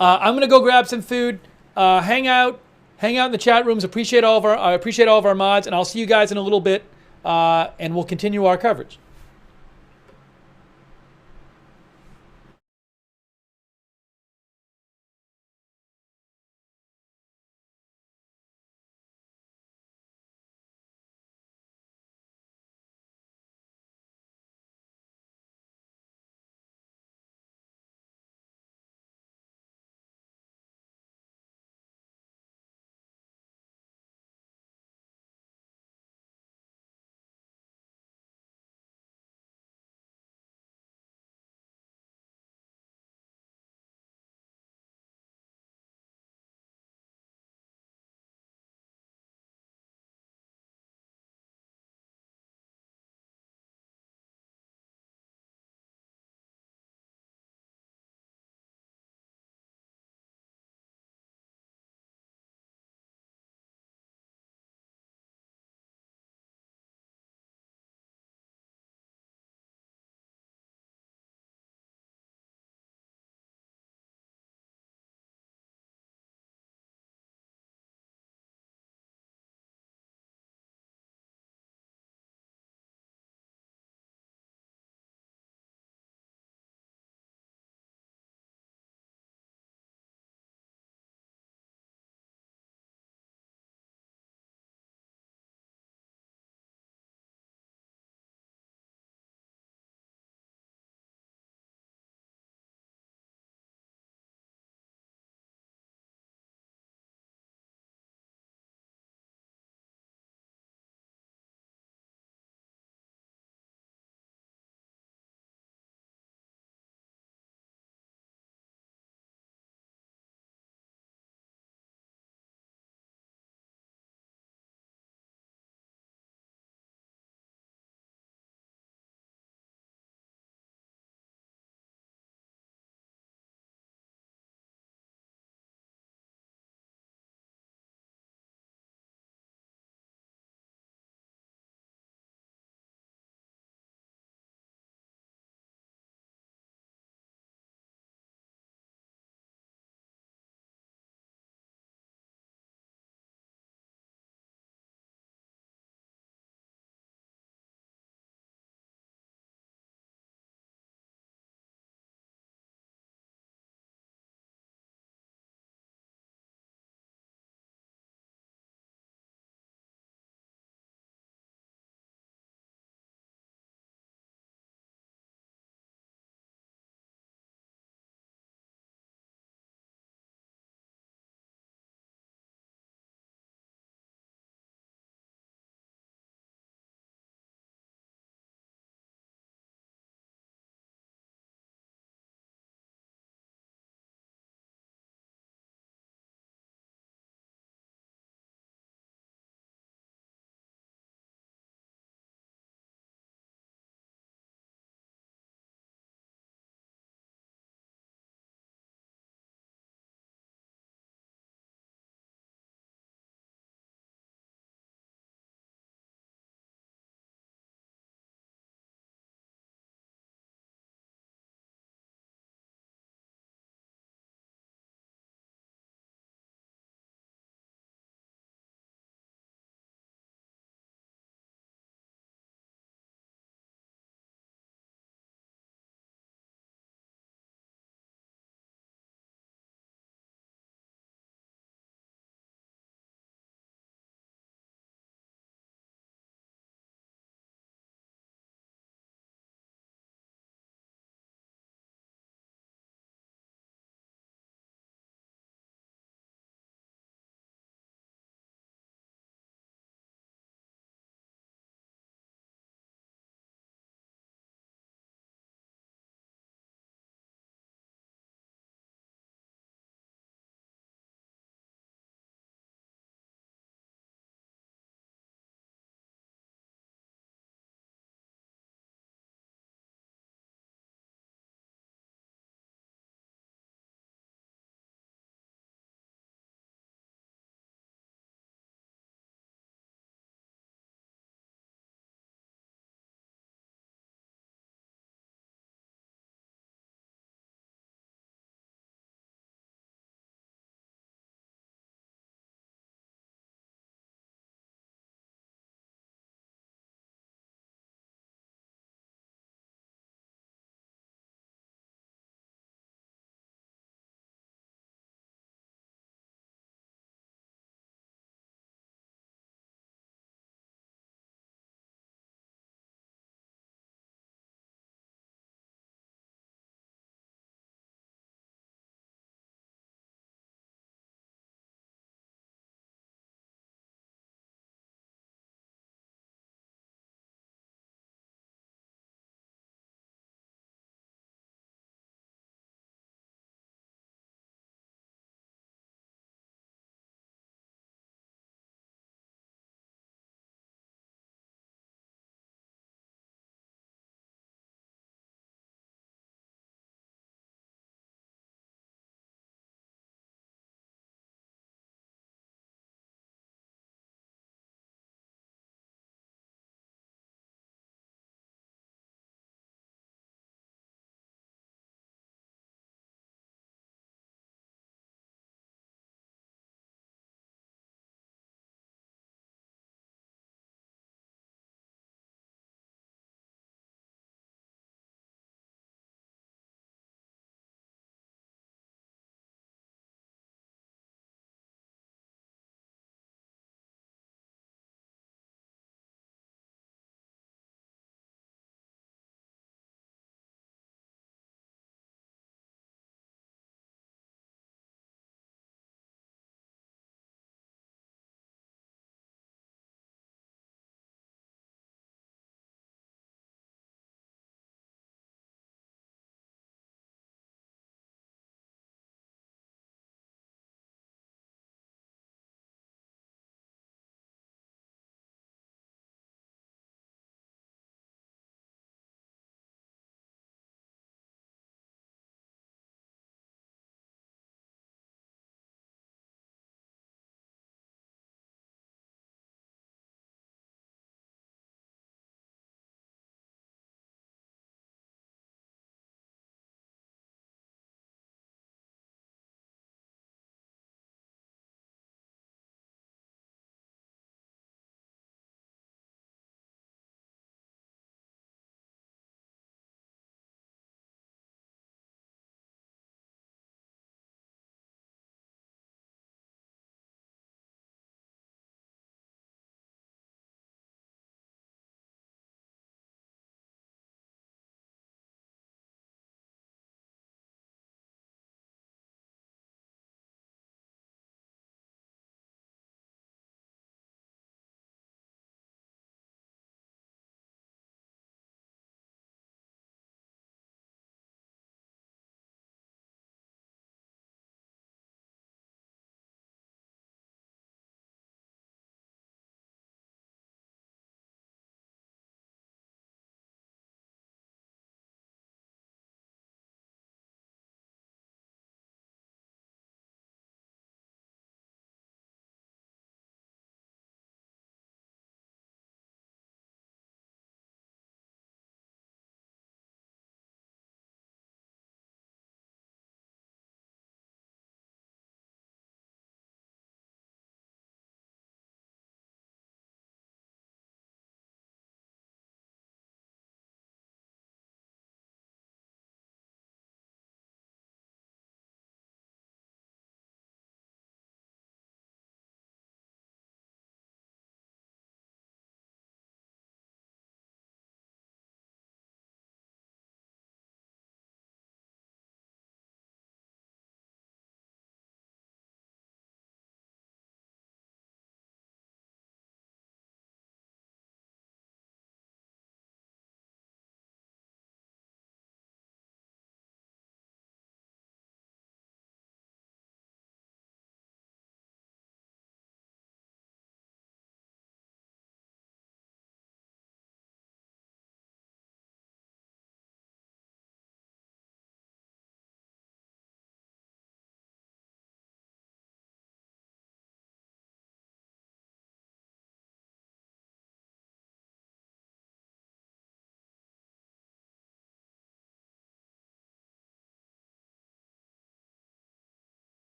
going to go grab some food, hang out in the chat rooms. I appreciate all of our mods, and I'll see you guys in a little bit, and we'll continue our coverage.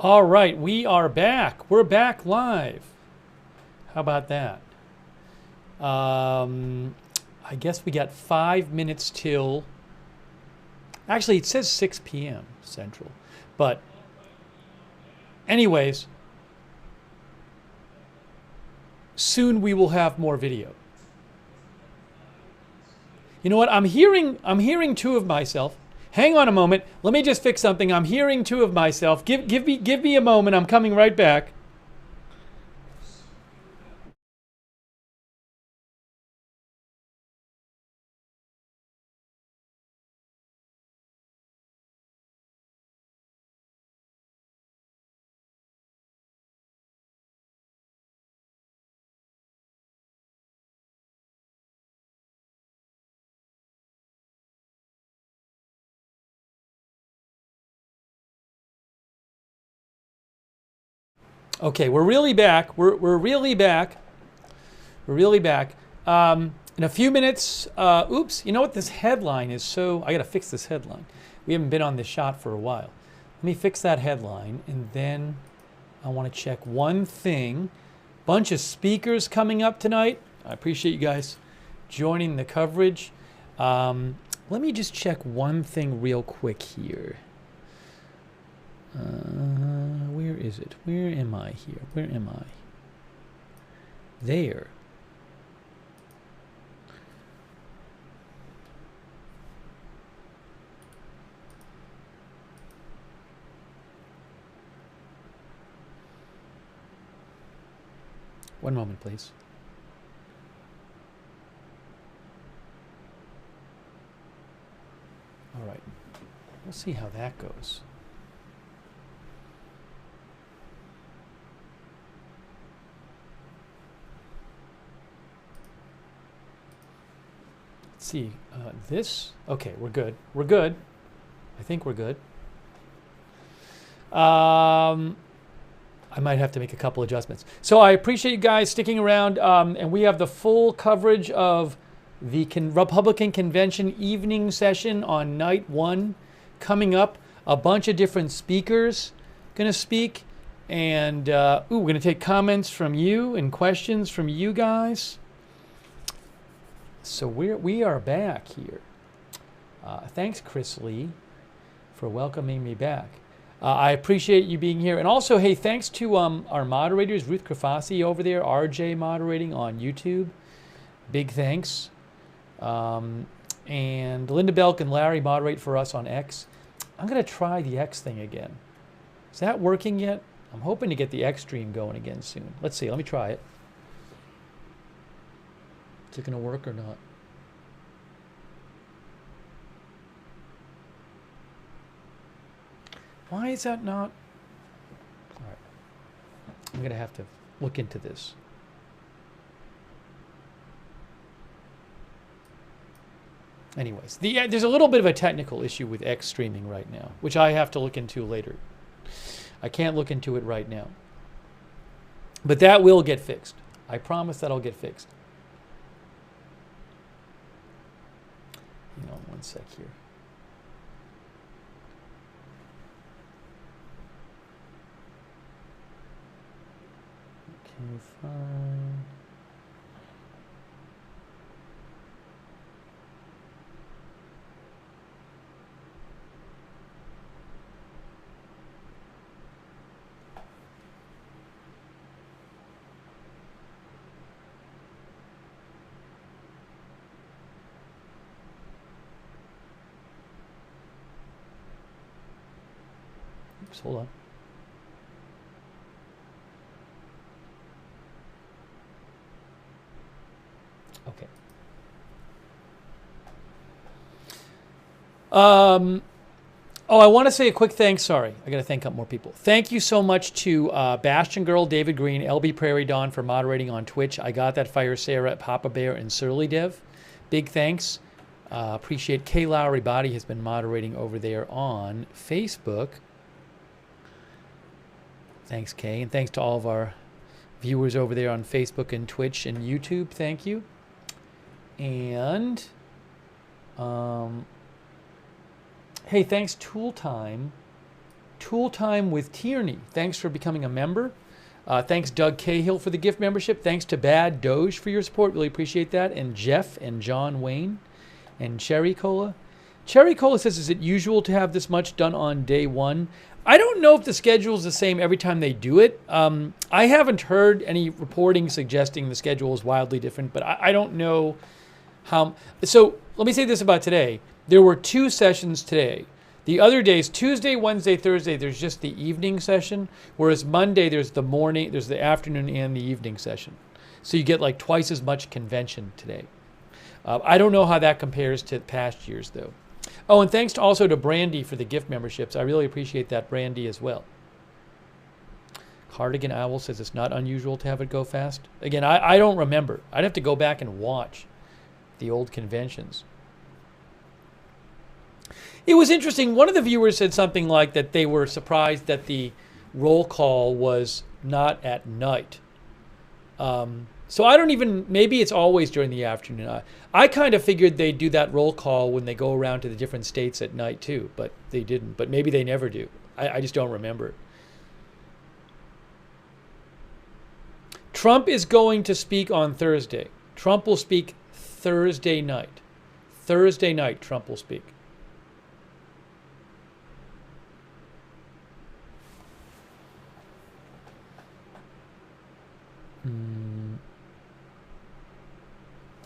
All right, we are back. We're back live. How about that? I guess we got 5 minutes till. Actually, it says 6 p.m. Central. But anyways, soon we will have more video. You know what? I'm hearing two of myself. Hang on a moment. Let me just fix something. I'm hearing two of myself. Give me a moment. I'm coming right back. Okay, we're really back. We're really back. We're really back. In a few minutes, oops, you know what? This headline is so, I gotta fix this headline. We haven't been on this shot for a while. Let me fix that headline, and then I wanna check one thing. Bunch of speakers coming up tonight. I appreciate you guys joining the coverage. Let me just check one thing real quick here. Where is it? Where am I here? Where am I? There. One moment, please. All right. We'll see how that goes. See, this, okay, we're good. We're good. I think we're good. I might have to make a couple adjustments. So I appreciate you guys sticking around, and we have the full coverage of the Republican Convention evening session on night 1 coming up. A bunch of different speakers going to speak, and we're going to take comments from you and questions from you guys. So we are back here. Thanks, Chris Lee, for welcoming me back. I appreciate you being here. And also, hey, thanks to our moderators, Ruth Krafasi over there, RJ moderating on YouTube. Big thanks. And Linda Belk and Larry moderate for us on X. I'm going to try the X thing again. Is that working yet? I'm hoping to get the X stream going again soon. Let's see. Let me try it. Is it going to work or not? Why is that not? All right. I'm going to have to look into this. Anyways, there's a little bit of a technical issue with X streaming right now, which I have to look into later. I can't look into it right now. But that will get fixed. I promise that'll get fixed. Hang on one sec here. Okay, fine. Oops, hold on. Okay. Oh, I want to say a quick thanks. Sorry, I got to thank up more people. Thank you so much to Bastion Girl, David Green, LB Prairie Dawn for moderating on Twitch. I got that Fire Sarah, Papa Bear, and Surly Dev. Big thanks. Appreciate Kay Lowry Body has been moderating over there on Facebook. Thanks, Kay, and thanks to all of our viewers over there on Facebook and Twitch and YouTube. Thank you. And hey, thanks Tool Time Tool Time with Tierney. Thanks for becoming a member. Thanks, Doug Cahill, for the gift membership. Thanks to Bad Doge for your support. Really appreciate that. And Jeff and John Wayne and Cherry Cola. Cherry Cola says, is it usual to have this much done on day one? I don't know if the schedule is the same every time they do it. I haven't heard any reporting suggesting the schedule is wildly different, but I don't know how. So let me say this about today. There were 2 sessions today. The other days, Tuesday, Wednesday, Thursday, there's just the evening session, whereas Monday there's the morning, there's the afternoon and the evening session. So you get like twice as much convention today. I don't know how that compares to past years, though. Oh, and thanks also to Brandy for the gift memberships. I really appreciate that, Brandy, as well. Cardigan Owl says it's not unusual to have it go fast. Again, I don't remember. I'd have to go back and watch the old conventions. It was interesting. One of the viewers said something like that they were surprised that the roll call was not at night. So I don't even, maybe it's always during the afternoon. I kind of figured they'd do that roll call when they go around to the different states at night too, but they didn't. But maybe they never do. I just don't remember. Trump is going to speak on Thursday. Trump will speak Thursday night. Thursday night, Trump will speak.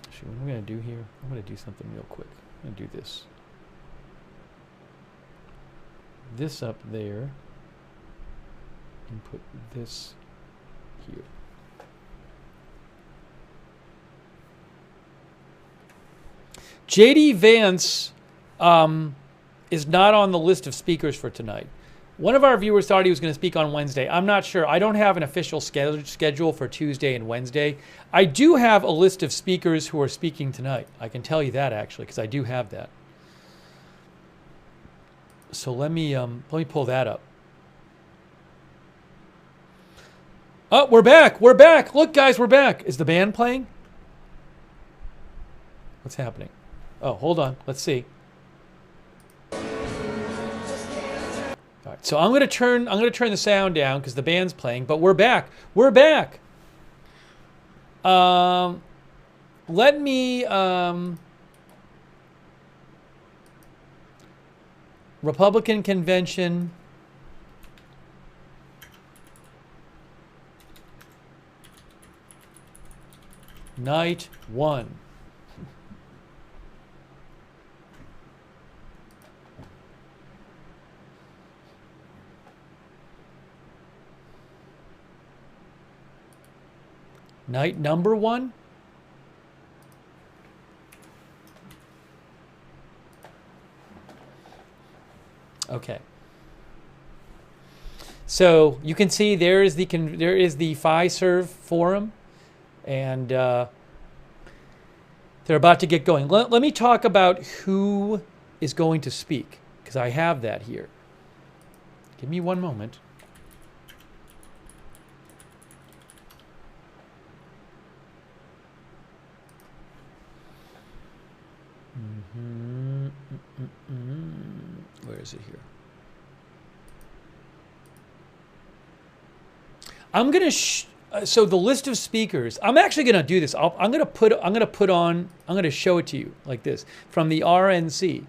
Actually, what am I going to do here? I'm going to do something real quick. I'm going to do this. This up there. And put this here. J.D. Vance is not on the list of speakers for tonight. One of our viewers thought he was going to speak on Wednesday. I'm not sure. I don't have an official schedule for Tuesday and Wednesday. I do have a list of speakers who are speaking tonight. I can tell you that, actually, because I do have that. So let me pull that up. Oh, we're back. We're back. Look, guys, we're back. Is the band playing? What's happening? Oh, hold on. Let's see. All right, so I'm going to turn the sound down because the band's playing, but we're back. We're back. Let me Republican Convention. Night 1. Night number 1? Okay. So you can see there is the FiServ forum, and they're about to get going. Let me talk about who is going to speak, because I have that here. Give me one moment. Where is it here? I'm gonna so the list of speakers. I'm actually gonna do this. I'm gonna show it to you like this from the RNC.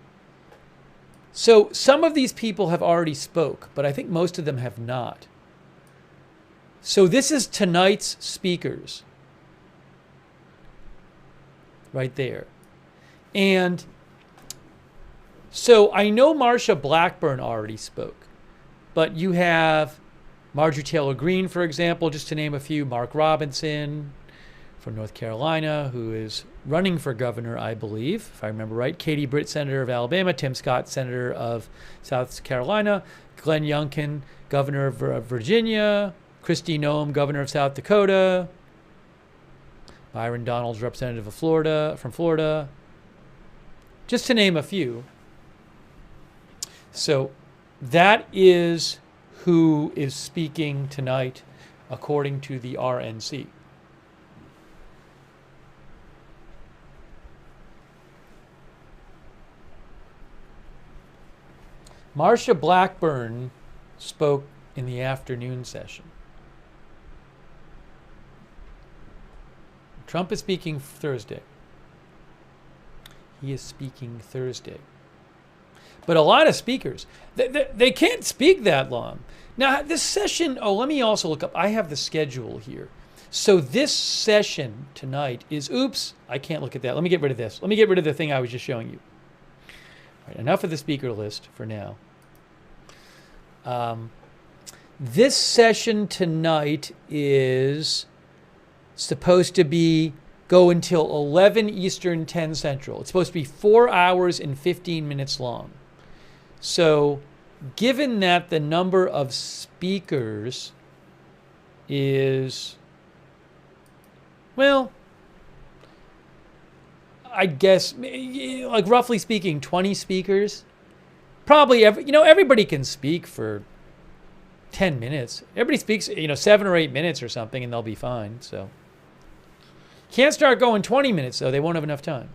So some of these people have already spoke, but I think most of them have not. So this is tonight's speakers, right there. And so I know Marsha Blackburn already spoke, but you have Marjorie Taylor Greene, for example, just to name a few, Mark Robinson from North Carolina, who is running for governor, I believe, if I remember right, Katie Britt, Senator of Alabama, Tim Scott, Senator of South Carolina, Glenn Youngkin, Governor of Virginia, Kristi Noem, Governor of South Dakota, Byron Donalds, Representative of Florida, just to name a few. So that is who is speaking tonight according to the RNC. Marsha Blackburn spoke in the afternoon session. Trump is speaking Thursday. He is speaking Thursday. But a lot of speakers, they can't speak that long. Now, this session, let me also look up. I have the schedule here. So this session tonight is, oops, I can't look at that. Let me get rid of this. Let me get rid of the thing I was just showing you. All right, enough of the speaker list for now. This session tonight is supposed to go until 11 Eastern, 10 Central. It's supposed to be 4 hours and 15 minutes long. So given that the number of speakers is, well, I guess, like roughly speaking, 20 speakers. Probably, everybody can speak for 10 minutes. Everybody speaks, 7 or 8 minutes or something, and they'll be fine. So can't start going 20 minutes, though. They won't have enough time.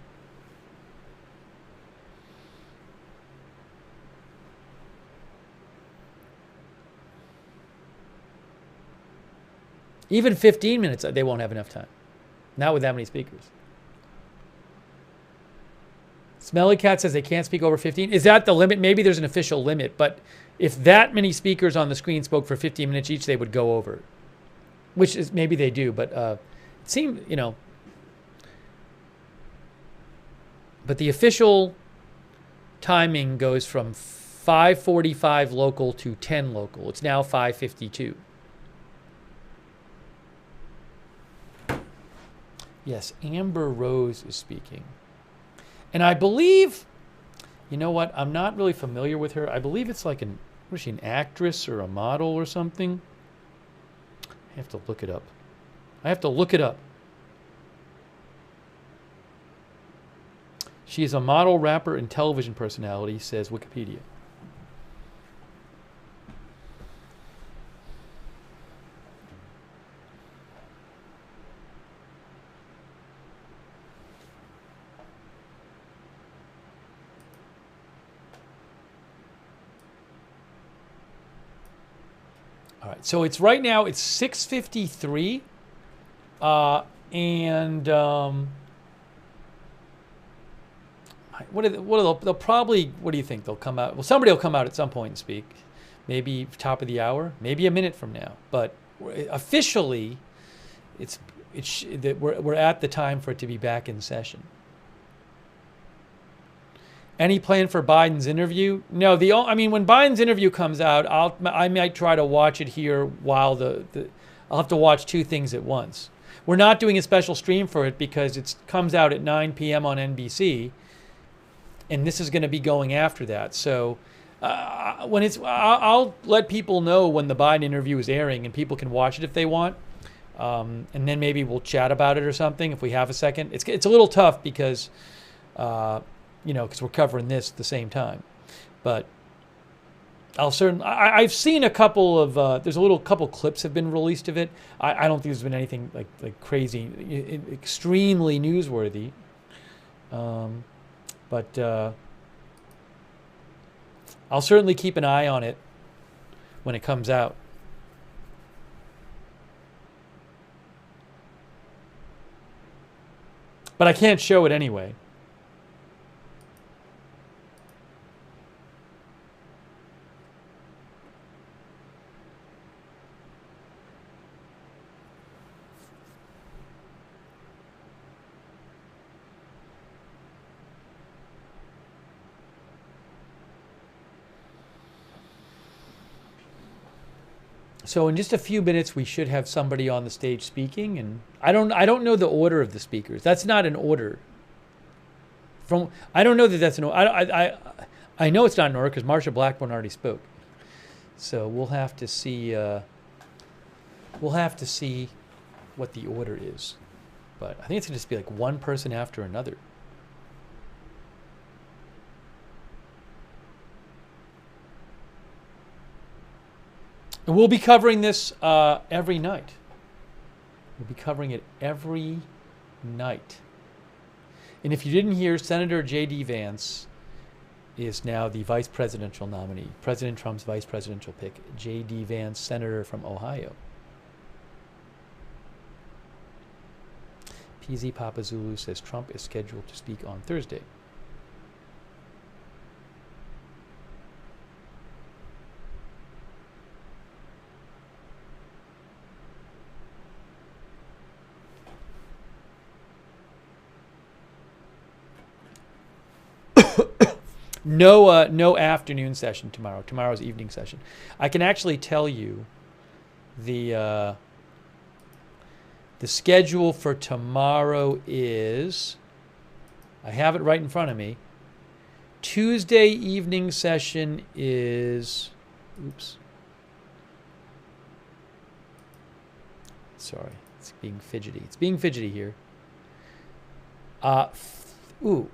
Even 15 minutes, they won't have enough time. Not with that many speakers. Smelly Cat says they can't speak over 15. Is that the limit? Maybe there's an official limit, but if that many speakers on the screen spoke for 15 minutes each, they would go over. Which is, maybe they do, but it seems, but the official timing goes from 5:45 local to 10 local. It's now 5:52. Yes, Amber Rose is speaking. And I believe, you know what? I'm not really familiar with her. I believe it's like what is she, an actress or a model or something? I have to look it up. She is a model, rapper, and television personality, says Wikipedia. All right, so it's right now, it's 6:53, and they'll probably, what do you think they'll come out? Well, somebody will come out at some point and speak, maybe top of the hour, maybe a minute from now. But officially, we're at the time for it to be back in session. Any plan for Biden's interview? No. When Biden's interview comes out, I might try to watch it here while I'll have to watch two things at once. We're not doing a special stream for it because it comes out at 9 p.m. on NBC, and this is going to be going after that. So I'll let people know when the Biden interview is airing, and people can watch it if they want, and then maybe we'll chat about it or something if we have a second. It's a little tough because. Because we're covering this at the same time. But I've seen a couple of, there's a couple clips have been released of it. I don't think there's been anything like crazy, extremely newsworthy. But I'll certainly keep an eye on it when it comes out. But I can't show it anyway. So in just a few minutes, we should have somebody on the stage speaking, and I don't know the order of the speakers. That's not an order. I don't know that that's an order. I know it's not an order because Marsha Blackburn already spoke. So we'll have to see. We'll have to see what the order is, but I think it's gonna just be like one person after another. And we'll be covering this every night. We'll be covering it every night. And if you didn't hear, Senator J.D. Vance is now the vice presidential nominee. President Trump's vice presidential pick, J.D. Vance, senator from Ohio. PZ Papa Zulu says Trump is scheduled to speak on Thursday. No afternoon session tomorrow. Tomorrow's evening session. I can actually tell you the schedule for tomorrow is, I have it right in front of me. Tuesday evening session is, oops. Sorry, it's being fidgety. It's being fidgety here. Ooh,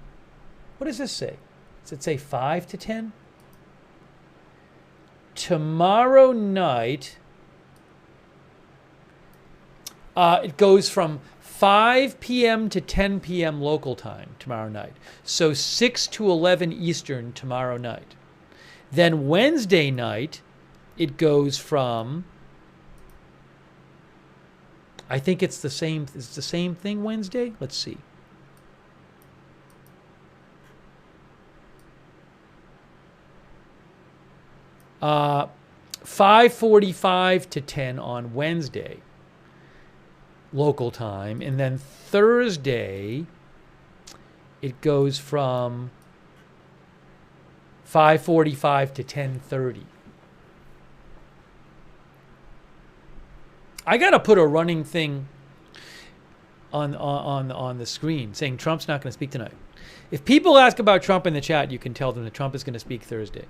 what does this say? Does it say 5 to 10? Tomorrow night, it goes from 5 p.m. to 10 p.m. local time tomorrow night. So 6 to 11 Eastern tomorrow night. Then Wednesday night, it goes from, I think it's the same thing Wednesday. Let's see. 5:45 to 10 on Wednesday, local time. And then Thursday, it goes from 5:45 to 10:30. I got to put a running thing on the screen saying Trump's not going to speak tonight. If people ask about Trump in the chat, you can tell them that Trump is going to speak Thursday.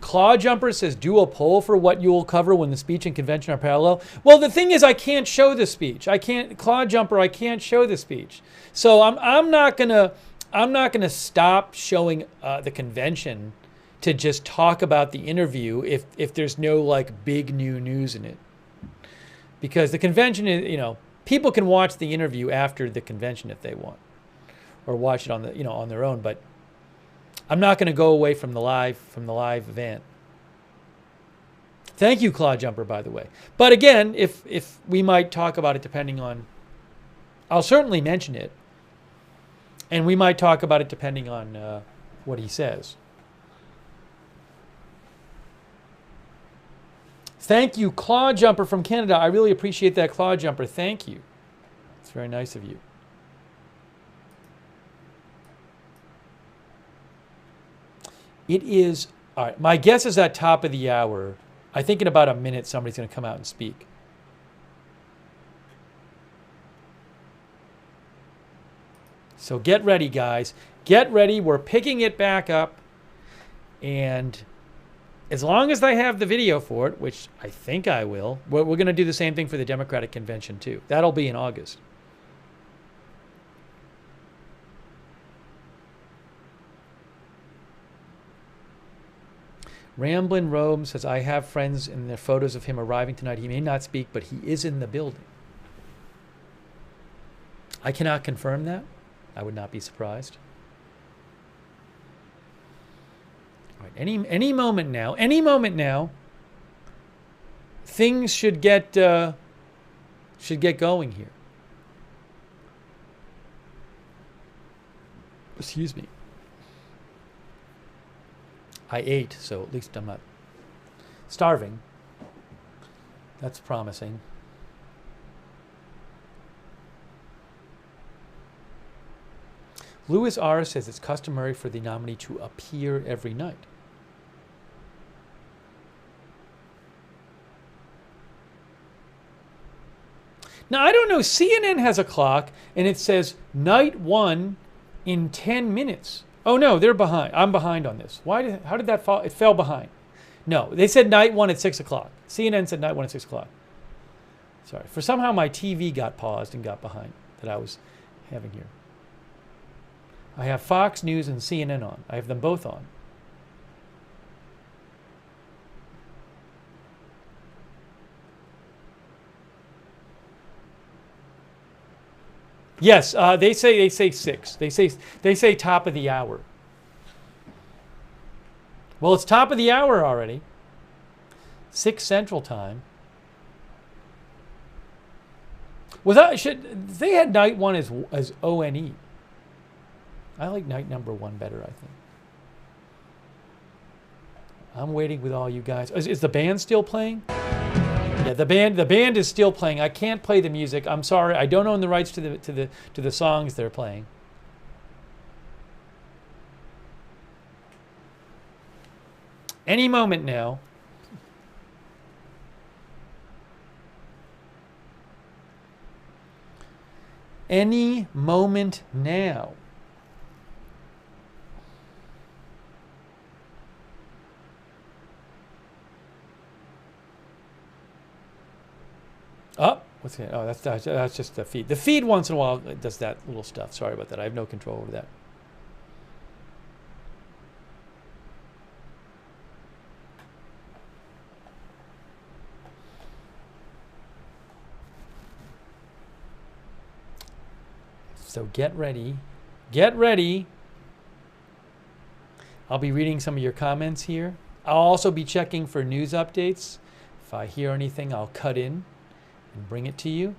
Claw Jumper says, do a poll for what you will cover when the speech and convention are parallel. Well, the thing is, I can't show the speech. Claw Jumper, I can't show the speech. So I'm not gonna stop showing the convention to just talk about the interview if there's no like big new news in it. Because the convention is, people can watch the interview after the convention if they want, or watch it on on their own. But I'm not going to go away from the live event. Thank you, Claw Jumper, by the way. But again, if we might talk about it depending on, I'll certainly mention it, and we might talk about it depending on what he says. Thank you, Claw Jumper from Canada. I really appreciate that, Claw Jumper. Thank you. It's very nice of you. It is, all right, my guess is at top of the hour. I think in about a minute somebody's going to come out and speak. So get ready, guys. Get ready. We're picking it back up. And as long as I have the video for it, which I think I will, we're going to do the same thing for the Democratic Convention too. That'll be in August. Ramblin' Rome says, I have friends and there are photos of him arriving tonight. He may not speak, but he is in the building. I cannot confirm that. I would not be surprised. All right, any moment now, things should get going here. Excuse me. I ate, so at least I'm not starving. That's promising. Louis R. says it's customary for the nominee to appear every night. Now, I don't know. CNN has a clock, and it says night 1 in 10 minutes. Oh, no, they're behind. I'm behind on this. How did that fall? It fell behind. No, they said night 1 at 6 o'clock. CNN said night 1 at 6 o'clock. Sorry. For somehow my TV got paused and got behind that I was having here. I have Fox News and CNN on. I have them both on. Yes, they say 6. They say top of the hour. Well, it's top of the hour already. 6 Central Time. They had night 1 as ONE. I like night number 1 better, I think. I'm waiting with all you guys. Is the band still playing? Yeah, the band is still playing. I can't play the music. I'm sorry. I don't own the rights to the songs they're playing. Any moment now. Any moment now. Oh, what's that? Oh, that's just the feed. The feed once in a while does that little stuff. Sorry about that. I have no control over that. So get ready. Get ready. I'll be reading some of your comments here. I'll also be checking for news updates. If I hear anything, I'll cut in and bring it to you.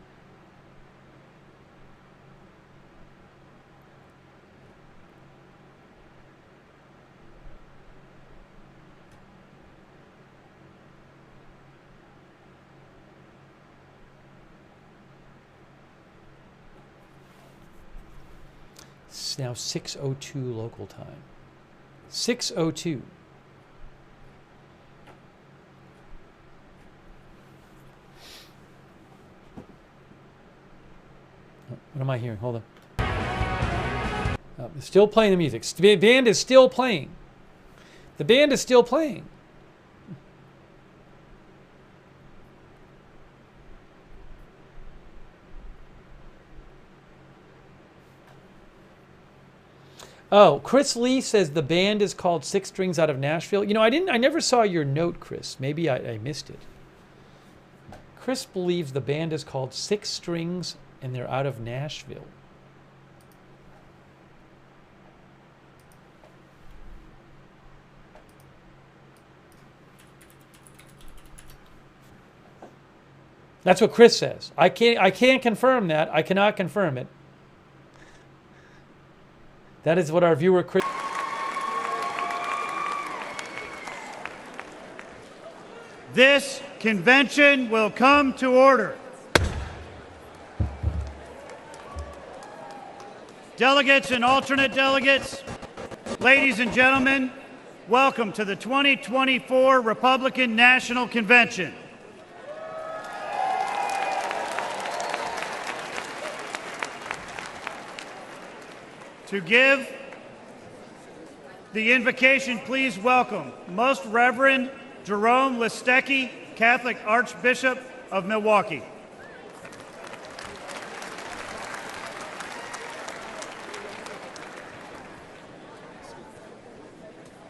It's now 6:02 local time. 6:02. What am I hearing? Hold on. Still playing the music. The band is still playing. The band is still playing. Oh, Chris Lee says the band is called Six Strings Out of Nashville. You know, I never saw your note, Chris. Maybe I missed it. Chris believes the band is called Six Strings and they're out of Nashville. That's what Chris says. I can't confirm that. I cannot confirm it. That is what our viewer Chris. This convention will come to order. Delegates and alternate delegates, ladies and gentlemen, welcome to the 2024 Republican National Convention. To give the invocation, please welcome Most Reverend Jerome Listecki, Catholic Archbishop of Milwaukee.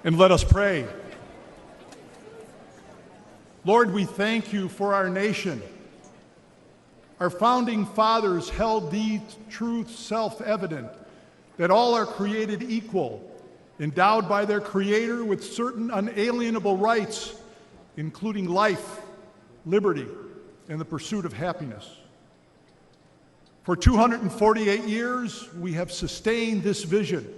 And let us pray. Lord, we thank you for our nation. Our founding fathers held these truths self-evident, that all are created equal, endowed by their Creator with certain unalienable rights, including life, liberty, and the pursuit of happiness. For 248 years, we have sustained this vision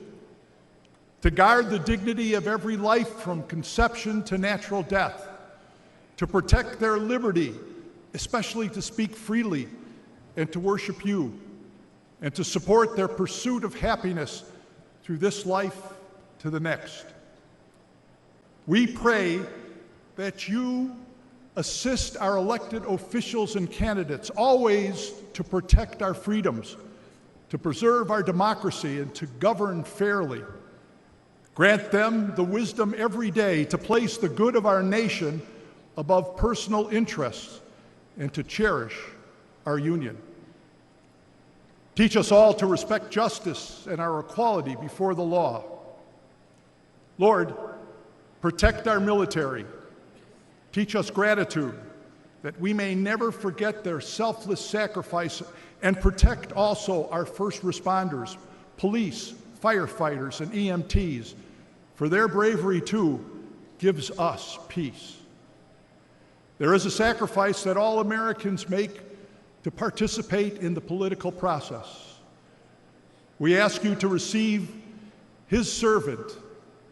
to guard the dignity of every life from conception to natural death, to protect their liberty, especially to speak freely and to worship you, and to support their pursuit of happiness through this life to the next. We pray that you assist our elected officials and candidates always to protect our freedoms, to preserve our democracy, and to govern fairly. Grant them the wisdom every day to place the good of our nation above personal interests and to cherish our union. Teach us all to respect justice and our equality before the law. Lord, protect our military. Teach us gratitude that we may never forget their selfless sacrifice and protect also our first responders, police, firefighters, and EMTs, for their bravery too gives us peace. There is a sacrifice that all Americans make to participate in the political process. We ask you to receive his servant,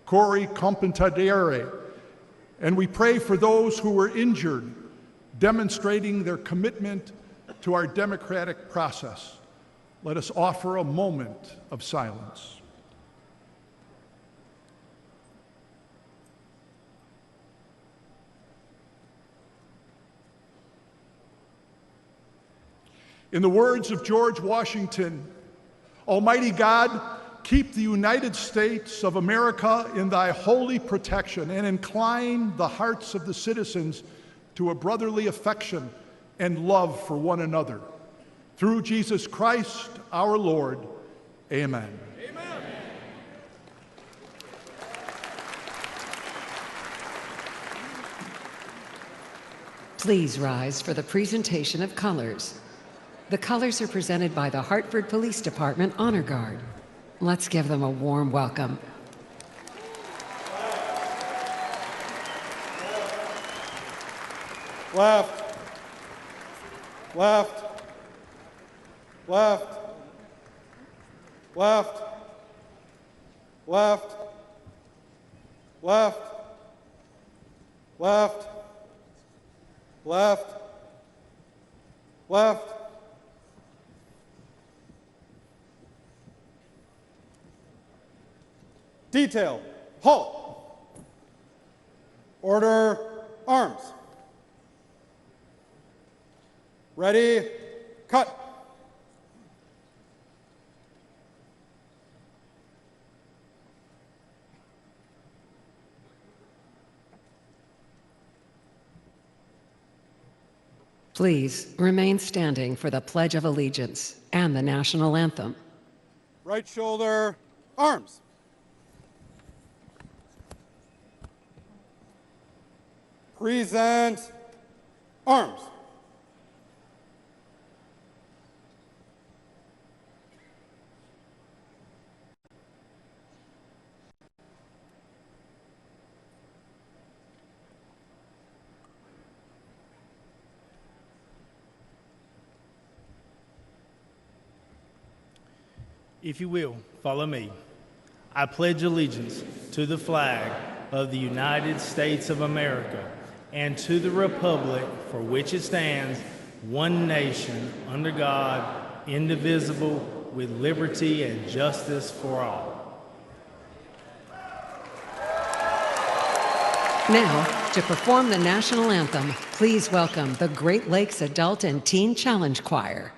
Corey Compantadere, and we pray for those who were injured, demonstrating their commitment to our democratic process. Let us offer a moment of silence. In the words of George Washington, Almighty God, keep the United States of America in thy holy protection and incline the hearts of the citizens to a brotherly affection and love for one another. Through Jesus Christ our Lord, amen. Amen. Please rise for the presentation of colors. The colors are presented by the Hartford Police Department Honor Guard. Let's give them a warm welcome. Left, left, left, left, left, left, left, left, left. Detail, halt. Order, arms. Ready, cut. Please remain standing for the Pledge of Allegiance and the national anthem. Right shoulder, arms. Present, arms. If you will, follow me. I pledge allegiance to the flag of the United States of America and to the republic for which it stands, one nation, under God, indivisible, with liberty and justice for all. Now, to perform the national anthem, please welcome the Great Lakes Adult and Teen Challenge Choir.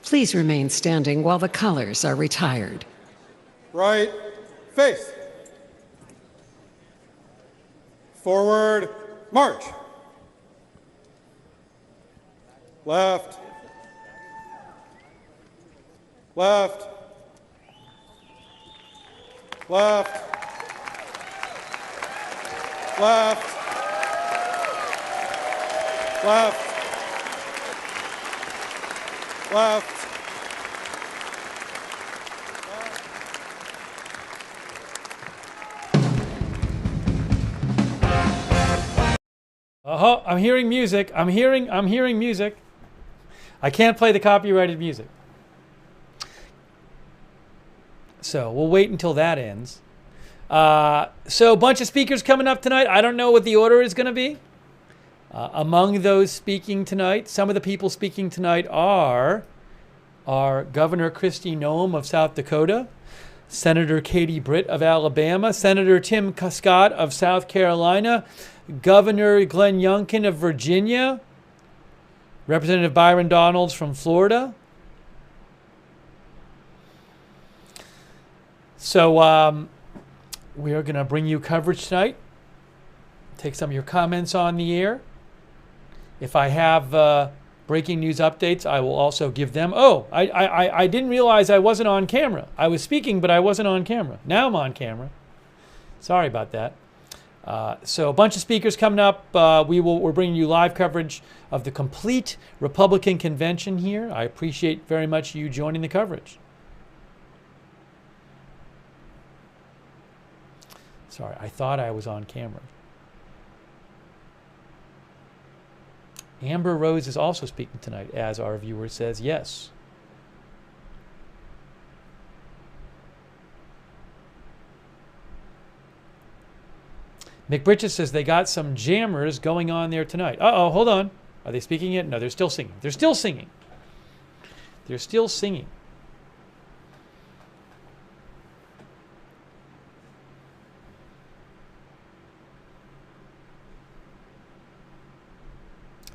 Please remain standing while the colors are retired. Right face. Forward march. Left. Left. Left. Left. Left. Left. I'm hearing music. I'm hearing music. I can't play the copyrighted music. So we'll wait until that ends. So a bunch of speakers coming up tonight. I don't know what the order is going to be. Among those speaking tonight, some of the people speaking tonight are Governor Kristi Noem of South Dakota, Senator Katie Britt of Alabama, Senator Tim Scott of South Carolina, Governor Glenn Youngkin of Virginia, Representative Byron Donalds from Florida. So we are going to bring you coverage tonight. Take some of your comments on the air. If I have breaking news updates, I will also give them. Oh, I didn't realize I wasn't on camera. I was speaking, but I wasn't on camera. Now I'm on camera. Sorry about that. So a bunch of speakers coming up. We're bringing you live coverage of the complete Republican convention here. I appreciate very much you joining the coverage. Sorry, I thought I was on camera. Amber Rose is also speaking tonight, as our viewer says yes. Mick Bridges says they got some jammers going on there tonight. Uh-oh, hold on. Are they speaking yet? No, they're still singing. They're still singing. They're still singing.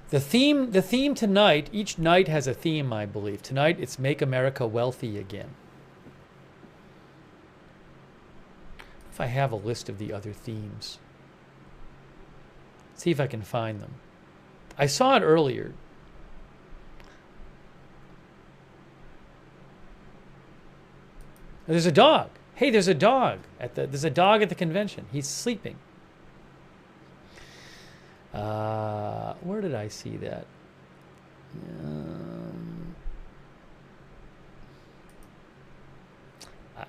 The theme tonight, each night has a theme, I believe. Tonight it's Make America Wealthy Again. If I have a list of the other themes. See if I can find them. I saw it earlier. There's a dog. Hey, there's a dog there's a dog at the convention. He's sleeping. Where did I see that?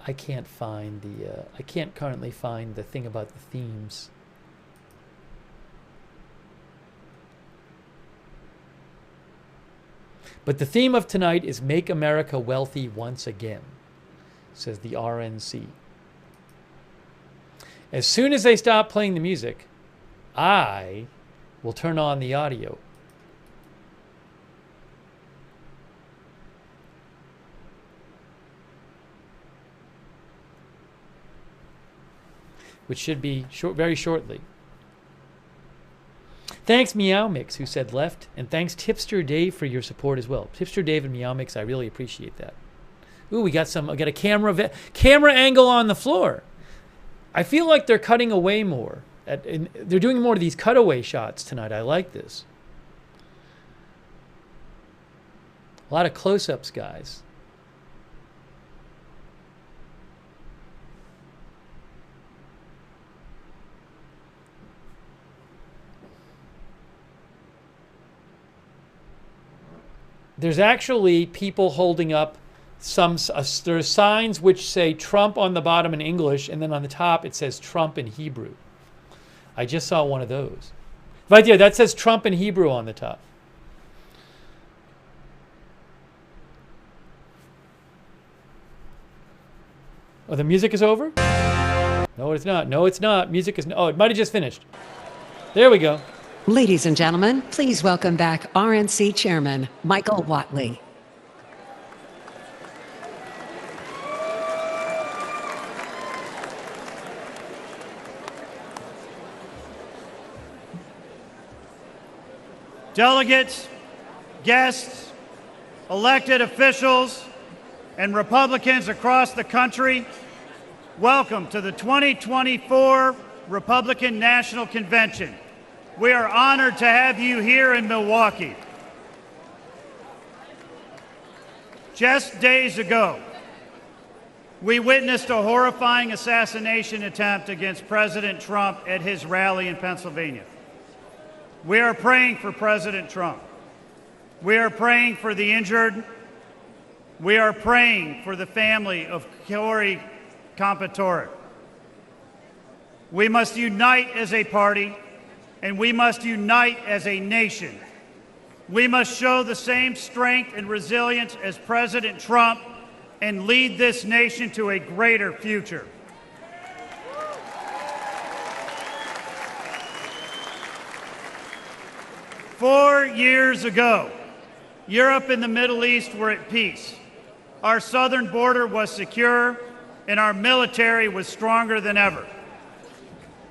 I can't find the. I can't currently find the thing about the themes. But the theme of tonight is Make America Wealthy Once Again, says the RNC. As soon as they stop playing the music, I will turn on the audio. Which should be very shortly. Thanks Meow Mix, who said left, and thanks Tipster Dave for your support as well. Tipster Dave and Meow Mix, I really appreciate that. Ooh, we got a camera angle on the floor. I feel like they're cutting away more. They're doing more of these cutaway shots tonight. I like this. A lot of close-ups, guys. There's actually people holding up there's signs which say Trump on the bottom in English, and then on the top it says Trump in Hebrew. I just saw one of those. Right there, that says Trump in Hebrew on the top. Oh, the music is over? No, it's not. No, it's not. Music is... Oh, it might have just finished. There we go. Ladies and gentlemen, please welcome back RNC Chairman Michael Whatley. Delegates, guests, elected officials, and Republicans across the country, welcome to the 2024 Republican National Convention. We are honored to have you here in Milwaukee. Just days ago, we witnessed a horrifying assassination attempt against President Trump at his rally in Pennsylvania. We are praying for President Trump. We are praying for the injured. We are praying for the family of Corey Compatore. We must unite as a party, and we must unite as a nation. We must show the same strength and resilience as President Trump and lead this nation to a greater future. Four years ago, Europe and the Middle East were at peace. Our southern border was secure, and our military was stronger than ever.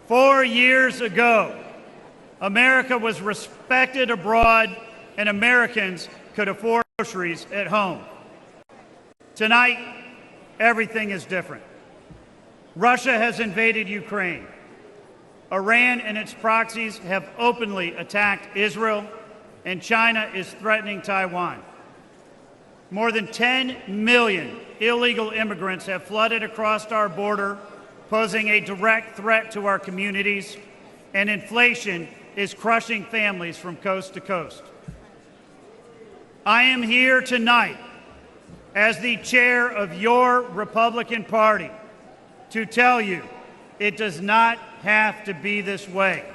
4 years ago, America was respected abroad, and Americans could afford groceries at home. Tonight, everything is different. Russia has invaded Ukraine. Iran and its proxies have openly attacked Israel, and China is threatening Taiwan. More than 10 million illegal immigrants have flooded across our border, posing a direct threat to our communities, and inflation is crushing families from coast to coast. I am here tonight as the chair of your Republican Party to tell you it does not have to be this way.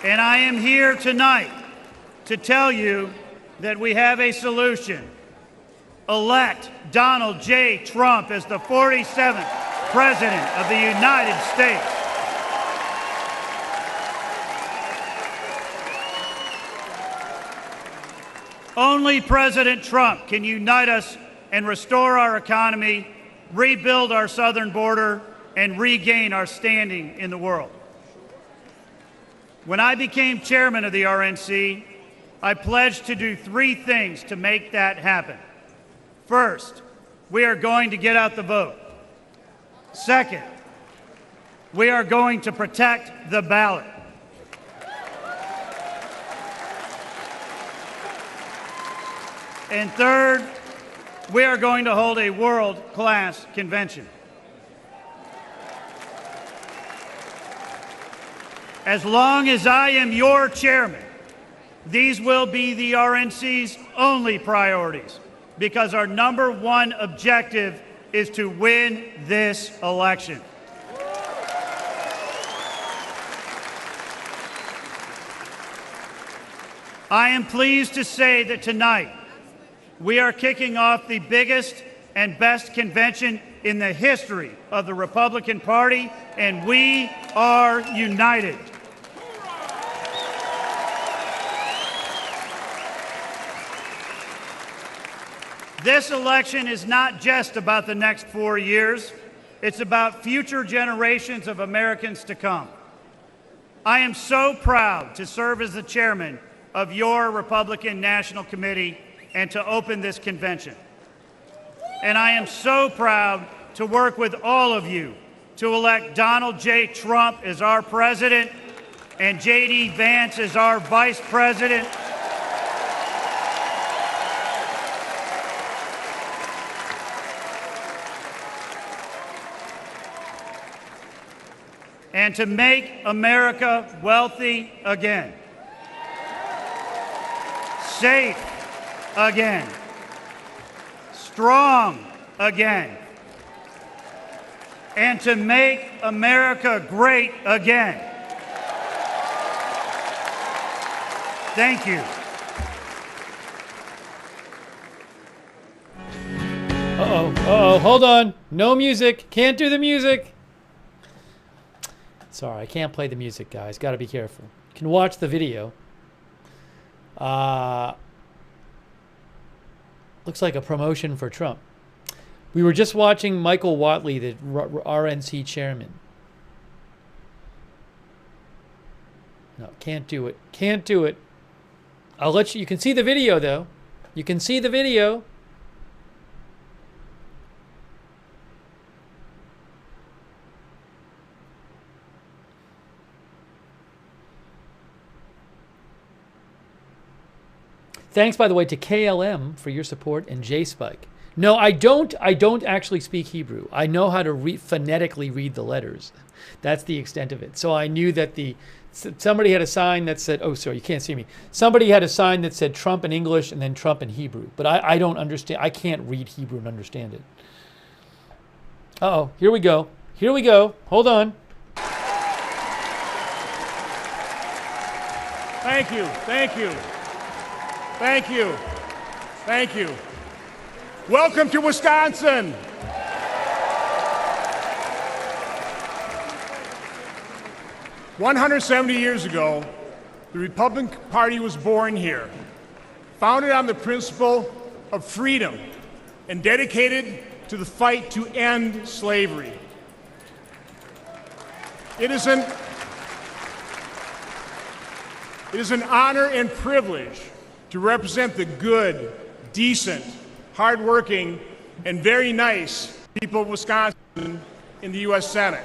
And I am here tonight to tell you that we have a solution. Elect Donald J. Trump as the 47th President of the United States. Only President Trump can unite us and restore our economy, rebuild our southern border, and regain our standing in the world. When I became chairman of the RNC, I pledged to do 3 things to make that happen. First, we are going to get out the vote. Second, we are going to protect the ballot. And third, we are going to hold a world-class convention. As long as I am your chairman, these will be the RNC's only priorities, because our #1 objective is to win this election. I am pleased to say that tonight we are kicking off the biggest and best convention in the history of the Republican Party, and we are united. This election is not just about the next 4 years. It's about future generations of Americans to come. I am so proud to serve as the chairman of your Republican National Committee and to open this convention. And I am so proud to work with all of you to elect Donald J. Trump as our president and J.D. Vance as our vice president. And to make America wealthy again, safe again, strong again, and to make America great again. Thank you. Uh-oh, hold on. No music. Can't do the music. Sorry, I can't play the music, guys. Got to be careful. You can watch the video. Looks like a promotion for Trump. We were just watching Michael Whatley, the RNC chairman. No, can't do it. Can't do it. I'll let you. You can see the video, though. You can see the video. Thanks, by the way, to KLM for your support and J-Spike. No, I don't actually speak Hebrew. I know how to phonetically read the letters. That's the extent of it. So I knew that somebody had a sign that said, oh, sorry, you can't see me. Somebody had a sign that said Trump in English and then Trump in Hebrew. But I don't understand. I can't read Hebrew and understand it. Uh-oh, here we go. Here we go. Hold on. Thank you. Thank you. Thank you. Thank you. Welcome to Wisconsin. "170 years ago, the Republican Party was born here, founded on the principle of freedom and dedicated to the fight to end slavery. It is an honor and privilege to represent the good, decent, hardworking, and very nice people of Wisconsin in the U.S. Senate.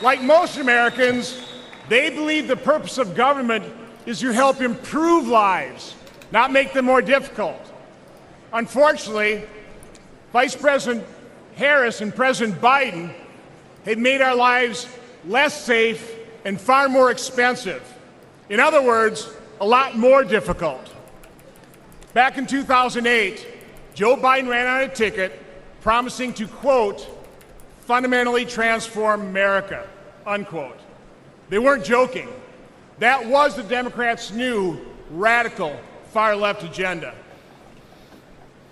Like most Americans, they believe the purpose of government is to help improve lives, not make them more difficult. Unfortunately, Vice President Harris and President Biden have made our lives less safe and far more expensive. In other words, a lot more difficult. Back in 2008, Joe Biden ran on a ticket promising to, quote, fundamentally transform America, unquote. They weren't joking. That was the Democrats' new radical far-left agenda.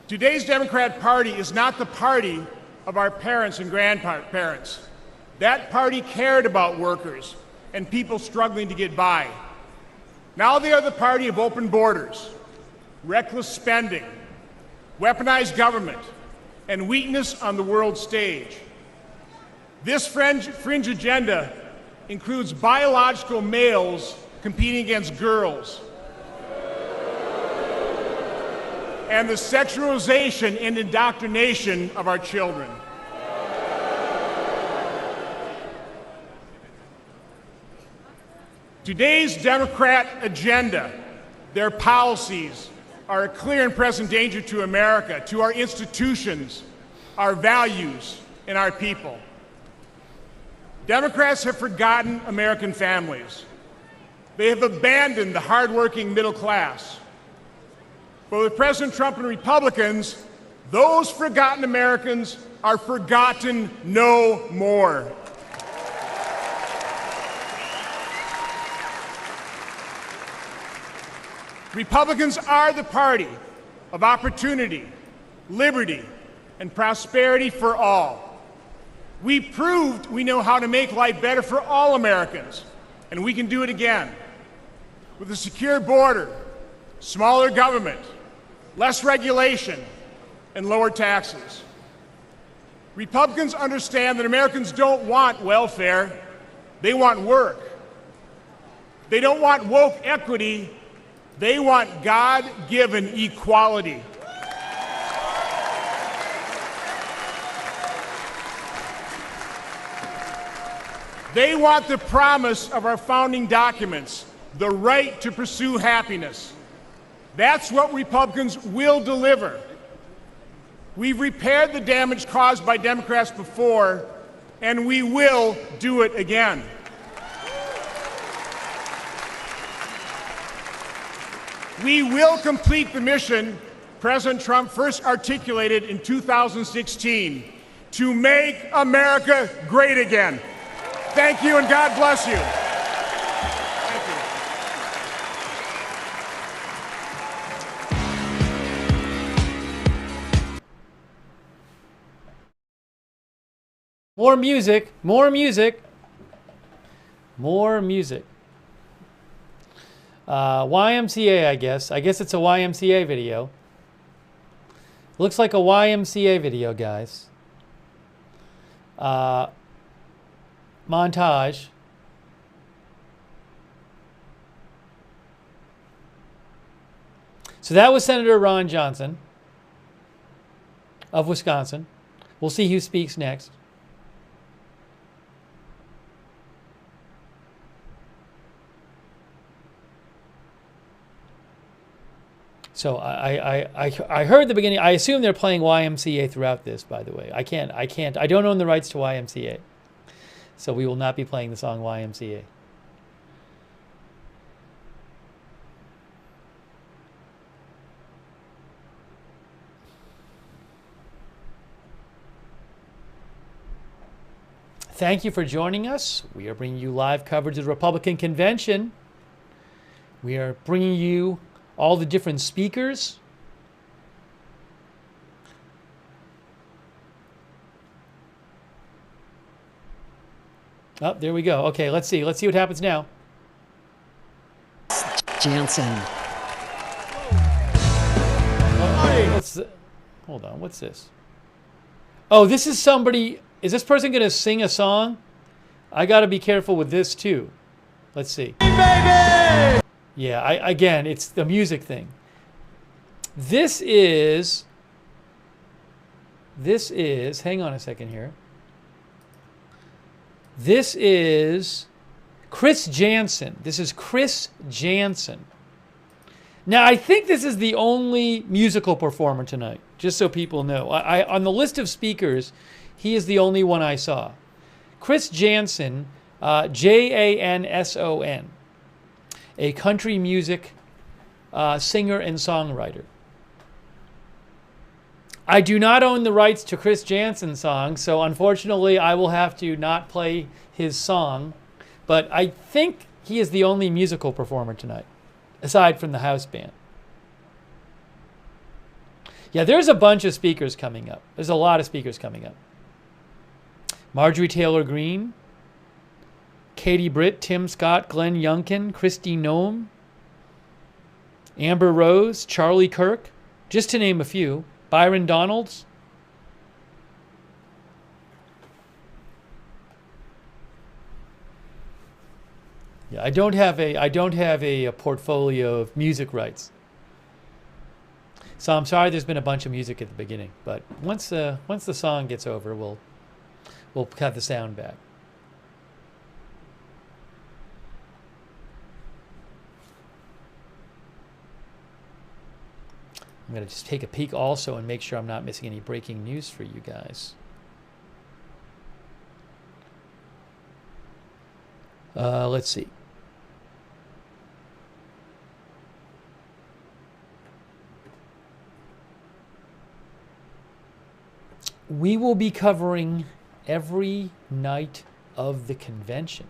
Today's Democrat Party is not the party of our parents and grandparents. That party cared about workers and people struggling to get by. Now they are the party of open borders, reckless spending, weaponized government, and weakness on the world stage. This fringe agenda includes biological males competing against girls, and the sexualization and indoctrination of our children. Today's Democrat agenda, their policies, are a clear and present danger to America, to our institutions, our values, and our people. Democrats have forgotten American families. They have abandoned the hardworking middle class. But with President Trump and Republicans, those forgotten Americans are forgotten no more. Republicans are the party of opportunity, liberty, and prosperity for all. We proved we know how to make life better for all Americans, and we can do it again. With a secure border, smaller government, less regulation, and lower taxes. Republicans understand that Americans don't want welfare, they want work. They don't want woke equity, they want God-given equality. They want the promise of our founding documents, the right to pursue happiness. That's what Republicans will deliver. We've repaired the damage caused by Democrats before, and we will do it again. We will complete the mission President Trump first articulated in 2016 to make America great again. Thank you, and God bless you. Thank you. More music, more music, more music. YMCA, I guess. I guess it's a YMCA video. Looks like a YMCA video, guys. montage. So that was Senator Ron Johnson of Wisconsin. We'll see who speaks next. So I heard the beginning. I assume they're playing YMCA throughout this, by the way. I don't own the rights to YMCA. So we will not be playing the song YMCA. Thank you for joining us. We are bringing you live coverage of the Republican Convention. We are bringing you all the different speakers. Oh, there we go. Okay, let's see. Let's see what happens now. Jansen. Hold on, what's this? Oh, this is somebody. Is this person going to sing a song? I got to be careful with this too. Let's see. Baby! Yeah, again, it's the music thing. This is, hang on a second here. This is Chris Jansen. This is Chris Jansen. Now, I think this is the only musical performer tonight, just so people know. On the list of speakers, he is the only one I saw. Chris Jansen, Janson, a country music singer and songwriter. I do not own the rights to Chris Jansen's song, so unfortunately I will have to not play his song. But I think he is the only musical performer tonight, aside from the house band. Yeah, there's a bunch of speakers coming up. There's a lot of speakers coming up. Marjorie Taylor Greene, Katie Britt, Tim Scott, Glenn Youngkin, Kristi Noem, Amber Rose, Charlie Kirk, just to name a few. Byron Donalds. Yeah, I don't have a portfolio of music rights. So I'm sorry there's been a bunch of music at the beginning, but once the song gets over, we'll cut the sound back. I'm going to just take a peek also and make sure I'm not missing any breaking news for you guys. Let's see. We will be covering every night of the convention.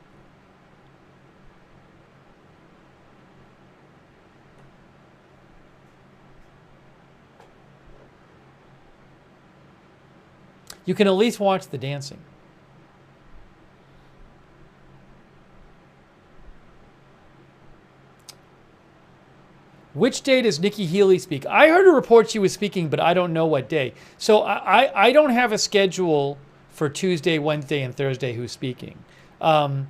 You can at least watch the dancing. Which day does Nikki Haley speak? I heard a report she was speaking, but I don't know what day. So I don't have a schedule for Tuesday, Wednesday, and Thursday who's speaking. I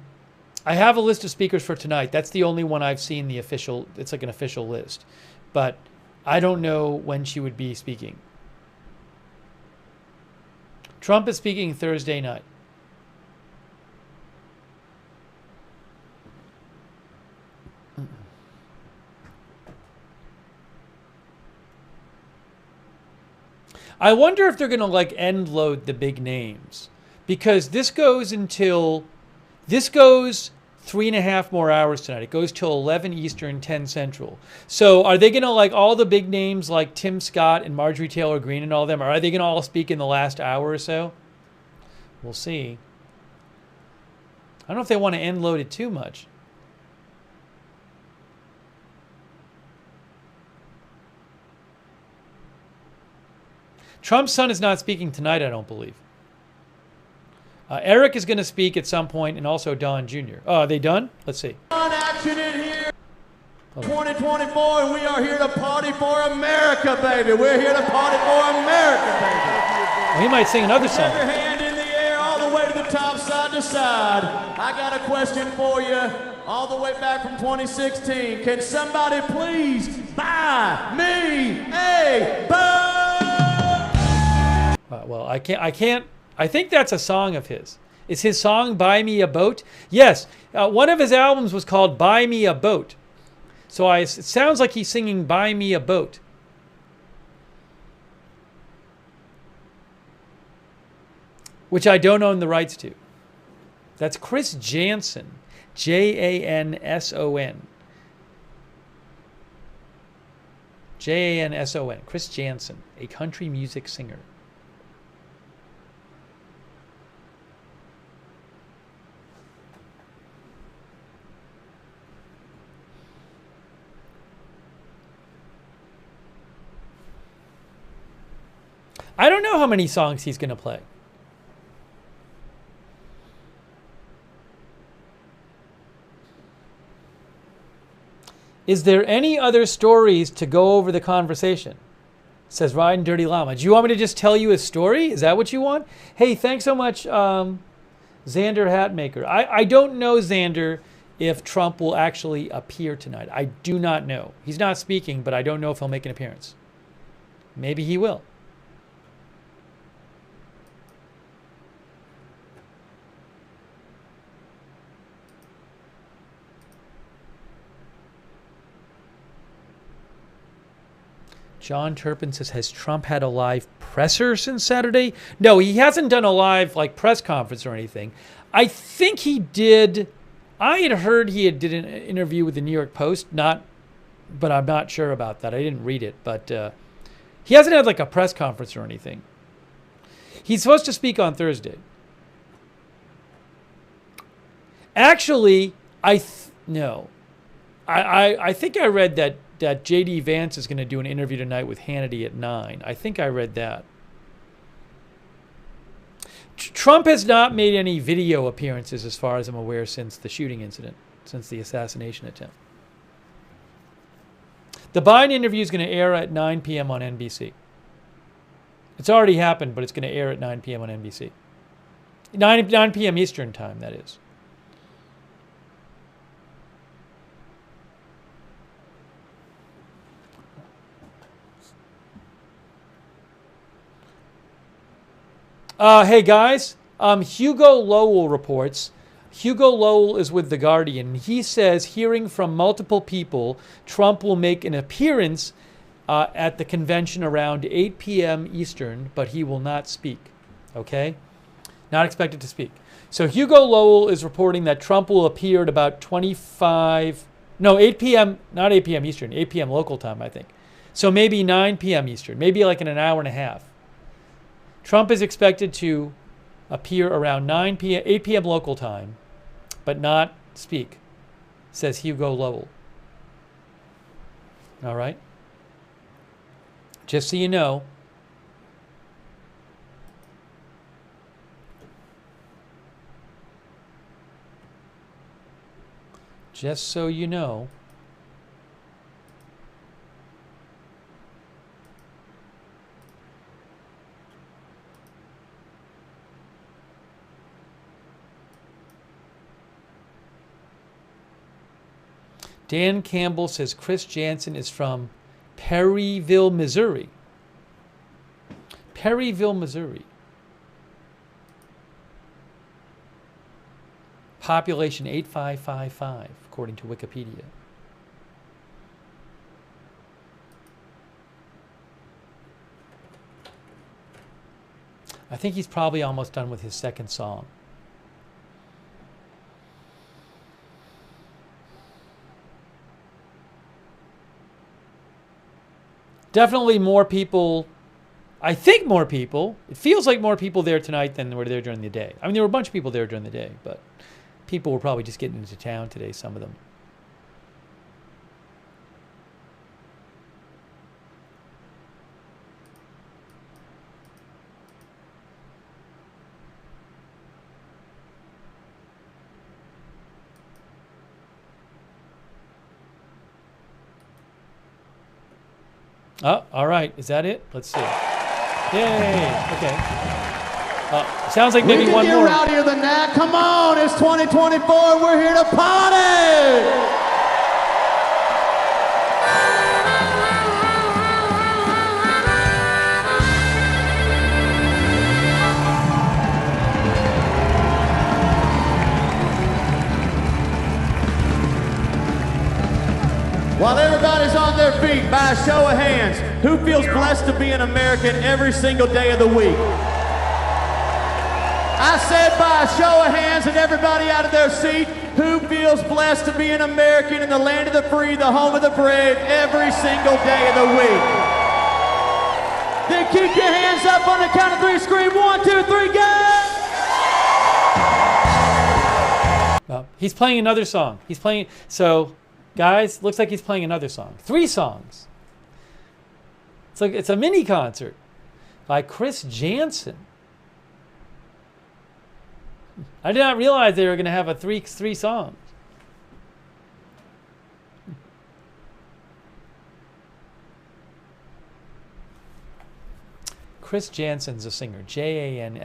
have a list of speakers for tonight. That's the only one I've seen the official, it's like an official list. But I don't know when she would be speaking. Trump is speaking Thursday night. I wonder if they're going to like end load the big names, because this goes 3.5 more hours tonight. It goes till 11 Eastern, 10 Central. So are they going to like all the big names like Tim Scott and Marjorie Taylor Greene and all of them? Or are they going to all speak in the last hour or so? We'll see. I don't know if they want to end load it too much. Trump's son is not speaking tonight, I don't believe. Eric is going to speak at some point, and also Don Jr. Oh, are they done? Let's see. On action in here. 2024, and we are here to party for America, baby. We're here to party for America, baby. Well, he might sing another song. Put your hand in the air all the way to the top side aside, I got a question for you all the way back from 2016. Can somebody please buy me a boat? Well, I can't. I think that's a song of his. Is his song "Buy Me a Boat"? Yes. One of his albums was called "Buy Me a Boat." So it sounds like he's singing "Buy Me a Boat." Which I don't own the rights to. That's Chris Janson. Janson. Janson. Chris Janson, a country music singer. I don't know how many songs he's going to play. Is there any other stories to go over the conversation? Says Riding Dirty Llama. Do you want me to just tell you a story? Is that what you want? Hey, thanks so much, Xander Hatmaker. I don't know, Xander, if Trump will actually appear tonight. I do not know. He's not speaking, but I don't know if he'll make an appearance. Maybe he will. John Turpin says, has Trump had a live presser since Saturday? No, he hasn't done a live press conference or anything. I think he did. I had heard he did an interview with the New York Post, but I'm not sure about that. I didn't read it, but he hasn't had a press conference or anything. He's supposed to speak on Thursday. Actually, I think I read that J.D. Vance is going to do an interview tonight with Hannity at 9. I think I read that. Trump has not made any video appearances, as far as I'm aware, since the shooting incident, since the assassination attempt. The Biden interview is going to air at 9 p.m. on NBC. It's already happened, but it's going to air at 9 p.m. on NBC. 9 p.m. Eastern time, that is. Hey guys, Hugo Lowell reports. Hugo Lowell is with The Guardian. He says, hearing from multiple people, Trump will make an appearance at the convention around 8 p.m. Eastern, but he will not speak. Okay? Not expected to speak. So Hugo Lowell is reporting that Trump will appear at about 8 p.m., not 8 p.m. Eastern, 8 p.m. local time, I think. So maybe 9 p.m. Eastern, maybe in an hour and a half. Trump is expected to appear around 8 p.m. local time, but not speak, says Hugo Lowell. All right? Just so you know. Just so you know. Dan Campbell says Chris Janson is from Perryville, Missouri. Perryville, Missouri. Population 8555, according to Wikipedia. I think he's probably almost done with his second song. Definitely more people. I think more people. It feels like more people there tonight than were there during the day. I mean, there were a bunch of people there during the day, but people were probably just getting into town today, some of them. Oh, all right. Is that it? Let's see. Yay. Okay. Sounds like maybe one more. We can get rowdier than that. Come on, it's 2024. We're here to party. While everybody's on their feet, by a show of hands, who feels blessed to be an American every single day of the week? I said by a show of hands and everybody out of their seat, who feels blessed to be an American in the land of the free, the home of the brave, every single day of the week? Then keep your hands up on the count of three, scream 1, 2, 3, go! He's playing another song. He's playing, so guys, looks like he's playing another song. 3 songs. It's a mini concert by Chris Janson. I did not realize they were going to have a three songs. Chris Janson's a singer. Janson.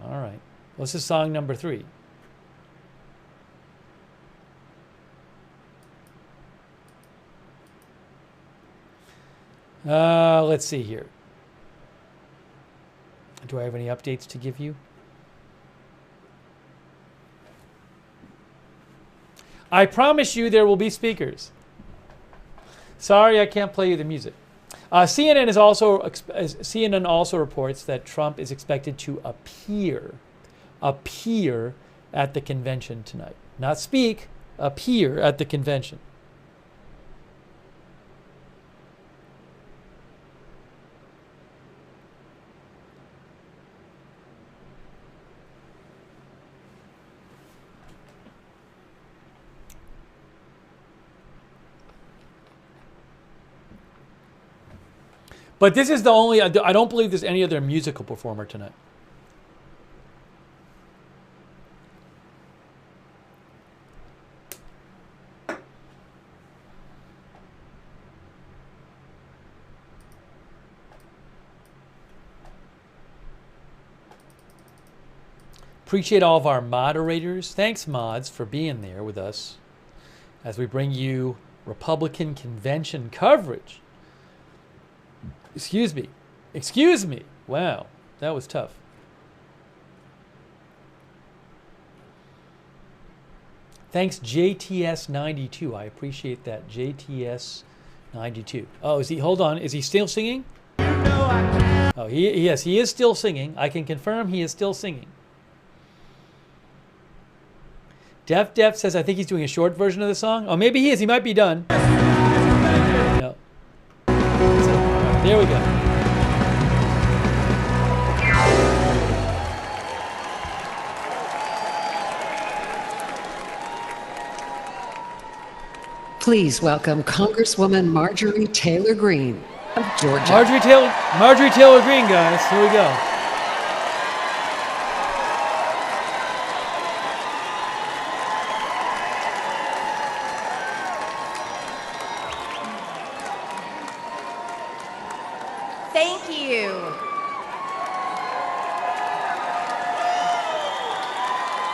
All right. This is song number 3. Let's see here. Do I have any updates to give you? I promise you there will be speakers. Sorry, I can't play you the music. CNN also reports that Trump is expected to appear at the convention tonight. Not speak, appear at the convention. But this is the only, I don't believe there's any other musical performer tonight. Appreciate all of our moderators. Thanks, mods, for being there with us as we bring you Republican convention coverage. Excuse me. Excuse me. Wow, that was tough. Thanks, JTS92. I appreciate that, JTS92. Oh, is he? Hold on. Is he still singing? Oh, yes, he is still singing. I can confirm he is still singing. Def says, I think he's doing a short version of the song. Oh, maybe he is. He might be done. No. There we go. Please welcome Congresswoman Marjorie Taylor Greene of Georgia. Marjorie Taylor Greene, guys. Here we go. Thank you.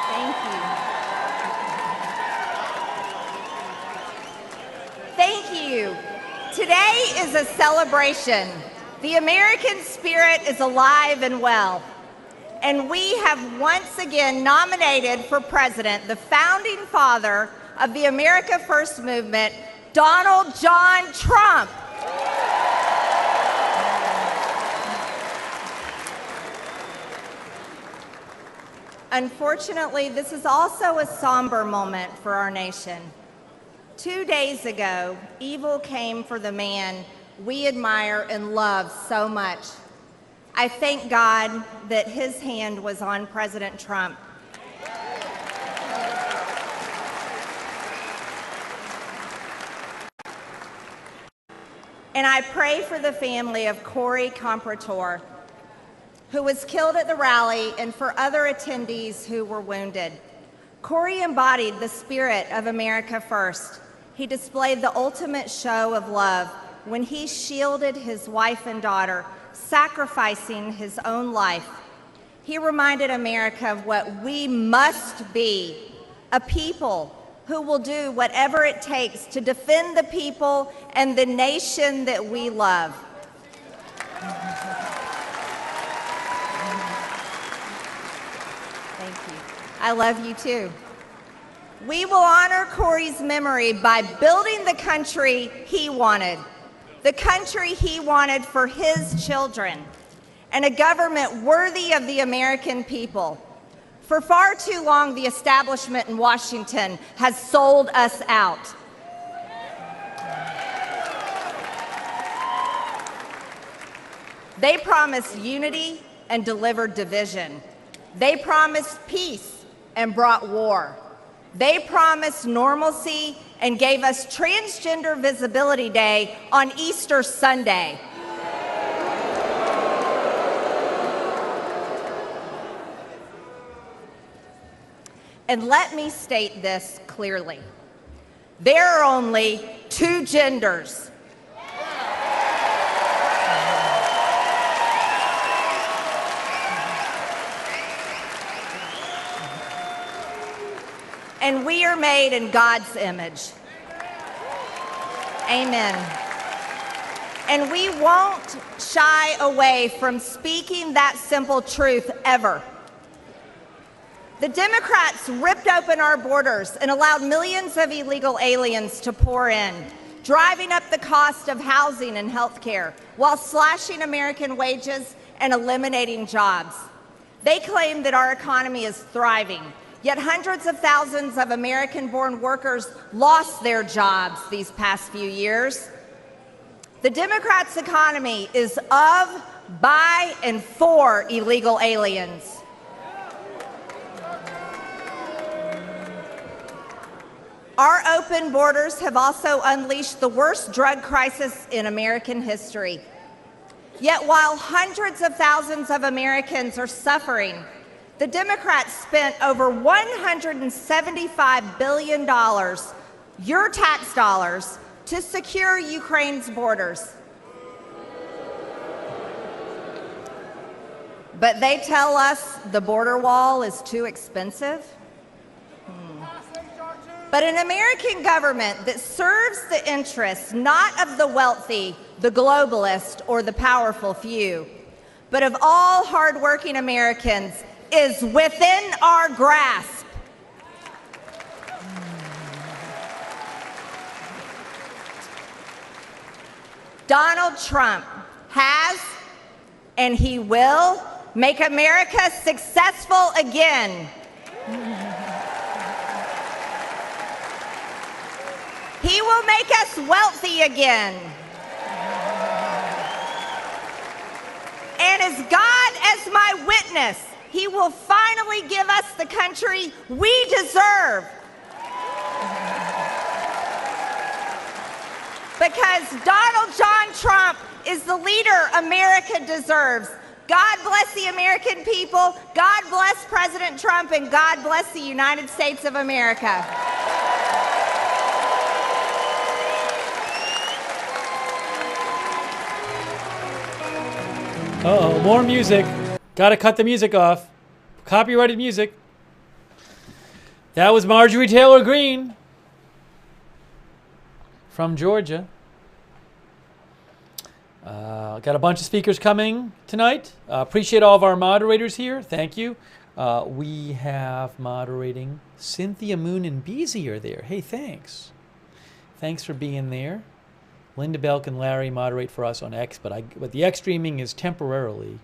Thank you. Thank you. Today is a celebration. The American spirit is alive and well. And we have once again nominated for president the founding father of the America First movement, Donald John Trump. Unfortunately, this is also a somber moment for our nation. 2 days ago, evil came for the man we admire and love so much. I thank God that his hand was on President Trump. And I pray for the family of Corey Comparator, who was killed at the rally, and for other attendees who were wounded. Corey embodied the spirit of America First. He displayed the ultimate show of love when he shielded his wife and daughter, sacrificing his own life. He reminded America of what we must be, a people who will do whatever it takes to defend the people and the nation that we love. Thank you. I love you too. We will honor Corey's memory by building the country he wanted, the country he wanted for his children, and a government worthy of the American people. For far too long, the establishment in Washington has sold us out. They promised unity and delivered division. They promised peace and brought war. They promised normalcy and gave us Transgender Visibility Day on Easter Sunday. And let me state this clearly. There are only two genders. And we are made in God's image. Amen. And we won't shy away from speaking that simple truth ever. The Democrats ripped open our borders and allowed millions of illegal aliens to pour in, driving up the cost of housing and health care while slashing American wages and eliminating jobs. They claim that our economy is thriving, yet hundreds of thousands of American-born workers lost their jobs these past few years. The Democrats' economy is of, by, and for illegal aliens. Our open borders have also unleashed the worst drug crisis in American history. Yet while hundreds of thousands of Americans are suffering, the Democrats spent over $175 billion, your tax dollars, to secure Ukraine's borders. But they tell us the border wall is too expensive. But an American government that serves the interests not of the wealthy, the globalist, or the powerful few, but of all hardworking Americans is within our grasp. Donald Trump has, and he will, make America successful again. He will make us wealthy again. And as God as my witness, He will finally give us the country we deserve. Because Donald John Trump is the leader America deserves. God bless the American people, God bless President Trump, and God bless the United States of America. Uh-oh, more music. Gotta cut the music off. Copyrighted music. That was Marjorie Taylor Greene from Georgia. Got a bunch of speakers coming tonight. Appreciate all of our moderators here. Thank you. We have moderating Cynthia Moon and Beezy are there. Hey, thanks. Thanks for being there. Linda Belk and Larry moderate for us on X, but the X streaming is temporarily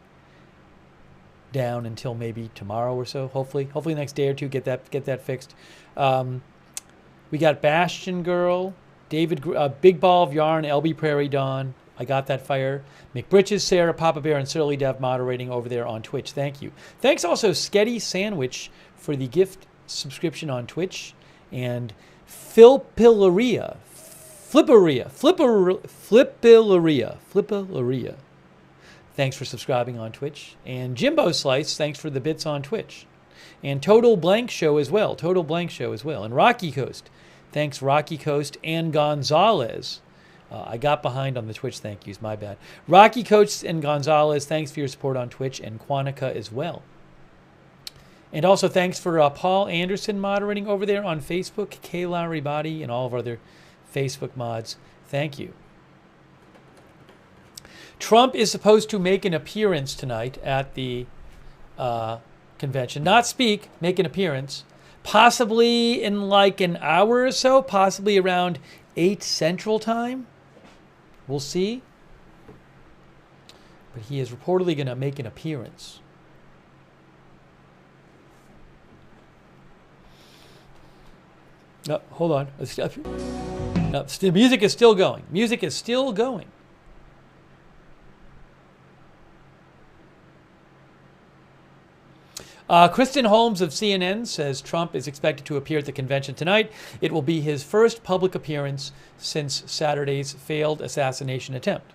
down until maybe tomorrow or so. Hopefully the next day or two get that fixed. We got Bastion Girl, David, Big Ball of Yarn, LB Prairie Dawn. I got that fire. McBritches, Sarah, Papa Bear, and Surly Dev moderating over there on Twitch. Thank you. Thanks also Sketty Sandwich for the gift subscription on Twitch, and Flipperia. Thanks for subscribing on Twitch. And Jimbo Slice, thanks for the bits on Twitch. And Total Blank Show as well. And Rocky Coast. Thanks, Rocky Coast and Gonzalez. I got behind on the Twitch thank yous, my bad. Rocky Coast and Gonzalez, thanks for your support on Twitch, and Quantica as well. And also thanks for Paul Anderson moderating over there on Facebook, Kay Lowry Body, and all of our other Facebook mods. Thank you. Trump is supposed to make an appearance tonight at the convention. Not speak, make an appearance. Possibly in like an hour or so, possibly around 8 Central Time. We'll see. But he is reportedly going to make an appearance. No, hold on. No, the music is still going. Music is still going. Kristen Holmes of CNN says Trump is expected to appear at the convention tonight. It will be his first public appearance since Saturday's failed assassination attempt.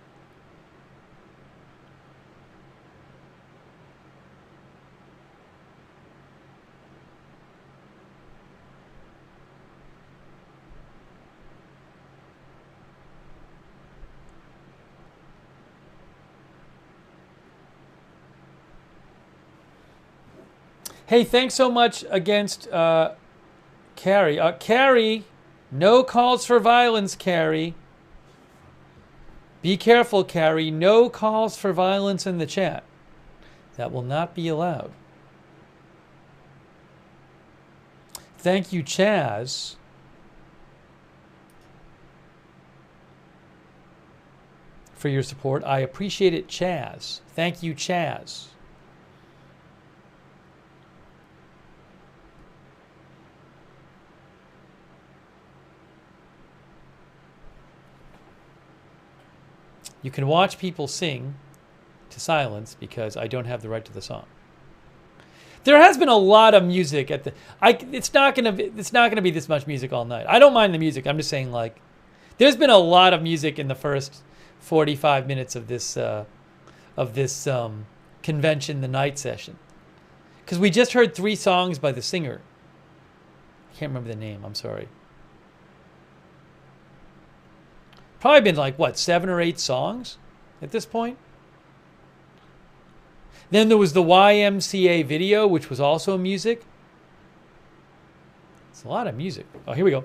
Hey, thanks so much against Carrie. Carrie, no calls for violence, Carrie. Be careful, Carrie. No calls for violence in the chat. That will not be allowed. Thank you, Chaz. For your support. I appreciate it, Chaz. Thank you, Chaz. You can watch people sing to silence because I don't have the right to the song. There has been a lot of music at the. It's not gonna be this much music all night. I don't mind the music. I'm just saying, like, there's been a lot of music in the first 45 minutes of this convention, the night session, because we just heard 3 songs by the singer. I can't remember the name. I'm sorry. Probably been like, what, 7 or 8 songs at this point? Then there was the YMCA video, which was also music. It's a lot of music. Oh, here we go.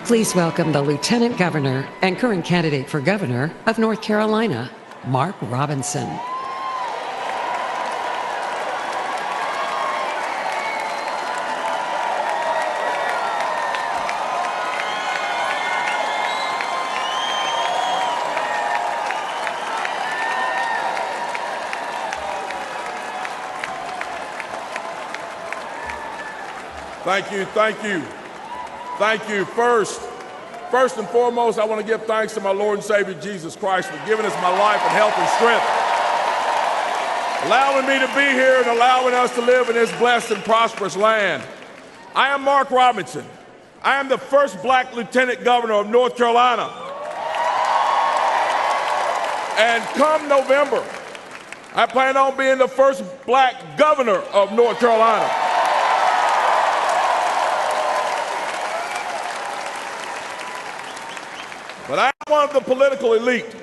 Please welcome the Lieutenant Governor and current candidate for Governor of North Carolina, Mark Robinson. Thank you, thank you, thank you. First and foremost, I want to give thanks to my Lord and Savior Jesus Christ for giving us my life and health and strength, allowing me to be here and allowing us to live in this blessed and prosperous land. I am Mark Robinson. I am the first black lieutenant governor of North Carolina. And come November, I plan on being the first black governor of North Carolina. But I'm one of the political elite.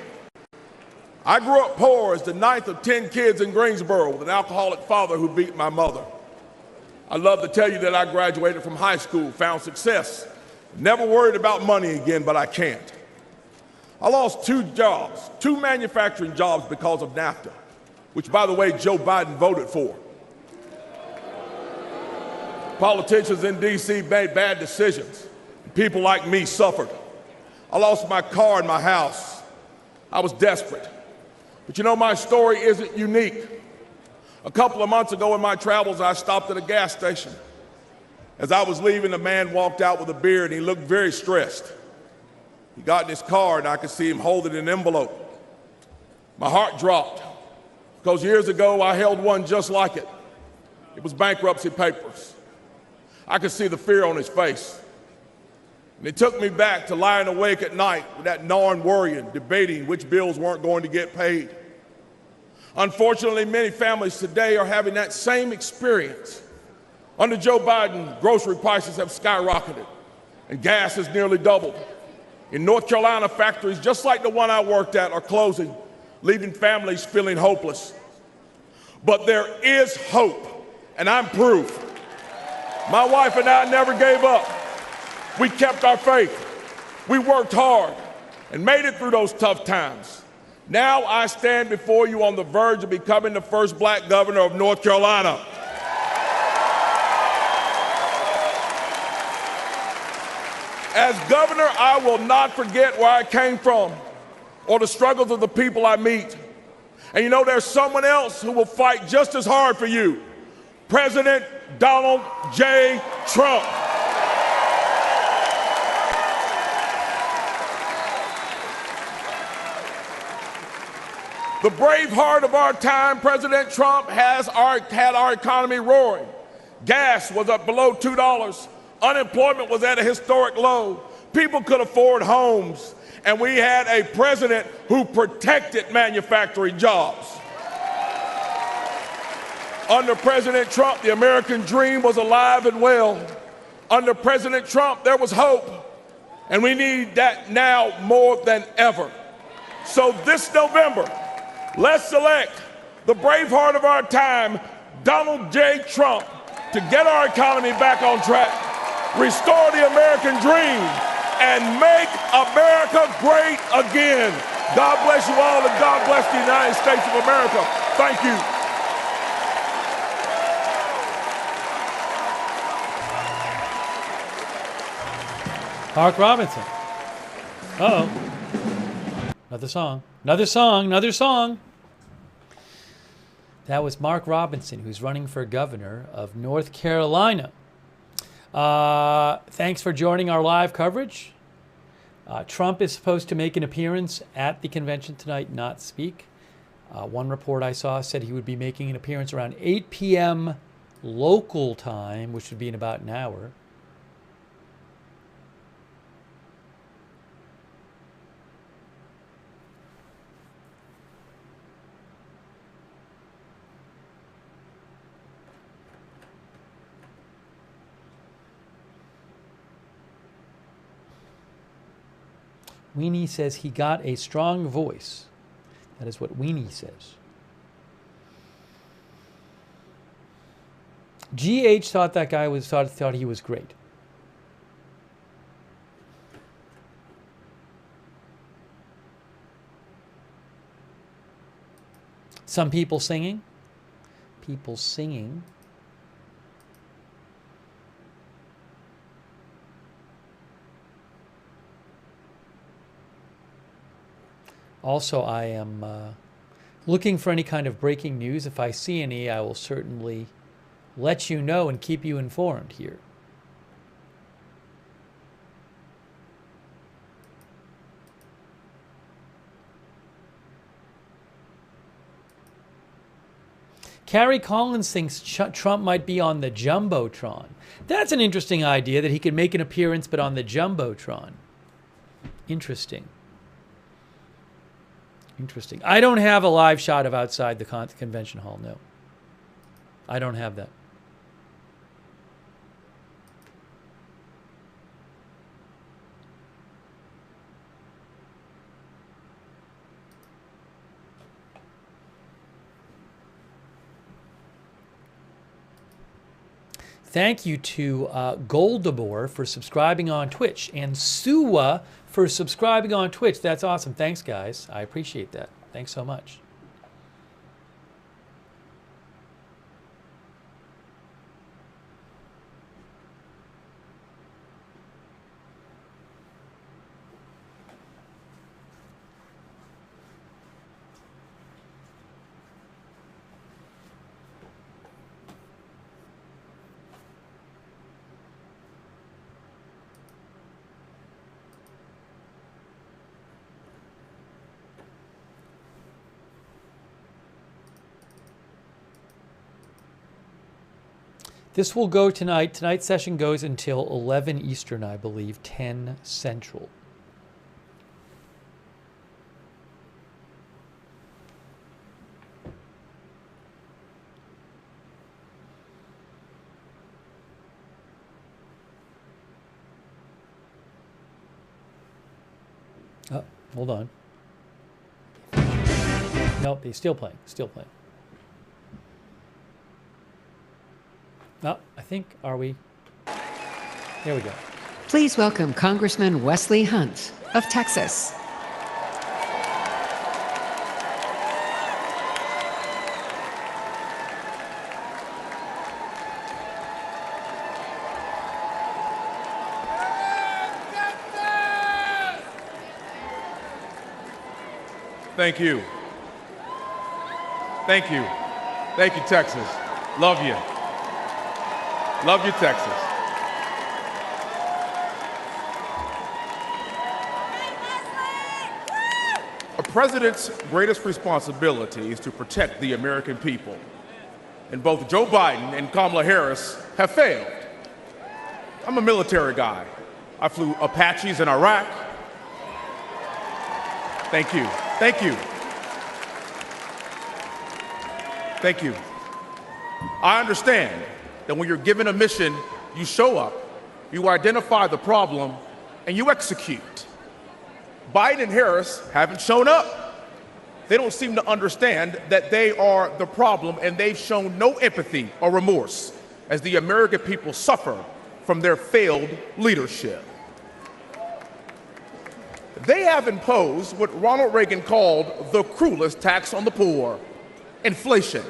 I grew up poor as the 9th of 10 kids in Greensboro with an alcoholic father who beat my mother. I love to tell you that I graduated from high school, found success, never worried about money again, but I can't. I lost 2 jobs, 2 manufacturing jobs because of NAFTA, which, by the way, Joe Biden voted for. Politicians in D.C. made bad decisions. People like me suffered. I lost my car and my house. I was desperate. But you know, my story isn't unique. A couple of months ago in my travels, I stopped at a gas station. As I was leaving, a man walked out with a beard and he looked very stressed. He got in his car and I could see him holding an envelope. My heart dropped because years ago I held one just like it. It was bankruptcy papers. I could see the fear on his face. And it took me back to lying awake at night with that gnawing worrying, debating which bills weren't going to get paid. Unfortunately, many families today are having that same experience. Under Joe Biden, grocery prices have skyrocketed and gas has nearly doubled. In North Carolina, factories just like the one I worked at are closing, leaving families feeling hopeless. But there is hope, and I'm proof. My wife and I never gave up. We kept our faith. We worked hard and made it through those tough times. Now I stand before you on the verge of becoming the first black governor of North Carolina. As governor, I will not forget where I came from or the struggles of the people I meet. And you know, there's someone else who will fight just as hard for you. President Donald J. Trump. The brave heart of our time, President Trump, had our economy roaring. Gas was up below $2. Unemployment was at a historic low. People could afford homes. And we had a president who protected manufacturing jobs. Under President Trump, the American dream was alive and well. Under President Trump, there was hope. And we need that now more than ever. So this November, let's select the brave heart of our time, Donald J. Trump, to get our economy back on track, restore the American dream, and make America great again. God bless you all, and God bless the United States of America. Thank you. Mark Robinson. Uh-oh. Another song. Another song. Another song. That was Mark Robinson, who's running for governor of North Carolina. Thanks for joining our live coverage. Trump is supposed to make an appearance at the convention tonight, not speak. One report I saw said he would be making an appearance around 8 p.m. local time, which would be in about an hour. Weenie says he got a strong voice. That is what Weenie says. GH thought that guy thought he was great. Some people singing. People singing. Also, I am looking for any kind of breaking news. If I see any, I will certainly let you know and keep you informed here. Carrie Collins thinks Trump might be on the Jumbotron. That's an interesting idea, that he could make an appearance but on the Jumbotron. Interesting. Interesting. I don't have a live shot of outside the convention hall, no. I don't have that. Thank you to Goldabor for subscribing on Twitch, and Suwa for subscribing on Twitch. That's awesome. Thanks, guys. I appreciate that. Thanks so much. This will go tonight. Tonight's session goes until 11 Eastern, I believe, 10 Central. Oh, hold on. Nope, he's still playing, still playing. No, I think, are we? Here we go. Please welcome Congressman Wesley Hunt of Texas. Thank you. Thank you. Thank you, Texas. Love you. Love you, Texas. A president's greatest responsibility is to protect the American people. And both Joe Biden and Kamala Harris have failed. I'm a military guy. I flew Apaches in Iraq. Thank you. Thank you. Thank you. I understand that when you're given a mission, you show up, you identify the problem, and you execute. Biden and Harris haven't shown up. They don't seem to understand that they are the problem, and they've shown no empathy or remorse as the American people suffer from their failed leadership. They have imposed what Ronald Reagan called the cruelest tax on the poor, inflation.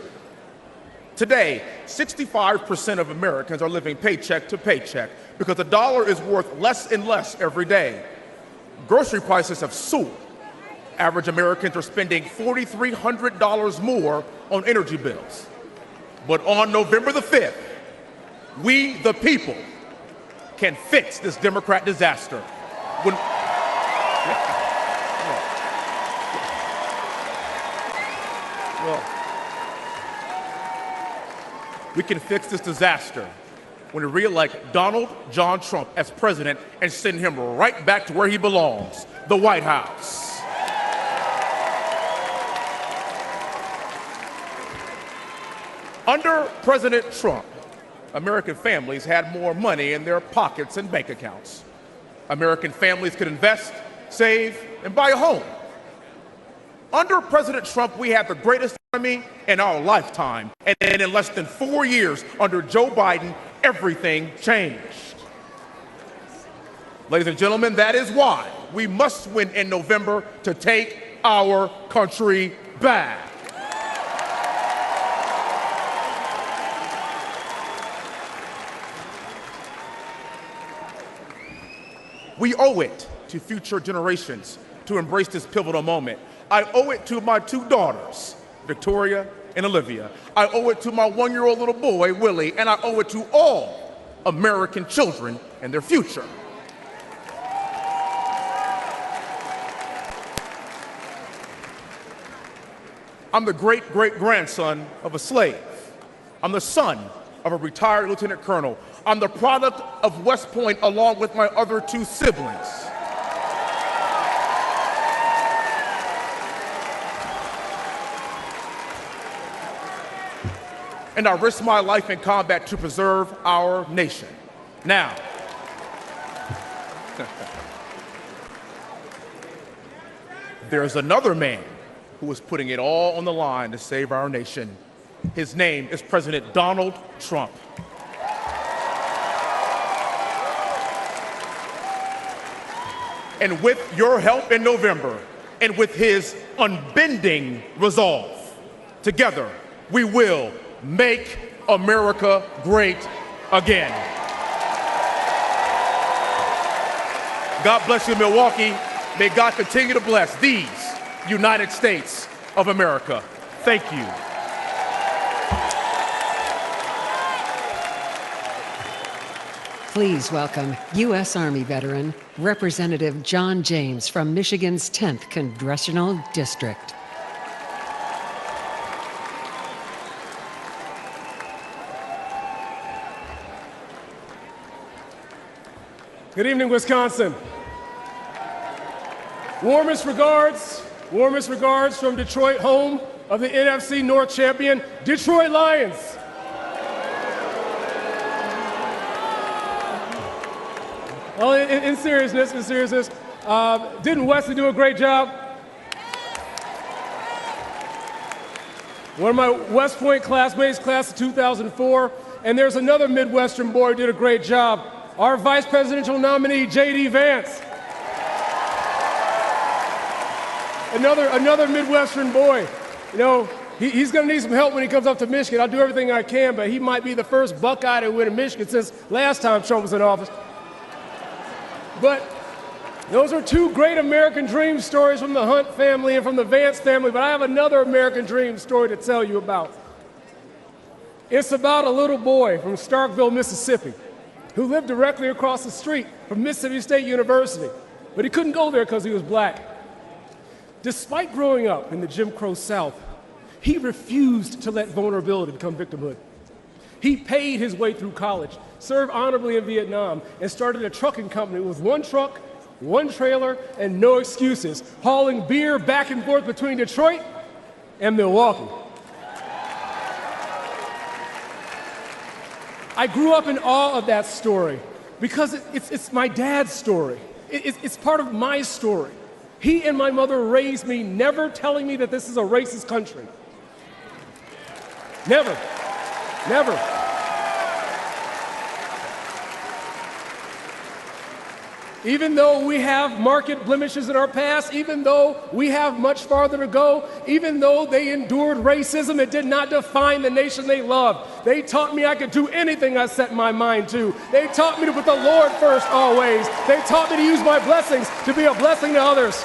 Today, 65% of Americans are living paycheck to paycheck because the dollar is worth less and less every day. Grocery prices have soared. Average Americans are spending $4,300 more on energy bills. But on November the 5th, we, the people, can fix this Democrat disaster. When we can fix this disaster when we re-elect Donald John Trump as president and send him right back to where he belongs, the White House. Under President Trump, American families had more money in their pockets and bank accounts. American families could invest, save, and buy a home. Under President Trump, we had the greatest economy in our lifetime. And in less than 4 years, under Joe Biden, everything changed. Ladies and gentlemen, that is why we must win in November to take our country back. We owe it to future generations to embrace this pivotal moment. I owe it to my two daughters, Victoria and Olivia. I owe it to my 1-year-old little boy, Willie, and I owe it to all American children and their future. I'm the great-great-grandson of a slave. I'm the son of a retired lieutenant colonel. I'm the product of West Point along with my other 2 siblings. And I risked my life in combat to preserve our nation. Now, there's another man who is putting it all on the line to save our nation. His name is President Donald Trump. And with your help in November, and with his unbending resolve, together we will make America great again. God bless you, Milwaukee. May God continue to bless these United States of America. Thank you. Please welcome U.S. Army veteran, Representative John James from Michigan's 10th Congressional District. Good evening, Wisconsin. Warmest regards from Detroit, home of the NFC North champion, Detroit Lions. Well, in seriousness, didn't Wesley do a great job? One of my West Point classmates, class of 2004, and there's another Midwestern boy who did a great job. our vice presidential nominee, J.D. Vance. Another Midwestern boy. You know, he's going to need some help when he comes up to Michigan. I'll do everything I can, but he might be the first Buckeye to win in Michigan since last time Trump was in office. But those are two great American dream stories from the Hunt family and from the Vance family, but I have another American dream story to tell you about. It's about a little boy from Starkville, Mississippi, who lived directly across the street from Mississippi State University, but he couldn't go there because he was black. Despite growing up in the Jim Crow South, he refused to let vulnerability become victimhood. He paid his way through college, served honorably in Vietnam, and started a trucking company with one truck, one trailer, and no excuses, hauling beer back and forth between Detroit and Milwaukee. I grew up in awe of that story because it's my dad's story. It's part of my story. He and my mother raised me, never telling me that this is a racist country. Never. Never. Even though we have marked blemishes in our past, even though we have much farther to go, even though they endured racism, it did not define the nation they loved. They taught me I could do anything I set my mind to. They taught me to put the Lord first always. They taught me to use my blessings to be a blessing to others.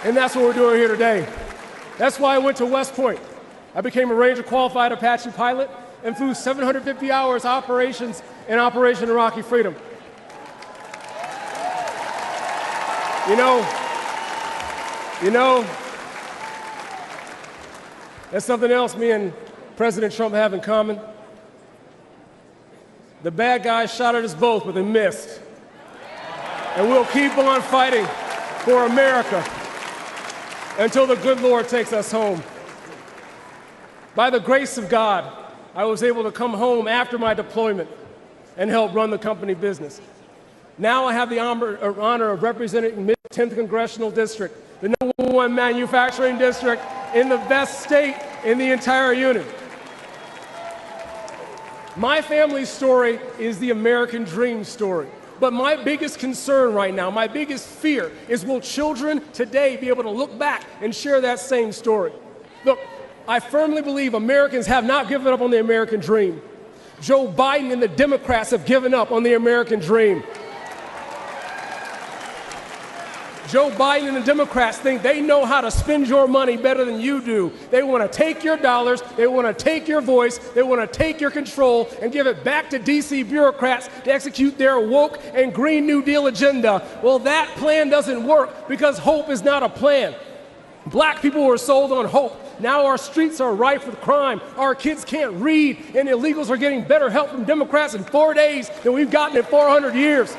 And that's what we're doing here today. That's why I went to West Point. I became a Ranger qualified Apache pilot and flew 750 hours operations in Operation Iraqi Freedom. You know, that's something else me and President Trump have in common. The bad guys shot at us both, but they missed. And we'll keep on fighting for America until the good Lord takes us home. By the grace of God, I was able to come home after my deployment and help run the company business. Now I have the honor of representing the 10th Congressional District, the #1 manufacturing district in the best state in the entire union. My family's story is the American dream story. But my biggest concern right now, my biggest fear, is will children today be able to look back and share that same story? Look, I firmly believe Americans have not given up on the American dream. Joe Biden and the Democrats have given up on the American dream. Joe Biden and the Democrats think they know how to spend your money better than you do. They want to take your dollars, they want to take your voice, they want to take your control and give it back to DC bureaucrats to execute their woke and Green New Deal agenda. Well, that plan doesn't work because hope is not a plan. Black people were sold on hope. Now our streets are rife with crime. Our kids can't read, and illegals are getting better help from Democrats in 4 days than we've gotten in 400 years.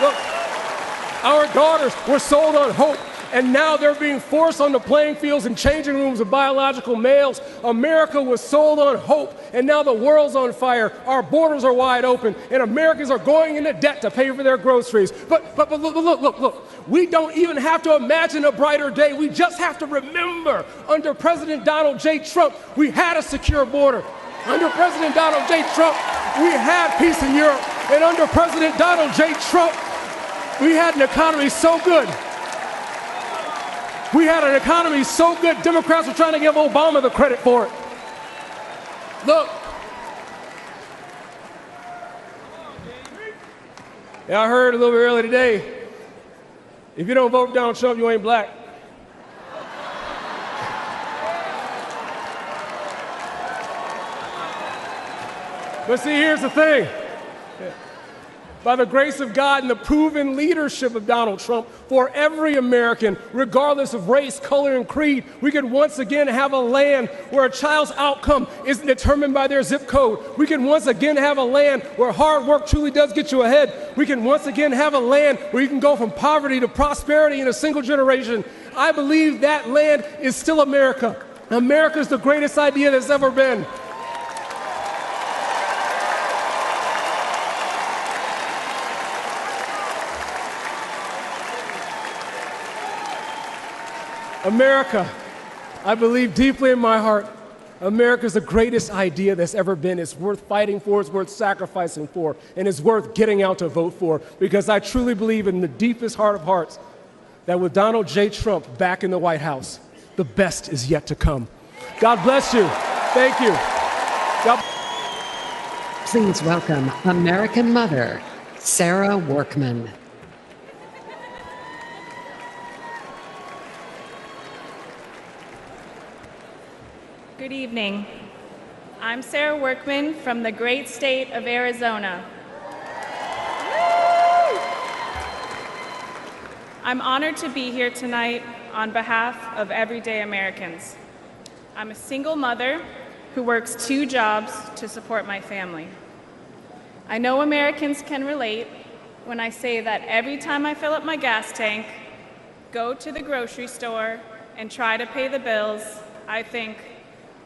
Look, our daughters were sold on hope, and now they're being forced on the playing fields and changing rooms of biological males. America was sold on hope, and now the world's on fire. Our borders are wide open, and Americans are going into debt to pay for their groceries. But look. We don't even have to imagine a brighter day. We just have to remember, under President Donald J. Trump, we had a secure border. Under President Donald J. Trump, we had peace in Europe. And under President Donald J. Trump, we had an economy so good. We had an economy so good, Democrats were trying to give Obama the credit for it. Look. Yeah, I heard a little bit earlier today, if you don't vote for Donald Trump, you ain't black. But see, here's the thing. By the grace of God and the proven leadership of Donald Trump, for every American, regardless of race, color, and creed, we could once again have a land where a child's outcome isn't determined by their zip code. We can once again have a land where hard work truly does get you ahead. We can once again have a land where you can go from poverty to prosperity in a single generation. I believe that land is still America. America is the greatest idea that's ever been. America I believe deeply in my heart America's the greatest idea that's ever been. It's worth fighting for, it's worth sacrificing for, and it's worth getting out to vote for, because I truly believe in the deepest heart of hearts that with Donald J. Trump back in the White House, the best is yet to come. God bless you. Thank you. Please welcome American mother, Sarah Workman. Good evening. I'm Sarah Workman from the great state of Arizona. I'm honored to be here tonight on behalf of everyday Americans. I'm a single mother who works 2 jobs to support my family. I know Americans can relate when I say that every time I fill up my gas tank, go to the grocery store, and try to pay the bills, I think,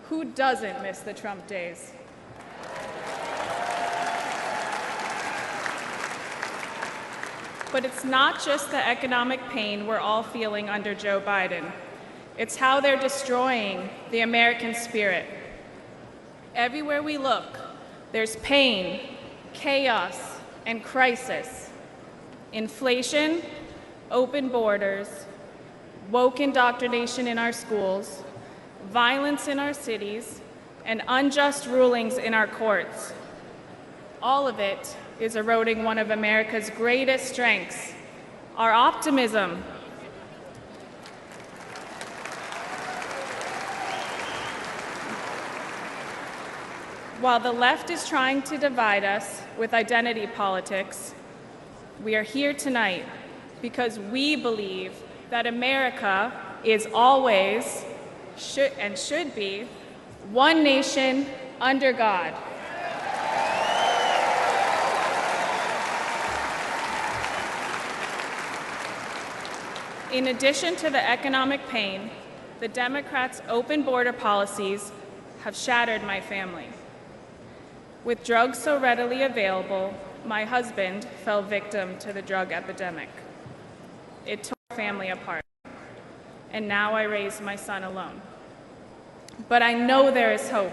who doesn't miss the Trump days? But it's not just the economic pain we're all feeling under Joe Biden. It's how they're destroying the American spirit. Everywhere we look, there's pain, chaos, and crisis. Inflation, open borders, woke indoctrination in our schools, violence in our cities, and unjust rulings in our courts. All of it is eroding one of America's greatest strengths, our optimism. While the left is trying to divide us with identity politics, we are here tonight because we believe that America is always should be one nation under God. In addition to the economic pain, the Democrats' open border policies have shattered my family. With drugs so readily available, my husband fell victim to the drug epidemic. It tore our family apart. And now I raise my son alone. But I know there is hope.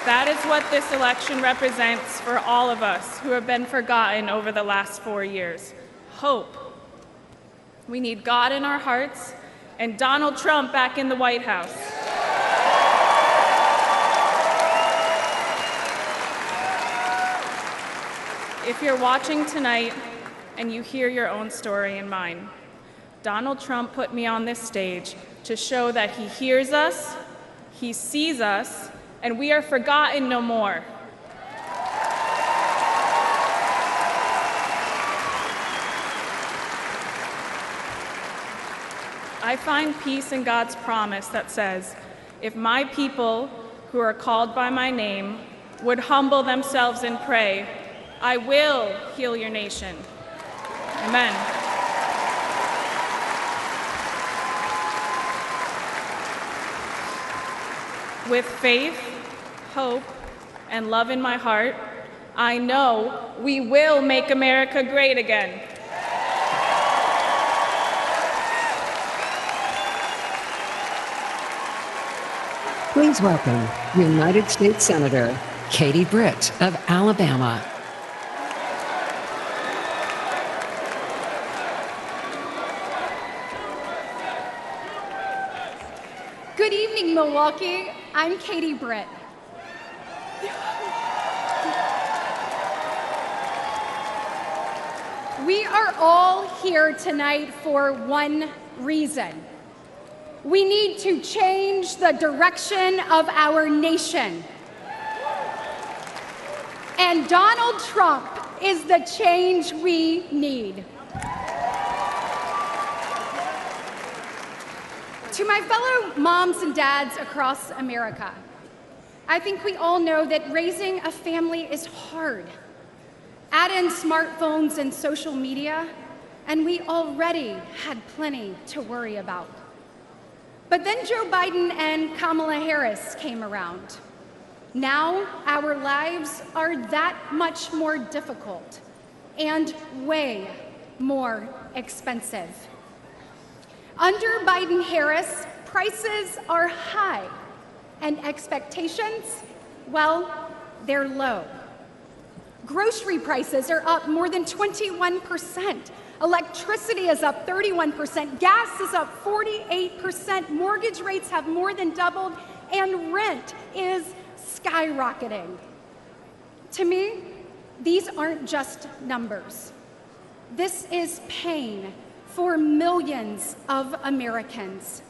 That is what this election represents for all of us who have been forgotten over the last 4 years. Hope. We need God in our hearts and Donald Trump back in the White House. If you're watching tonight and you hear your own story and mine, Donald Trump put me on this stage to show that he hears us, he sees us, and we are forgotten no more. I find peace in God's promise that says, if my people who are called by my name would humble themselves and pray, I will heal your nation. Amen. With faith, hope, and love in my heart, I know we will make America great again. Please welcome United States Senator Katie Britt of Alabama. Good evening, Milwaukee. I'm Katie Britt. We are all here tonight for one reason. We need to change the direction of our nation. And Donald Trump is the change we need. To my fellow moms and dads across America, I think we all know that raising a family is hard. Add in smartphones and social media, and we already had plenty to worry about. But then Joe Biden and Kamala Harris came around. Now our lives are that much more difficult and way more expensive. Under Biden-Harris, prices are high and expectations, well, they're low. Grocery prices are up more than 21%. Electricity is up 31%. Gas is up 48%. Mortgage rates have more than doubled, and rent is skyrocketing. To me, these aren't just numbers. This is pain for millions of Americans.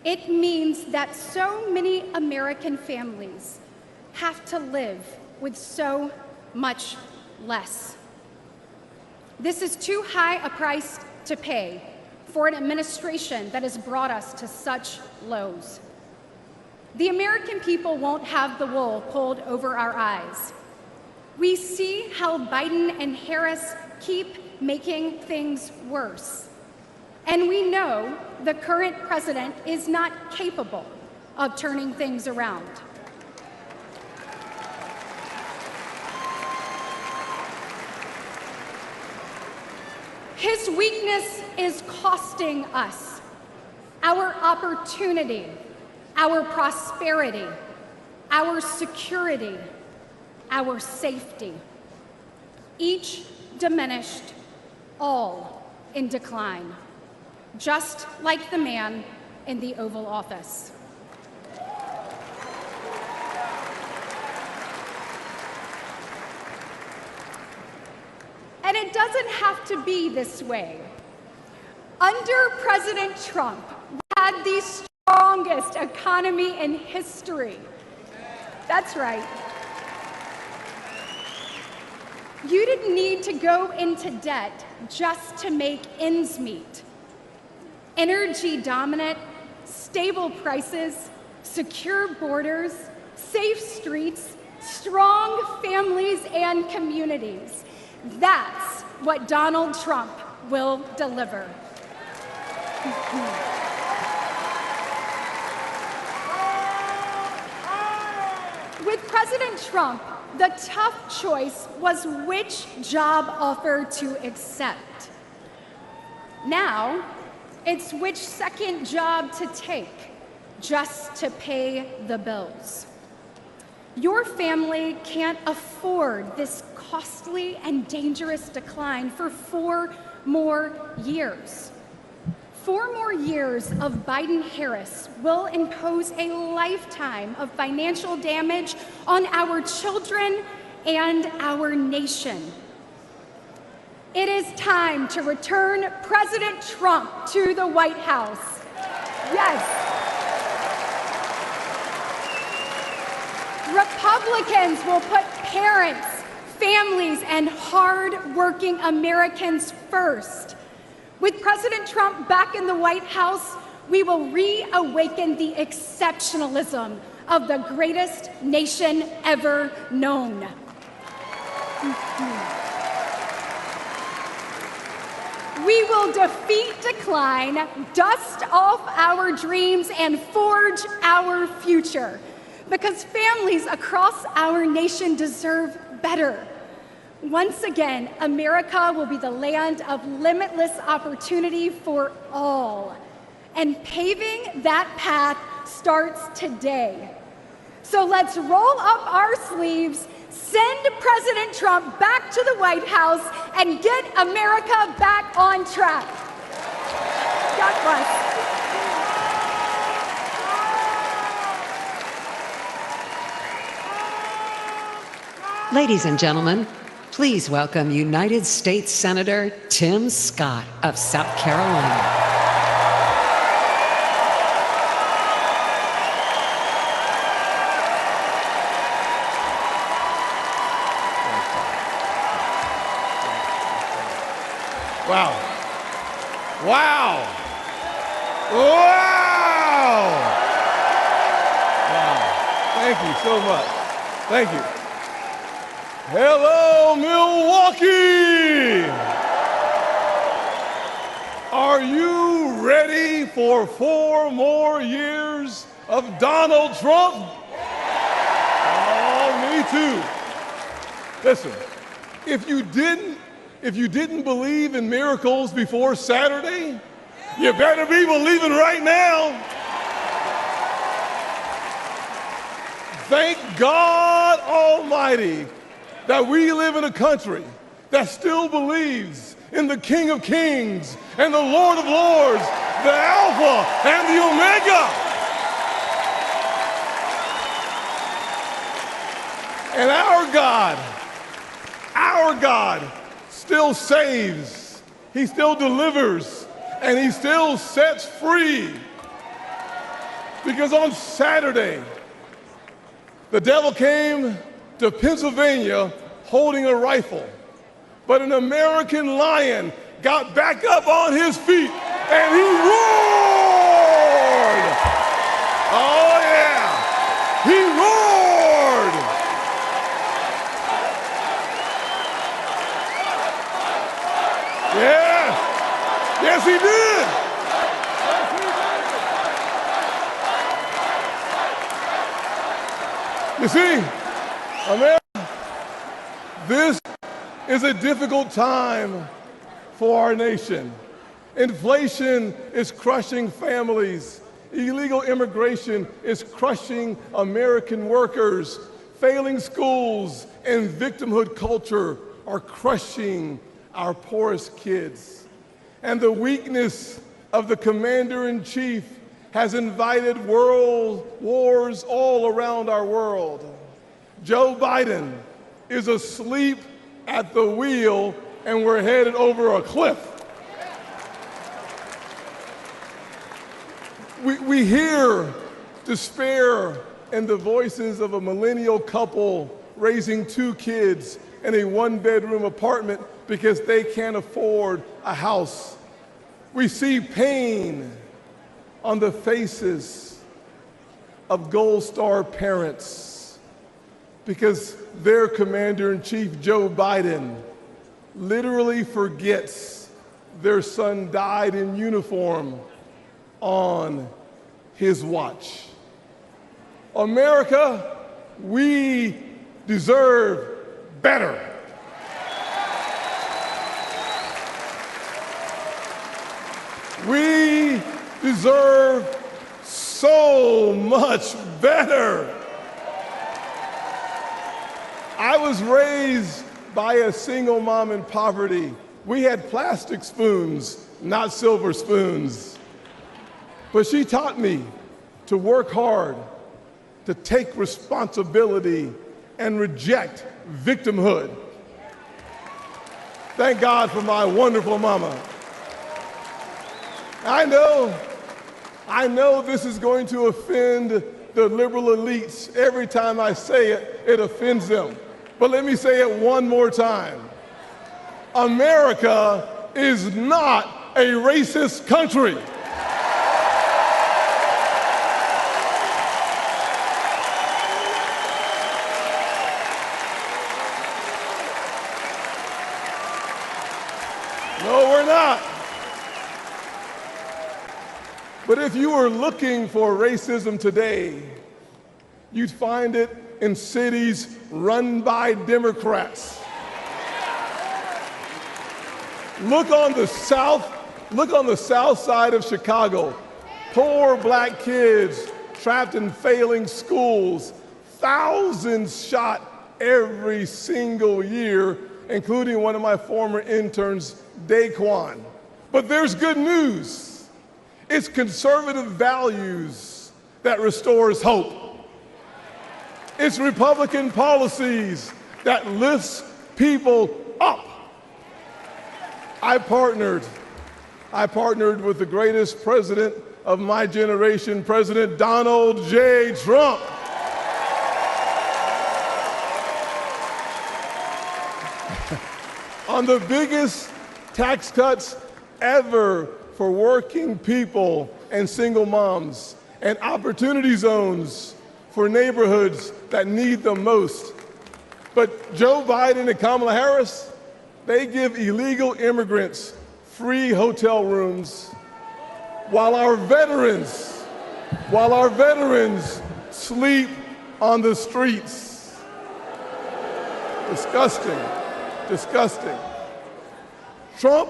It means that so many American families have to live with so much less. This is too high a price to pay for an administration that has brought us to such lows. The American people won't have the wool pulled over our eyes. We see how Biden and Harris keep making things worse. And we know the current president is not capable of turning things around. His weakness is costing us our opportunity, our prosperity, our security, our safety. Each diminished, all in decline, just like the man in the Oval Office. And it doesn't have to be this way. Under President Trump, we had the strongest economy in history. That's right. You didn't need to go into debt just to make ends meet. Energy dominant, stable prices, secure borders, safe streets, strong families and communities. That's what Donald Trump will deliver. With President Trump, the tough choice was which job offer to accept. Now, it's which second job to take just to pay the bills. Your family can't afford this costly and dangerous decline for 4 more years. 4 more years of Biden-Harris will impose a lifetime of financial damage on our children and our nation. It is time to return President Trump to the White House. Yes. Republicans will put parents, families, and hard-working Americans first. With President Trump back in the White House, we will reawaken the exceptionalism of the greatest nation ever known. We will defeat decline, dust off our dreams, and forge our future. Because families across our nation deserve better. Once again, America will be the land of limitless opportunity for all. And paving that path starts today. So let's roll up our sleeves, send President Trump back to the White House, and get America back on track. God bless. Ladies and gentlemen, please welcome United States Senator Tim Scott of South Carolina. Wow. Wow. Wow. Wow. Thank you so much. Thank you. Hello, Milwaukee. Are you ready for 4 more years of Donald Trump? Oh, me too. Listen, if you didn't believe in miracles before Saturday, you better be believing right now. Thank God Almighty that we live in a country that still believes in the King of Kings and the Lord of Lords, the Alpha and the Omega. And our God still saves, He still delivers, and He still sets free. Because on Saturday, the devil came to Pennsylvania holding a rifle, but an American lion got back up on his feet and he roared. Oh yeah, he roared. Yeah, yes he did. You see, America, this is a difficult time for our nation. Inflation is crushing families. Illegal immigration is crushing American workers. Failing schools and victimhood culture are crushing our poorest kids. And the weakness of the commander-in-chief has invited world wars all around our world. Joe Biden is asleep at the wheel and we're headed over a cliff. We hear despair in the voices of a millennial couple raising 2 kids in a 1-bedroom apartment because they can't afford a house. We see pain on the faces of Gold Star parents because their commander-in-chief, Joe Biden, literally forgets their son died in uniform on his watch. America, we deserve better. We deserve so much better. I was raised by a single mom in poverty. We had plastic spoons, not silver spoons. But she taught me to work hard, to take responsibility, and reject victimhood. Thank God for my wonderful mama. I know this is going to offend the liberal elites. Every time I say it, it offends them. But let me say it one more time. America is not a racist country. No, we're not. But if you were looking for racism today, you'd find it in cities run by Democrats. Look on the south side of Chicago. Poor black kids trapped in failing schools. Thousands shot every single year, including one of my former interns, Daquan. But there's good news. It's conservative values that restores hope. It's Republican policies that lifts people up. I partnered with the greatest president of my generation, President Donald J. Trump. On the biggest tax cuts ever for working people and single moms. and opportunity zones for neighborhoods that need them most. But Joe Biden and Kamala Harris, they give illegal immigrants free hotel rooms while our veterans sleep on the streets. Disgusting, disgusting. Trump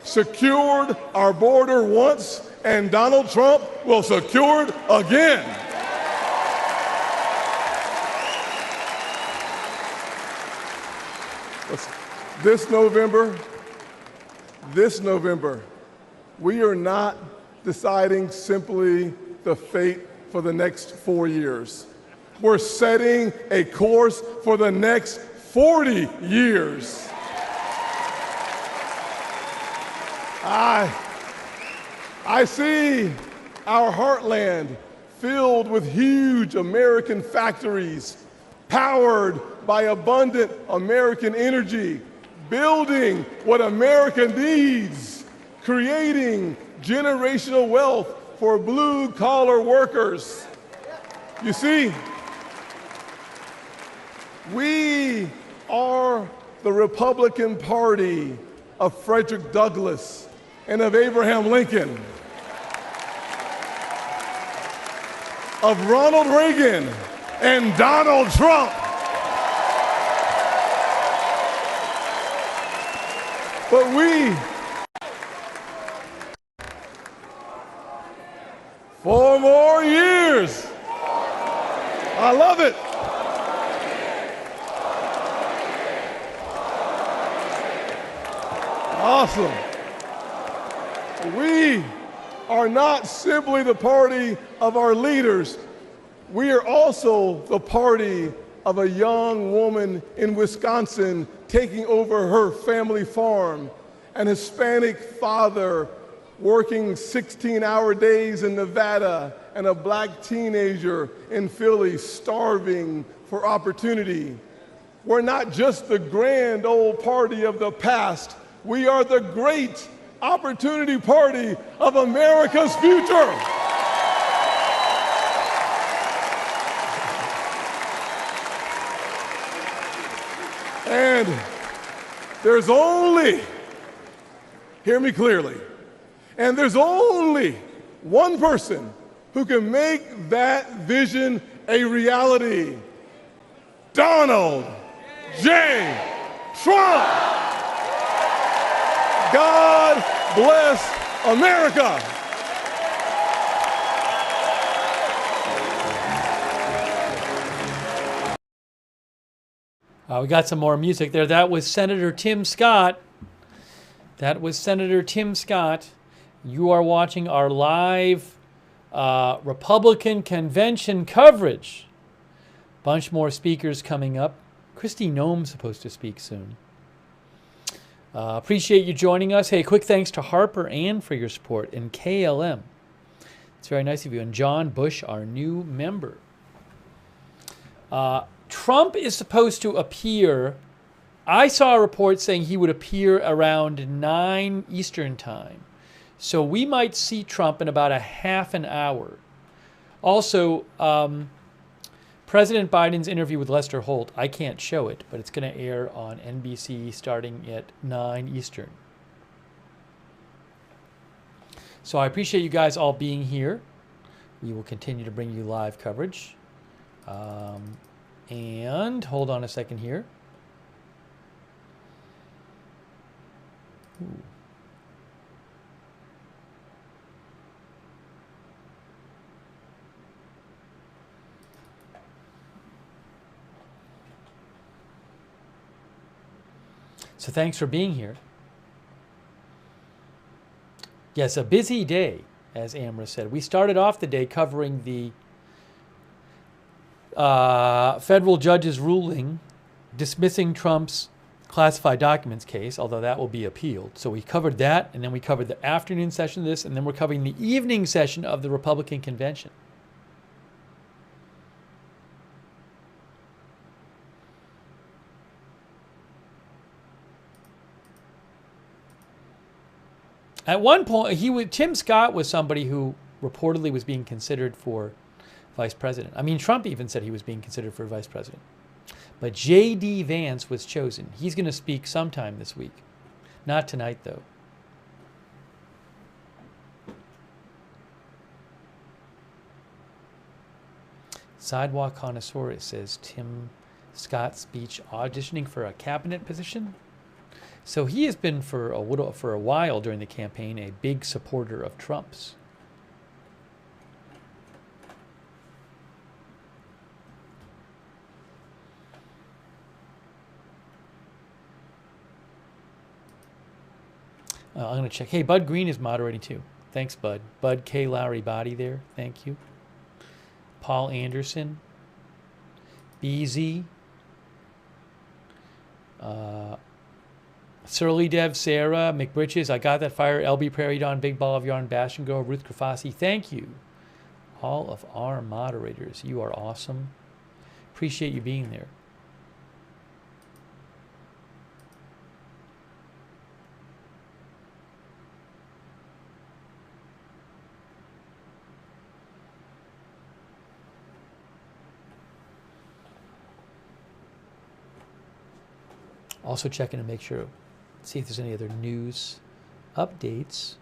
secured our border once, and Donald Trump will secure it again. This November, we are not deciding simply the fate for the next 4 years. We're setting a course for the next 40 years. I see our heartland filled with huge American factories, powered by abundant American energy, building what America needs, creating generational wealth for blue-collar workers. You see, we are the Republican Party of Frederick Douglass and of Abraham Lincoln, of Ronald Reagan and Donald Trump. But we, 4 more years. I love it. Awesome. We are not simply the party of our leaders. We are also the party of a young woman in Wisconsin taking over her family farm, an Hispanic father working 16-hour days in Nevada, and a black teenager in Philly starving for opportunity. We're not just the grand old party of the past. We are the great opportunity party of America's future. And there's only, hear me clearly, and there's only one person who can make that vision a reality: Donald J. Trump. God bless America. We got some more music there. That was Senator Tim Scott. That was Senator Tim Scott. You are watching our live Republican convention coverage. Bunch more speakers coming up. Kristi Noem's supposed to speak soon. Appreciate you joining us. Hey, quick thanks to Harper Ann for your support and KLM. It's very nice of you. And John Bush, our new member. Trump is supposed to appear. I saw a report saying he would appear around 9 Eastern time. So we might see Trump in about a half an hour. Also, President Biden's interview with Lester Holt, I can't show it, but it's going to air on NBC starting at 9 Eastern. So I appreciate you guys all being here. We will continue to bring you live coverage. And hold on a second here. Ooh. So thanks for being here. Yes, a busy day, as Amra said. We started off the day covering the federal judge's ruling dismissing Trump's classified documents case, although that will be appealed. So we covered that, and then we covered the afternoon session of this, and then we're covering the evening session of the Republican Convention. At one point, Tim Scott was somebody who reportedly was being considered for vice president. I mean, Trump even said he was being considered for vice president. But J.D. Vance was chosen. He's going to speak sometime this week. Not tonight, though. Sidewalk Connoisseur, it says Tim Scott's speech auditioning for a cabinet position. So he has been for a while during the campaign a big supporter of Trump's. I'm going to check. Hey, Bud Green is moderating too. Thanks, Bud. Bud K. Lowry Body there. Thank you. Paul Anderson. BZ. Surly Dev, Sarah, McBritches, I Got That Fire, LB Prairie Dawn, Big Ball of Yarn, Bastion Girl, Ruth Krafasi. Thank you. All of our moderators. You are awesome. Appreciate you being there. Also checking to make sure, see if there's any other news updates.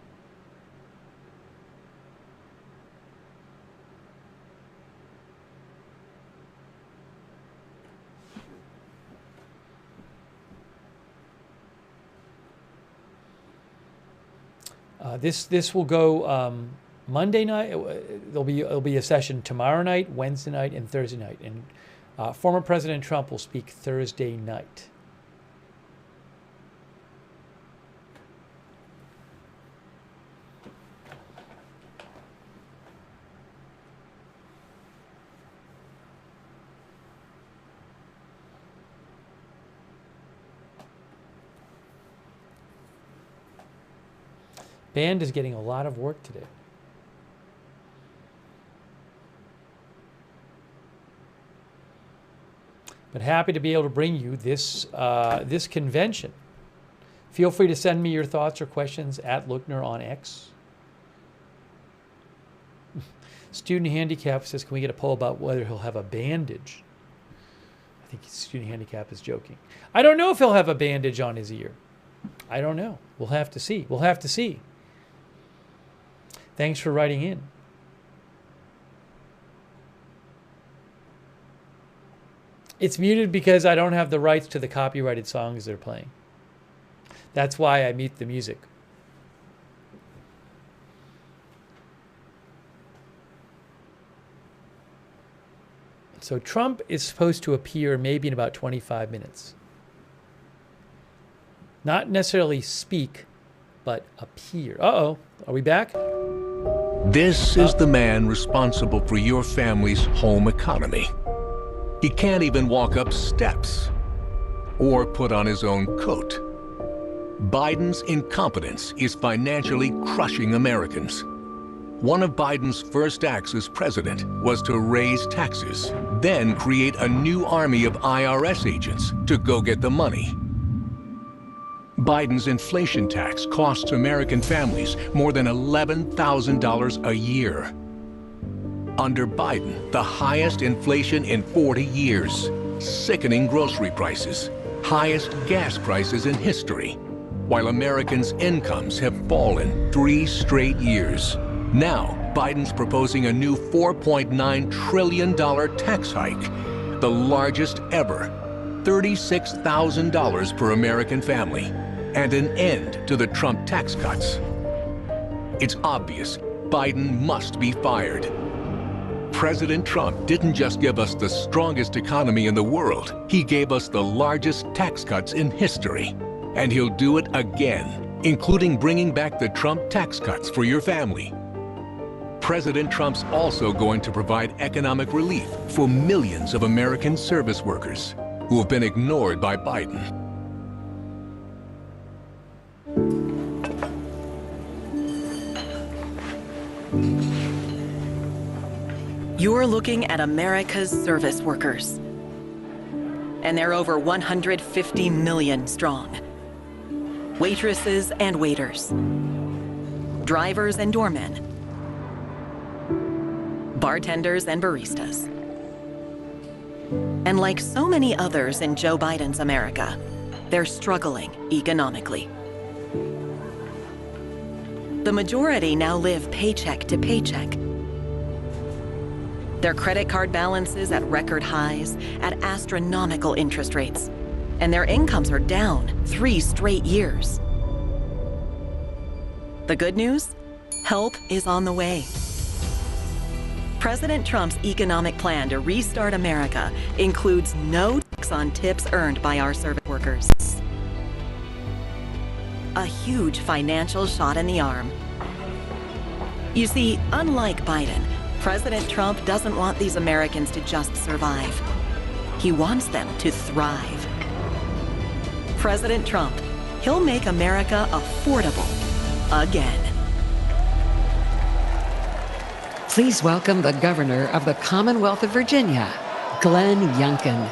This will go Monday night. There'll be a session tomorrow night, Wednesday night, and Thursday night. And former President Trump will speak Thursday night. Band is getting a lot of work today. But happy to be able to bring you this this convention. Feel free to send me your thoughts or questions at Lookner on X. Student Handicap says, can we get a poll about whether he'll have a bandage? I think Student Handicap is joking. I don't know if he'll have a bandage on his ear. I don't know. We'll have to see. We'll have to see. Thanks for writing in. It's muted because I don't have the rights to the copyrighted songs they're playing. That's why I mute the music. So Trump is supposed to appear maybe in about 25 minutes. Not necessarily speak, but appear. Uh-oh. Are we back? This is the man responsible for your family's home economy. He can't even walk up steps or put on his own coat. Biden's incompetence is financially crushing Americans. One of Biden's first acts as president was to raise taxes, then create a new army of IRS agents to go get the money. Biden's inflation tax costs American families more than $11,000 a year. Under Biden, the highest inflation in 40 years, sickening grocery prices, highest gas prices in history, while Americans' incomes have fallen 3 straight years. Now, Biden's proposing a new $4.9 trillion tax hike, the largest ever, $36,000 per American family, and an end to the Trump tax cuts. It's obvious Biden must be fired. President Trump didn't just give us the strongest economy in the world, he gave us the largest tax cuts in history. And he'll do it again, including bringing back the Trump tax cuts for your family. President Trump's also going to provide economic relief for millions of American service workers who have been ignored by Biden. You're looking at America's service workers. And they're over 150 million strong. Waitresses and waiters. Drivers and doormen. bartenders and baristas. And like so many others in Joe Biden's America, they're struggling economically. The majority now live paycheck to paycheck. Their credit card balances at record highs, at astronomical interest rates, and their incomes are down 3 straight years. The good news? Help is on the way. President Trump's economic plan to restart America includes no tax on tips earned by our service workers. A huge financial shot in the arm. You see, unlike Biden, President Trump doesn't want these Americans to just survive. He wants them to thrive. President Trump, he'll make America affordable again. Please welcome the Governor of the Commonwealth of Virginia, Glenn Youngkin.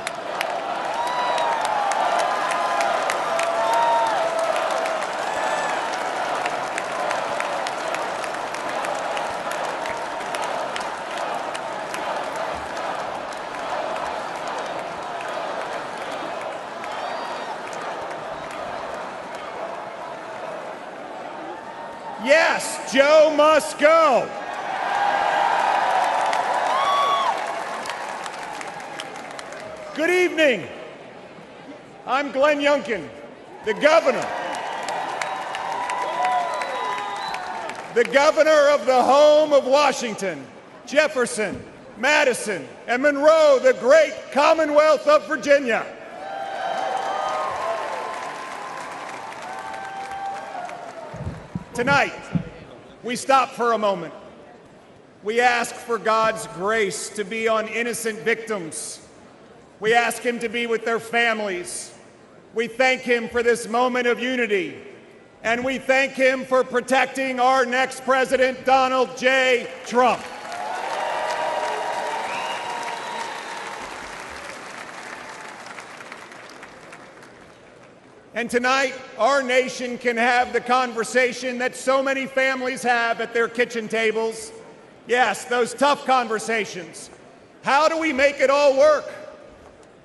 Yes, Joe must go. Good evening. I'm Glenn Youngkin, the governor. The governor of the home of Washington, Jefferson, Madison, and Monroe, the great Commonwealth of Virginia. Tonight, we stop for a moment. We ask for God's grace to be on innocent victims. We ask Him to be with their families. We thank Him for this moment of unity. And we thank Him for protecting our next president, Donald J. Trump. And tonight, our nation can have the conversation that so many families have at their kitchen tables. Yes, those tough conversations. How do we make it all work?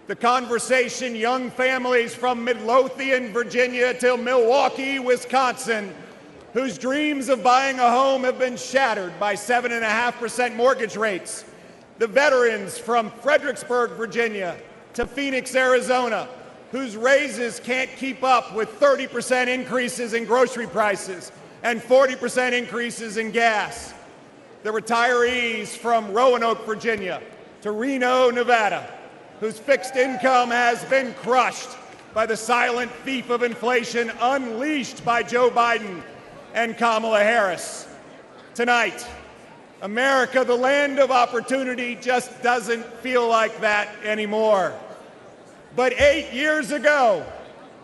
The conversation young families from Midlothian, Virginia till Milwaukee, Wisconsin, whose dreams of buying a home have been shattered by 7.5% mortgage rates. The veterans from Fredericksburg, Virginia to Phoenix, Arizona, whose raises can't keep up with 30% increases in grocery prices and 40% increases in gas. The retirees from Roanoke, Virginia to Reno, Nevada, whose fixed income has been crushed by the silent thief of inflation unleashed by Joe Biden and Kamala Harris. Tonight, America, the land of opportunity, just doesn't feel like that anymore. But 8 years ago,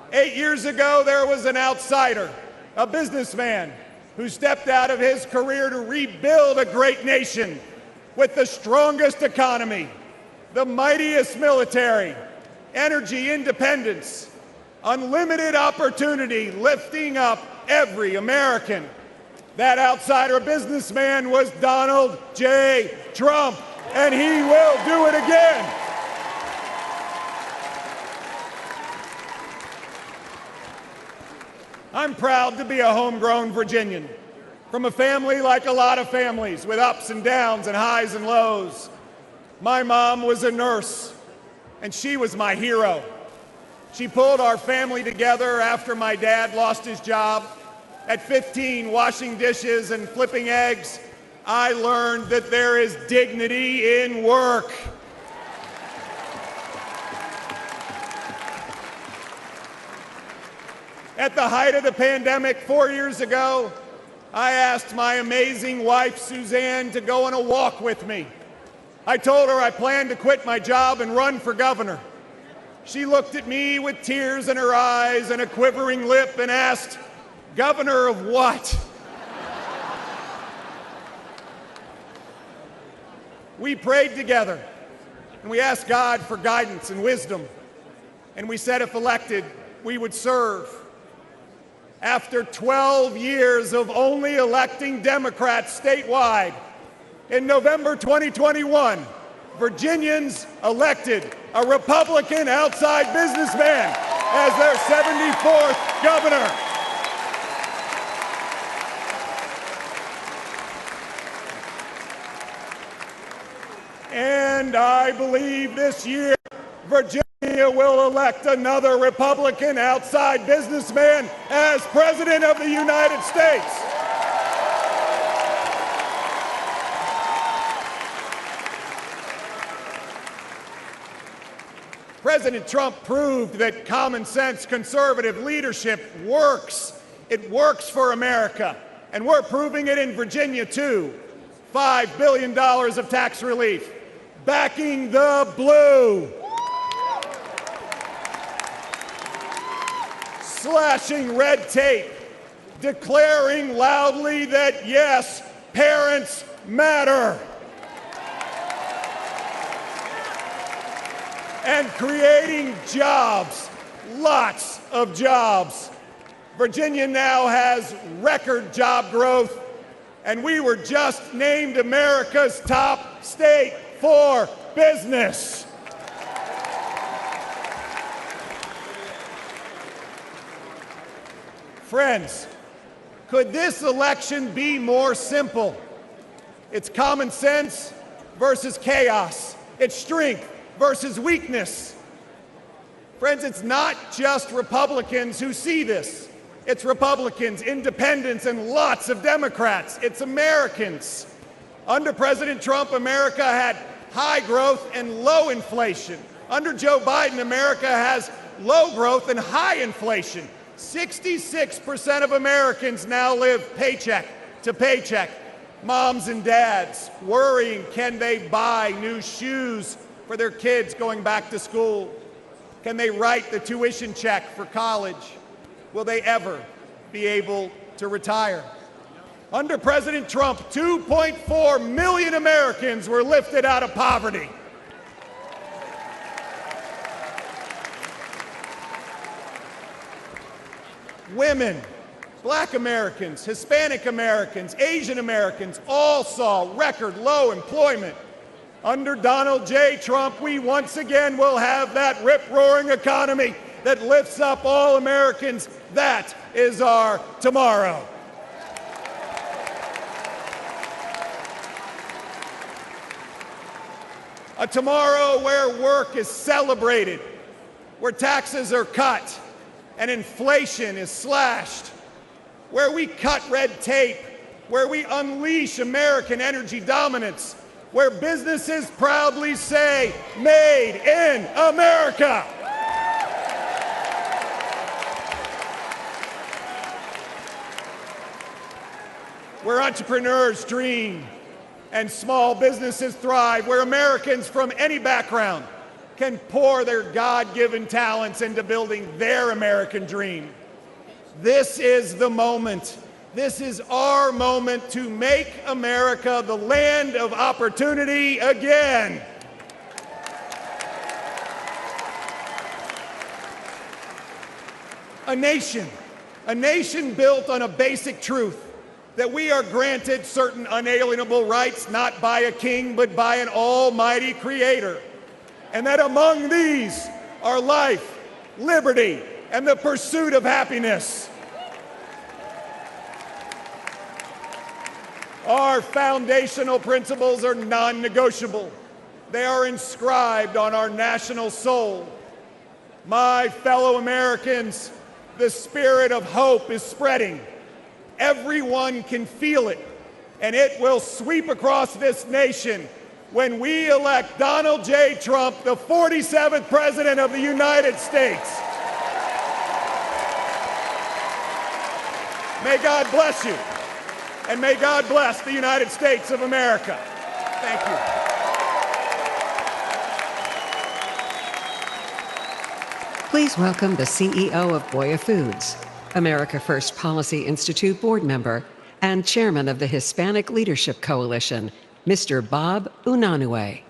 there was an outsider, a businessman, who stepped out of his career to rebuild a great nation with the strongest economy, the mightiest military, energy independence, unlimited opportunity, lifting up every American. That outsider businessman was Donald J. Trump, and he will do it again. I'm proud to be a homegrown Virginian, from a family like a lot of families, with ups and downs and highs and lows. My mom was a nurse, and she was my hero. She pulled our family together after my dad lost his job. At 15, washing dishes and flipping eggs, I learned that there is dignity in work. At the height of the pandemic 4 years ago, I asked my amazing wife, Suzanne, to go on a walk with me. I told her I planned to quit my job and run for governor. She looked at me with tears in her eyes and a quivering lip and asked, "Governor of what?" We prayed together, and we asked God for guidance and wisdom, and we said if elected, we would serve. After 12 years of only electing Democrats statewide, In November 2021, Virginians elected a Republican outside businessman as their 74th governor. And I believe this year, Virginia will elect another Republican outside businessman as President of the United States. President Trump proved that common sense conservative leadership works. It works for America. And we're proving it in Virginia, too. $5 billion of tax relief. Backing the blue. Slashing red tape. Declaring loudly that, yes, parents matter. And creating jobs, lots of jobs. Virginia now has record job growth, and we were just named America's top state for business. Friends, could this election be more simple? It's common sense versus chaos. It's strength versus weakness. Friends, it's not just Republicans who see this. It's Republicans, independents, and lots of Democrats. It's Americans. Under President Trump, America had high growth and low inflation. Under Joe Biden, America has low growth and high inflation. 66% of Americans now live paycheck to paycheck. Moms and dads worrying, can they buy new shoes for their kids going back to school? Can they write the tuition check for college? Will they ever be able to retire? Under President Trump, 2.4 million Americans were lifted out of poverty. Women, Black Americans, Hispanic Americans, Asian Americans all saw record low employment. Under Donald J. Trump, we once again will have that rip-roaring economy that lifts up all Americans. That is our tomorrow. A tomorrow where work is celebrated, where taxes are cut and inflation is slashed, where we cut red tape, where we unleash American energy dominance, where businesses proudly say, "Made in America." Where entrepreneurs dream and small businesses thrive, where Americans from any background can pour their God-given talents into building their American dream. This is the moment. This is our moment to make America the land of opportunity again. A nation built on a basic truth, that we are granted certain unalienable rights, not by a king, but by an almighty creator. And that among these are life, liberty, and the pursuit of happiness. Our foundational principles are non-negotiable. They are inscribed on our national soul. My fellow Americans, the spirit of hope is spreading. Everyone can feel it, and it will sweep across this nation when we elect Donald J. Trump, the 47th President of the United States. May God bless you, and may God bless the United States of America. Thank you. Please welcome the CEO of Goya Foods, America First Policy Institute board member, and chairman of the Hispanic Leadership Coalition, Mr. Bob Unanue.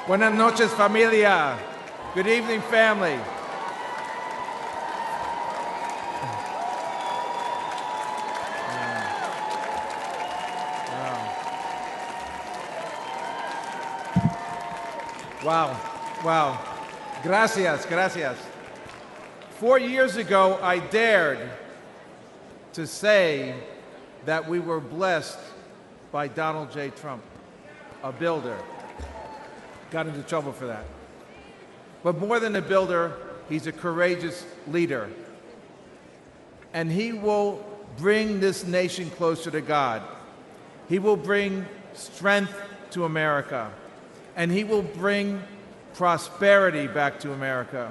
Buenas noches, familia. Good evening, family. Wow, wow. Gracias, gracias. 4 years ago, I dared to say that we were blessed by Donald J. Trump, a builder. Got into trouble for that. But more than a builder, he's a courageous leader. And he will bring this nation closer to God. He will bring strength to America. And he will bring prosperity back to America.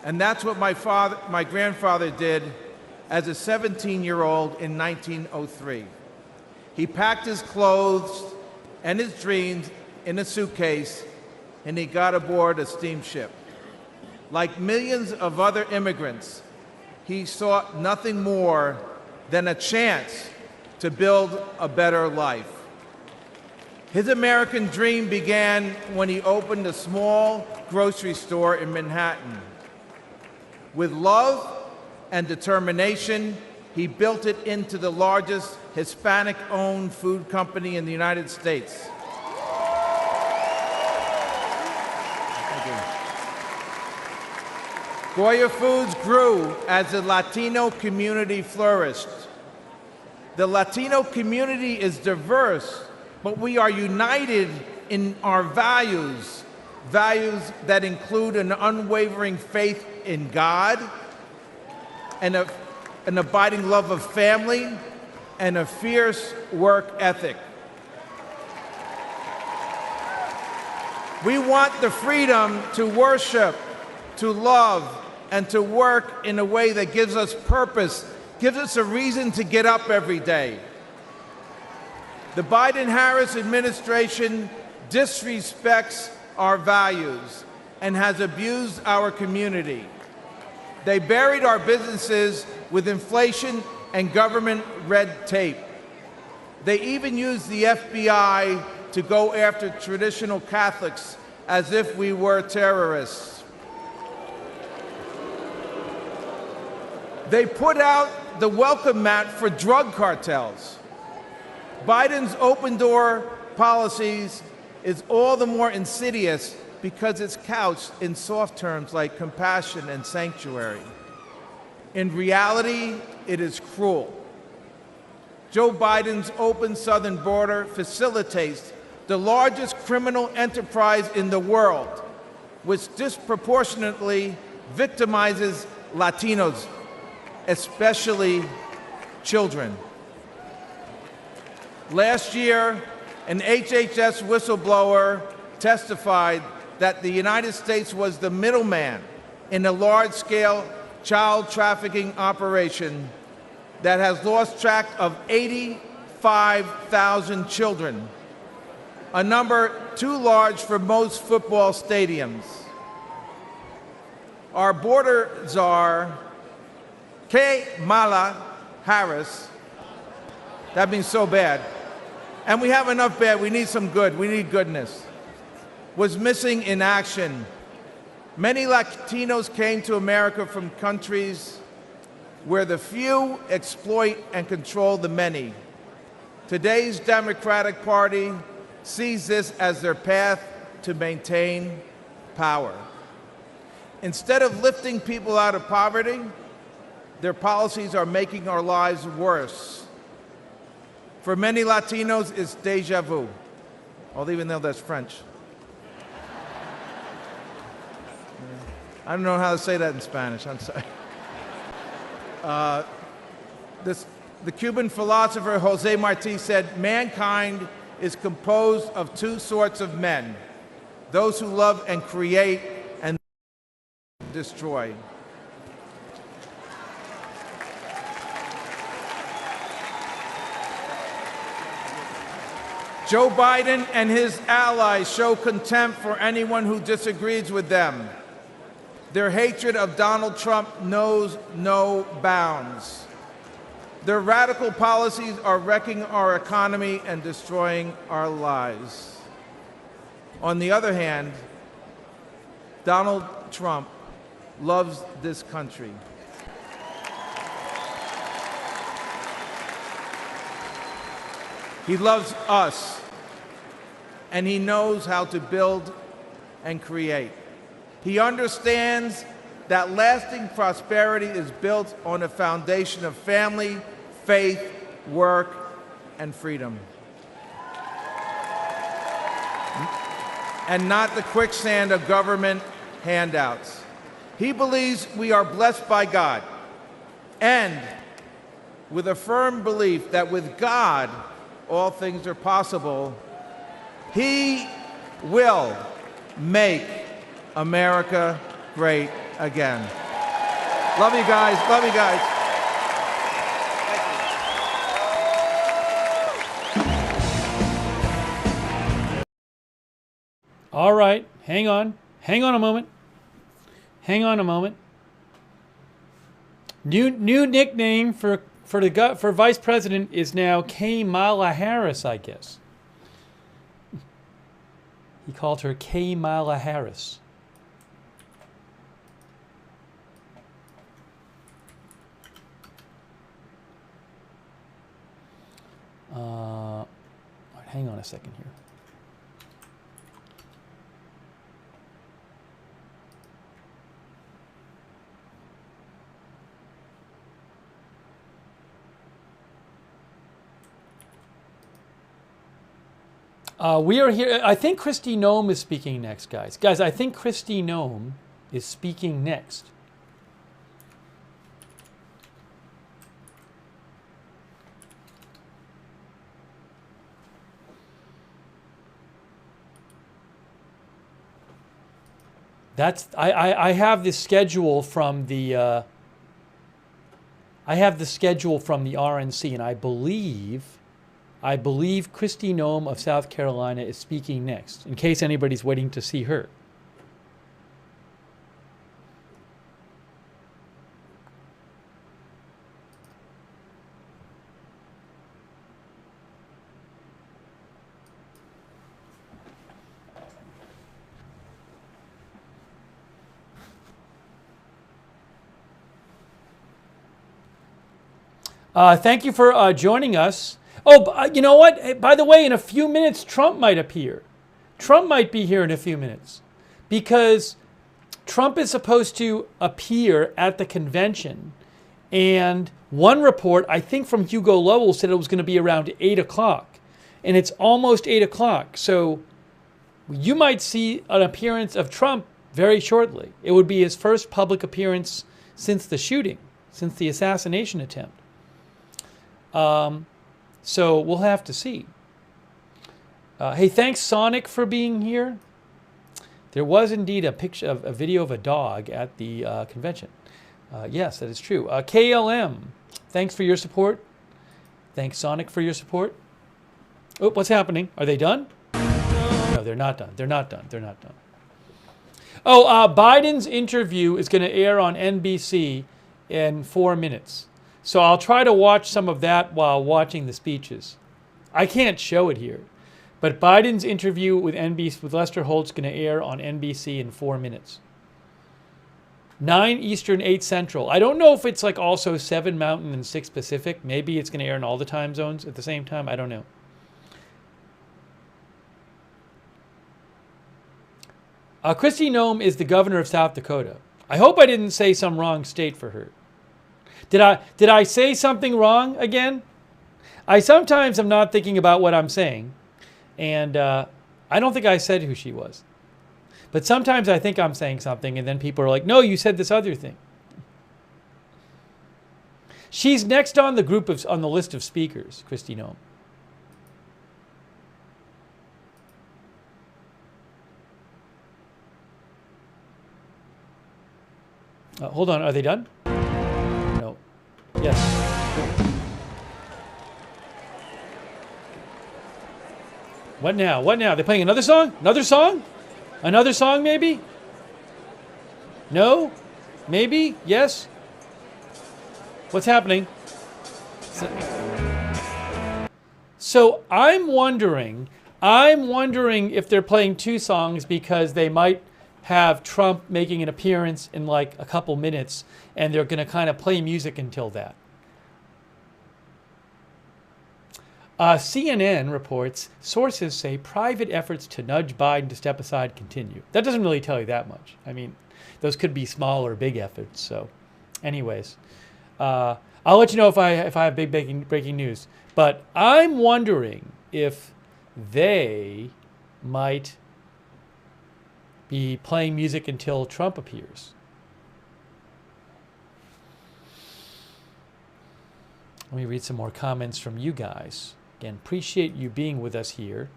And that's what my grandfather did as a 17-year-old in 1903. He packed his clothes and his dreams in a suitcase, and he got aboard a steamship. Like millions of other immigrants, he sought nothing more than a chance to build a better life. His American dream began when he opened a small grocery store in Manhattan. With love and determination, he built it into the largest Hispanic-owned food company in the United States. Thank you. Goya Foods grew as the Latino community flourished. The Latino community is diverse, but we are united in our values, values that include an unwavering faith in God, and an abiding love of family, and a fierce work ethic. We want the freedom to worship, to love, and to work in a way that gives us purpose, gives us a reason to get up every day. The Biden-Harris administration disrespects our values and has abused our community. They buried our businesses with inflation and government red tape. They even used the FBI to go after traditional Catholics as if we were terrorists. They put out the welcome mat for drug cartels. Biden's open-door policies is all the more insidious because it's couched in soft terms like compassion and sanctuary. In reality, it is cruel. Joe Biden's open southern border facilitates the largest criminal enterprise in the world, which disproportionately victimizes Latinos, especially children. Last year, an HHS whistleblower testified that the United States was the middleman in a large-scale child trafficking operation that has lost track of 85,000 children, a number too large for most football stadiums. Our border czar, Kamala Harris, that means so bad, and we have enough bad, we need some good, we need goodness, was missing in action. Many Latinos came to America from countries where the few exploit and control the many. Today's Democratic Party sees this as their path to maintain power. Instead of lifting people out of poverty, their policies are making our lives worse. For many Latinos, it's déjà vu, although even though that's French. I don't know how to say that in Spanish, I'm sorry. The Cuban philosopher Jose Marti said, mankind is composed of two sorts of men, those who love and create and destroy. Joe Biden and his allies show contempt for anyone who disagrees with them. Their hatred of Donald Trump knows no bounds. Their radical policies are wrecking our economy and destroying our lives. On the other hand, Donald Trump loves this country. He loves us, and he knows how to build and create. He understands that lasting prosperity is built on a foundation of family, faith, work, and freedom. And not the quicksand of government handouts. He believes we are blessed by God, and with a firm belief that with God, all things are possible, he will make America great again. Love you guys. Love you guys. All right, hang on a moment. Hang on a moment. New nickname for vice president is now Kamala Harris, I guess. He called her Kamala Harris. Hang on a second here. We are here. I think Kristi Noem is speaking next, guys. Guys, I think Kristi Noem is speaking next. I have the schedule from the RNC, and I believe Kristi Noem of South Carolina is speaking next, in case anybody's waiting to see her. Thank you for joining us. Oh, you know what? By the way, in a few minutes, Trump might appear. Trump might be here in a few minutes because Trump is supposed to appear at the convention. And one report, I think from Hugo Lowell, said it was going to be around 8 o'clock. And it's almost 8 o'clock. So you might see an appearance of Trump very shortly. It would be his first public appearance since the shooting, since the assassination attempt. So we'll have to see. Hey, thanks Sonic for being here. There was indeed a video of a dog at the convention. Yes, that is true. KLM, thanks for your support. Thanks Sonic for your support. Oh, what's happening? Are they done? No, they're not done. They're not done. They're not done. Oh, Biden's interview is going to air on NBC in 4 minutes. So I'll try to watch some of that while watching the speeches. I can't show it here, but Biden's interview with NBC with Lester Holt's going to air on NBC in 4 minutes. 9 Eastern, 8 Central. I don't know if it's like also 7 Mountain and 6 Pacific. Maybe it's going to air in all the time zones at the same time. I don't know. Kristi Noem is the governor of South Dakota. I hope I didn't say some wrong state for her. Did I say something wrong again? I sometimes am not thinking about what I'm saying, and I don't think I said who she was. But sometimes I think I'm saying something, and then people are like, no, you said this other thing. She's next on the list of speakers, Kristi Noem. Hold on, are they done? No. Yes. What now? What now? They're playing another song? Another song? Another song, maybe? No? Maybe? Yes? What's happening? So I'm wondering if they're playing 2 songs because they might have Trump making an appearance in like a couple minutes, and they're going to kind of play music until that. CNN reports sources say private efforts to nudge Biden to step aside continue. That doesn't really tell you that much. I mean, those could be small or big efforts. So, anyways, I'll let you know if I have big breaking news. But I'm wondering if they might be playing music until Trump appears. Let me read some more comments from you guys. Again, appreciate you being with us here.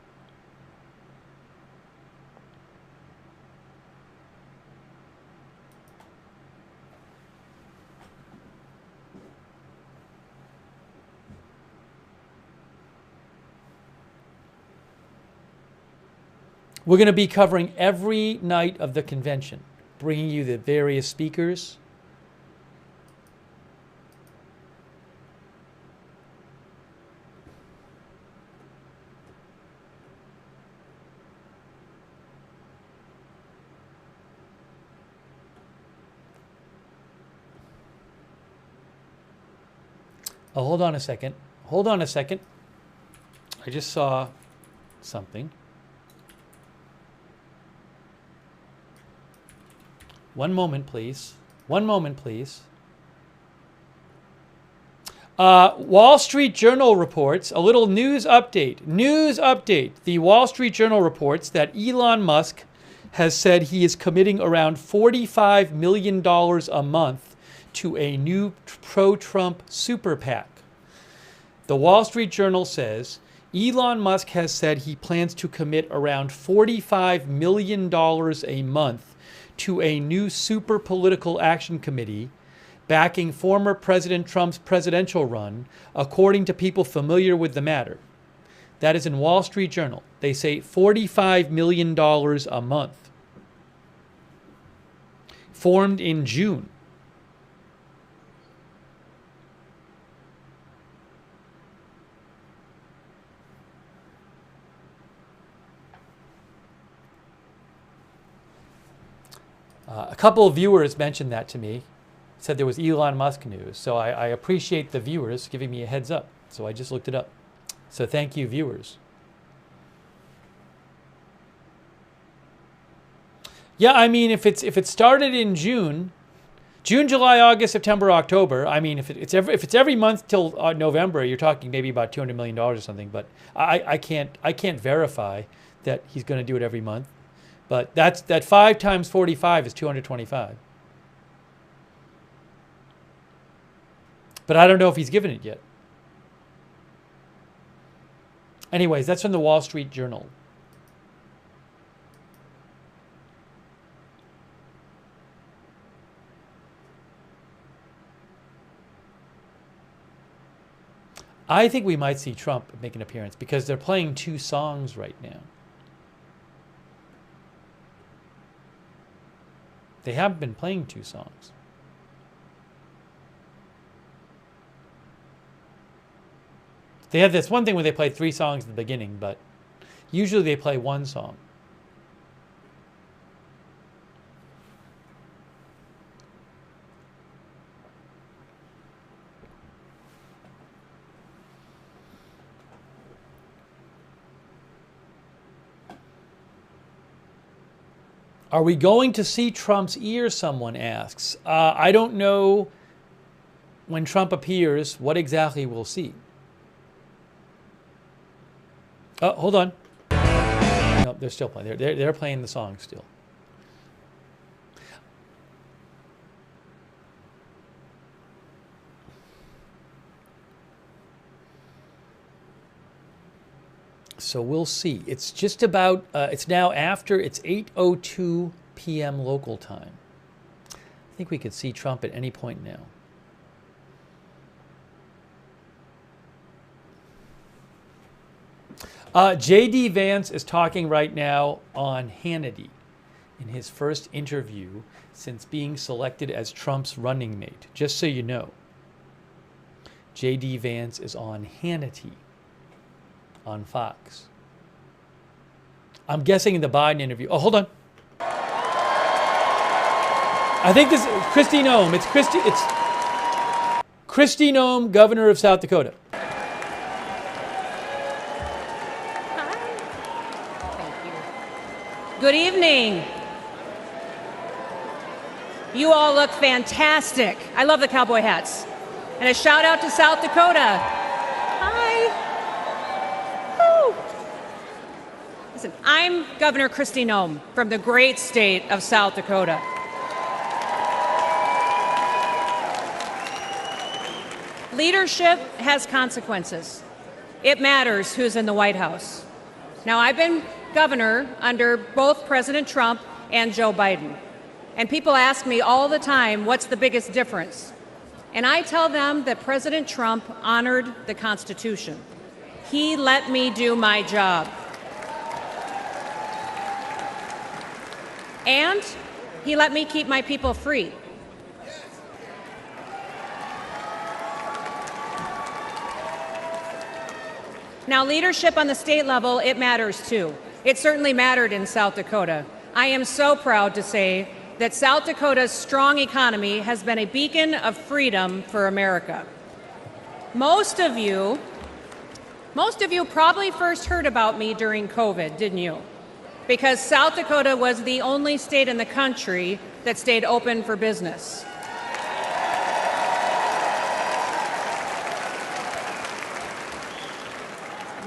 We're going to be covering every night of the convention, bringing you the various speakers. Oh, hold on a second. Hold on a second. I just saw something. One moment, please. One moment, please. Wall Street Journal reports, a little news update. News update. The Wall Street Journal reports that Elon Musk has said he is committing around $45 million a month to a new pro-Trump super PAC. The Wall Street Journal says Elon Musk has said he plans to commit around $45 million a month to a new super political action committee backing former President Trump's presidential run, according to people familiar with the matter. That is in Wall Street Journal. They say $45 million a month. Formed in June. A couple of viewers mentioned that to me, said there was Elon Musk news. So I appreciate the viewers giving me a heads up. So I just looked it up. So thank you, viewers. Yeah, I mean, if it started in June, July, August, September, October. I mean, if it's every month till November, you're talking maybe about $200 million or something. But I can't verify that he's going to do it every month. But that 5 times 45 is 225. But I don't know if he's given it yet. Anyways, that's from the Wall Street Journal. I think we might see Trump make an appearance because they're playing 2 songs right now. They haven't been playing 2 songs. They have this one thing where they play 3 songs at the beginning, but usually they play 1 song. Are we going to see Trump's ear, someone asks. I don't know when Trump appears what exactly we'll see. Oh, hold on. No, they're still playing. They're playing the song still. So we'll see. It's just about, it's now after, it's 8:02 p.m. local time. I think we could see Trump at any point now. J.D. Vance is talking right now on Hannity in his first interview since being selected as Trump's running mate. Just so you know, J.D. Vance is on Hannity on Fox. I'm guessing in the Biden interview. Oh, hold on. I think this Kristi Noem. It's Kristi Noem, Governor of South Dakota. Good evening. You all look fantastic. I love the cowboy hats. And a shout out to South Dakota. Hi. Woo. Listen, I'm Governor Kristi Noem from the great state of South Dakota. Leadership has consequences. It matters who's in the White House. Now, I've been governor under both President Trump and Joe Biden. And people ask me all the time, what's the biggest difference? And I tell them that President Trump honored the Constitution. He let me do my job. And he let me keep my people free. Now, leadership on the state level, it matters too. It certainly mattered in South Dakota. I am so proud to say that South Dakota's strong economy has been a beacon of freedom for America. Most of you probably first heard about me during COVID, didn't you? Because South Dakota was the only state in the country that stayed open for business.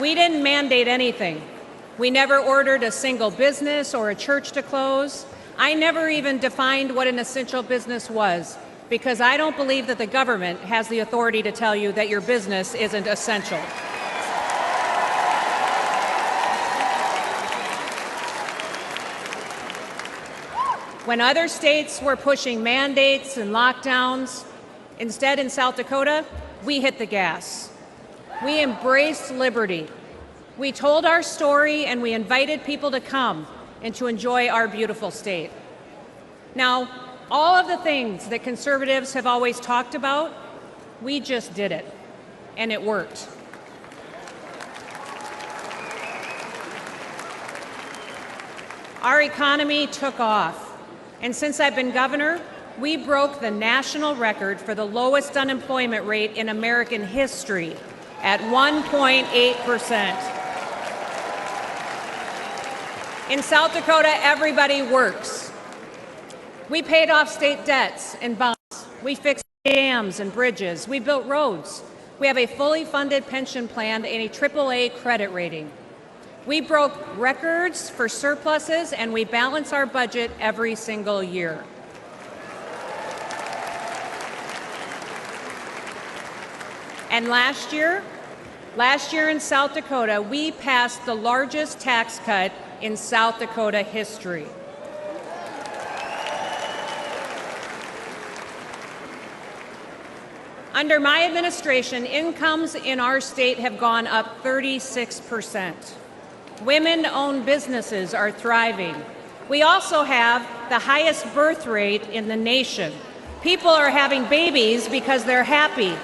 We didn't mandate anything. We never ordered a single business or a church to close. I never even defined what an essential business was, because I don't believe that the government has the authority to tell you that your business isn't essential. When other states were pushing mandates and lockdowns, instead in South Dakota, we hit the gas. We embraced liberty. We told our story and we invited people to come and to enjoy our beautiful state. Now, all of the things that conservatives have always talked about, we just did it, and it worked. Our economy took off, and since I've been governor, we broke the national record for the lowest unemployment rate in American history at 1.8%. In South Dakota, everybody works. We paid off state debts and bonds. We fixed dams and bridges. We built roads. We have a fully funded pension plan and a AAA credit rating. We broke records for surpluses, and we balance our budget every single year. And last year in South Dakota, we passed the largest tax cut in South Dakota history. Under my administration, incomes in our state have gone up 36%. Women-owned businesses are thriving. We also have the highest birth rate in the nation. People are having babies because they're happy.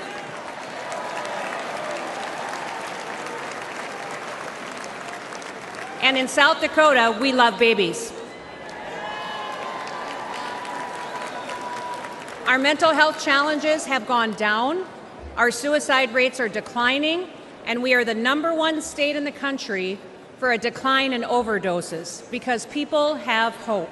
And in South Dakota, we love babies. Our mental health challenges have gone down, our suicide rates are declining, and we are the #1 state in the country for a decline in overdoses because people have hope.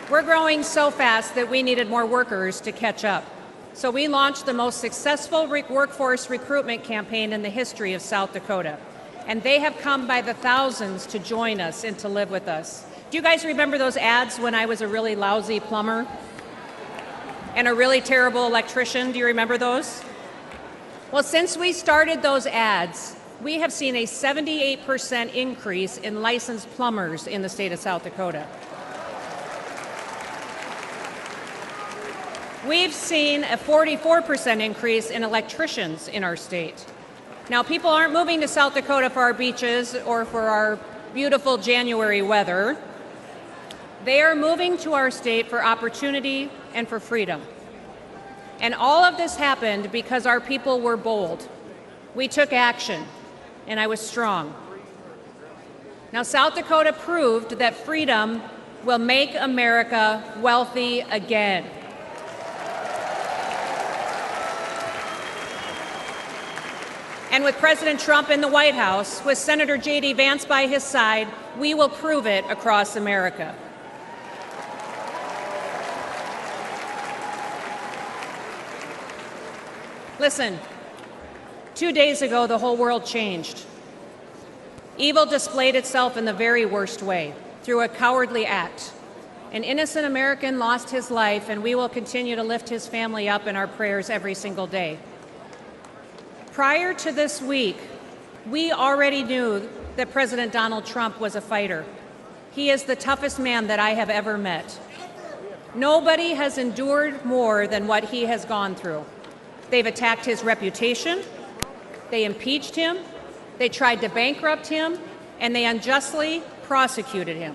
We're growing so fast that we needed more workers to catch up. So we launched the most successful workforce recruitment campaign in the history of South Dakota. And they have come by the thousands to join us and to live with us. Do you guys remember those ads when I was a really lousy plumber and a really terrible electrician? Do you remember those? Well, since we started those ads, we have seen a 78% increase in licensed plumbers in the state of South Dakota. We've seen a 44% increase in electricians in our state. Now, people aren't moving to South Dakota for our beaches or for our beautiful January weather. They are moving to our state for opportunity and for freedom. And all of this happened because our people were bold. We took action, and I was strong. Now, South Dakota proved that freedom will make America wealthy again. And with President Trump in the White House, with Senator J.D. Vance by his side, we will prove it across America. Listen, 2 days ago, the whole world changed. Evil displayed itself in the very worst way, through a cowardly act. An innocent American lost his life, and we will continue to lift his family up in our prayers every single day. Prior to this week, we already knew that President Donald Trump was a fighter. He is the toughest man that I have ever met. Nobody has endured more than what he has gone through. They've attacked his reputation, they impeached him, they tried to bankrupt him, and they unjustly prosecuted him.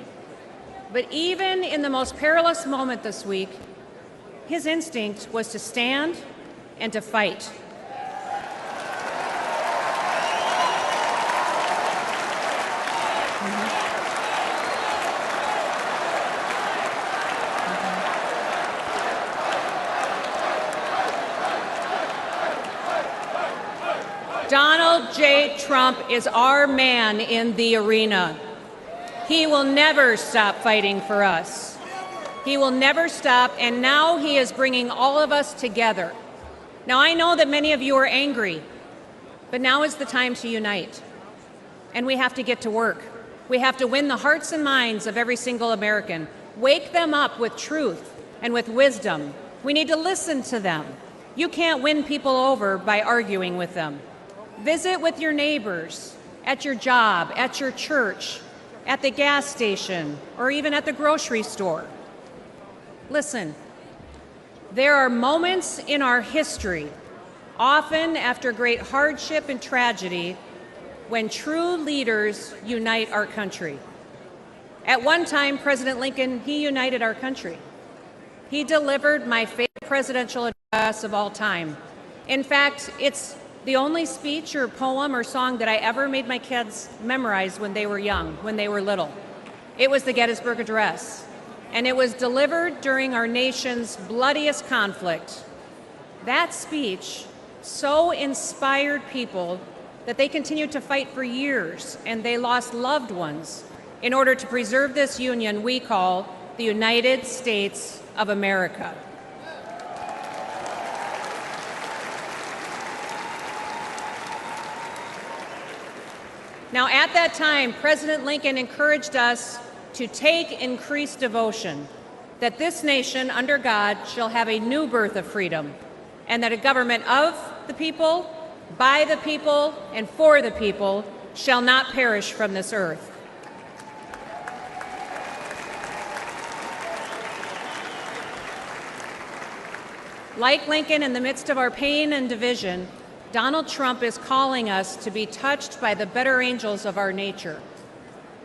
But even in the most perilous moment this week, his instinct was to stand and to fight. Donald J. Trump is our man in the arena. He will never stop fighting for us. He will never stop, and now he is bringing all of us together. Now, I know that many of you are angry, but now is the time to unite. And we have to get to work. We have to win the hearts and minds of every single American. Wake them up with truth and with wisdom. We need to listen to them. You can't win people over by arguing with them. Visit with your neighbors, at your job, at your church, at the gas station, or even at the grocery store. Listen, there are moments in our history, often after great hardship and tragedy, when true leaders unite our country. At one time, President Lincoln, he united our country. He delivered my favorite presidential address of all time. In fact, it's the only speech or poem or song that I ever made my kids memorize when they were young, when they were little. It was the Gettysburg Address, and it was delivered during our nation's bloodiest conflict. That speech so inspired people that they continued to fight for years, and they lost loved ones in order to preserve this union we call the United States of America. Now, at that time, President Lincoln encouraged us to take increased devotion, that this nation, under God, shall have a new birth of freedom, and that a government of the people, by the people, and for the people shall not perish from this earth. Like Lincoln, in the midst of our pain and division, Donald Trump is calling us to be touched by the better angels of our nature.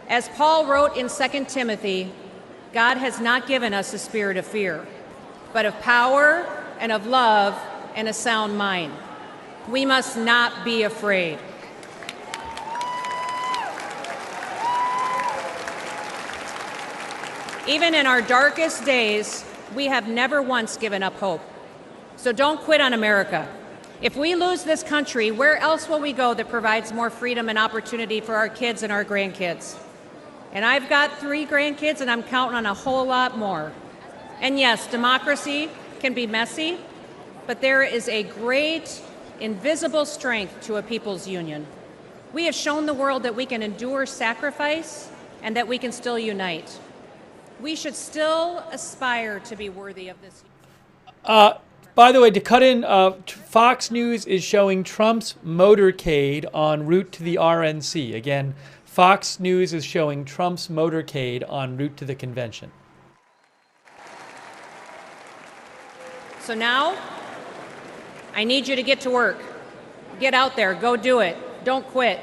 As Paul wrote in 2 Timothy, God has not given us a spirit of fear, but of power and of love and a sound mind. We must not be afraid. Even in our darkest days, we have never once given up hope. So don't quit on America. If we lose this country, where else will we go that provides more freedom and opportunity for our kids and our grandkids? And I've got 3 grandkids, and I'm counting on a whole lot more. And yes, democracy can be messy, but there is a great invisible strength to a people's union. We have shown the world that we can endure sacrifice and that we can still unite. We should still aspire to be worthy of this. By the way, to cut in, Fox News is showing Trump's motorcade en route to the RNC. Again, Fox News is showing Trump's motorcade en route to the convention. So now, I need you to get to work. Get out there, go do it. Don't quit.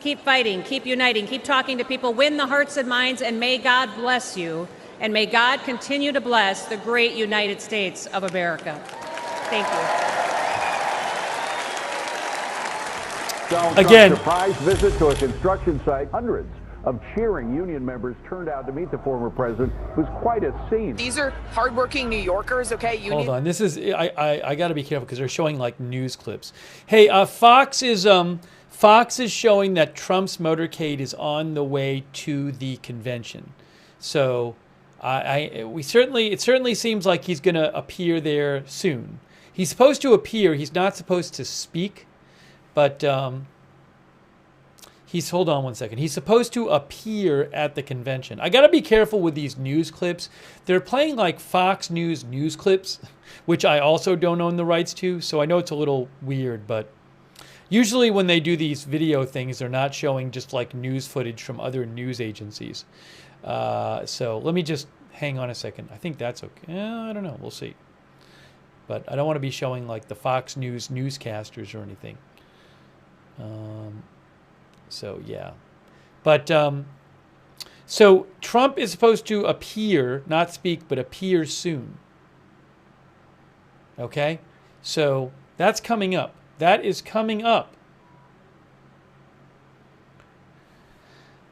Keep fighting, keep uniting, keep talking to people, win the hearts and minds, and may God bless you, and may God continue to bless the great United States of America. Thank you. Again, surprise visit to a construction site. Hundreds of cheering union members turned out to meet the former president. It was quite a scene. These are hardworking New Yorkers, okay? Hold on, this is I got to be careful because they're showing like news clips. Hey, Fox is showing that Trump's motorcade is on the way to the convention. So it certainly seems like he's going to appear there soon. He's supposed to appear. He's not supposed to speak, but hold on one second. He's supposed to appear at the convention. I got to be careful with these news clips. They're playing like Fox News clips, which I also don't own the rights to. So I know it's a little weird, but usually when they do these video things, they're not showing just like news footage from other news agencies. So let me just hang on a second. I think that's okay. I don't know. We'll see. But I don't want to be showing like the Fox News newscasters or anything. So yeah, but so Trump is supposed to appear, not speak, but appear soon. Okay, so that's coming up. That is coming up.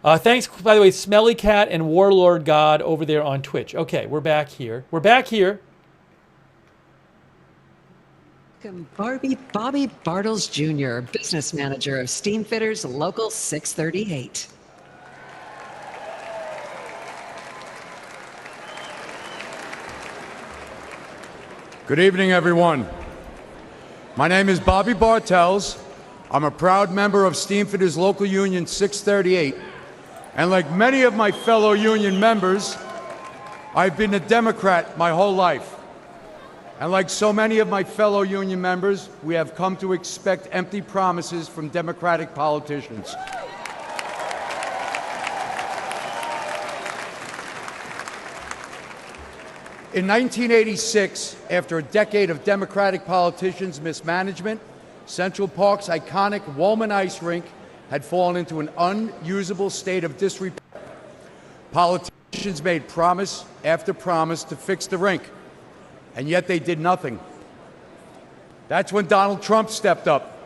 Thanks, by the way, Smelly Cat and Warlord God over there on Twitch. Okay, we're back here. We're back here. Bobby Bartles Jr., business manager of Steamfitters Local 638. Good evening, everyone. My name is Bobby Bartels. I'm a proud member of Steamfitters Local Union 638. And like many of my fellow union members, I've been a Democrat my whole life. And like so many of my fellow union members, we have come to expect empty promises from Democratic politicians. In 1986, after a decade of Democratic politicians' mismanagement, Central Park's iconic Woolman Ice Rink had fallen into an unusable state of disrepair. Politicians made promise after promise to fix the rink, and yet they did nothing. That's when Donald Trump stepped up.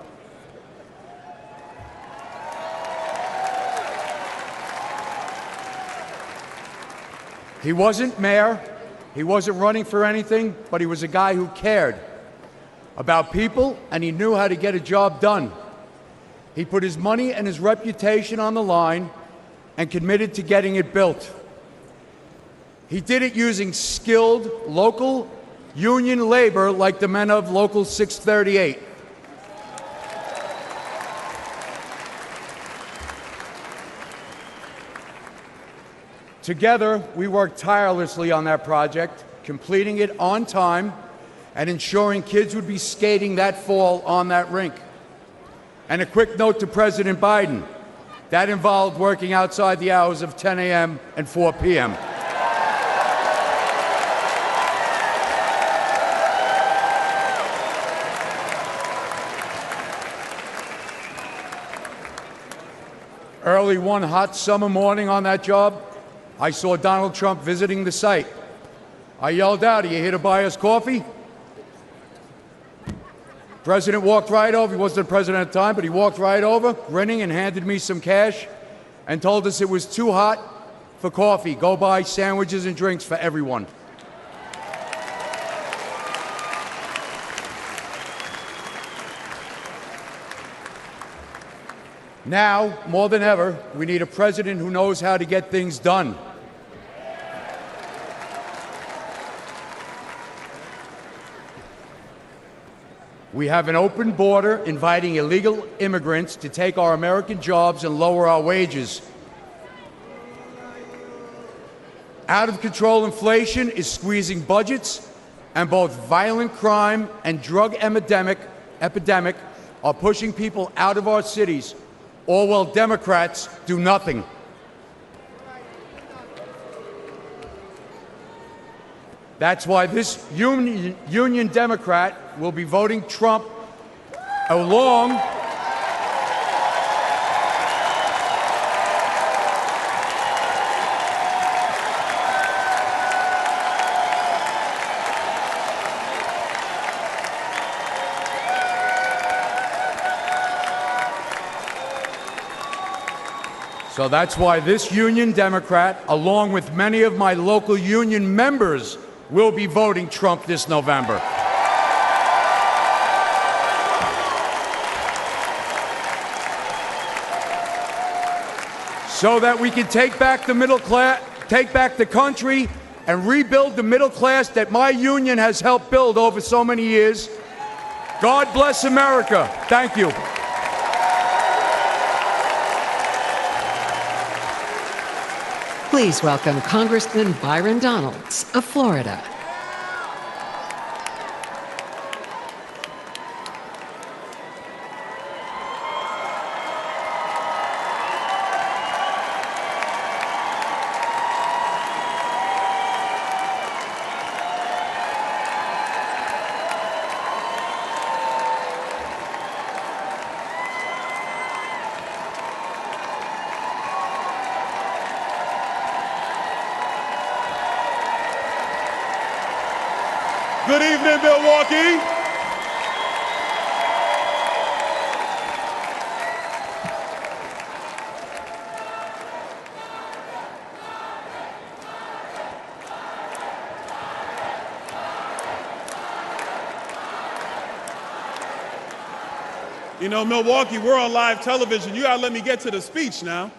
He wasn't mayor, he wasn't running for anything, but he was a guy who cared about people, and he knew how to get a job done. He put his money and his reputation on the line and committed to getting it built. He did it using skilled local union labor like the men of Local 638. Together, we worked tirelessly on that project, completing it on time and ensuring kids would be skating that fall on that rink. And a quick note to President Biden, that involved working outside the hours of 10 a.m. and 4 p.m. Early one hot summer morning on that job, I saw Donald Trump visiting the site. I yelled out, "Are you here to buy us coffee?" President walked right over. He wasn't the president at the time, but he walked right over, grinning, and handed me some cash and told us it was too hot for coffee. Go buy sandwiches and drinks for everyone. Now, more than ever, we need a president who knows how to get things done. We have an open border inviting illegal immigrants to take our American jobs and lower our wages. Out of control inflation is squeezing budgets, and both violent crime and drug epidemic are pushing people out of our cities, all while Democrats do nothing. That's why this union Democrat will be voting Trump along So that's why this union Democrat, along with many of my local union members, will be voting Trump this November. So that we can take back the middle class, take back the country, and rebuild the middle class that my union has helped build over so many years. God bless America. Thank you. Please welcome Congressman Byron Donalds of Florida. Good evening, Milwaukee. You know, Milwaukee, we're on live television. You gotta let me get to the speech now.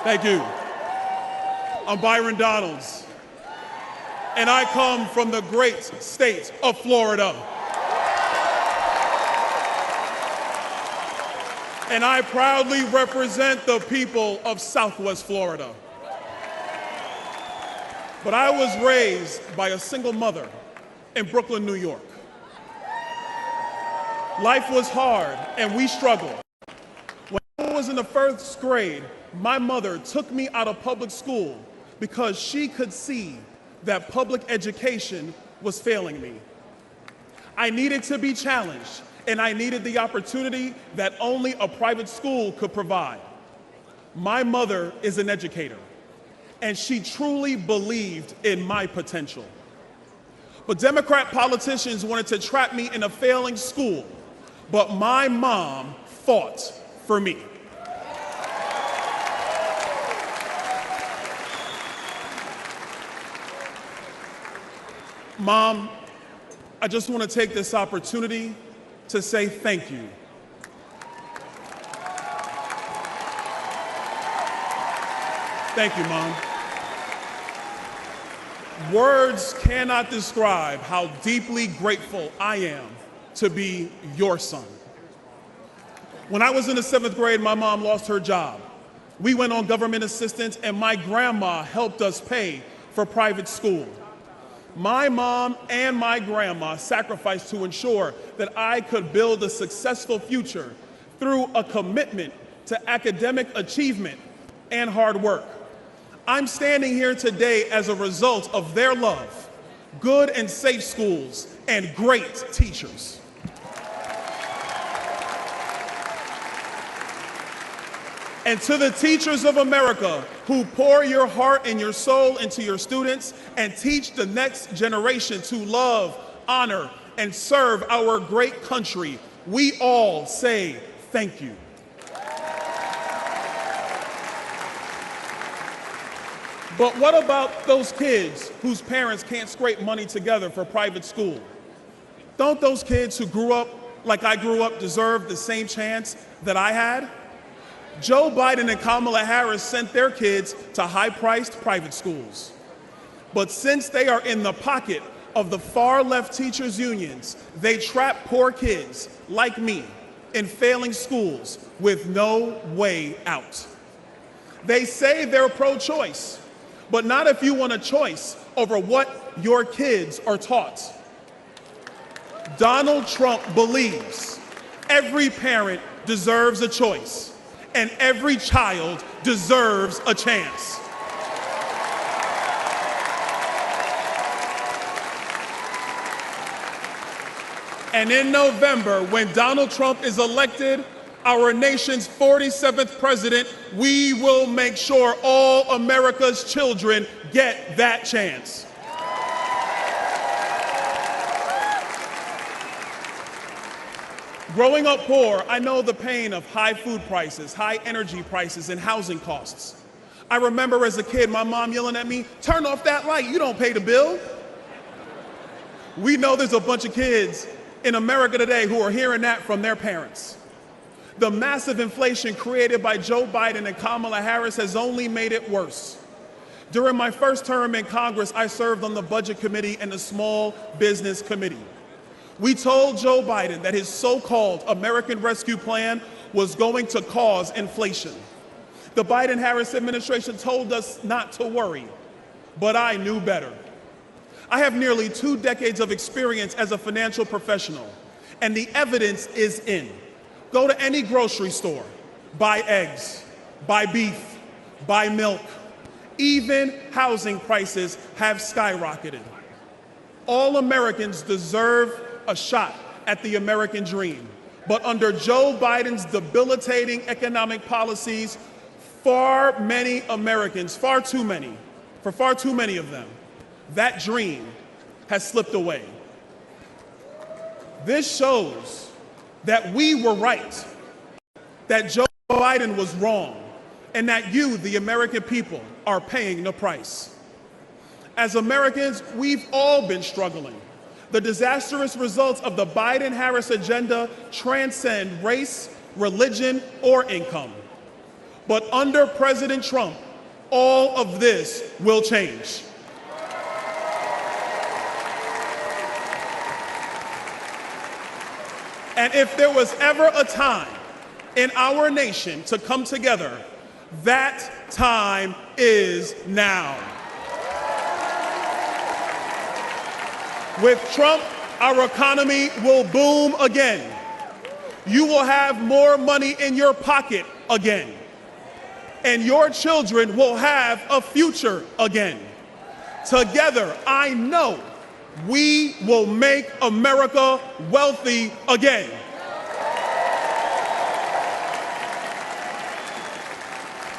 Thank you. I'm Byron Donalds, and I come from the great state of Florida. And I proudly represent the people of Southwest Florida. But I was raised by a single mother in Brooklyn, New York. Life was hard, and we struggled. When I was in the first grade, my mother took me out of public school because she could see that public education was failing me. I needed to be challenged, and I needed the opportunity that only a private school could provide. My mother is an educator, and she truly believed in my potential. But Democrat politicians wanted to trap me in a failing school, but my mom fought for me. Mom, I just want to take this opportunity to say thank you. Thank you, Mom. Words cannot describe how deeply grateful I am to be your son. When I was in the 7th grade, my mom lost her job. We went on government assistance, and my grandma helped us pay for private school. My mom and my grandma sacrificed to ensure that I could build a successful future through a commitment to academic achievement and hard work. I'm standing here today as a result of their love, good and safe schools, and great teachers. And to the teachers of America who pour your heart and your soul into your students and teach the next generation to love, honor, and serve our great country, we all say thank you. But what about those kids whose parents can't scrape money together for private school? Don't those kids who grew up like I grew up deserve the same chance that I had? Joe Biden and Kamala Harris sent their kids to high-priced private schools. But since they are in the pocket of the far-left teachers' unions, they trap poor kids like me in failing schools with no way out. They say they're pro-choice, but not if you want a choice over what your kids are taught. Donald Trump believes every parent deserves a choice, and every child deserves a chance. And in November, when Donald Trump is elected, our nation's 47th president, we will make sure all America's children get that chance. Growing up poor, I know the pain of high food prices, high energy prices, and housing costs. I remember as a kid, my mom yelling at me, "Turn off that light, you don't pay the bill." We know there's a bunch of kids in America today who are hearing that from their parents. The massive inflation created by Joe Biden and Kamala Harris has only made it worse. During my first term in Congress, I served on the Budget Committee and the Small Business Committee. We told Joe Biden that his so-called American Rescue Plan was going to cause inflation. The Biden-Harris administration told us not to worry, but I knew better. I have nearly 2 decades of experience as a financial professional, and the evidence is in. Go to any grocery store, buy eggs, buy beef, buy milk. Even housing prices have skyrocketed. All Americans deserve a shot at the American dream. But under Joe Biden's debilitating economic policies, far many Americans, far too many of them, that dream has slipped away. This shows that we were right, that Joe Biden was wrong, and that you, the American people, are paying the price. As Americans, we've all been struggling. The disastrous results of the Biden-Harris agenda transcend race, religion, or income. But under President Trump, all of this will change. And if there was ever a time in our nation to come together, that time is now. With Trump, our economy will boom again. You will have more money in your pocket again. And your children will have a future again. Together, I know we will make America wealthy again.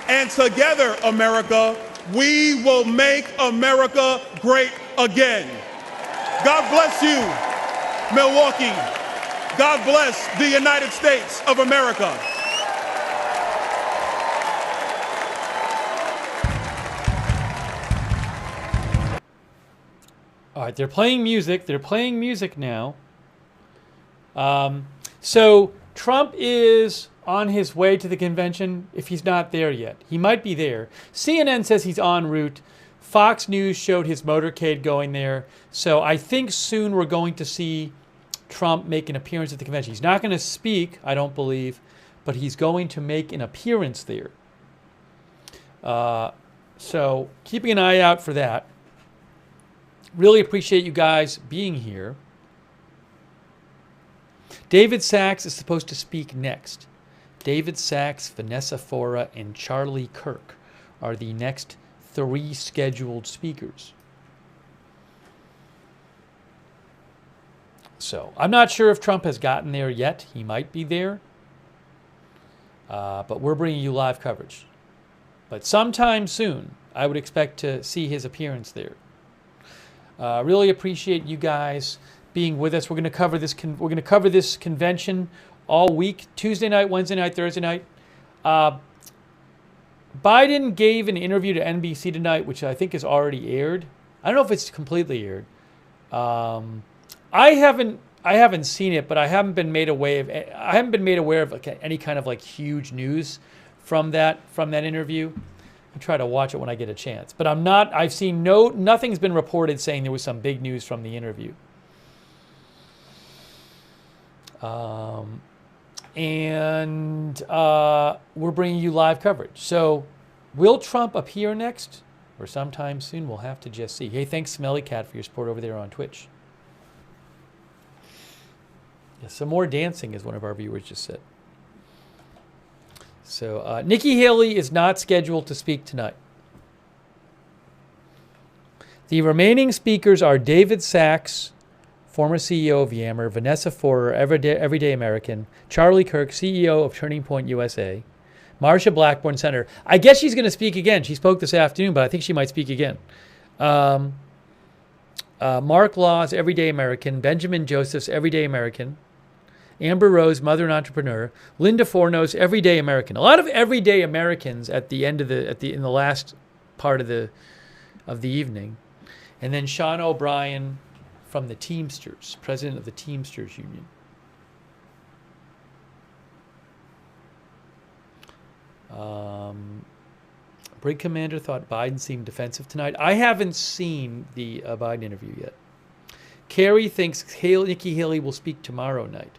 And together, America, we will make America great again. God bless you, Milwaukee. God bless the United States of America. All right, they're playing music. They're playing music now. So Trump is on his way to the convention if he's not there yet. He might be there. CNN says he's en route. Fox News showed his motorcade going there. So I think soon we're going to see Trump make an appearance at the convention. He's not going to speak, I don't believe, but he's going to make an appearance there. So keeping an eye out for that. Really appreciate you guys being here. David Sachs is supposed to speak next. David Sachs, Vanessa Fora, and Charlie Kirk are the next 3 scheduled speakers. So I'm not sure if Trump has gotten there yet. He might be there. But we're bringing you live coverage. But sometime soon, I would expect to see his appearance there. Really appreciate you guys being with us. We're going to cover this. We're going to cover this convention all week: Tuesday night, Wednesday night, Thursday night. Biden gave an interview to NBC tonight, which I think is already aired. I don't know if it's completely aired. I haven't seen it, but I haven't been made aware of like any kind of like huge news from that interview. I'll try to watch it when I get a chance. But I've seen nothing's been reported saying there was some big news from the interview. We're bringing you live coverage. So will Trump appear next or sometime soon? We'll have to just see. Hey, thanks Smelly Cat for your support over there on Twitch. Yeah, some more dancing, as one of our viewers just said. So Nikki Haley is not scheduled to speak tonight. The remaining speakers are David Sachs, former CEO of Yammer, Vanessa Fora, Everyday American, Charlie Kirk, CEO of Turning Point USA, Marsha Blackburn, Senator. I guess she's going to speak again. She spoke this afternoon, but I think she might speak again. Mark Laws, Everyday American, Benjamin Josephs, Everyday American, Amber Rose, mother and entrepreneur. Linda Fornos, everyday American. A lot of everyday Americans at the end of in the last part of the evening. And then Sean O'Brien from the Teamsters, president of the Teamsters Union. Brig Commander thought Biden seemed defensive tonight. I haven't seen the Biden interview yet. Kerry thinks Nikki Haley will speak tomorrow night.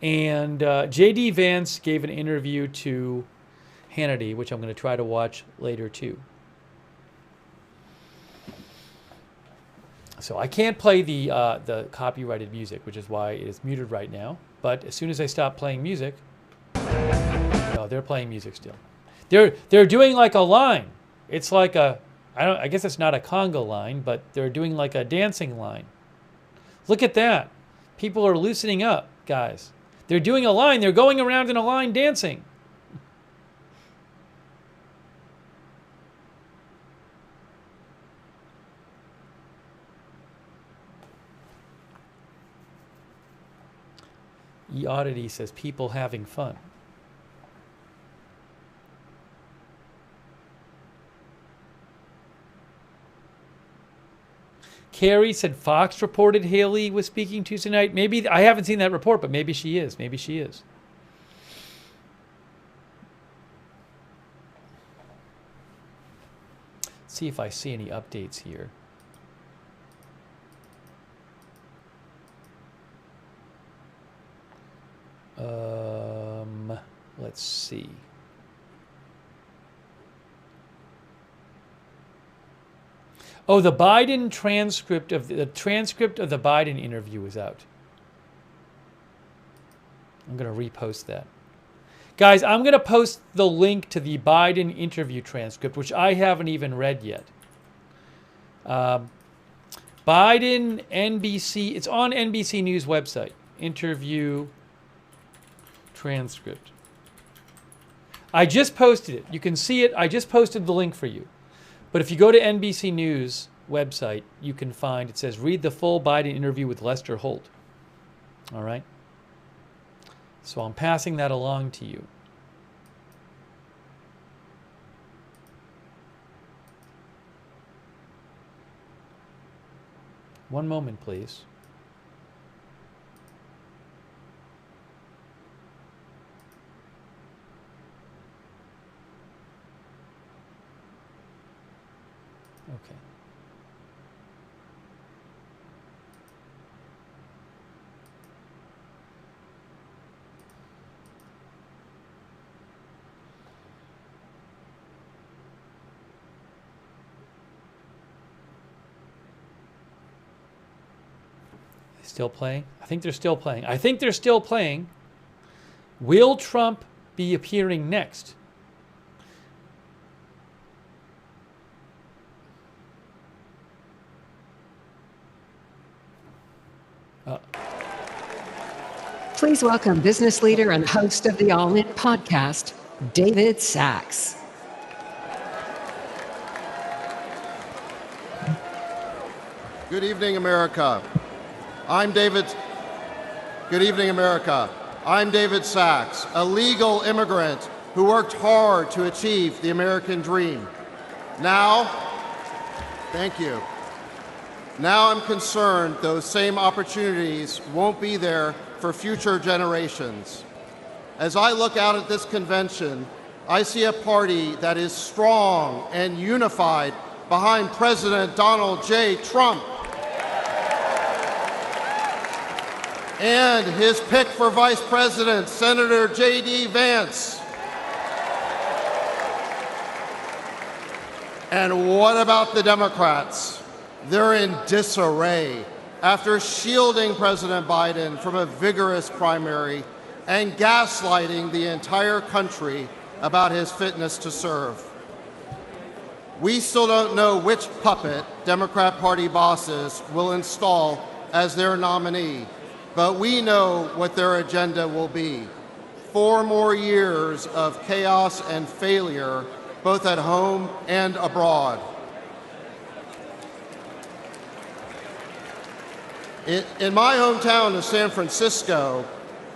And J.D. Vance gave an interview to Hannity, which I'm going to try to watch later too. So I can't play the copyrighted music, which is why it is muted right now. But as soon as I stop playing music, no, they're playing music still. They're doing like a line. It's like I guess it's not a conga line, but they're doing like a dancing line. Look at that. People are loosening up, guys. They're doing a line. They're going around in a line dancing. E-Oddity says people having fun. Carrie said Fox reported Haley was speaking Tuesday night. Maybe, I haven't seen that report, but maybe she is. Maybe she is. Let's see if I see any updates here. Let's see. Oh, the Biden transcript of the Biden interview is out. I'm going to repost that. Guys, I'm going to post the link to the Biden interview transcript, which I haven't even read yet. Biden, NBC, it's on NBC News website. Interview transcript. I just posted it. You can see it. I just posted the link for you. But if you go to NBC News website, you can find, it says, read the full Biden interview with Lester Holt. All right? So I'm passing that along to you. One moment, please. Okay. Still playing? I think they're still playing. I think they're still playing. Will Trump be appearing next? Please welcome business leader and host of the All In podcast, David Sachs. Good evening, America. Good evening, America. I'm David Sachs, a legal immigrant who worked hard to achieve the American dream. Thank you. Now I'm concerned those same opportunities won't be there for future generations. As I look out at this convention, I see a party that is strong and unified behind President Donald J. Trump and his pick for Vice President, Senator J.D. Vance. And what about the Democrats? They're in disarray after shielding President Biden from a vigorous primary and gaslighting the entire country about his fitness to serve. We still don't know which puppet Democrat Party bosses will install as their nominee, but we know what their agenda will be. 4 more years of chaos and failure, both at home and abroad. In my hometown of San Francisco,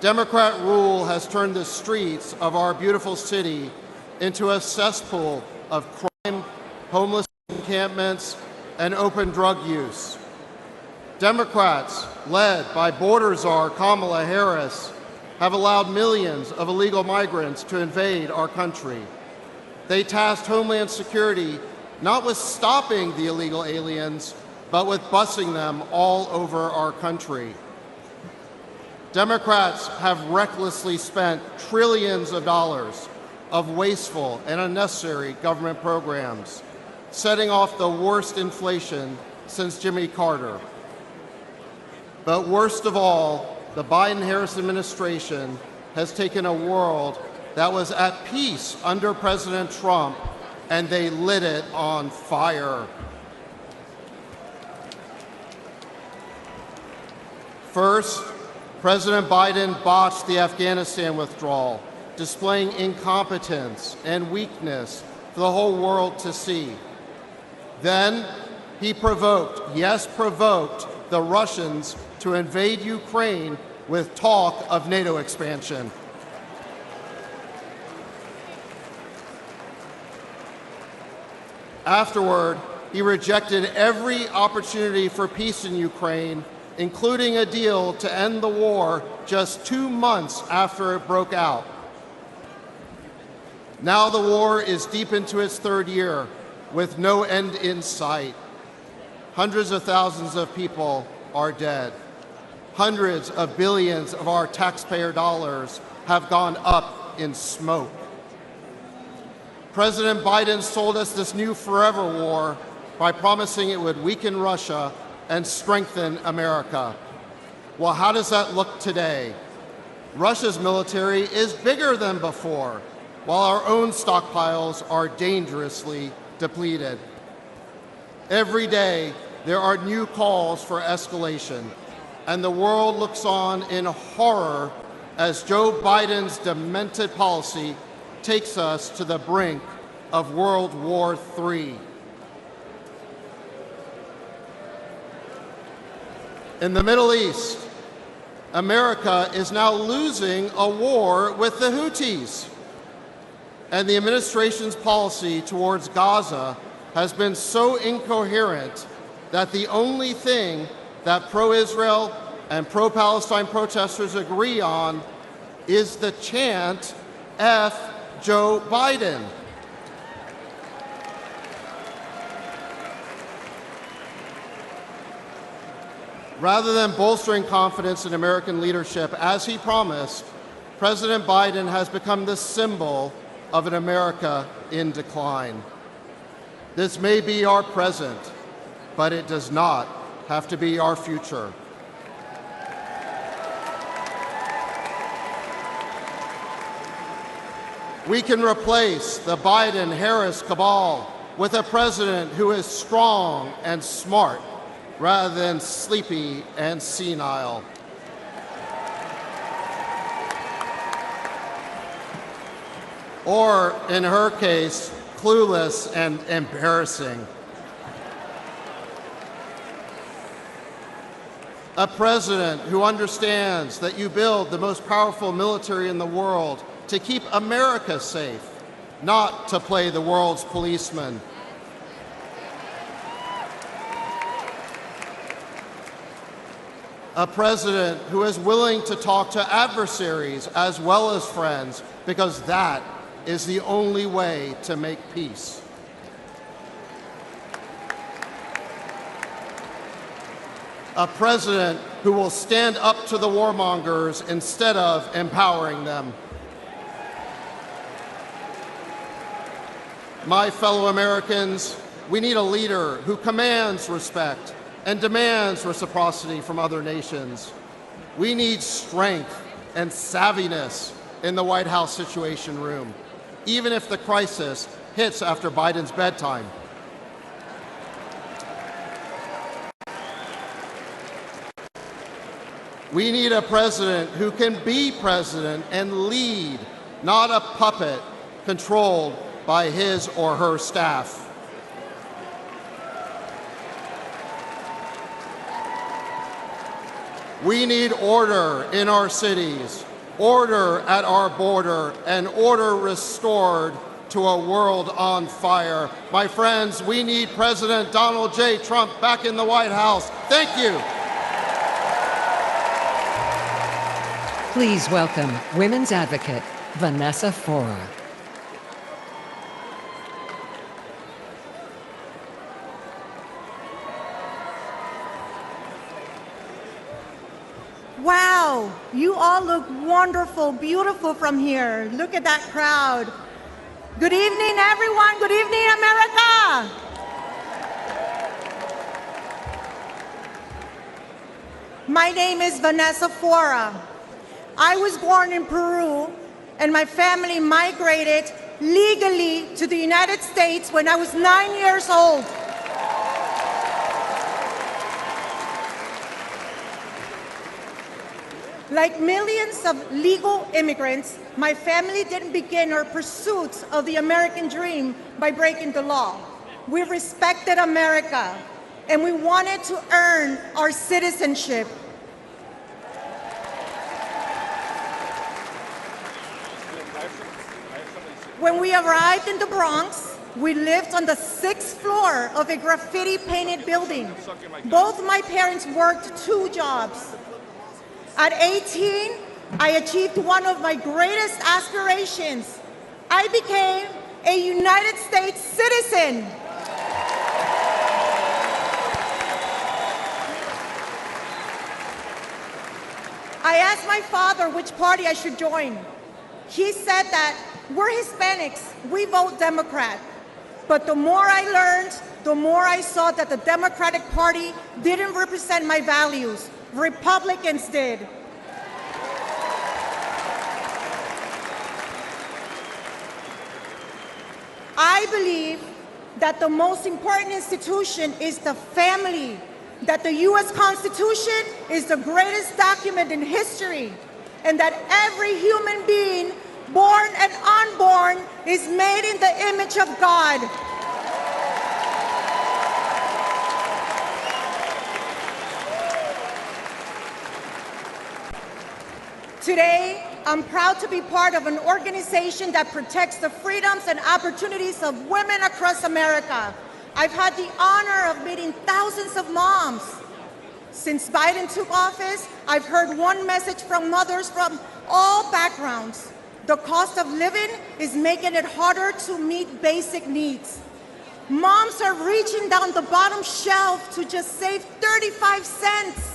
Democrat rule has turned the streets of our beautiful city into a cesspool of crime, homeless encampments, and open drug use. Democrats, led by border czar Kamala Harris, have allowed millions of illegal migrants to invade our country. They tasked Homeland Security not with stopping the illegal aliens, but with busing them all over our country. Democrats have recklessly spent trillions of dollars of wasteful and unnecessary government programs, setting off the worst inflation since Jimmy Carter. But worst of all, the Biden-Harris administration has taken a world that was at peace under President Trump, and they lit it on fire. First, President Biden botched the Afghanistan withdrawal, displaying incompetence and weakness for the whole world to see. Then, he provoked, yes, provoked, the Russians to invade Ukraine with talk of NATO expansion. Afterward, he rejected every opportunity for peace in Ukraine, including a deal to end the war just 2 months after it broke out. Now the war is deep into its 3rd year, with no end in sight. Hundreds of thousands of people are dead. Hundreds of billions of our taxpayer dollars have gone up in smoke. President Biden sold us this new forever war by promising it would weaken Russia and strengthen America. Well, how does that look today? Russia's military is bigger than before, while our own stockpiles are dangerously depleted. Every day, there are new calls for escalation, and the world looks on in horror as Joe Biden's demented policy takes us to the brink of World War III. In the Middle East, America is now losing a war with the Houthis, and the administration's policy towards Gaza has been so incoherent that the only thing that pro-Israel and pro-Palestine protesters agree on is the chant, F Joe Biden. Rather than bolstering confidence in American leadership, as he promised, President Biden has become the symbol of an America in decline. This may be our present, but it does not have to be our future. We can replace the Biden-Harris cabal with a president who is strong and smart rather than sleepy and senile. Or, in her case, clueless and embarrassing. A president who understands that you build the most powerful military in the world to keep America safe, not to play the world's policeman. A president who is willing to talk to adversaries as well as friends, because that is the only way to make peace. A president who will stand up to the warmongers instead of empowering them. My fellow Americans, we need a leader who commands respect and demands reciprocity from other nations. We need strength and savviness in the White House Situation Room, even if the crisis hits after Biden's bedtime. We need a president who can be president and lead, not a puppet controlled by his or her staff. We need order in our cities, order at our border, and order restored to a world on fire. My friends, we need President Donald J. Trump back in the White House. Thank you. Please welcome women's advocate Vanessa Fora. Wow, you all look wonderful, beautiful from here. Look at that crowd. Good evening, everyone. Good evening, America. My name is Vanessa Fora. I was born in Peru, and my family migrated legally to the United States when I was 9 years old. Like millions of legal immigrants, my family didn't begin our pursuit of the American dream by breaking the law. We respected America, and we wanted to earn our citizenship. When we arrived in the Bronx, we lived on the 6th floor of a graffiti-painted building. Both my parents worked 2 jobs. At 18, I achieved one of my greatest aspirations. I became a United States citizen. I asked my father which party I should join. He said that we're Hispanics, we vote Democrat. But the more I learned, the more I saw that the Democratic Party didn't represent my values. Republicans did. I believe that the most important institution is the family, that the U.S. Constitution is the greatest document in history, and that every human being, born and unborn, is made in the image of God. Today, I'm proud to be part of an organization that protects the freedoms and opportunities of women across America. I've had the honor of meeting thousands of moms. Since Biden took office, I've heard one message from mothers from all backgrounds. The cost of living is making it harder to meet basic needs. Moms are reaching down the bottom shelf to just save 35 cents.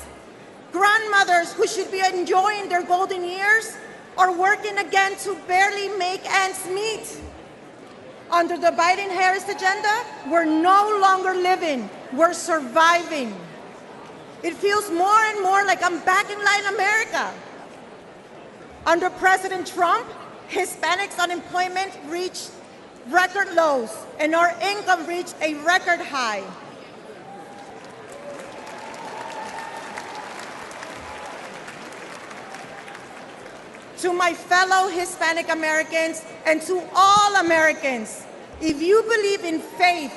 Grandmothers who should be enjoying their golden years are working again to barely make ends meet. Under the Biden-Harris agenda, we're no longer living, we're surviving. It feels more and more like I'm back in Latin America. Under President Trump, Hispanics' unemployment reached record lows, and our income reached a record high. To my fellow Hispanic Americans and to all Americans, if you believe in faith,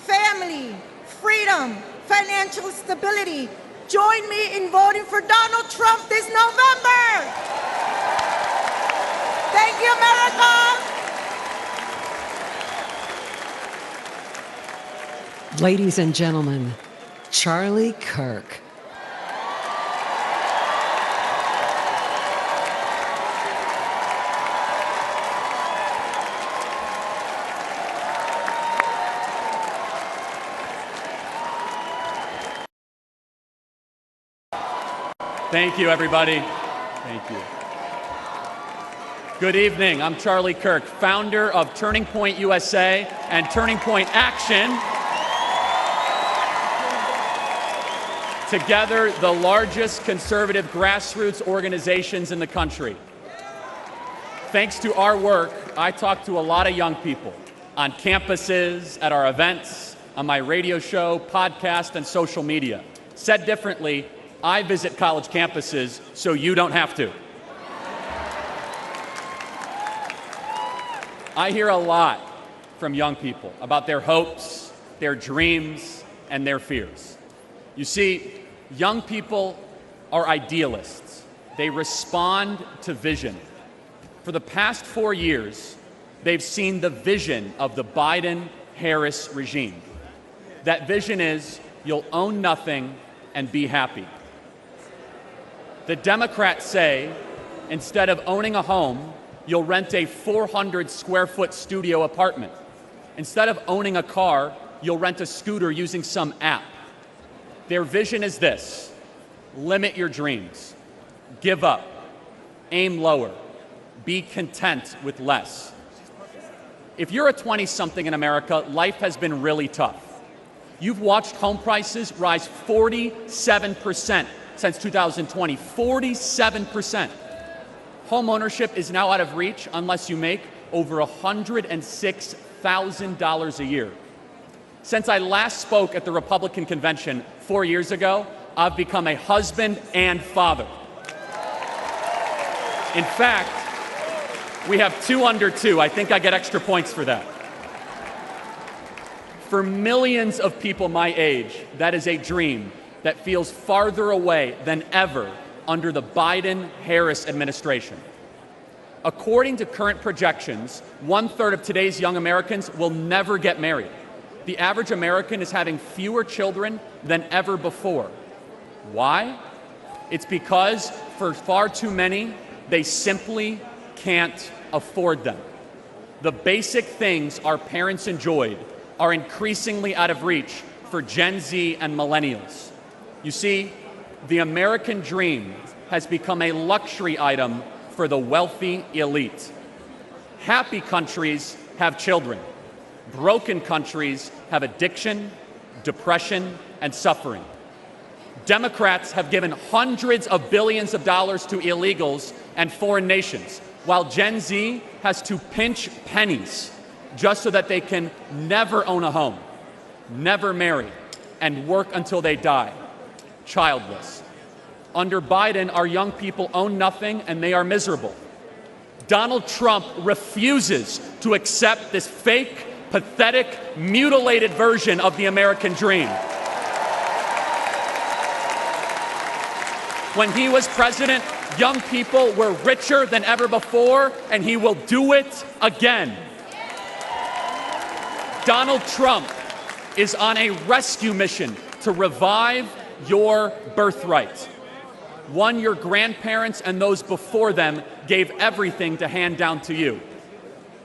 family, freedom, financial stability, join me in voting for Donald Trump this November. Thank you, America. Ladies and gentlemen, Charlie Kirk. Thank you, everybody. Thank you. Good evening. I'm Charlie Kirk, founder of Turning Point USA and Turning Point Action. Together, the largest conservative grassroots organizations in the country. Thanks to our work, I talk to a lot of young people on campuses, at our events, on my radio show, podcast, and social media. Said differently, I visit college campuses so you don't have to. I hear a lot from young people about their hopes, their dreams, and their fears. You see, young people are idealists. They respond to vision. For the past 4 years, they've seen the vision of the Biden-Harris regime. That vision is you'll own nothing and be happy. The Democrats say instead of owning a home, you'll rent a 400 square foot studio apartment. Instead of owning a car, you'll rent a scooter using some app. Their vision is this: limit your dreams, give up, aim lower, be content with less. If you're a 20-something in America, life has been really tough. You've watched home prices rise 47% since 2020, 47%. Home ownership is now out of reach unless you make over $106,000 a year. Since I last spoke at the Republican Convention 4 years ago, I've become a husband and father. In fact, we have 2 under 2. I think I get extra points for that. For millions of people my age, that is a dream that feels farther away than ever under the Biden-Harris administration. According to current projections, 1/3 of today's young Americans will never get married. The average American is having fewer children than ever before. Why? It's because for far too many, they simply can't afford them. The basic things our parents enjoyed are increasingly out of reach for Gen Z and millennials. You see, the American dream has become a luxury item for the wealthy elite. Happy countries have children. Broken countries have addiction, depression, and suffering. Democrats have given hundreds of billions of dollars to illegals and foreign nations, while Gen Z has to pinch pennies just so that they can never own a home, never marry, and work until they die, childless. Under Biden, our young people own nothing and they are miserable. Donald Trump refuses to accept this fake, pathetic, mutilated version of the American dream. When he was president, young people were richer than ever before, and he will do it again. Donald Trump is on a rescue mission to revive your birthright, one your grandparents and those before them gave everything to hand down to you.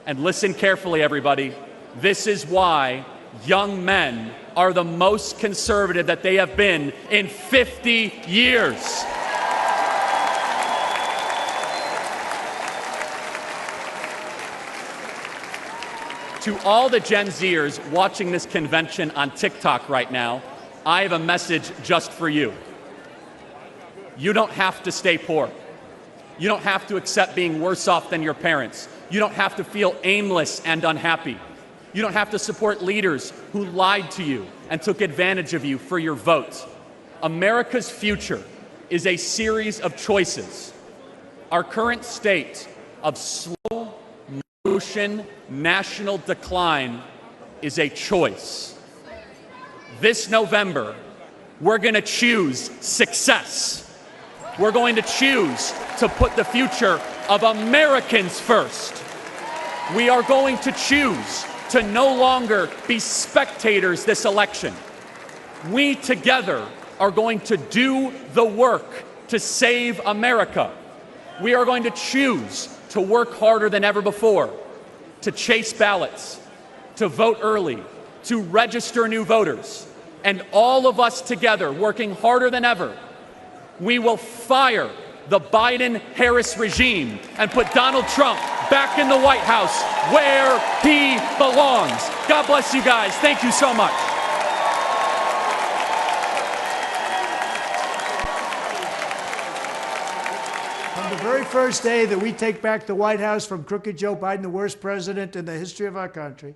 And listen carefully, everybody. This is why young men are the most conservative that they have been in 50 years. To all the Gen Zers watching this convention on TikTok right now, I have a message just for you. You don't have to stay poor. You don't have to accept being worse off than your parents. You don't have to feel aimless and unhappy. You don't have to support leaders who lied to you and took advantage of you for your vote. America's future is a series of choices. Our current state of slow motion national decline is a choice. This November, we're going to choose success. We're going to choose to put the future of Americans first. We are going to choose to no longer be spectators this election. We together are going to do the work to save America. We are going to choose to work harder than ever before, to chase ballots, to vote early, to register new voters, and all of us together working harder than ever, we will fire the Biden-Harris regime and put Donald Trump back in the White House where he belongs. God bless you guys. Thank you so much. On the very first day that we take back the White House from crooked Joe Biden, the worst president in the history of our country,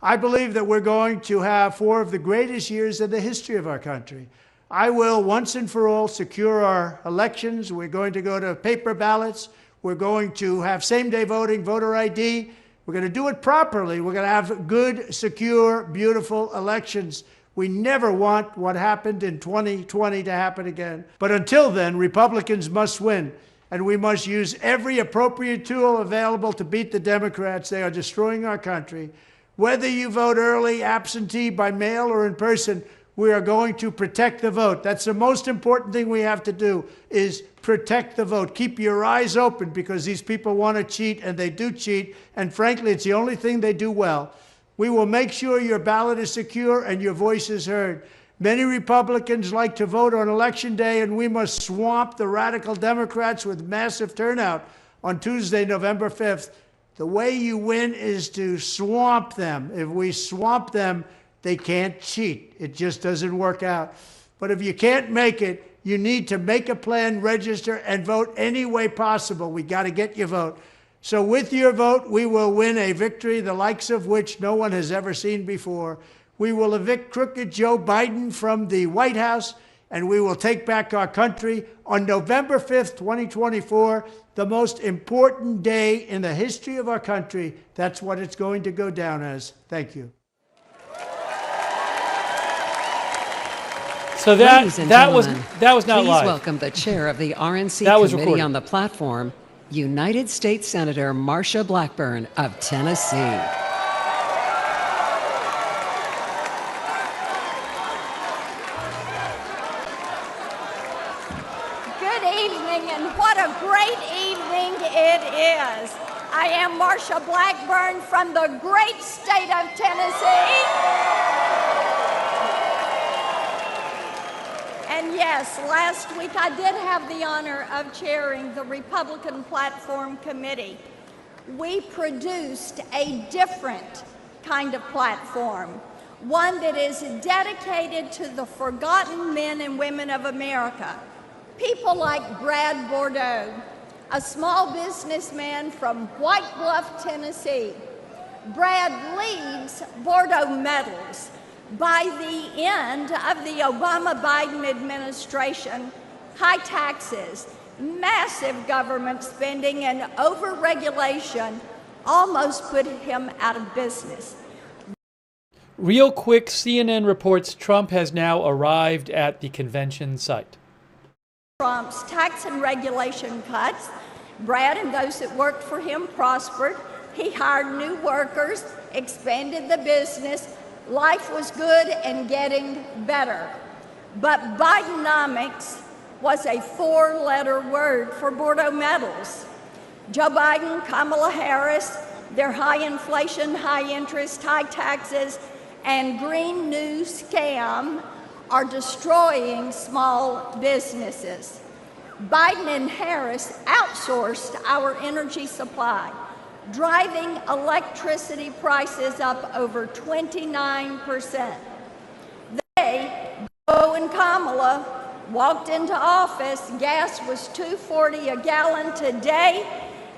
I believe that we're going to have 4 of the greatest years in the history of our country. I will once and for all secure our elections. We're going to go to paper ballots. We're going to have same-day voting, voter ID. We're going to do it properly. We're going to have good, secure, beautiful elections. We never want what happened in 2020 to happen again. But until then, Republicans must win, and we must use every appropriate tool available to beat the Democrats. They are destroying our country. Whether you vote early, absentee, by mail, or in person, we are going to protect the vote. That's the most important thing we have to do, is protect the vote. Keep your eyes open, because these people want to cheat, and they do cheat, and frankly, it's the only thing they do well. We will make sure your ballot is secure and your voice is heard. Many Republicans like to vote on Election Day, and we must swamp the radical Democrats with massive turnout on Tuesday, November 5th. The way you win is to swamp them. If we swamp them, they can't cheat. It just doesn't work out. But if you can't make it, you need to make a plan, register, and vote any way possible. We got to get your vote. So with your vote, we will win a victory the likes of which no one has ever seen before. We will evict crooked Joe Biden from the White House, and we will take back our country on November 5th, 2024, the most important day in the history of our country. That's what it's going to go down as. Thank you. So that was not please live. Welcome the chair of the RNC That was committee recorded. on the platform, United States Senator Marsha Blackburn of Tennessee. Good evening, and what a great evening it is. I am Marsha Blackburn from the great state of Tennessee. And yes, last week I did have the honor of chairing the Republican Platform Committee. We produced a different kind of platform, one that is dedicated to the forgotten men and women of America. People like Brad Bordeaux, a small businessman from White Bluff, Tennessee. Brad leads Bordeaux Metals. By the end of the Obama-Biden administration, high taxes, massive government spending, and over-regulation almost put him out of business. Real quick, CNN reports Trump has now arrived at the convention site. Trump's tax and regulation cuts, Brad and those that worked for him prospered. He hired new workers, expanded the business. Life was good and getting better. But Bidenomics was a four-letter word for Bordeaux Metals. Joe Biden, Kamala Harris, their high inflation, high interest, high taxes, and Green New scam are destroying small businesses. Biden and Harris outsourced our energy supply, driving electricity prices up over 29%. They, Joe and Kamala, walked into office. Gas was $2.40 a gallon. Today,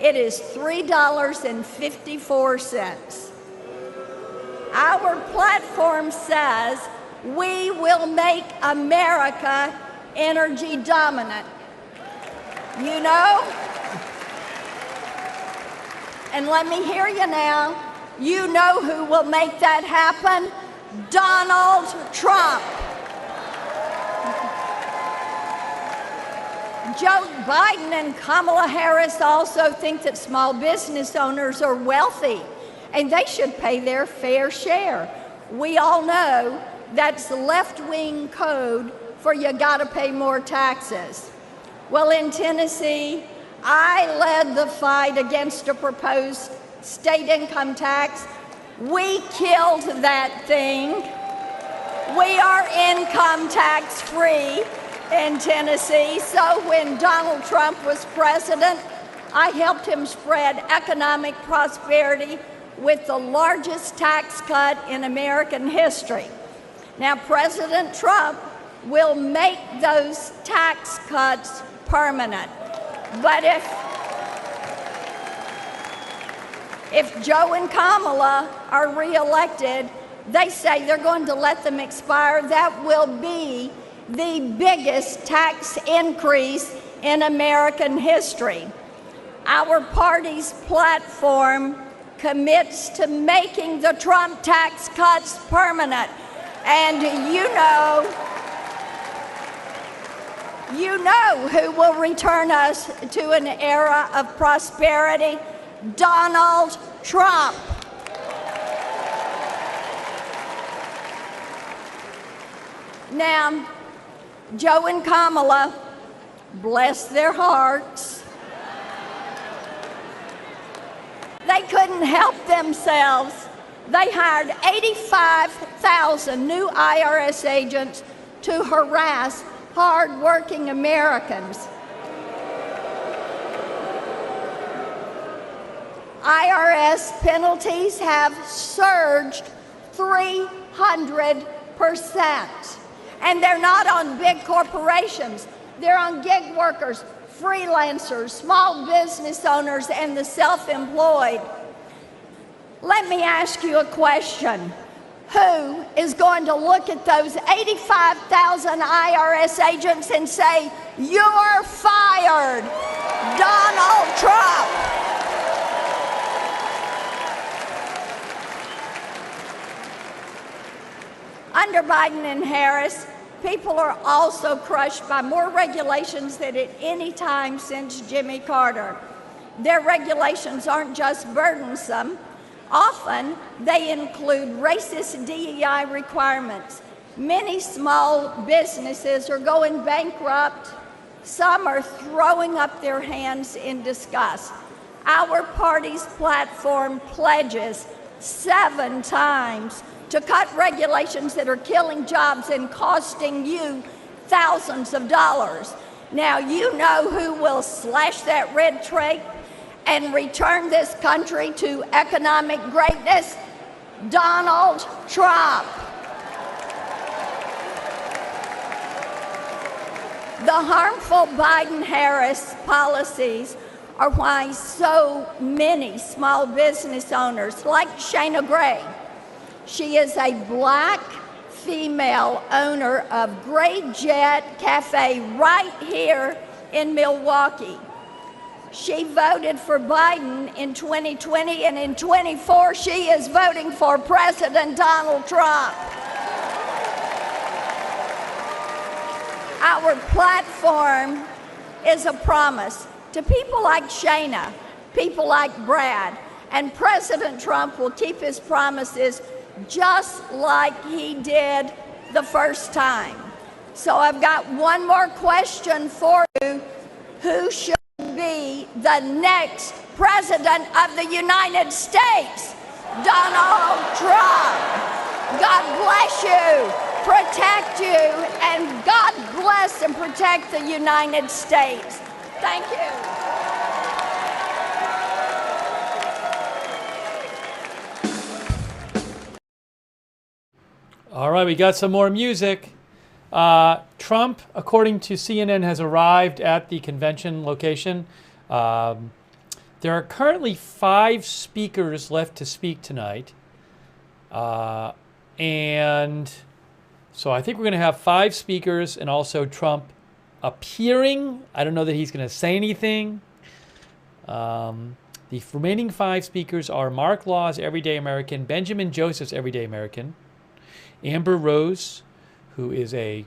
it is $3.54. Our platform says we will make America energy dominant. You know? And let me hear you now. You know who will make that happen? Donald Trump. Joe Biden and Kamala Harris also think that small business owners are wealthy and they should pay their fair share. We all know that's left-wing code for you gotta pay more taxes. Well, in Tennessee, I led the fight against a proposed state income tax. We killed that thing. We are income tax free in Tennessee. So when Donald Trump was president, I helped him spread economic prosperity with the largest tax cut in American history. Now, President Trump will make those tax cuts permanent. But if Joe and Kamala are reelected, they say they're going to let them expire. That will be the biggest tax increase in American history. Our party's platform commits to making the Trump tax cuts permanent. And you know who will return us to an era of prosperity? Donald Trump. Now, Joe and Kamala, bless their hearts, they couldn't help themselves. They hired 85,000 new IRS agents to harass hard-working Americans. IRS penalties have surged 300%. And they're not on big corporations. They're on gig workers, freelancers, small business owners, and the self-employed. Let me ask you a question. Who is going to look at those 85,000 IRS agents and say, "You're fired"? Donald Trump. Under Biden and Harris, people are also crushed by more regulations than at any time since Jimmy Carter. Their regulations aren't just burdensome. Often, they include racist DEI requirements. Many small businesses are going bankrupt. Some are throwing up their hands in disgust. Our party's platform pledges 7 times to cut regulations that are killing jobs and costing you thousands of dollars. Now, you know who will slash that red tape and return this country to economic greatness? Donald Trump. The harmful Biden-Harris policies are why so many small business owners, like Shana Gray, she is a black female owner of Great Jet Cafe right here in Milwaukee. She voted for Biden in 2020, and in 24, she is voting for President Donald Trump. Our platform is a promise to people like Shana, people like Brad, and President Trump will keep his promises just like he did the first time. So I've got one more question for you. Who should be the next President of the United States? Donald Trump. God bless you, protect you, and God bless and protect the United States. Thank you. All right, we got some more music. Trump, according to CNN, has arrived at the convention location. There are currently 5 speakers left to speak tonight. And so I think we're going to have 5 speakers and also Trump appearing. I don't know that he's going to say anything. The remaining 5 speakers are Mark Law's Everyday American, Benjamin Joseph's Everyday American, Amber Rose, who is I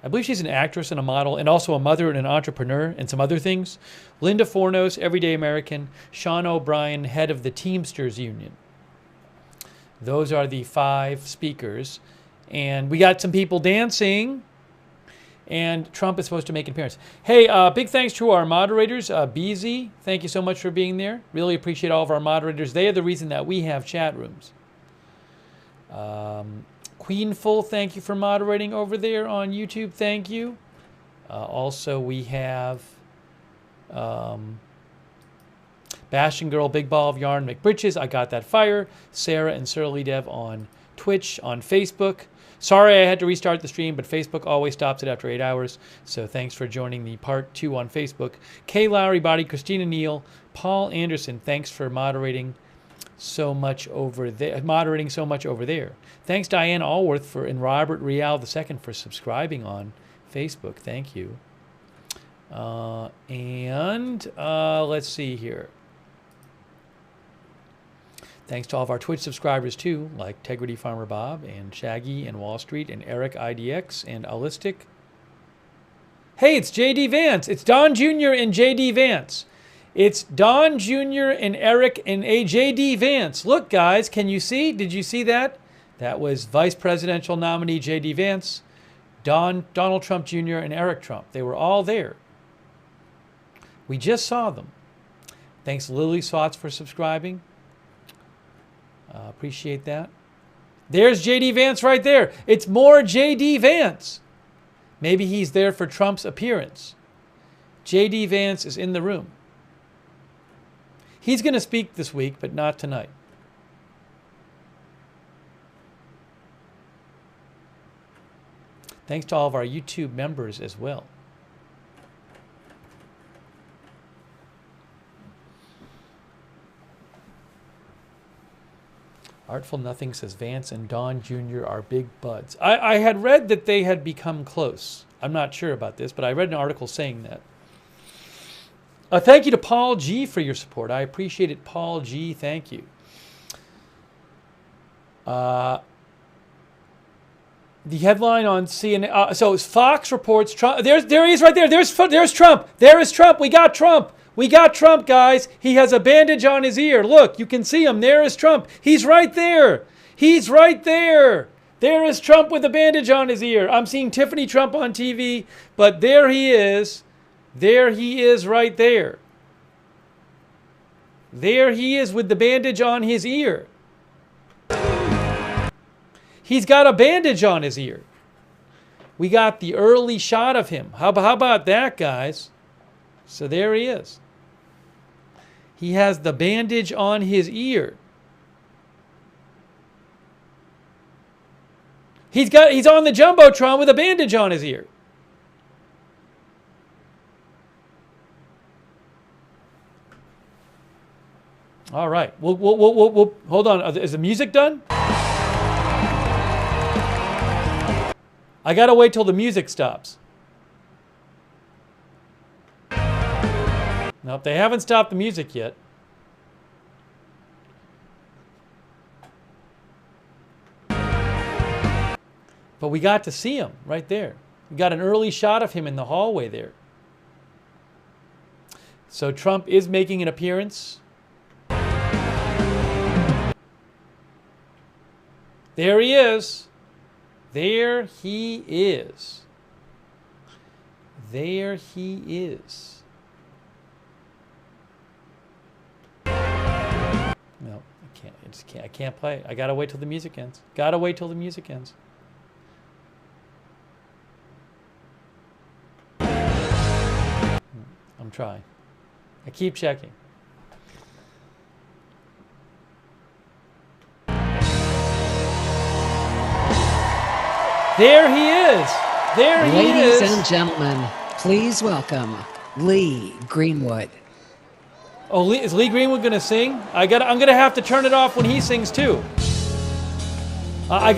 believe she's an actress and a model, and also a mother and an entrepreneur and some other things. Linda Fornos, Everyday American. Sean O'Brien, head of the Teamsters Union. Those are the 5 speakers. And we got some people dancing. And Trump is supposed to make an appearance. Hey, big thanks to our moderators. BZ, thank you so much for being there. Really appreciate all of our moderators. They are the reason that we have chat rooms. Queenful, thank you for moderating over there on YouTube. Thank you. Also, we have Bastion Girl, Big Ball of Yarn, McBritches, I Got That Fire, Sarah and Surly Dev on Twitch, on Facebook. Sorry I had to restart the stream, but Facebook always stops it after 8 hours. So thanks for joining the part 2 on Facebook. Kay Lowry Body, Christina Neal, Paul Anderson, thanks for moderating so much over there. Thanks Diane Allworth and Robert Rial II for subscribing on Facebook. Thank you. Let's see here. Thanks to all of our Twitch subscribers too, like Integrity Farmer Bob and Shaggy and Wall Street and Eric IDX and Allistic. Hey, it's JD Vance. It's Don Jr. and JD Vance. It's Don Jr. and Eric and JD Vance. Look, guys, can you see? Did you see that? That was Vice Presidential nominee JD Vance, Donald Trump Jr. and Eric Trump. They were all there. We just saw them. Thanks, Lily Swats, for subscribing. Appreciate that. There's JD Vance right there. It's more JD Vance. Maybe he's there for Trump's appearance. JD Vance is in the room. He's going to speak this week, but not tonight. Thanks to all of our YouTube members as well. Artful Nothing says Vance and Don Jr. are big buds. I had read that they had become close. I'm not sure about this, but I read an article saying that. Thank you to Paul G. for your support. I appreciate it, Paul G. Thank you. The headline on CNN. So Fox reports Trump. There he is right there. There's Trump. There is Trump. We got Trump. We got Trump, guys. He has a bandage on his ear. Look, you can see him. There is Trump. He's right there. He's right there. There is Trump with a bandage on his ear. I'm seeing Tiffany Trump on TV, but there he is. There he is right there. There he is with the bandage on his ear. He's got a bandage on his ear. We got the early shot of him. How about that, guys? So there he is. He has the bandage on his ear. He's on the Jumbotron with a bandage on his ear. All right. We'll hold on. Is the music done? I gotta wait till the music stops. Nope, they haven't stopped the music yet. But we got to see him right there. We got an early shot of him in the hallway there. So Trump is making an appearance. There he is. There he is. There he is. No, I can't. I can't play it. I gotta wait till the music ends. Gotta wait till the music ends. I'm trying. I keep checking. There he is. There he is. Ladies and gentlemen, please welcome Lee Greenwood. Oh, is Lee Greenwood going to sing? I'm going to have to turn it off when he sings too. I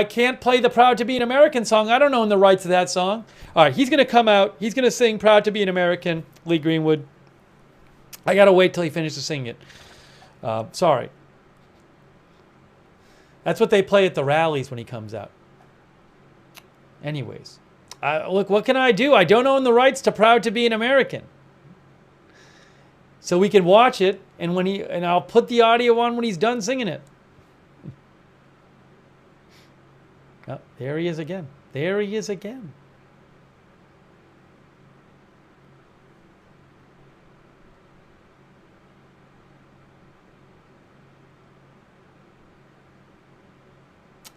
can't play the Proud to Be an American song. I don't own the rights to that song. All right, he's going to come out. He's going to sing Proud to Be an American, Lee Greenwood. I got to wait till he finishes singing it. Sorry. That's what they play at the rallies when he comes out. Anyways, look, what can I do? I don't own the rights to Proud to Be an American. So we can watch it, and I'll put the audio on when he's done singing it. Oh, there he is again. There he is again.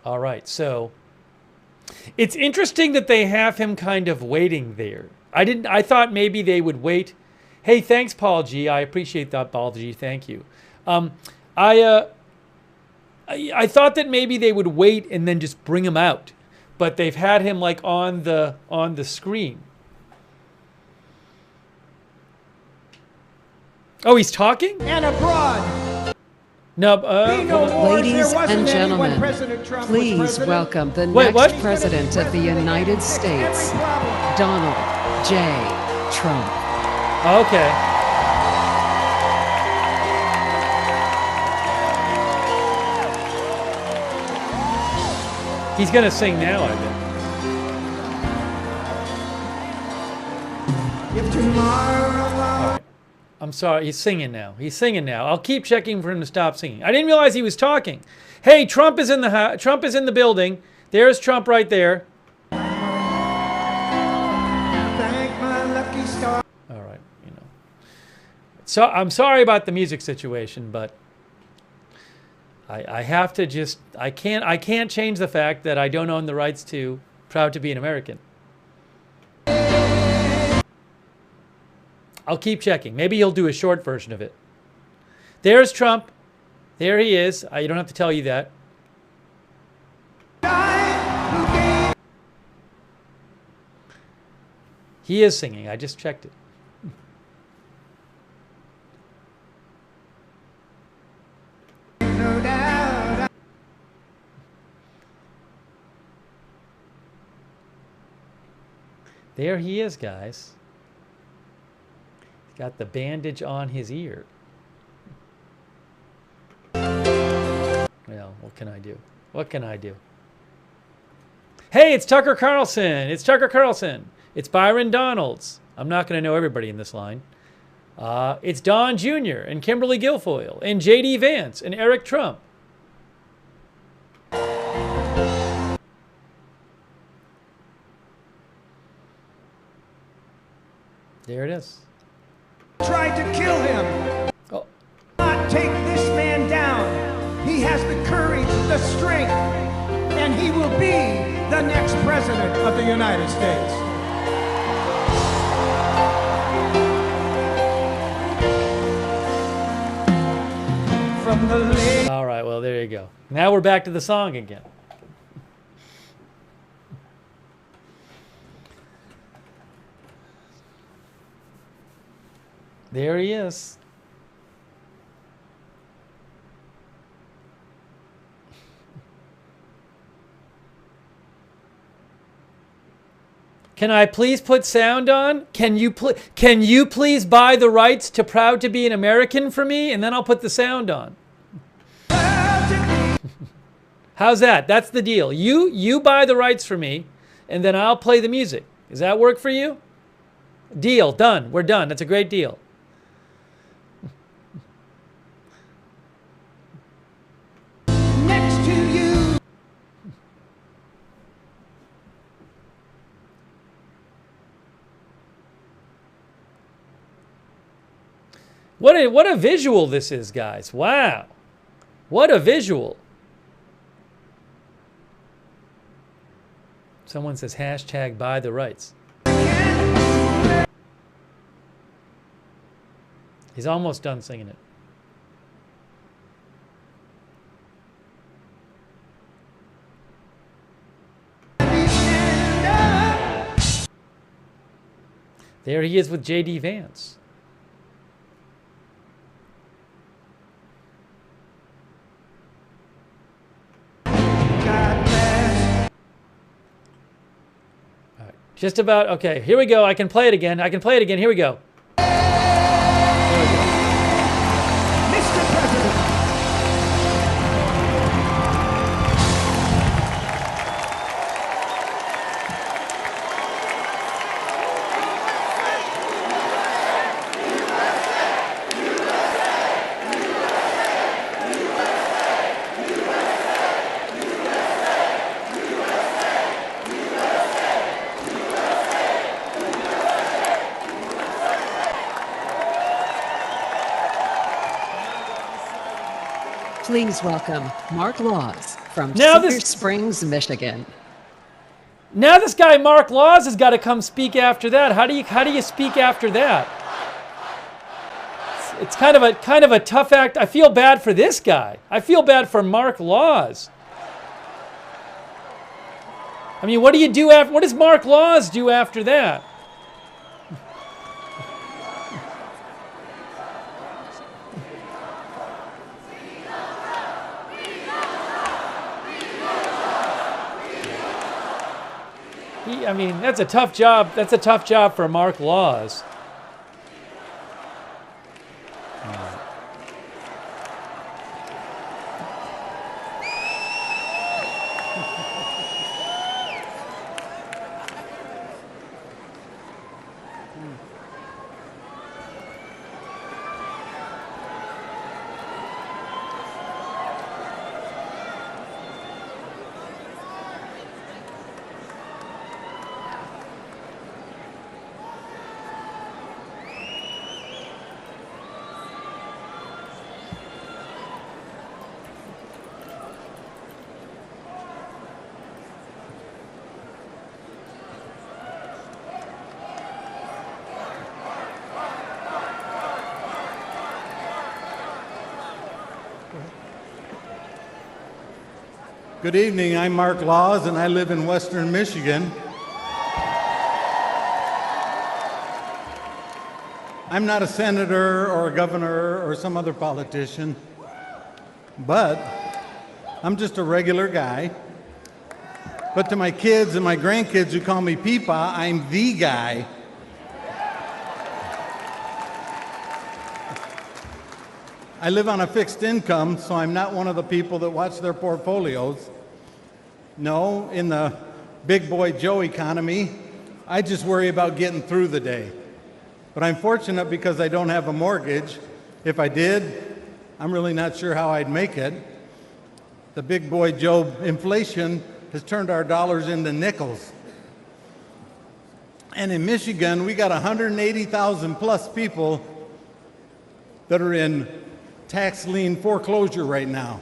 All right, so it's interesting that they have him kind of waiting there. I thought maybe they would wait. Hey, thanks, Paul G. I appreciate that, Paul G. Thank you. I thought that maybe they would wait and then just bring him out, but they've had him like on the screen. Oh, he's talking? And abroad. No, ladies and gentlemen, please welcome the next president of the United States, Donald J. Trump. Okay. He's gonna sing now, I bet. If tomorrow... All right. I'm sorry, he's singing now. He's singing now. I'll keep checking for him to stop singing. I didn't realize he was talking. Hey, Trump is in the building. There's Trump right there. Thank my lucky star. All right, you know. So I'm sorry about the music situation, but I have to just I can't change the fact that I don't own the rights to Proud to be an American. I'll keep checking. Maybe he'll do a short version of it. There's Trump. There he is. You don't have to tell you that. He is singing. I just checked it. No doubt. There he is, guys. He's got the bandage on his ear. Well, what can I do? What can I do? Hey, it's Tucker Carlson. It's Tucker Carlson. It's Byron Donalds. I'm not going to know everybody in this line. It's Don Jr. and Kimberly Guilfoyle and J.D. Vance and Eric Trump. There it is. Tried to kill him. Oh. Not take this man down. He has the courage, the strength, and he will be the next president of the United States. From the lake. All right, well, there you go. Now we're back to the song again. There he is. Can I please put sound on? Can you please buy the rights to Proud to be an American for me, and then I'll put the sound on. How's that? That's the deal. You buy the rights for me, and then I'll play the music. Does that work for you? Deal. Done. We're done. That's a great deal. Next to you. What a visual this is, guys. Wow. What a visual. Someone says hashtag buy the rights. He's almost done singing it. There he is with J.D. Vance. Just about, okay, here we go. I can play it again. I can play it again. Here we go. Mr. President. Please welcome Mark Laws from Now Cedar Springs, Michigan. Now this guy Mark Laws has got to come speak after that. How do you speak after that? It's kind of a tough act. I feel bad for this guy. I feel bad for Mark Laws. I mean, what do you do after? What does Mark Laws do after that? I mean, that's a tough job. That's a tough job for Mark Laws. Good evening, I'm Mark Laws and I live in Western Michigan. I'm not a senator or a governor or some other politician, but I'm just a regular guy. But to my kids and my grandkids who call me Peepaw, I'm the guy. I live on a fixed income, so I'm not one of the people that watch their portfolios. No, in the big boy Joe economy, I just worry about getting through the day. But I'm fortunate because I don't have a mortgage. If I did, I'm really not sure how I'd make it. The big boy Joe inflation has turned our dollars into nickels. And in Michigan, we got 180,000 plus people that are in tax lien foreclosure right now.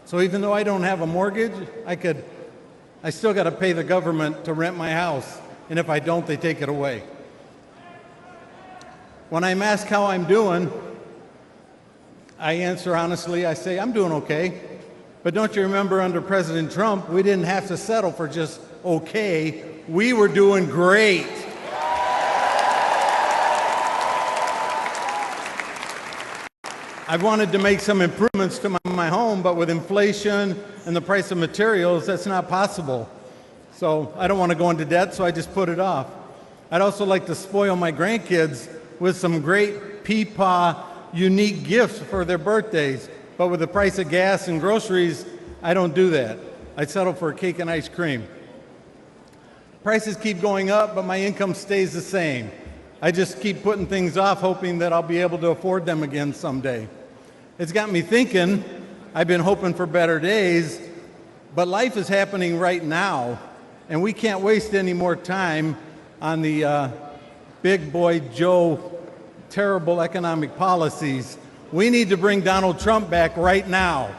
So even though I don't have a mortgage, I still got to pay the government to rent my house. And if I don't, they take it away. When I'm asked how I'm doing, I answer honestly, I say, I'm doing okay. But don't you remember under President Trump, we didn't have to settle for just okay. We were doing great. I've wanted to make some improvements to my home, but with inflation and the price of materials, that's not possible. So I don't want to go into debt, so I just put it off. I'd also like to spoil my grandkids with some great Peepaw unique gifts for their birthdays. But with the price of gas and groceries, I don't do that. I settle for a cake and ice cream. Prices keep going up, but my income stays the same. I just keep putting things off, hoping that I'll be able to afford them again someday. It's got me thinking. I've been hoping for better days, but life is happening right now, and we can't waste any more time on the big boy Joe terrible economic policies. We need to bring Donald Trump back right now.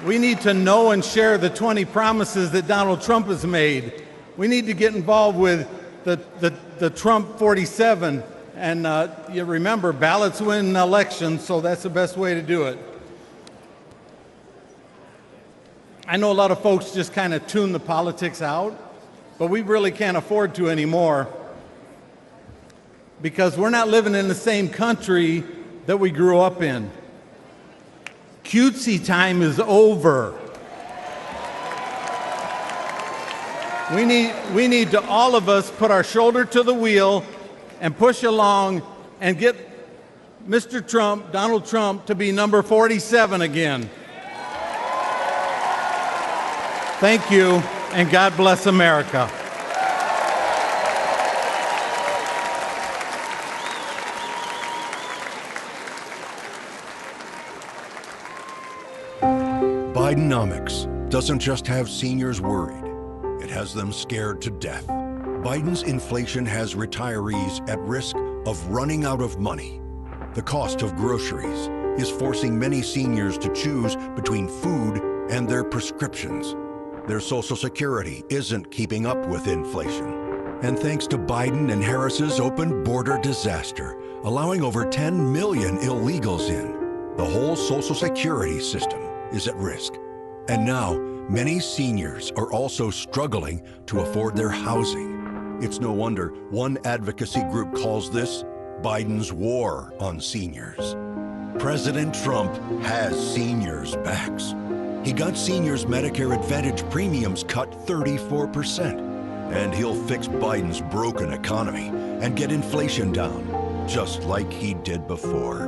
We need to know and share the 20 promises that Donald Trump has made. We need to get involved with the Trump 47. And you remember, ballots win elections, so that's the best way to do it. I know a lot of folks just kind of tune the politics out, but we really can't afford to anymore because we're not living in the same country that we grew up in. Cutesy time is over. We need to, all of us, put our shoulder to the wheel and push along and get Mr. Trump, Donald Trump, to be number 47 again. Thank you, and God bless America. Bidenomics doesn't just have seniors worried, it has them scared to death. Biden's inflation has retirees at risk of running out of money. The cost of groceries is forcing many seniors to choose between food and their prescriptions. Their Social Security isn't keeping up with inflation. And thanks to Biden and Harris's open border disaster, allowing over 10 million illegals in, the whole Social Security system is at risk. And now, many seniors are also struggling to afford their housing. It's no wonder one advocacy group calls this Biden's war on seniors. President Trump has seniors' backs. He got seniors' Medicare Advantage premiums cut 34%. And he'll fix Biden's broken economy and get inflation down, just like he did before.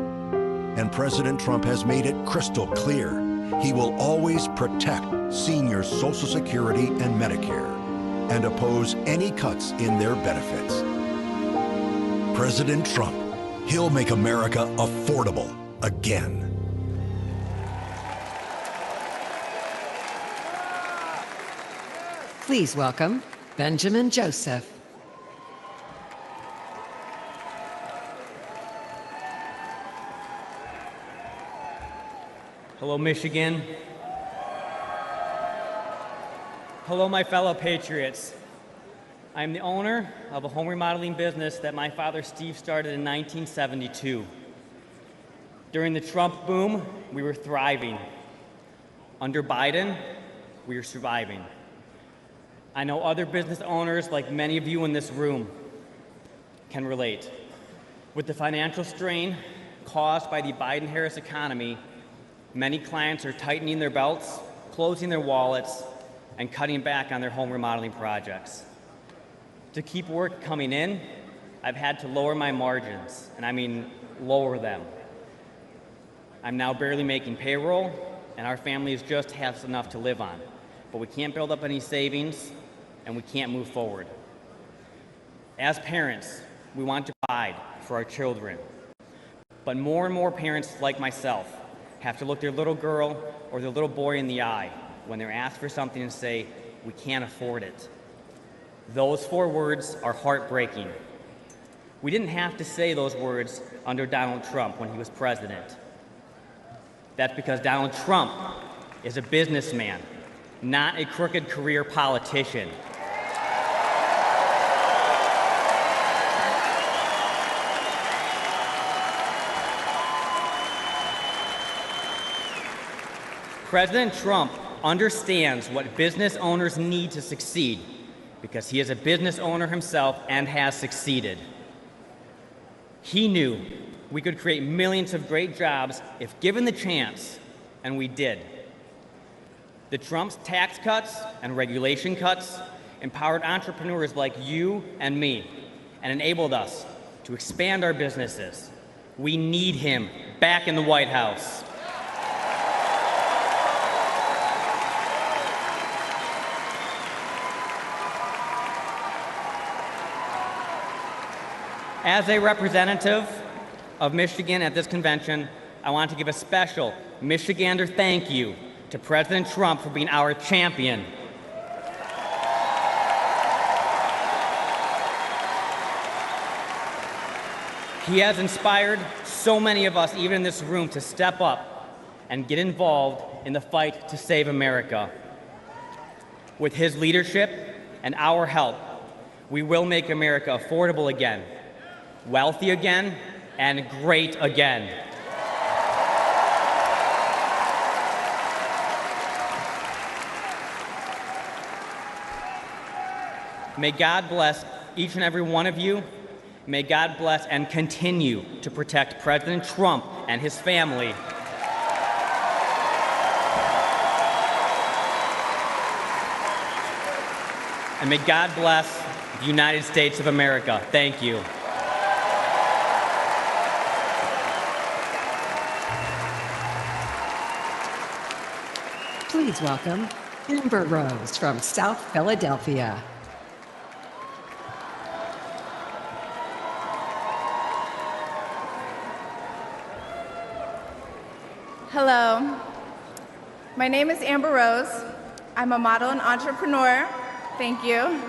And President Trump has made it crystal clear he will always protect seniors' Social Security and Medicare and oppose any cuts in their benefits. President Trump, he'll make America affordable again. Please welcome Benjamin Joseph. Hello, Michigan. Hello, my fellow patriots. I'm the owner of a home remodeling business that my father Steve started in 1972. During the Trump boom, we were thriving. Under Biden, we are surviving. I know other business owners, like many of you in this room, can relate. With the financial strain caused by the Biden-Harris economy, many clients are tightening their belts, closing their wallets, and cutting back on their home remodeling projects. To keep work coming in, I've had to lower my margins, and I mean lower them. I'm now barely making payroll, and our families just have enough to live on. But we can't build up any savings, and we can't move forward. As parents, we want to provide for our children. But more and more parents like myself have to look their little girl or their little boy in the eye when they're asked for something and say, "We can't afford it." Those 4 words are heartbreaking. We didn't have to say those words under Donald Trump when he was president. That's because Donald Trump is a businessman, not a crooked career politician. President Trump understands what business owners need to succeed because he is a business owner himself and has succeeded. He knew we could create millions of great jobs if given the chance, and we did. The Trump's tax cuts and regulation cuts empowered entrepreneurs like you and me and enabled us to expand our businesses. We need him back in the White House. As a representative of Michigan at this convention, I want to give a special Michigander thank you to President Trump for being our champion. He has inspired so many of us, even in this room, to step up and get involved in the fight to save America. With his leadership and our help, we will make America affordable again, wealthy again, and great again. May God bless each and every one of you. May God bless and continue to protect President Trump and his family. And may God bless the United States of America. Thank you. Please welcome Amber Rose from South Philadelphia. Hello, my name is Amber Rose. I'm a model and entrepreneur. Thank you.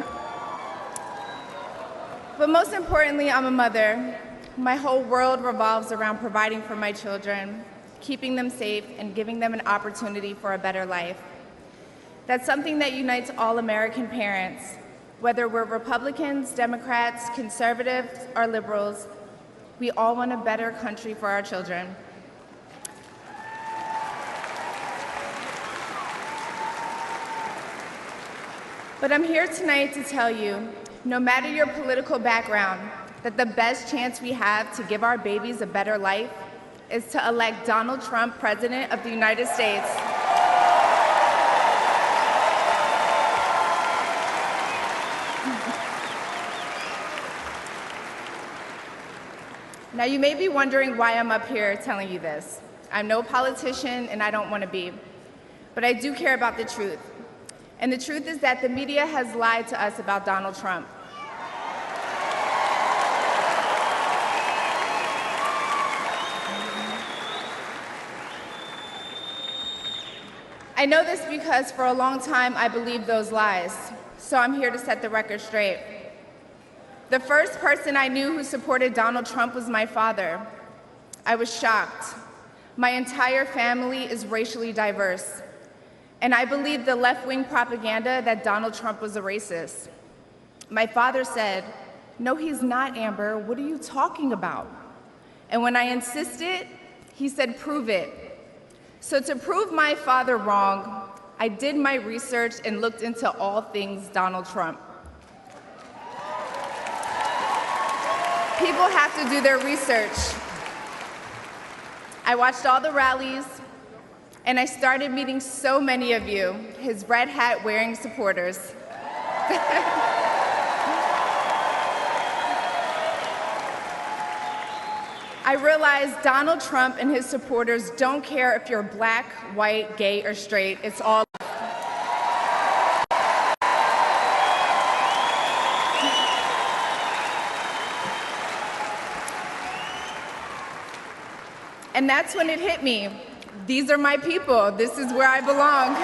But most importantly, I'm a mother. My whole world revolves around providing for my children, keeping them safe, and giving them an opportunity for a better life. That's something that unites all American parents, whether we're Republicans, Democrats, conservatives, or liberals. We all want a better country for our children. But I'm here tonight to tell you, no matter your political background, that the best chance we have to give our babies a better life is to elect Donald Trump President of the United States. Now, you may be wondering why I'm up here telling you this. I'm no politician, and I don't want to be. but I do care about the truth. And the truth is that the media has lied to us about Donald Trump. I know this because for a long time I believed those lies, so I'm here to set the record straight. The first person I knew who supported Donald Trump was my father. I was shocked. My entire family is racially diverse, and I believed the left-wing propaganda that Donald Trump was a racist. My father said, "No, he's not, Amber. What are you talking about?" And when I insisted, he said, "Prove it." So to prove my father wrong, I did my research and looked into all things Donald Trump. People have to do their research. I watched all the rallies, and I started meeting so many of you, his red hat wearing supporters. I realized Donald Trump and his supporters don't care if you're black, white, gay, or straight. It's all. And that's when it hit me. These are my people. This is where I belong.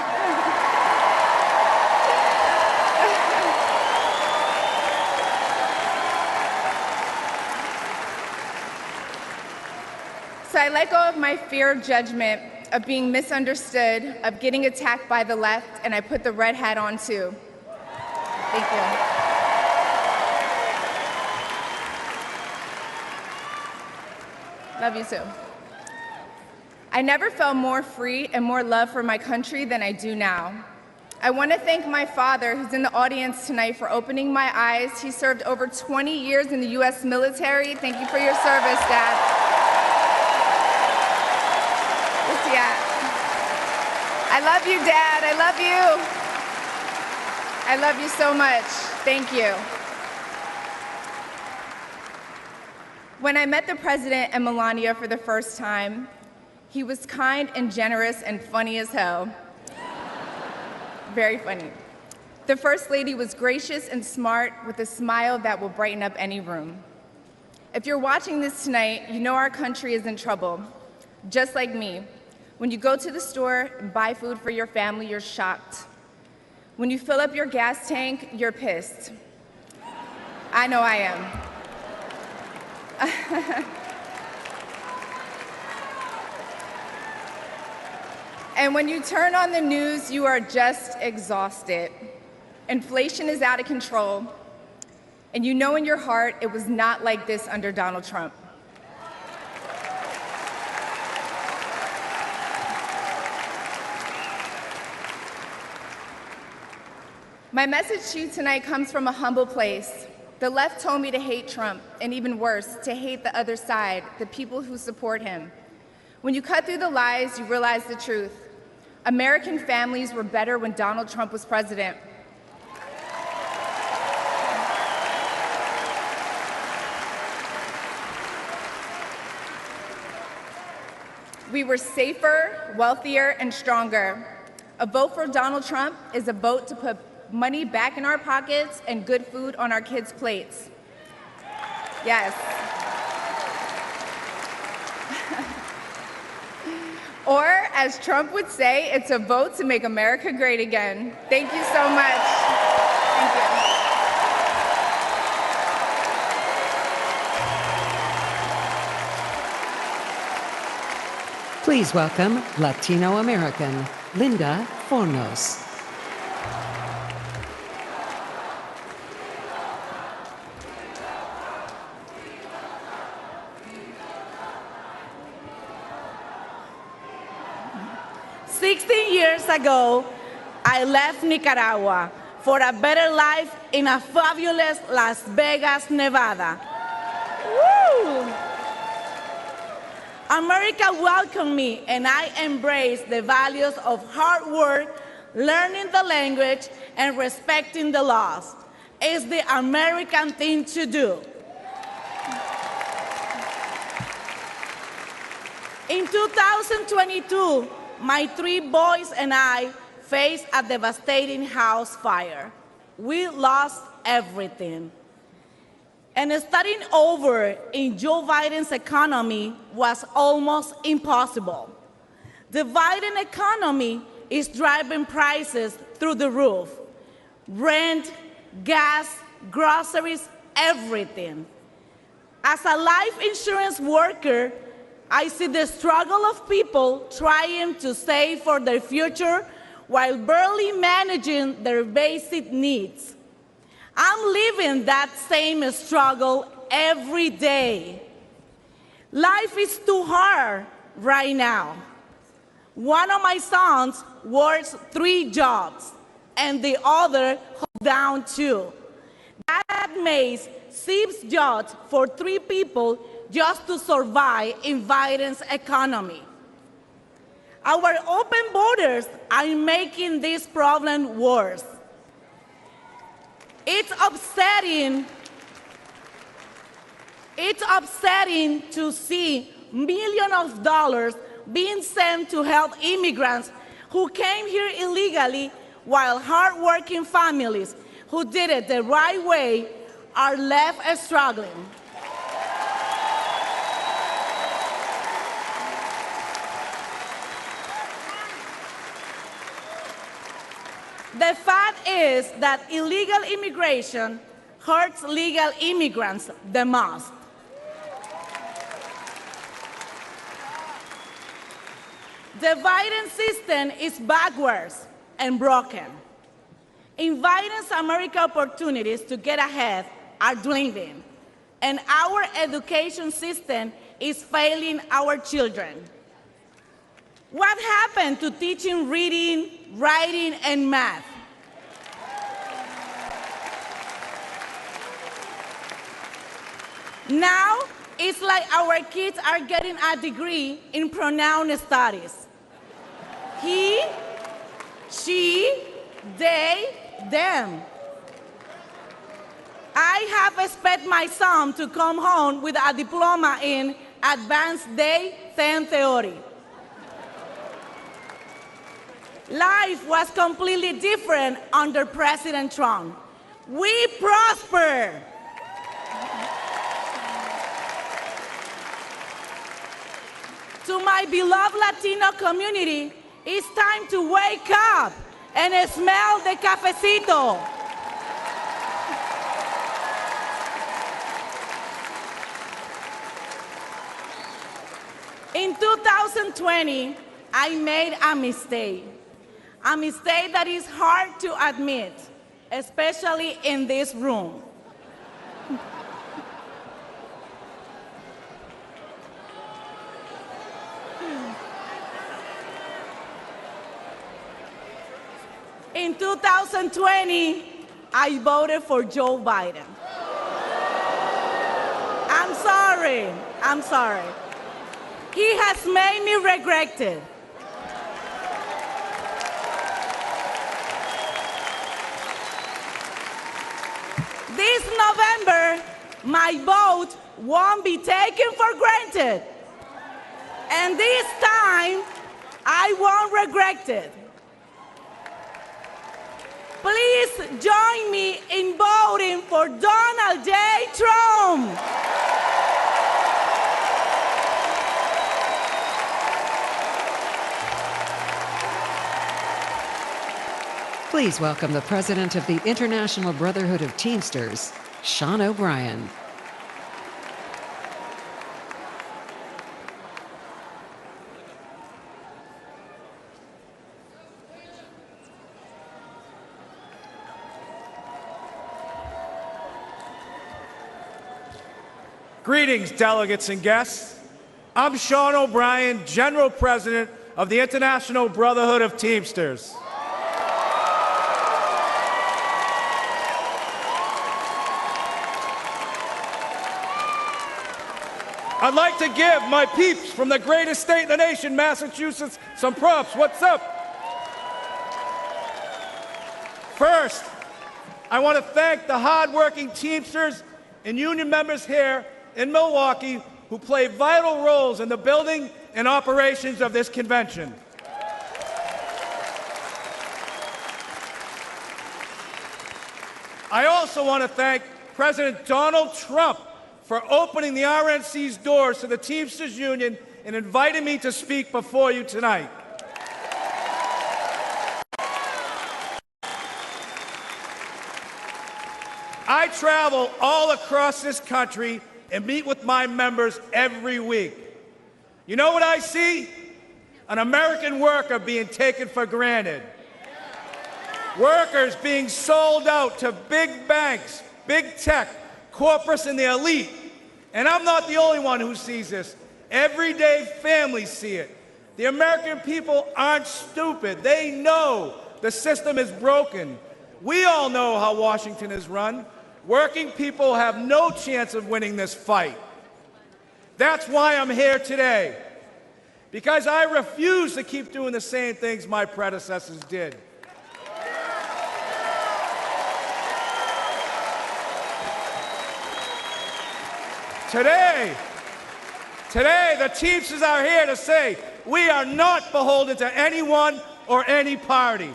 So I let go of my fear of judgment, of being misunderstood, of getting attacked by the left, and I put the red hat on too. Thank you. Love you too. I never felt more free and more love for my country than I do now. I want to thank my father, who's in the audience tonight, for opening my eyes. He served over 20 years in the U.S. military. Thank you for your service, Dad. I love you, Dad. I love you. I love you so much. Thank you. When I met the President and Melania for the first time, he was kind and generous and funny as hell. Very funny. The First Lady was gracious and smart with a smile that will brighten up any room. If you're watching this tonight, you know our country is in trouble, just like me. When you go to the store and buy food for your family, you're shocked. When you fill up your gas tank, you're pissed. I know I am. And when you turn on the news, you are just exhausted. Inflation is out of control, and you know in your heart it was not like this under Donald Trump. My message to you tonight comes from a humble place. The left told me to hate Trump, and even worse, to hate the other side, the people who support him. When you cut through the lies, you realize the truth. American families were better when Donald Trump was president. We were safer, wealthier, and stronger. A vote for Donald Trump is a vote to put money back in our pockets and good food on our kids' plates. Yes. Or, as Trump would say, it's a vote to make America great again. Thank you so much. Thank you. Please welcome Latino American Linda Fornos. Years ago, I left Nicaragua for a better life in a fabulous Las Vegas, Nevada. Woo! America welcomed me, and I embraced the values of hard work, learning the language, and respecting the laws. It's the American thing to do. In 2022, my 3 boys and I faced a devastating house fire. We lost everything. And starting over in Joe Biden's economy was almost impossible. The Biden economy is driving prices through the roof. Rent, gas, groceries, everything. As a life insurance worker, I see the struggle of people trying to save for their future while barely managing their basic needs. I'm living that same struggle every day. Life is too hard right now. One of my sons works 3 jobs, and the other holds down 2. That makes 6 jobs for 3 people just to survive in Biden's economy. Our open borders are making this problem worse. It's upsetting to see millions of dollars being sent to help immigrants who came here illegally, while hardworking families who did it the right way are left struggling. The fact is that illegal immigration hurts legal immigrants the most. The Biden system is backwards and broken. In Biden's America, opportunities to get ahead are dwindling, and our education system is failing our children. What happened to teaching reading, writing, and math? Now, it's like our kids are getting a degree in pronoun studies. He, she, they, them. I have expected my son to come home with a diploma in Advanced Day 10 Theory. Life was completely different under President Trump. We prosper. To my beloved Latino community, it's time to wake up and smell the cafecito. In 2020, I made a mistake that is hard to admit, especially in this room. In 2020, I voted for Joe Biden. I'm sorry. He has made me regret it. This November, my vote won't be taken for granted. And this time, I won't regret it. Please join me in voting for Donald J. Trump. Please welcome the President of the International Brotherhood of Teamsters, Sean O'Brien. Greetings, delegates and guests. I'm Sean O'Brien, General President of the International Brotherhood of Teamsters. I'd like to give my peeps from the greatest state in the nation, Massachusetts, some props. What's up? First, I want to thank the hardworking Teamsters and union members here in Milwaukee who play vital roles in the building and operations of this convention. I also want to thank President Donald Trump for opening the RNC's doors to the Teamsters Union and inviting me to speak before you tonight. I travel all across this country and meet with my members every week. You know what I see? An American worker being taken for granted. Workers being sold out to big banks, big tech, corporates, and the elite. And I'm not the only one who sees this. Everyday families see it. The American people aren't stupid. They know the system is broken. We all know how Washington is run. Working people have no chance of winning this fight. That's why I'm here today. Because I refuse to keep doing the same things my predecessors did. Today, the Teamsters are here to say we are not beholden to anyone or any party.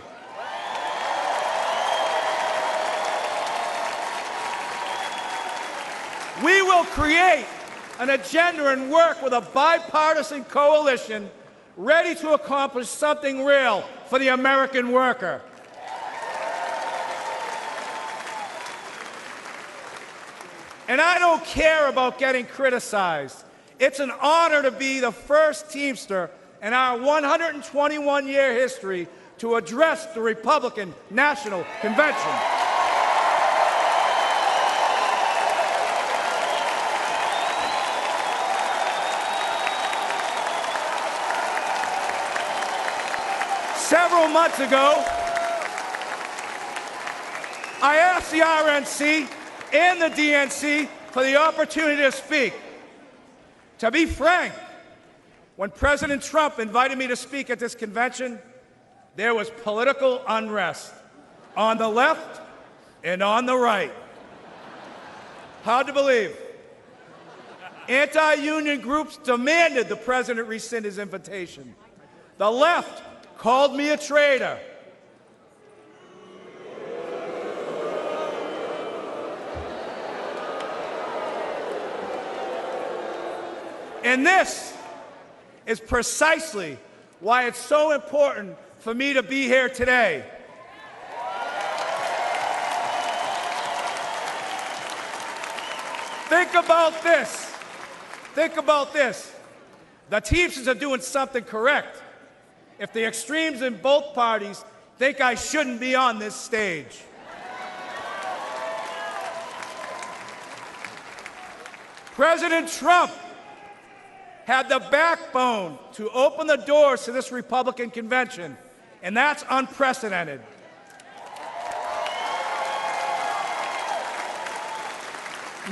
We will create an agenda and work with a bipartisan coalition ready to accomplish something real for the American worker. And I don't care about getting criticized. It's an honor to be the first Teamster in our 121-year history to address the Republican National Convention. Several months ago, I asked the RNC and the DNC for the opportunity to speak. To be frank, when President Trump invited me to speak at this convention, there was political unrest on the left and on the right. Hard to believe. Anti-union groups demanded the president rescind his invitation. The left called me a traitor. And this is precisely why it's so important for me to be here today. Think about this. Think about this. The Teamsters are doing something correct. If the extremes in both parties think I shouldn't be on this stage. President Trump had the backbone to open the doors to this Republican convention, and that's unprecedented.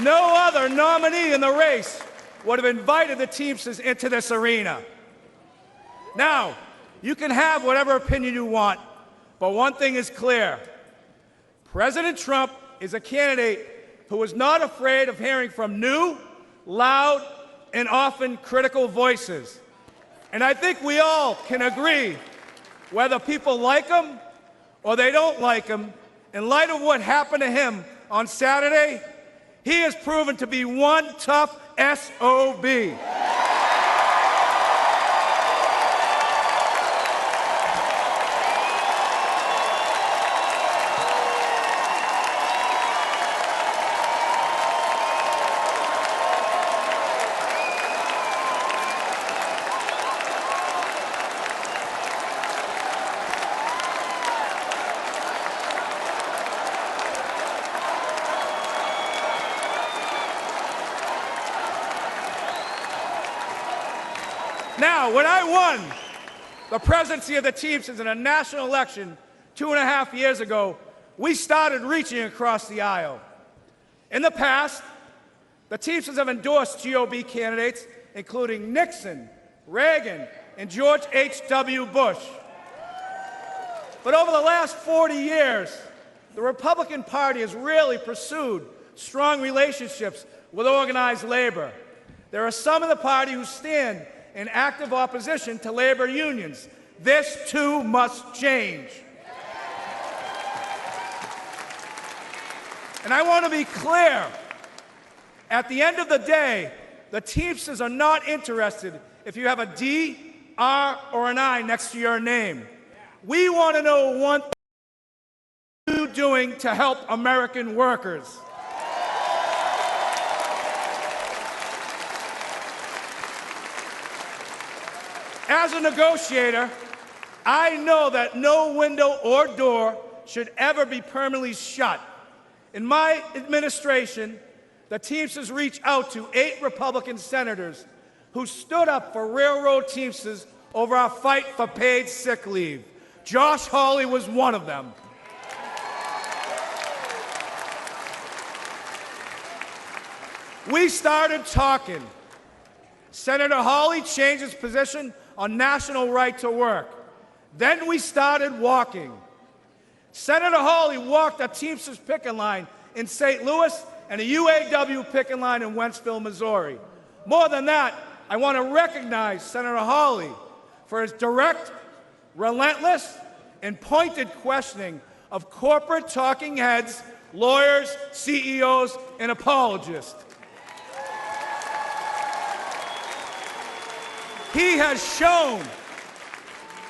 No other nominee in the race would have invited the Teamsters into this arena. Now, you can have whatever opinion you want, but one thing is clear. President Trump is a candidate who is not afraid of hearing from new, loud, and often critical voices. And I think we all can agree, whether people like him or they don't like him, in light of what happened to him on Saturday, he has proven to be one tough SOB. Now, when I won the presidency of the Teamsters in a national election 2.5 years ago, we started reaching across the aisle. In the past, the Teamsters have endorsed GOP candidates, including Nixon, Reagan, and George H.W. Bush. But over the last 40 years, the Republican Party has really pursued strong relationships with organized labor. There are some in the party who stand in active opposition to labor unions. This, too, must change. And I want to be clear, at the end of the day, the Teamsters are not interested if you have a D, R, or an I next to your name. We want to know one thing: what are you doing to help American workers? As a negotiator, I know that no window or door should ever be permanently shut. In my administration, the Teamsters reached out to 8 Republican senators who stood up for railroad Teamsters over our fight for paid sick leave. Josh Hawley was one of them. We started talking. Senator Hawley changed his position on national right to work. Then we started walking. Senator Hawley walked a Teamsters picket line in St. Louis and a UAW picket line in Wentzville, Missouri. More than that, I want to recognize Senator Hawley for his direct, relentless, and pointed questioning of corporate talking heads, lawyers, CEOs, and apologists. He has shown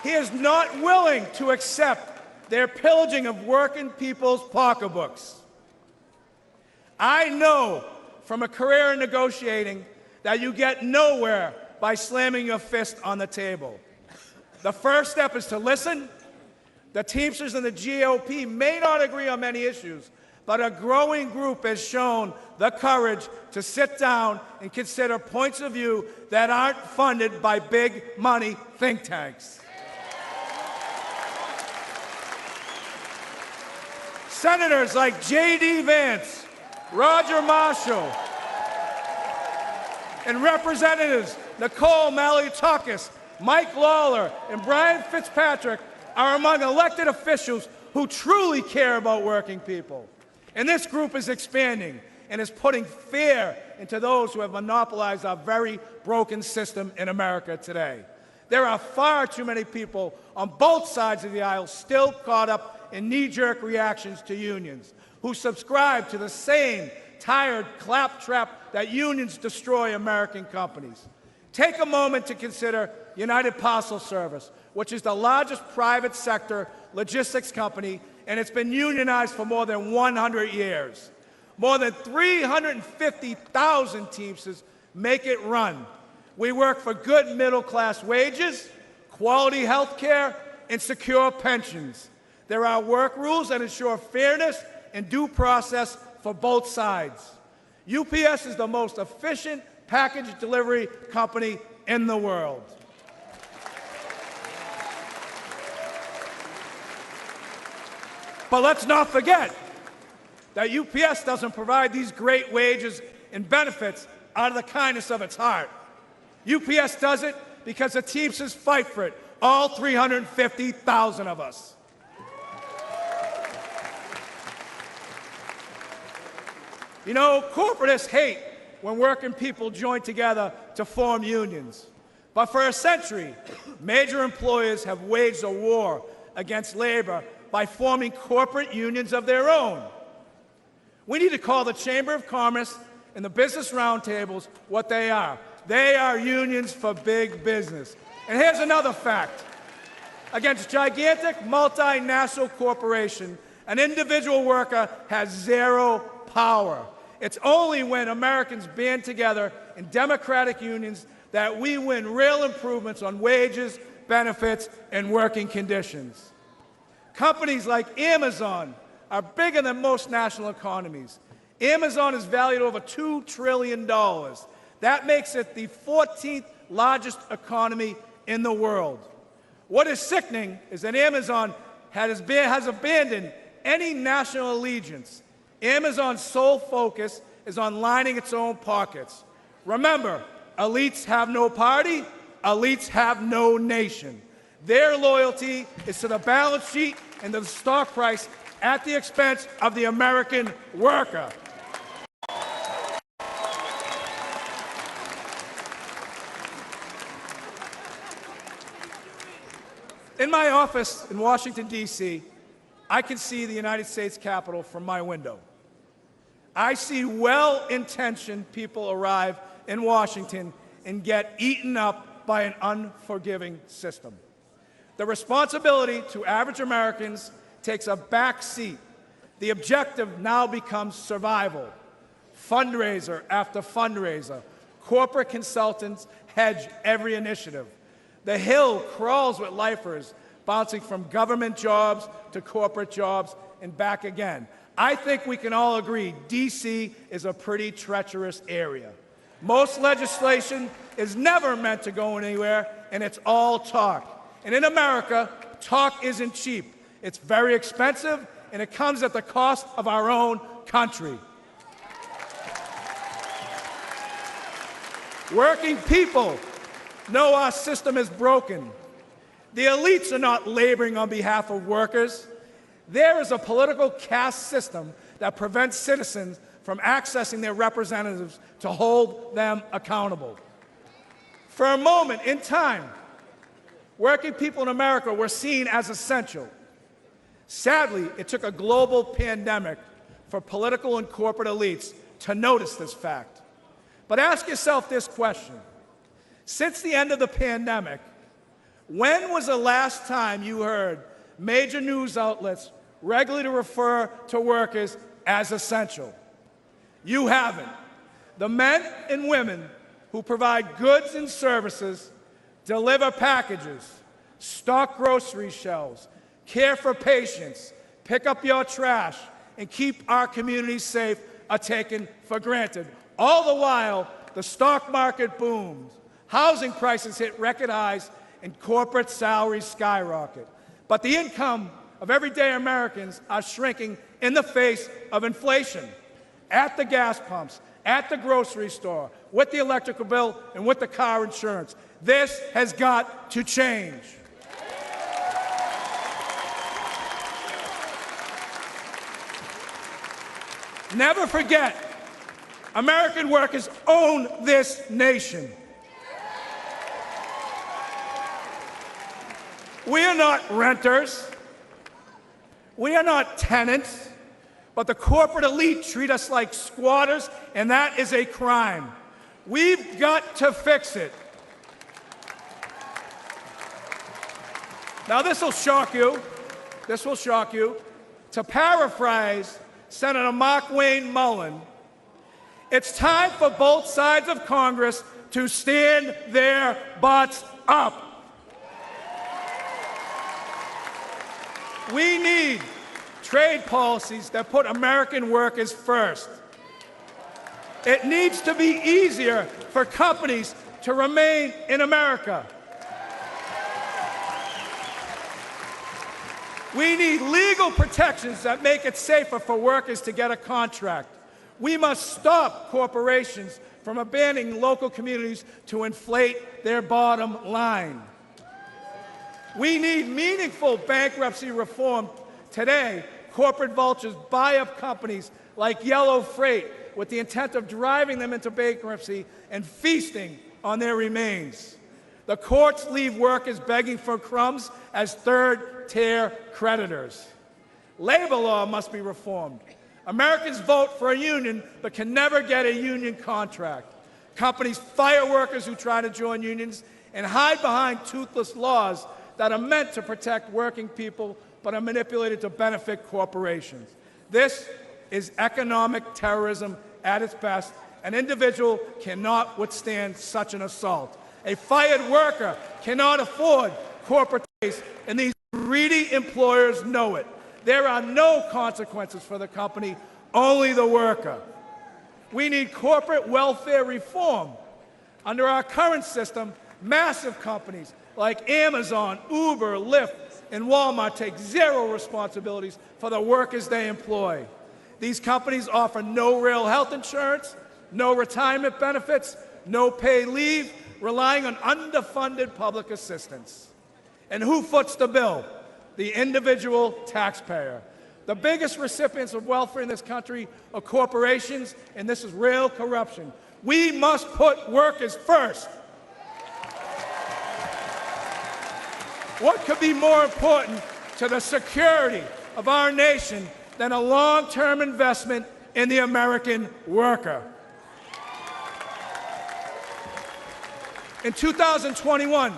he is not willing to accept their pillaging of working people's pocketbooks. I know from a career in negotiating that you get nowhere by slamming your fist on the table. The first step is to listen. The Teamsters and the GOP may not agree on many issues, but a growing group has shown the courage to sit down and consider points of view that aren't funded by big money think tanks. Senators like J.D. Vance, Roger Marshall, and Representatives Nicole Malliotakis, Mike Lawler, and Brian Fitzpatrick are among elected officials who truly care about working people. And this group is expanding and is putting fear into those who have monopolized our very broken system in America today. There are far too many people on both sides of the aisle still caught up in knee-jerk reactions to unions, who subscribe to the same tired claptrap that unions destroy American companies. Take a moment to consider United Parcel Service, which is the largest private sector logistics company, and it's been unionized for more than 100 years. More than 350,000 Teamsters make it run. We work for good middle-class wages, quality health care, and secure pensions. There are work rules that ensure fairness and due process for both sides. UPS is the most efficient package delivery company in the world. But let's not forget that UPS doesn't provide these great wages and benefits out of the kindness of its heart. UPS does it because the Teamsters fight for it, all 350,000 of us. You know, corporatists hate when working people join together to form unions. But for a century, major employers have waged a war against labor by forming corporate unions of their own. We need to call the Chamber of Commerce and the business roundtables what they are. They are unions for big business. And here's another fact. Against gigantic multinational corporation, an individual worker has zero power. It's only when Americans band together in democratic unions that we win real improvements on wages, benefits, and working conditions. Companies like Amazon are bigger than most national economies. Amazon is valued over $2 trillion. That makes it the 14th largest economy in the world. What is sickening is that Amazon has abandoned any national allegiance. Amazon's sole focus is on lining its own pockets. Remember, elites have no party, elites have no nation. Their loyalty is to the balance sheet and to the stock price at the expense of the American worker. In my office in Washington, D.C., I can see the United States Capitol from my window. I see well-intentioned people arrive in Washington and get eaten up by an unforgiving system. The responsibility to average Americans takes a back seat. The objective now becomes survival. Fundraiser after fundraiser, corporate consultants hedge every initiative. The Hill crawls with lifers, bouncing from government jobs to corporate jobs and back again. I think we can all agree D.C. is a pretty treacherous area. Most legislation is never meant to go anywhere, and it's all talk. And in America, talk isn't cheap. It's very expensive, and it comes at the cost of our own country. Working people know our system is broken. The elites are not laboring on behalf of workers. There is a political caste system that prevents citizens from accessing their representatives to hold them accountable. For a moment in time, working people in America were seen as essential. Sadly, it took a global pandemic for political and corporate elites to notice this fact. But ask yourself this question. Since the end of the pandemic, when was the last time you heard major news outlets regularly refer to workers as essential? You haven't. The men and women who provide goods and services, deliver packages, stock grocery shelves, care for patients, pick up your trash, and keep our communities safe are taken for granted. All the while, the stock market booms, housing prices hit record highs, and corporate salaries skyrocket. But the income of everyday Americans are shrinking in the face of inflation. At the gas pumps, at the grocery store, with the electrical bill, and with the car insurance. This has got to change. Never forget, American workers own this nation. We are not renters. We are not tenants. But the corporate elite treat us like squatters, and that is a crime. We've got to fix it. Now, this will shock you. This will shock you. To paraphrase Senator Mark Wayne Mullen, it's time for both sides of Congress to stand their butts up. We need trade policies that put American workers first. It needs to be easier for companies to remain in America. We need legal protections that make it safer for workers to get a contract. We must stop corporations from abandoning local communities to inflate their bottom line. We need meaningful bankruptcy reform. Today, corporate vultures buy up companies like Yellow Freight with the intent of driving them into bankruptcy and feasting on their remains. The courts leave workers begging for crumbs as third-tier creditors. Labor law must be reformed. Americans vote for a union but can never get a union contract. Companies fire workers who try to join unions and hide behind toothless laws that are meant to protect working people but are manipulated to benefit corporations. This is economic terrorism at its best. An individual cannot withstand such an assault. A fired worker cannot afford corporate taste, and these greedy employers know it. There are no consequences for the company, only the worker. We need corporate welfare reform. Under our current system, massive companies like Amazon, Uber, Lyft, and Walmart take zero responsibilities for the workers they employ. These companies offer no real health insurance, no retirement benefits, no paid leave, relying on underfunded public assistance. And who foots the bill? The individual taxpayer. The biggest recipients of welfare in this country are corporations, and this is real corruption. We must put workers first. What could be more important to the security of our nation than a long-term investment in the American worker. In 2021,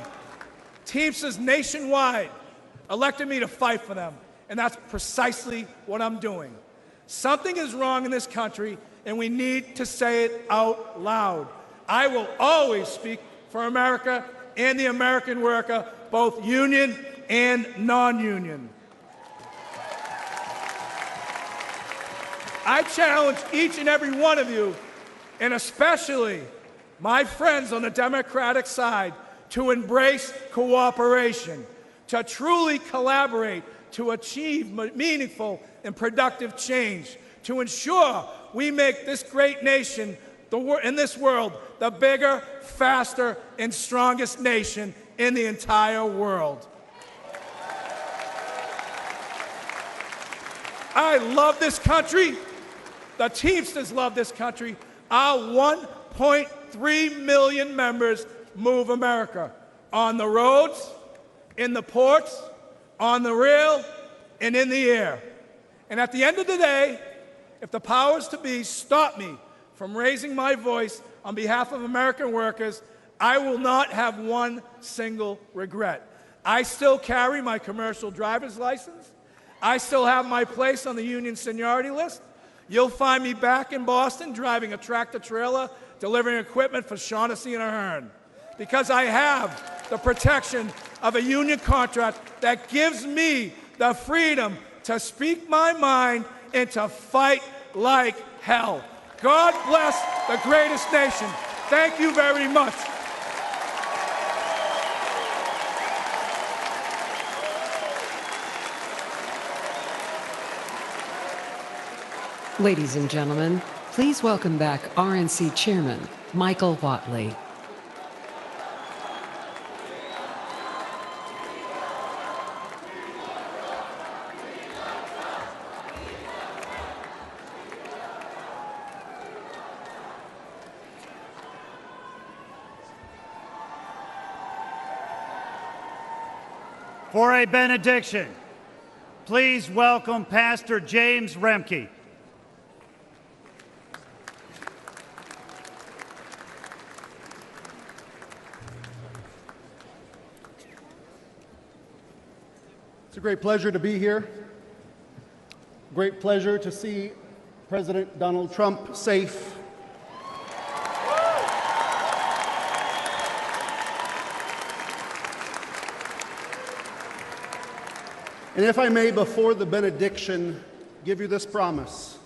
Teamsters nationwide elected me to fight for them, and that's precisely what I'm doing. Something is wrong in this country, and we need to say it out loud. I will always speak for America and the American worker, both union and non-union. I challenge each and every one of you, and especially my friends on the Democratic side, to embrace cooperation, to truly collaborate, to achieve meaningful and productive change, to ensure we make this great nation in this world the bigger, faster, and strongest nation in the entire world. I love this country. The Teamsters love this country. Our 1.3 million members move America on the roads, in the ports, on the rail, and in the air. And at the end of the day, if the powers to be stop me from raising my voice on behalf of American workers, I will not have one single regret. I still carry my commercial driver's license. I still have my place on the union seniority list. You'll find me back in Boston driving a tractor-trailer, delivering equipment for Shaughnessy and Ahern, because I have the protection of a union contract that gives me the freedom to speak my mind and to fight like hell. God bless the greatest nation. Thank you very much. Ladies and gentlemen, please welcome back RNC Chairman Michael Whatley. For a benediction, please welcome Pastor James Remke. It's a great pleasure to be here. Great pleasure to see President Donald Trump safe. And if I may, before the benediction, give you this promise.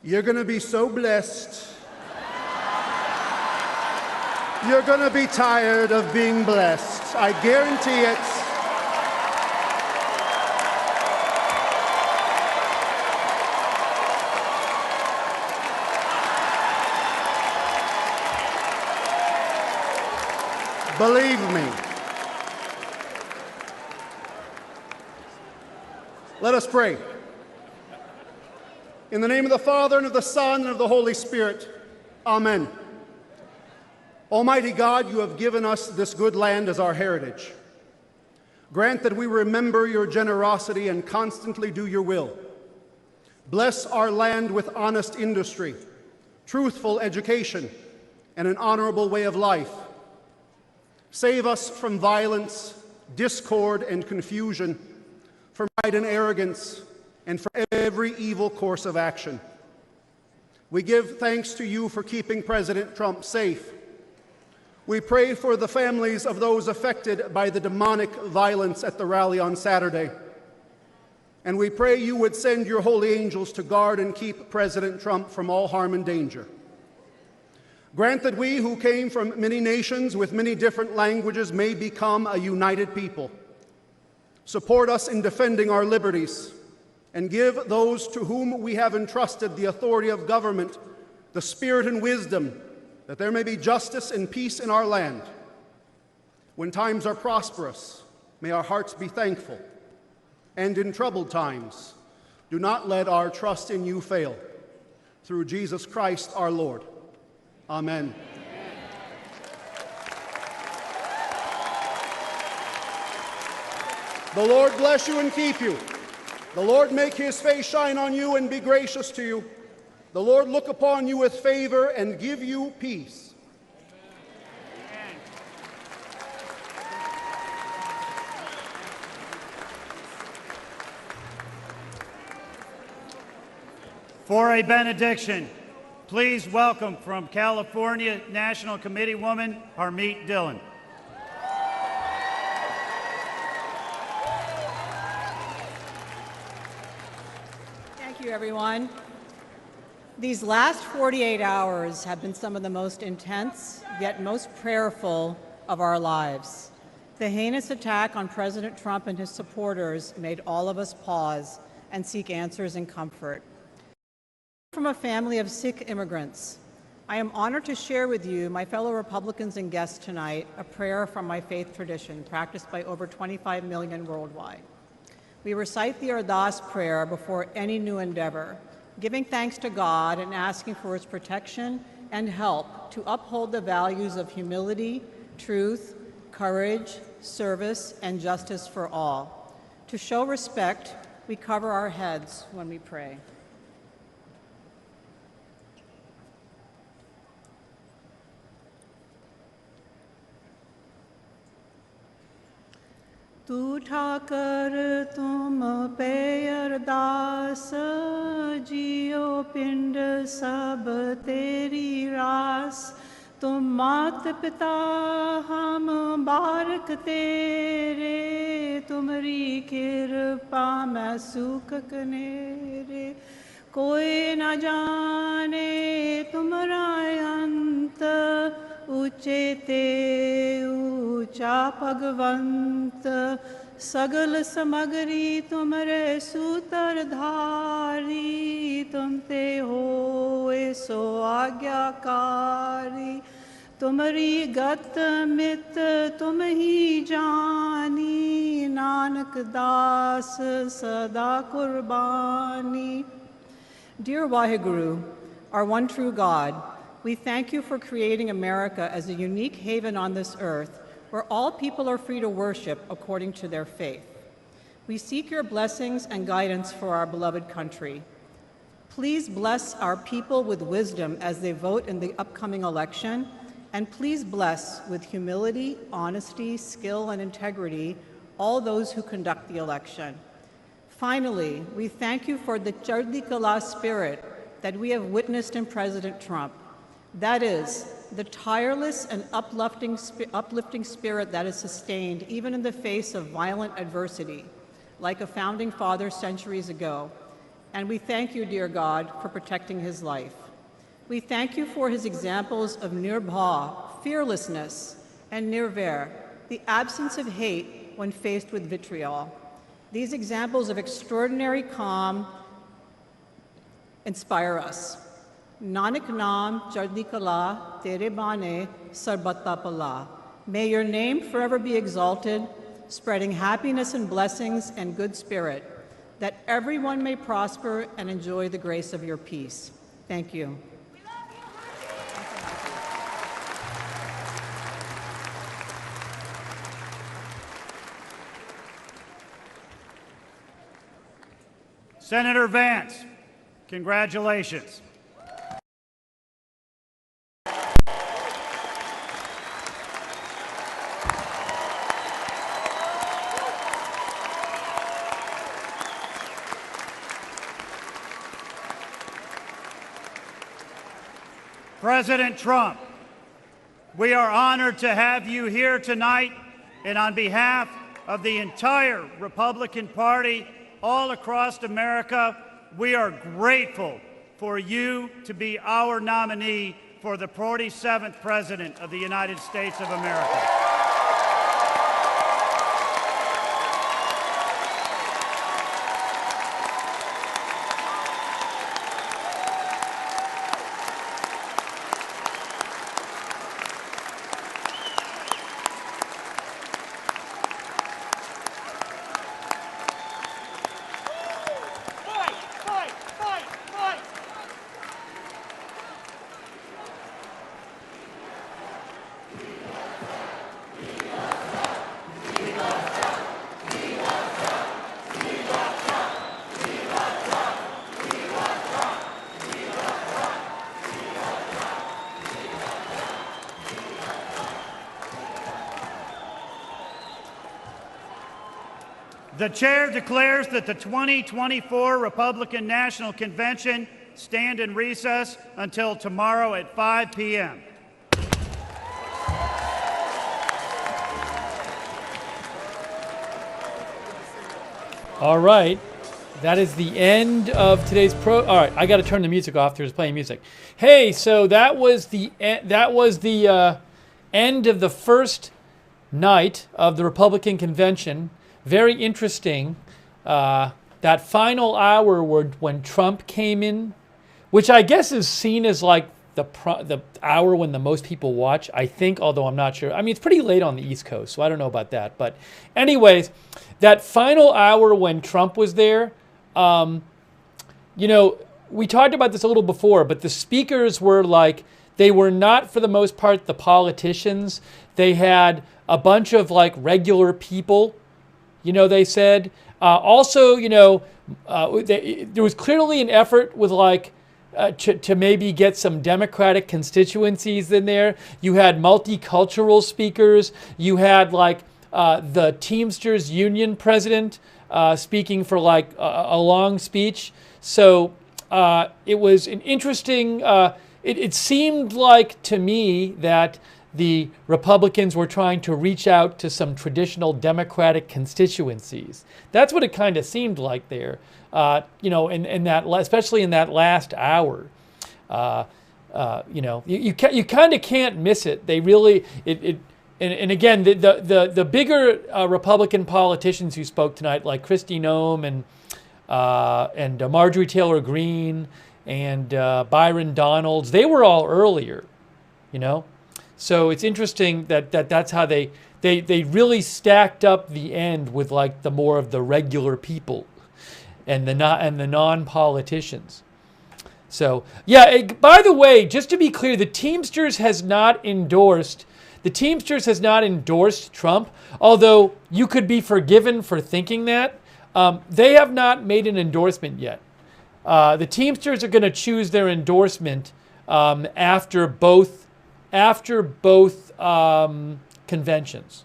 You're going to be so blessed. You're going to be tired of being blessed. I guarantee it. Believe me. Let us pray. In the name of the Father, and of the Son, and of the Holy Spirit. Amen. Almighty God, you have given us this good land as our heritage. Grant that we remember your generosity and constantly do your will. Bless our land with honest industry, truthful education, and an honorable way of life. Save us from violence, discord, and confusion, from pride and arrogance, and for every evil course of action. We give thanks to you for keeping President Trump safe. We pray for the families of those affected by the demonic violence at the rally on Saturday. And we pray you would send your holy angels to guard and keep President Trump from all harm and danger. Grant that we who came from many nations with many different languages may become a united people. Support us in defending our liberties, and give those to whom we have entrusted the authority of government the spirit and wisdom that there may be justice and peace in our land. When times are prosperous, may our hearts be thankful, and in troubled times, do not let our trust in you fail. Through Jesus Christ our Lord. Amen. The Lord bless you and keep you. The Lord make his face shine on you and be gracious to you. The Lord look upon you with favor and give you peace. For a benediction, please welcome from California National Committee woman Harmeet Dillon. Thank you, everyone. These last 48 hours have been some of the most intense, yet most prayerful of our lives. The heinous attack on President Trump and his supporters made all of us pause and seek answers and comfort. From a family of Sikh immigrants, I am honored to share with you, my fellow Republicans and guests tonight, a prayer from my faith tradition practiced by over 25 million worldwide. We recite the Ardas prayer before any new endeavor, giving thanks to God and asking for his protection and help to uphold the values of humility, truth, courage, service, and justice for all. To show respect, we cover our heads when we pray. तू ठाकर तुम पे अरदास जियो पिंड सब तेरी रास तुम मात पिता हम बारक तेरे तुमरी कृपा में सुख कनेरे कोई न जाने तुमरा अंत ऊंचे ते ऊंचा भगवंत सगल समगरी तुमरे सूत्रधारी तुम ते होए सो आज्ञाकारी तुमरी गत मित तुम ही जानी नानक दास सदा कुर्बानी. Dear Waheguru, our one true God, we thank you for creating America as a unique haven on this earth where all people are free to worship according to their faith. We seek your blessings and guidance for our beloved country. Please bless our people with wisdom as they vote in the upcoming election, and please bless with humility, honesty, skill, and integrity all those who conduct the election. Finally, we thank you for the Chardi Kala spirit that we have witnessed in President Trump. That is, the tireless and uplifting spirit that is sustained even in the face of violent adversity, like a founding father centuries ago. And we thank you, dear God, for protecting his life. We thank you for his examples of nirbha, fearlessness, and nirvair, the absence of hate when faced with vitriol. These examples of extraordinary calm inspire us. Nanak Naam Chardi Kala Tere Bane Sarbata Pala. May your name forever be exalted, spreading happiness and blessings and good spirit, that everyone may prosper and enjoy the grace of your peace. Thank you. Senator Vance, congratulations. President Trump, we are honored to have you here tonight, and on behalf of the entire Republican Party all across America, we are grateful for you to be our nominee for the 47th President of the United States of America. The chair declares that the 2024 Republican National Convention stand in recess until tomorrow at 5 p.m. All right. That is the end of today's All right, I got to turn the music off. There's playing music. Hey, so that was the end of the first night of the Republican Convention. Very interesting. That final hour when Trump came in, which I guess is seen as like the hour when the most people watch, I think, although I'm not sure. I mean, it's pretty late on the East Coast, so I don't know about that. But anyways, that final hour when Trump was there, you know, we talked about this a little before, but the speakers were like, they were not, for the most part, the politicians. They had a bunch of like regular people, you know, they said. Also, you know, there was clearly an effort with like, to maybe get some Democratic constituencies in there. You had multicultural speakers. You had like the Teamsters Union president speaking for like a long speech. So it was an interesting, it seemed like to me that the Republicans were trying to reach out to some traditional Democratic constituencies. That's what it kind of seemed like there, you know, in that, especially in that last hour. You know, you kind of can't miss it. They really, and again, the bigger Republican politicians who spoke tonight, like Kristi Noem and Marjorie Taylor Greene and Byron Donalds, they were all earlier, you know. So it's interesting that's how they really stacked up the end with like the more of the regular people and the non-politicians. So yeah, by the way, just to be clear, the Teamsters has not endorsed Trump, although you could be forgiven for thinking that. They have not made an endorsement yet. The Teamsters are going to choose their endorsement after both conventions.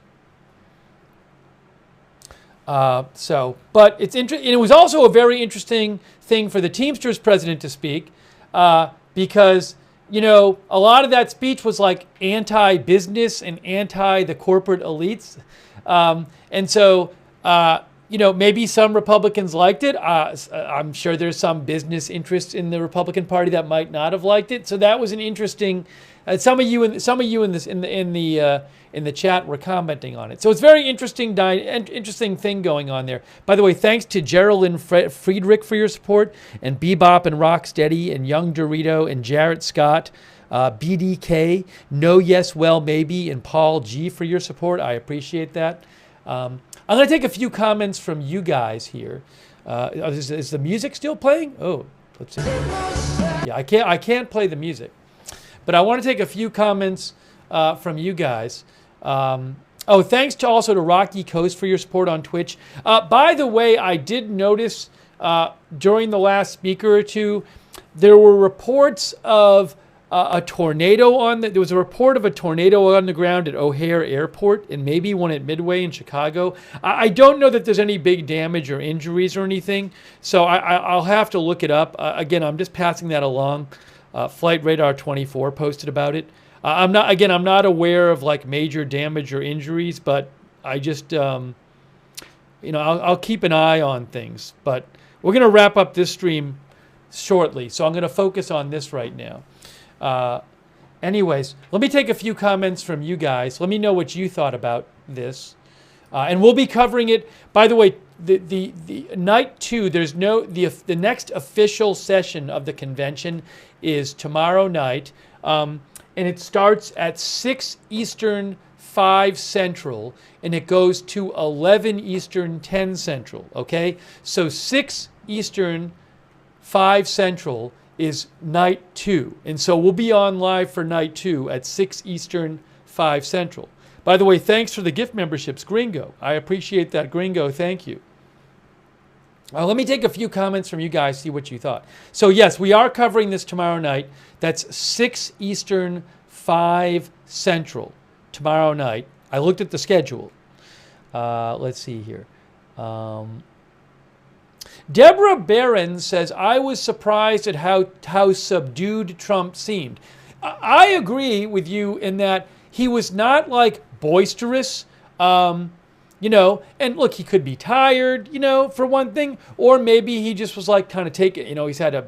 But it's interesting. And it was also a very interesting thing for the Teamsters president to speak, because, you know, a lot of that speech was like anti-business and anti the corporate elites, and so you know, maybe some Republicans liked it. I'm sure there's some business interests in the Republican Party that might not have liked it. So that was an interesting. Some of you in the chat were commenting on it. So it's very interesting thing going on there. By the way, thanks to Geraldine Friedrich for your support, and Bebop and Rocksteady and Young Dorito and Jarrett Scott, BDK, No Yes Well Maybe, and Paul G for your support. I appreciate that. I'm going to take a few comments from you guys here. Is the music still playing? Oh, let's see. Yeah, I can't play the music, but I want to take a few comments from you guys. Oh, thanks also to Rocky Coast for your support on Twitch. By the way, I did notice during the last speaker or two, there were reports of a tornado there was a report of a tornado on the ground at O'Hare Airport and maybe one at Midway in Chicago. I don't know that there's any big damage or injuries or anything, so I'll have to look it up. Again, I'm just passing that along. Flight Radar 24 posted about it. I'm not aware of like major damage or injuries, but I just, you know, I'll keep an eye on things. But we're going to wrap up this stream shortly, so I'm going to focus on this right now. Anyways, let me take a few comments from you guys. Let me know what you thought about this. And we'll be covering it. By the way, the night 2, there's the next official session of the convention is tomorrow night. And it starts at 6 Eastern, 5 Central, and it goes to 11 Eastern, 10 Central, okay? So 6 Eastern, 5 Central is night 2. And so we'll be on live for night 2 at 6 Eastern, 5 Central. By the way, thanks for the gift memberships, Gringo. I appreciate that, Gringo. Thank you. Let me take a few comments from you guys, see what you thought. So yes, we are covering this tomorrow night. That's 6 Eastern, 5 Central tomorrow night. I looked at the schedule. Let's see here. Deborah Barron says, I was surprised at how subdued Trump seemed. I agree with you in that he was not like boisterous, you know, and look, he could be tired, you know, for one thing, or maybe he just was like kind of taking, you know, he's had a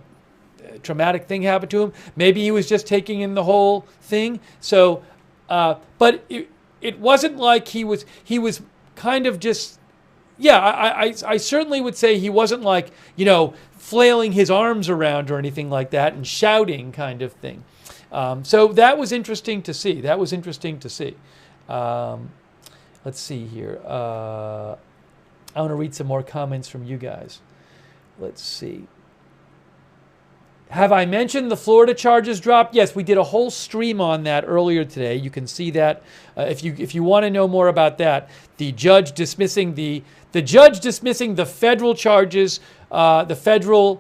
traumatic thing happen to him. Maybe he was just taking in the whole thing. So, but it wasn't like he was kind of just, yeah, I certainly would say he wasn't like, you know, flailing his arms around or anything like that and shouting kind of thing. So that was interesting to see. That was interesting to see. Let's see here. I want to read some more comments from you guys. Let's see. Have I mentioned the Florida charges dropped? Yes, we did a whole stream on that earlier today. You can see that if you want to know more about that. The judge dismissing the federal charges, the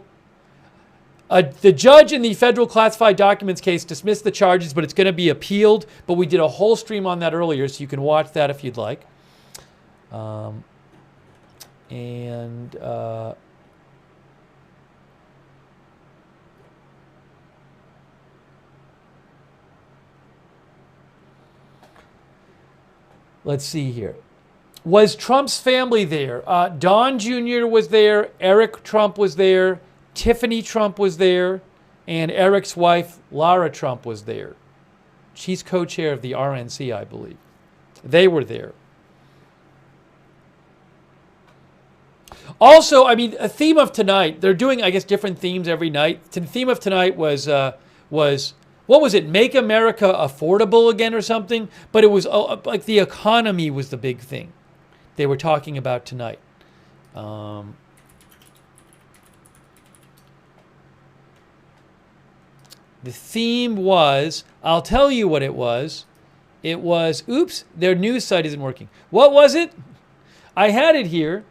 judge in the federal classified documents case dismissed the charges, but it's going to be appealed. But we did a whole stream on that earlier, so you can watch that if you'd like. Let's see here. Was Trump's family there? Don Jr. was there. Eric Trump was there. Tiffany Trump was there. And Eric's wife, Lara Trump, was there. She's co-chair of the RNC, I believe. They were there. Also, I mean, a theme of tonight, they're doing, I guess, different themes every night. The theme of tonight was what was it? Make America affordable again or something? But it was like the economy was the big thing they were talking about tonight. The theme was, I'll tell you what it was. It was, oops, their news site isn't working. What was it? I had it here.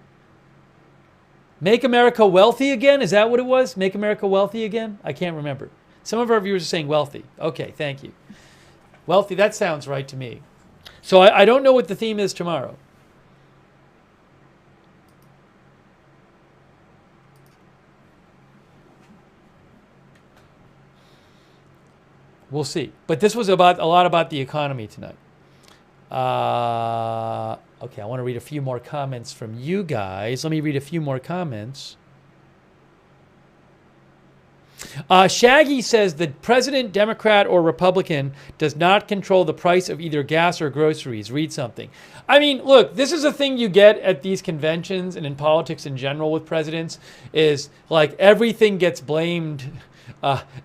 Make America wealthy again? Is that what it was? Make America wealthy again? I can't remember. Some of our viewers are saying wealthy. Okay, thank you. Wealthy, that sounds right to me. So I don't know what the theme is tomorrow. We'll see. But this was about a lot about the economy tonight. Okay, I want to read a few more comments from you guys. Let me read a few more comments. Shaggy says the president, Democrat or Republican, does not control the price of either gas or groceries. Read something. I mean, look, this is a thing you get at these conventions and in politics in general with presidents, is like everything gets blamed.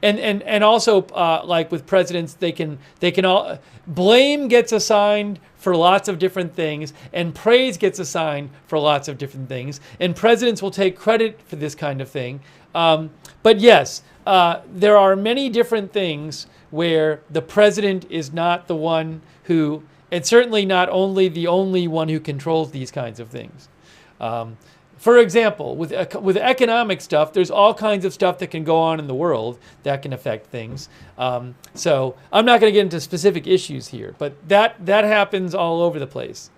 And also like with presidents, they can all blame gets assigned for lots of different things, and praise gets assigned for lots of different things, and presidents will take credit for this kind of thing. But yes, there are many different things where the president is not the one who, and certainly not only the only one who controls these kinds of things. For example, with economic stuff, there's all kinds of stuff that can go on in the world that can affect things. So I'm not going to get into specific issues here, but that happens all over the place.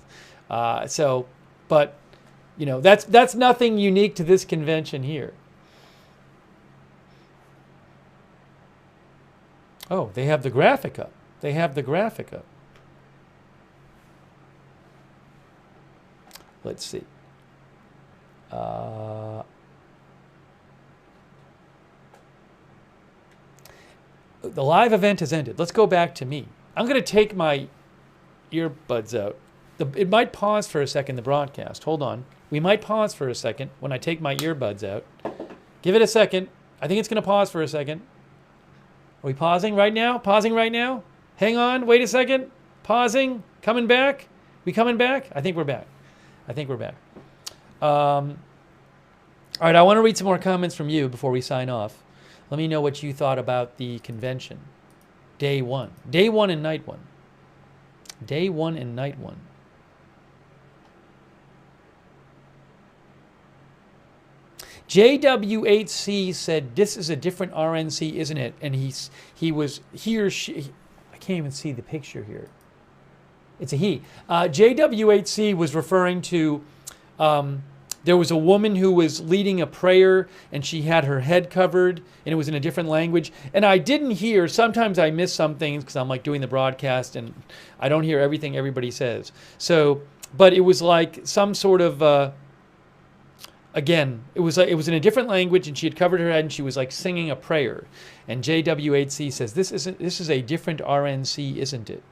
But you know, that's nothing unique to this convention here. Oh, they have the graphic up. They have the graphic up. Let's see. The live event has ended. Let's go back to me. I'm going to take my earbuds out. It might pause for a second, the broadcast. Hold on. We might pause for a second when I take my earbuds out. Give it a second. I think it's going to pause for a second. Are we pausing right now? Pausing right now? Hang on. Wait a second. Pausing. Coming back. We coming back? I think we're back. I think we're back. All right, I want to read some more comments from you before we sign off. Let me know what you thought about the convention. Day one. Day one and night one. Day one and night one. JW8C said, this is a different RNC, isn't it? And he or she, I can't even see the picture here. It's a he. JW8C was referring to There was a woman who was leading a prayer and she had her head covered and it was in a different language. And I didn't hear, sometimes I miss some things because I'm like doing the broadcast and I don't hear everything everybody says. So, but it was like some sort of, again, it was in a different language and she had covered her head and she was like singing a prayer. And JWHC says, this is a different RNC, isn't it?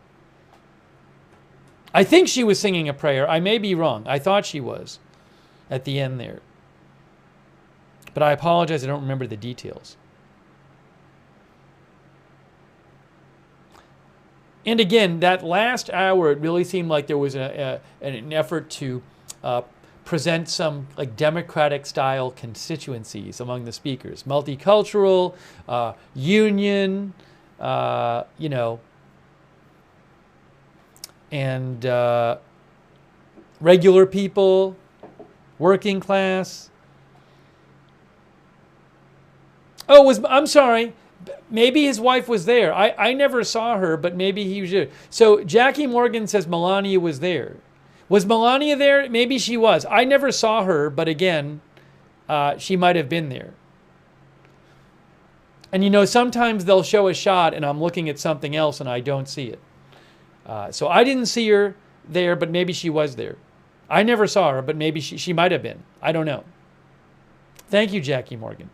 I think she was singing a prayer. I may be wrong. I thought she was at the end there. But I apologize, I don't remember the details. And again, that last hour, it really seemed like there was an effort to present some like democratic-style constituencies among the speakers. Multicultural, union, you know, and regular people, working class. Oh, I'm sorry. Maybe his wife was there. I never saw her, but maybe he was there. So Jackie Morgan says Melania was there. Was Melania there? Maybe she was. I never saw her, but again, she might have been there. And you know, sometimes they'll show a shot and I'm looking at something else and I don't see it. So I didn't see her there, but maybe she was there. I never saw her, but maybe she might have been. I don't know. Thank you, Jackie Morgan.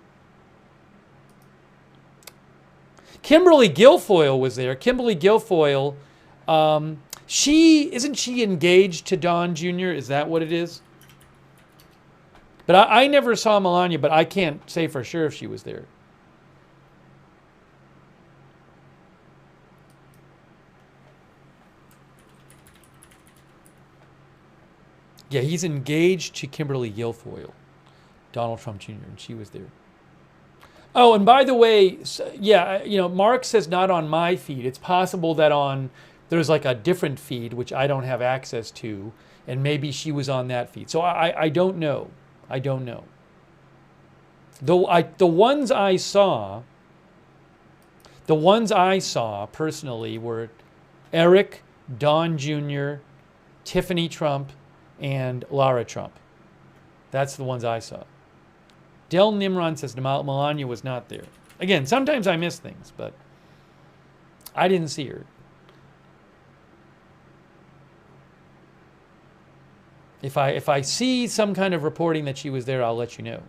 Kimberly Guilfoyle was there. Kimberly Guilfoyle, isn't she engaged to Don Jr.? Is that what it is? But I never saw Melania, but I can't say for sure if she was there. Yeah, he's engaged to Kimberly Guilfoyle, Donald Trump Jr., and she was there. Oh, and by the way, yeah, you know, Mark says not on my feed. It's possible that there's like a different feed, which I don't have access to, and maybe she was on that feed. So I don't know. I don't know. The ones I saw personally were Eric, Don Jr., Tiffany Trump, and Lara Trump. That's the ones I saw. Del Nimron says Melania was not there. Again, sometimes I miss things, but I didn't see her. If I see some kind of reporting that she was there, I'll let you know.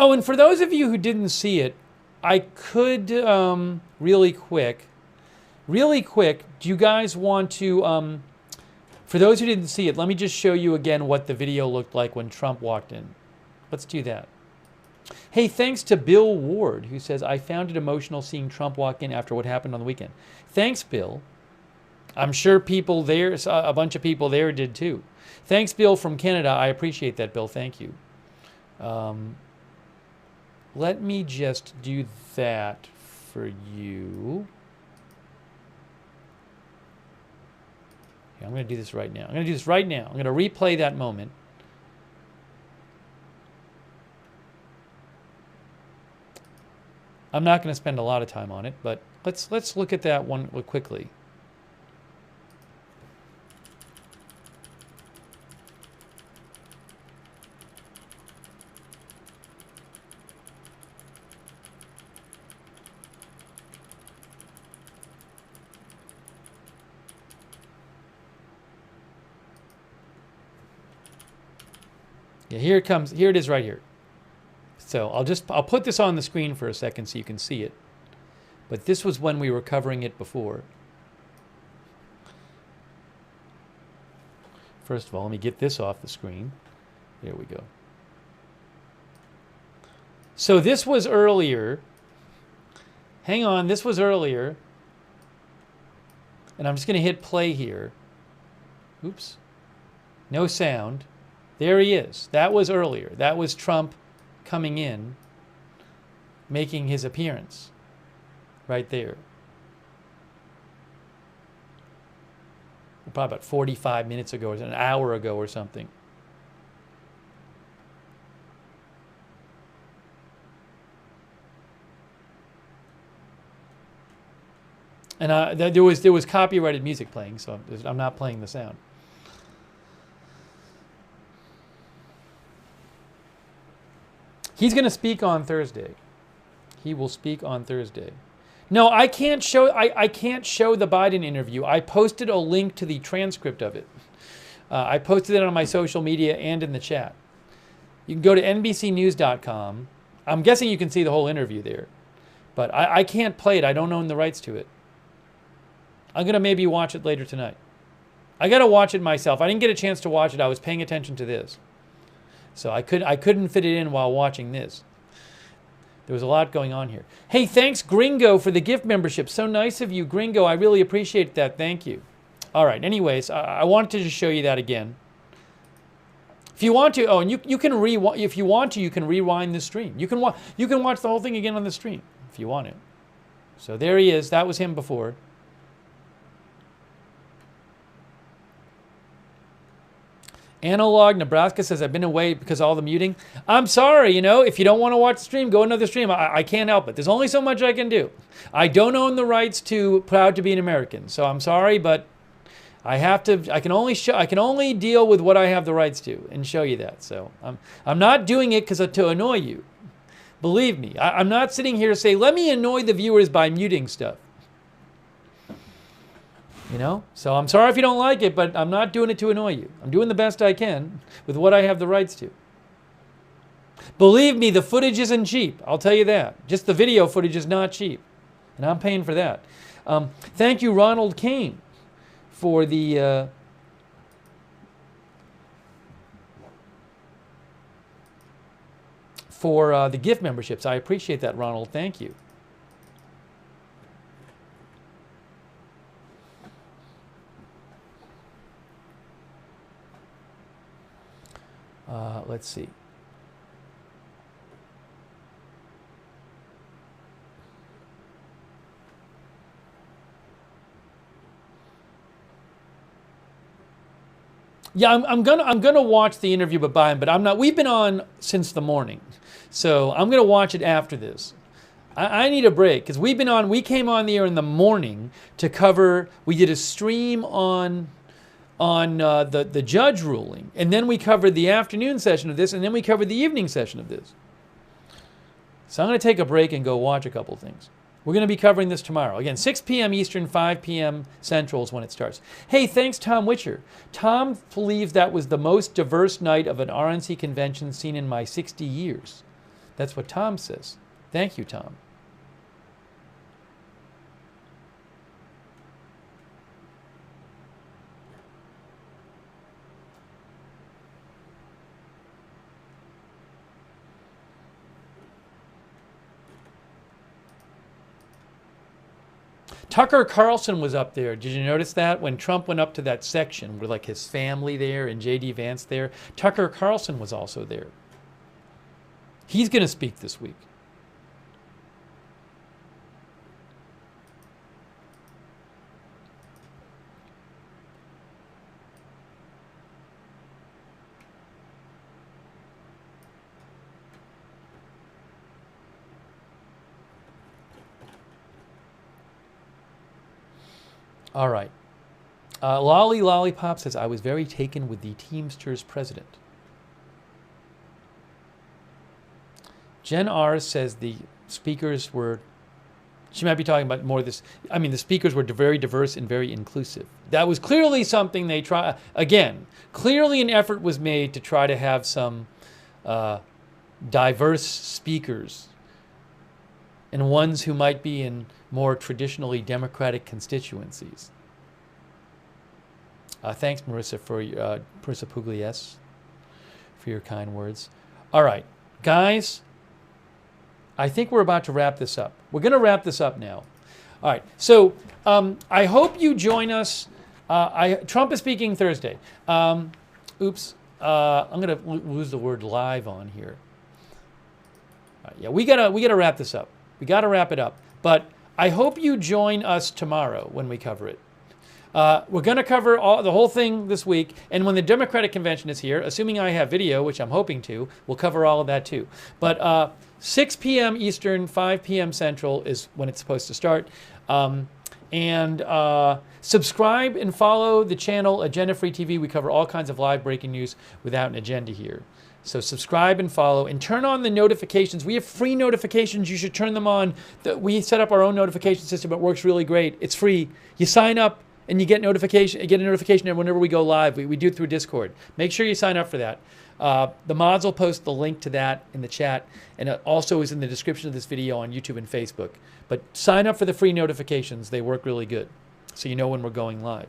Oh, and for those of you who didn't see it, I could really quick, do you guys want to, for those who didn't see it, let me just show you again what the video looked like when Trump walked in. Let's do that. Hey, thanks to Bill Ward, who says, I found it emotional seeing Trump walk in after what happened on the weekend. Thanks, Bill. I'm sure people there, a bunch of people there did too. Thanks, Bill from Canada. I appreciate that, Bill. Thank you. Let me just do that for you. Okay, I'm going to do this right now. I'm going to replay that moment. I'm not going to spend a lot of time on it, but let's look at that one quickly. Yeah, here it comes. Here it is right here. So I'll put this on the screen for a second so you can see it. But this was when we were covering it before. First of all, let me get this off the screen. There we go. So this was earlier. Hang on, this was earlier. And I'm just going to hit play here. Oops. No sound. There he is. That was earlier. That was Trump coming in, making his appearance. Right there. Probably about 45 minutes ago, or an hour ago or something. And there was copyrighted music playing, so I'm not playing the sound. He's going to speak on Thursday. He will speak on Thursday. No, I can't show. I can't show the Biden interview. I posted a link to the transcript of it. I posted it on my social media and in the chat. You can go to NBCnews.com. I'm guessing you can see the whole interview there, but I can't play it. I don't own the rights to it. I'm gonna maybe watch it later tonight. I gotta watch it myself. I didn't get a chance to watch it. I was paying attention to this, so I couldn't fit it in while watching this. There was a lot going on here. Hey, thanks Gringo for the gift membership. So nice of you, Gringo. I really appreciate that. Thank you. All right. Anyways, I wanted to just show you that again. If you want to, oh, and you can if you want to, you can rewind the stream. You can watch the whole thing again on the stream if you want it. So there he is. That was him before. Analog Nebraska says, I've been away because of all the muting. I'm sorry, if you don't want to watch the stream, go another stream. I can't help it. There's only so much I can do. I don't own the rights to Proud to be an American. So I'm sorry, but I can only deal with what I have the rights to and show you that. So I'm not doing it to annoy you. Believe me, I'm not sitting here to say, let me annoy the viewers by muting stuff. So I'm sorry if you don't like it, but I'm not doing it to annoy you. I'm doing the best I can with what I have the rights to. Believe me, the footage isn't cheap. I'll tell you that. Just the video footage is not cheap. And I'm paying for that. Thank you, Ronald Kane, for the... the gift memberships. I appreciate that, Ronald. Thank you. Let's see. Yeah, I'm gonna watch the interview with Biden, but I'm not. We've been on since the morning, so I'm gonna watch it after this. I need a break because we came on the air in the morning to cover. We did a stream on the judge ruling, and then we covered the afternoon session of this, and then we covered the evening session of this. So I'm going to take a break and go watch a couple things. We're going to be covering this tomorrow. Again, 6 p.m. Eastern, 5 p.m. Central is when it starts. Hey, thanks, Tom Witcher. Tom believes that was the most diverse night of an RNC convention seen in my 60 years. That's what Tom says. Thank you, Tom. Tucker Carlson was up there. Did you notice that? When Trump went up to that section with like his family there and J.D. Vance there, Tucker Carlson was also there. He's going to speak this week. All right. Lolly Lollipop says, I was very taken with the Teamsters president. Jen R. says the speakers were, she might be talking about more of this. I mean, the speakers were very diverse and very inclusive. That was clearly something they try. Again, clearly an effort was made to try to have some diverse speakers and ones who might be in more traditionally Democratic constituencies. Thanks, Marissa, for Marissa Pugliese, for your kind words. All right, guys, I think we're about to wrap this up. We're going to wrap this up now. All right, so I hope you join us. Trump is speaking Thursday. Oops, I'm going to lose the word live on here. All right, yeah, we gotta wrap this up. We got to wrap it up. But I hope you join us tomorrow when we cover it. We're going to cover the whole thing this week. And when the Democratic Convention is here, assuming I have video, which I'm hoping to, we'll cover all of that too. But 6 p.m. Eastern, 5 p.m. Central is when it's supposed to start. And subscribe and follow the channel Agenda Free TV. We cover all kinds of live breaking news without an agenda here. So subscribe and follow and turn on the notifications. We have free notifications. You should turn them on. We set up our own notification system. It works really great. It's free. You sign up and you get a notification whenever we go live. We do it through Discord. Make sure you sign up for that. The mods will post the link to that in the chat, and it also is in the description of this video on YouTube and Facebook. But sign up for the free notifications. They work really good, so you know when we're going live.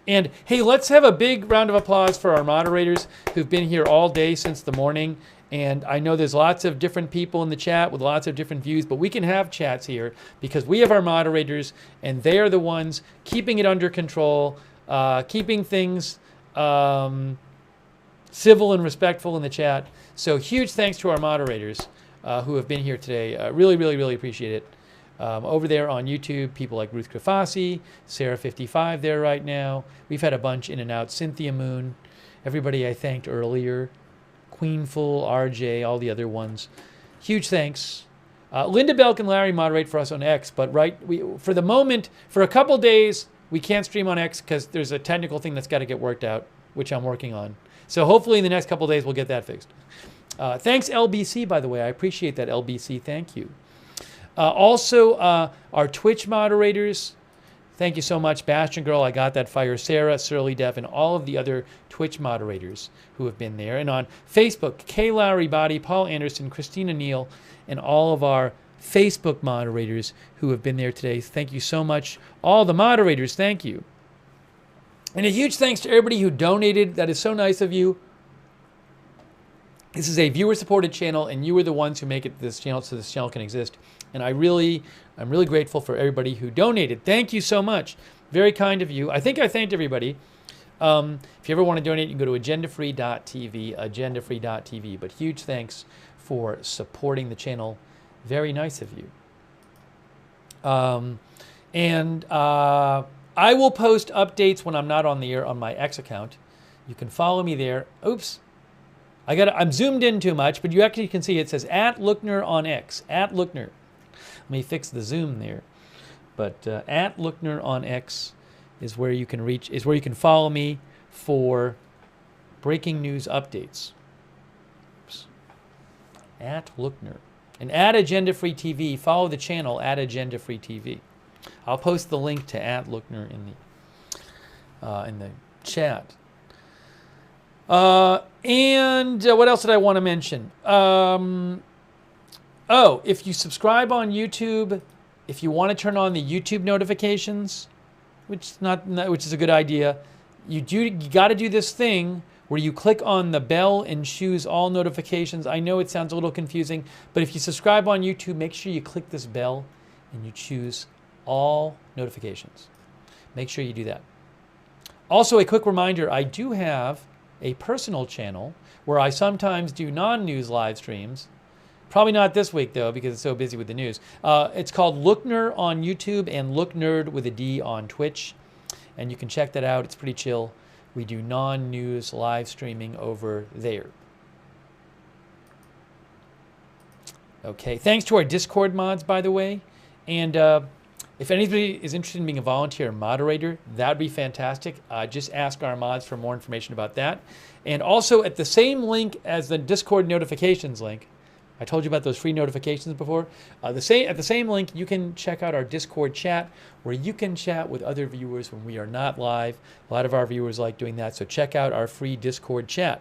And hey, let's have a big round of applause for our moderators who've been here all day since the morning. And I know there's lots of different people in the chat with lots of different views, but we can have chats here because we have our moderators, and they are the ones keeping it under control, keeping things civil and respectful in the chat. So huge thanks to our moderators who have been here today. Really, really, really appreciate it. Over there on YouTube, people like Ruth Krafasi, Sarah55 there right now. We've had a bunch in and out. Cynthia Moon, everybody I thanked earlier. Queenful, RJ, all the other ones. Huge thanks. Linda Belk and Larry moderate for us on X, but for the moment, for a couple days, we can't stream on X because there's a technical thing that's got to get worked out, which I'm working on. So hopefully in the next couple days, we'll get that fixed. Thanks, LBC, by the way. I appreciate that, LBC. Thank you. Also, our Twitch moderators, thank you so much. Bastion Girl, I Got That Fire, Sarah, Surly Dev, and all of the other Twitch moderators who have been there. And on Facebook, Kay Lowry Body, Paul Anderson, Christina Neal, and all of our Facebook moderators who have been there today. Thank you so much. All the moderators, thank you. And a huge thanks to everybody who donated. That is so nice of you. This is a viewer-supported channel, and you are the ones who make it this channel so this channel can exist. And I'm really grateful for everybody who donated. Thank you so much. Very kind of you. I think I thanked everybody. If you ever want to donate, you can go to agendafree.tv, agendafree.tv. But huge thanks for supporting the channel. Very nice of you. I will post updates when I'm not on the air on my X account. You can follow me there. Oops. I'm zoomed in too much, but you actually can see it says @Lookner on X. @Lookner. Let me fix the zoom there. But @Lookner on X is where you can reach. Is where you can follow me for breaking news updates. Oops. @Lookner and @Agenda Free TV. Follow the channel @Agenda Free TV. I'll post the link to @Lookner in the chat. And what else did I want to mention? Oh, if you subscribe on YouTube, if you want to turn on the YouTube notifications, which is a good idea, you got to do this thing where you click on the bell and choose all notifications. I know it sounds a little confusing, but if you subscribe on YouTube, make sure you click this bell and you choose all notifications. Make sure you do that. Also, a quick reminder, I do have a personal channel where I sometimes do non-news live streams. Probably not this week, though, because it's so busy with the news. It's called Lookner on YouTube and Looknerd with a D on Twitch. And you can check that out. It's pretty chill. We do non-news live streaming over there. Okay, thanks to our Discord mods, by the way. And if anybody is interested in being a volunteer moderator, that would be fantastic. Just ask our mods for more information about that. And also at the same link as the Discord notifications link, I told you about those free notifications before. At the same link, you can check out our Discord chat where you can chat with other viewers when we are not live. A lot of our viewers like doing that, so check out our free Discord chat.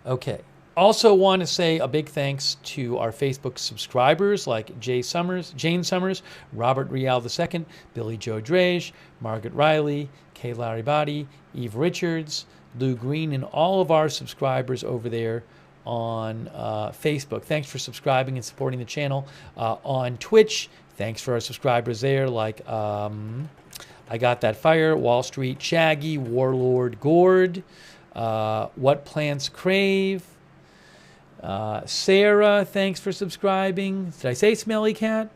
Okay. Also want to say a big thanks to our Facebook subscribers like Jane Summers, Robert Rial II, Billy Joe Drage, Margaret Riley, Kay Larry Body, Eve Richards, Lou Green, and all of our subscribers over there on Facebook. Thanks for subscribing and supporting the channel. On Twitch, thanks for our subscribers there like I Got That Fire, Wall Street Shaggy, Warlord Gord, What Plants Crave, Sarah, thanks for subscribing. Did I say Smelly Cat?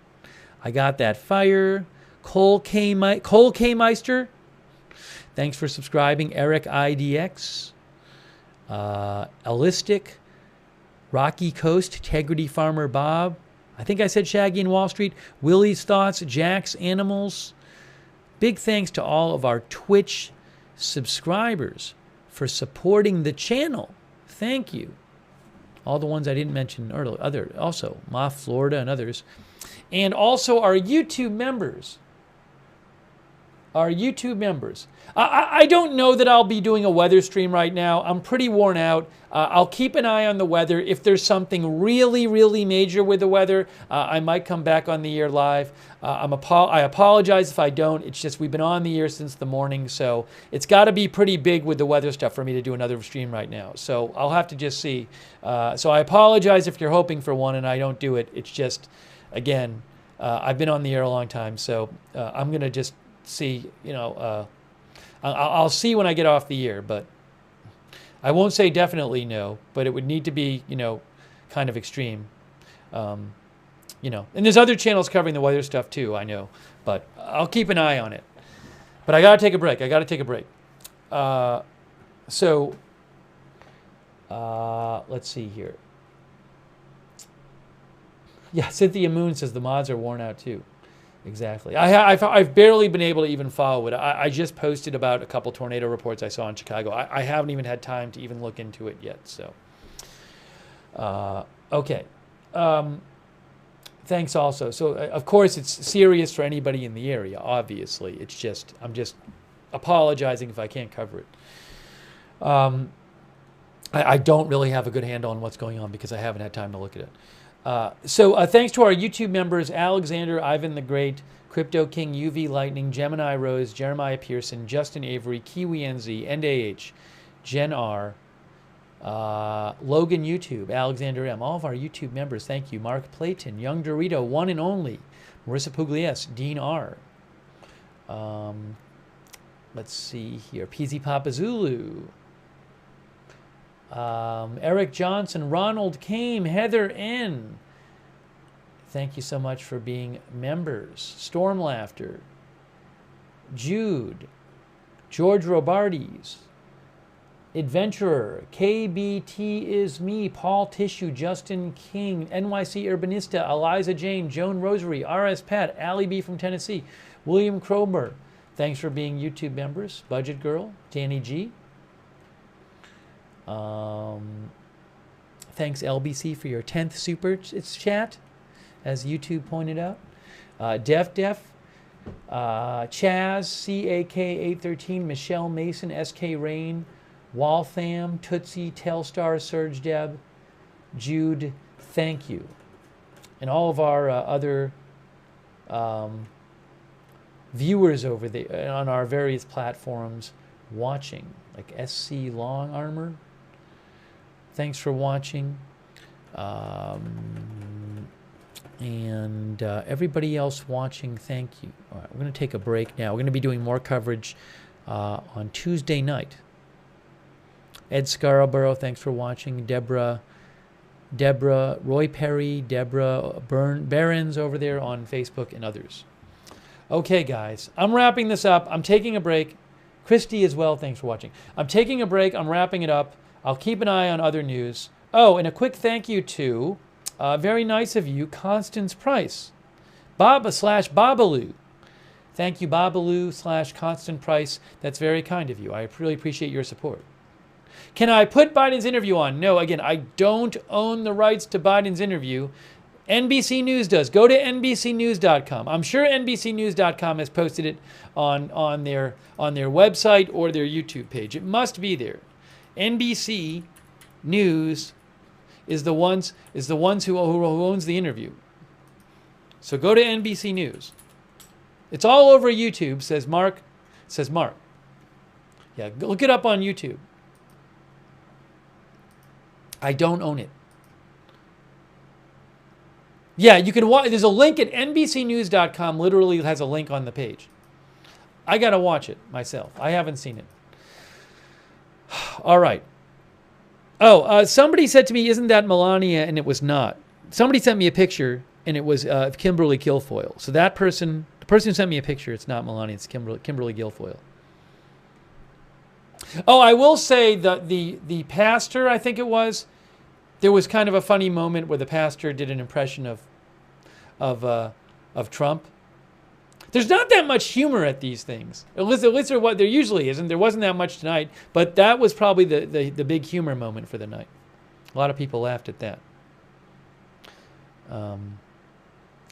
I Got That Fire. Cole K. Meister, thanks for subscribing. Eric IDX. Elistic. Rocky Coast. Integrity Farmer Bob. I think I said Shaggy and Wall Street. Willie's Thoughts, Jack's Animals. Big thanks to all of our Twitch subscribers for supporting the channel. Thank you. All the ones I didn't mention earlier, also Moff Florida and others. And also our YouTube members. Our YouTube members. I don't know that I'll be doing a weather stream right now. I'm pretty worn out. I'll keep an eye on the weather. If there's something really, really major with the weather, I might come back on the air live. I apologize if I don't. It's just we've been on the air since the morning, so it's got to be pretty big with the weather stuff for me to do another stream right now. So I'll have to just see. So I apologize if you're hoping for one and I don't do it. It's just, again, I've been on the air a long time, so I'm going to just see, I'll see when I get off the air, but I won't say definitely no, but it would need to be, kind of extreme. And there's other channels covering the weather stuff too, I know, but I'll keep an eye on it. But I got to take a break. Let's see here. Yeah, Cynthia Moon says the mods are worn out too. Exactly. I've barely been able to even follow it. I just posted about a couple tornado reports I saw in Chicago. I haven't even had time to even look into it yet. So, okay. Thanks also. So, of course, it's serious for anybody in the area, obviously. It's just, I'm just apologizing if I can't cover it. I don't really have a good handle on what's going on because I haven't had time to look at it. So thanks to our YouTube members, Alexander, Ivan the Great, Crypto King, UV Lightning, Gemini Rose, Jeremiah Pearson, Justin Avery, Kiwi NZ, NAH, Jen R, Logan YouTube, Alexander M, all of our YouTube members, thank you. Mark Playton, Young Dorito, One and Only, Marissa Pugliese, Dean R. Let's see here, PZ Papa Zulu, Eric Johnson, Ronald Kame, Heather N. Thank you so much for being members. Storm Laughter, Jude, George Robardes, Adventurer, KBT is me, Paul Tissue, Justin King, NYC Urbanista, Eliza Jane, Joan Rosary, RS Pat, Allie B from Tennessee, William Kromer. Thanks for being YouTube members. Budget Girl, Danny G. Thanks LBC for your 10th super chat, as YouTube pointed out. Chaz, CAK813, Michelle Mason, SK Rain, Waltham, Tootsie, Telstar, Surge Deb, Jude, thank you. And all of our other viewers over there on our various platforms watching, like SC Long Armor. Thanks for watching. And everybody else watching, thank you. All right, we're going to take a break now. We're going to be doing more coverage on Tuesday night. Ed Scarborough, thanks for watching. Deborah, Roy Perry, Deborah Barons over there on Facebook, and others. Okay, guys, I'm wrapping this up. I'm taking a break. Christy as well, thanks for watching. I'm taking a break. I'm wrapping it up. I'll keep an eye on other news. Oh, and a quick thank you to, very nice of you, Constance Price, Baba/Babaloo. Thank you, Babaloo/Constant Price. That's very kind of you. I really appreciate your support. Can I put Biden's interview on? No, again, I don't own the rights to Biden's interview. NBC News does. Go to NBCnews.com. I'm sure NBCnews.com has posted it on their website or their YouTube page. It must be there. NBC News is the ones who owns the interview. So go to NBC News. It's all over YouTube, says Mark. Yeah, look it up on YouTube. I don't own it. Yeah, you can watch. There's a link at NBCnews.com. Literally has a link on the page. I got to watch it myself. I haven't seen it. All right. Oh, somebody said to me, isn't that Melania? And it was not. Somebody sent me a picture, and it was Kimberly Guilfoyle. So that person, the person who sent me a picture, it's not Melania, it's Kimberly Guilfoyle. Oh, I will say that the pastor, I think it was, there was kind of a funny moment where the pastor did an impression of of Trump. There's not that much humor at these things. At least what there usually isn't. There wasn't that much tonight, but that was probably the big humor moment for the night. A lot of people laughed at that.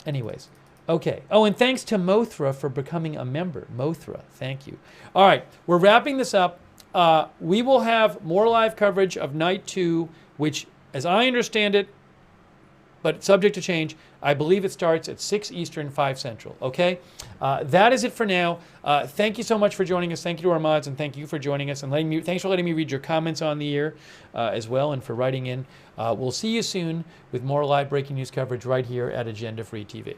Anyways, okay. Oh, and thanks to Mothra for becoming a member. Mothra, thank you. All right, we're wrapping this up. We will have more live coverage of night 2, which, as I understand it, but subject to change, I believe it starts at 6 Eastern, 5 Central. Okay? That is it for now. Thank you so much for joining us. Thank you to our mods, and thank you for joining us. And thanks for letting me read your comments on the air as well, and for writing in. We'll see you soon with more live breaking news coverage right here at Agenda Free TV.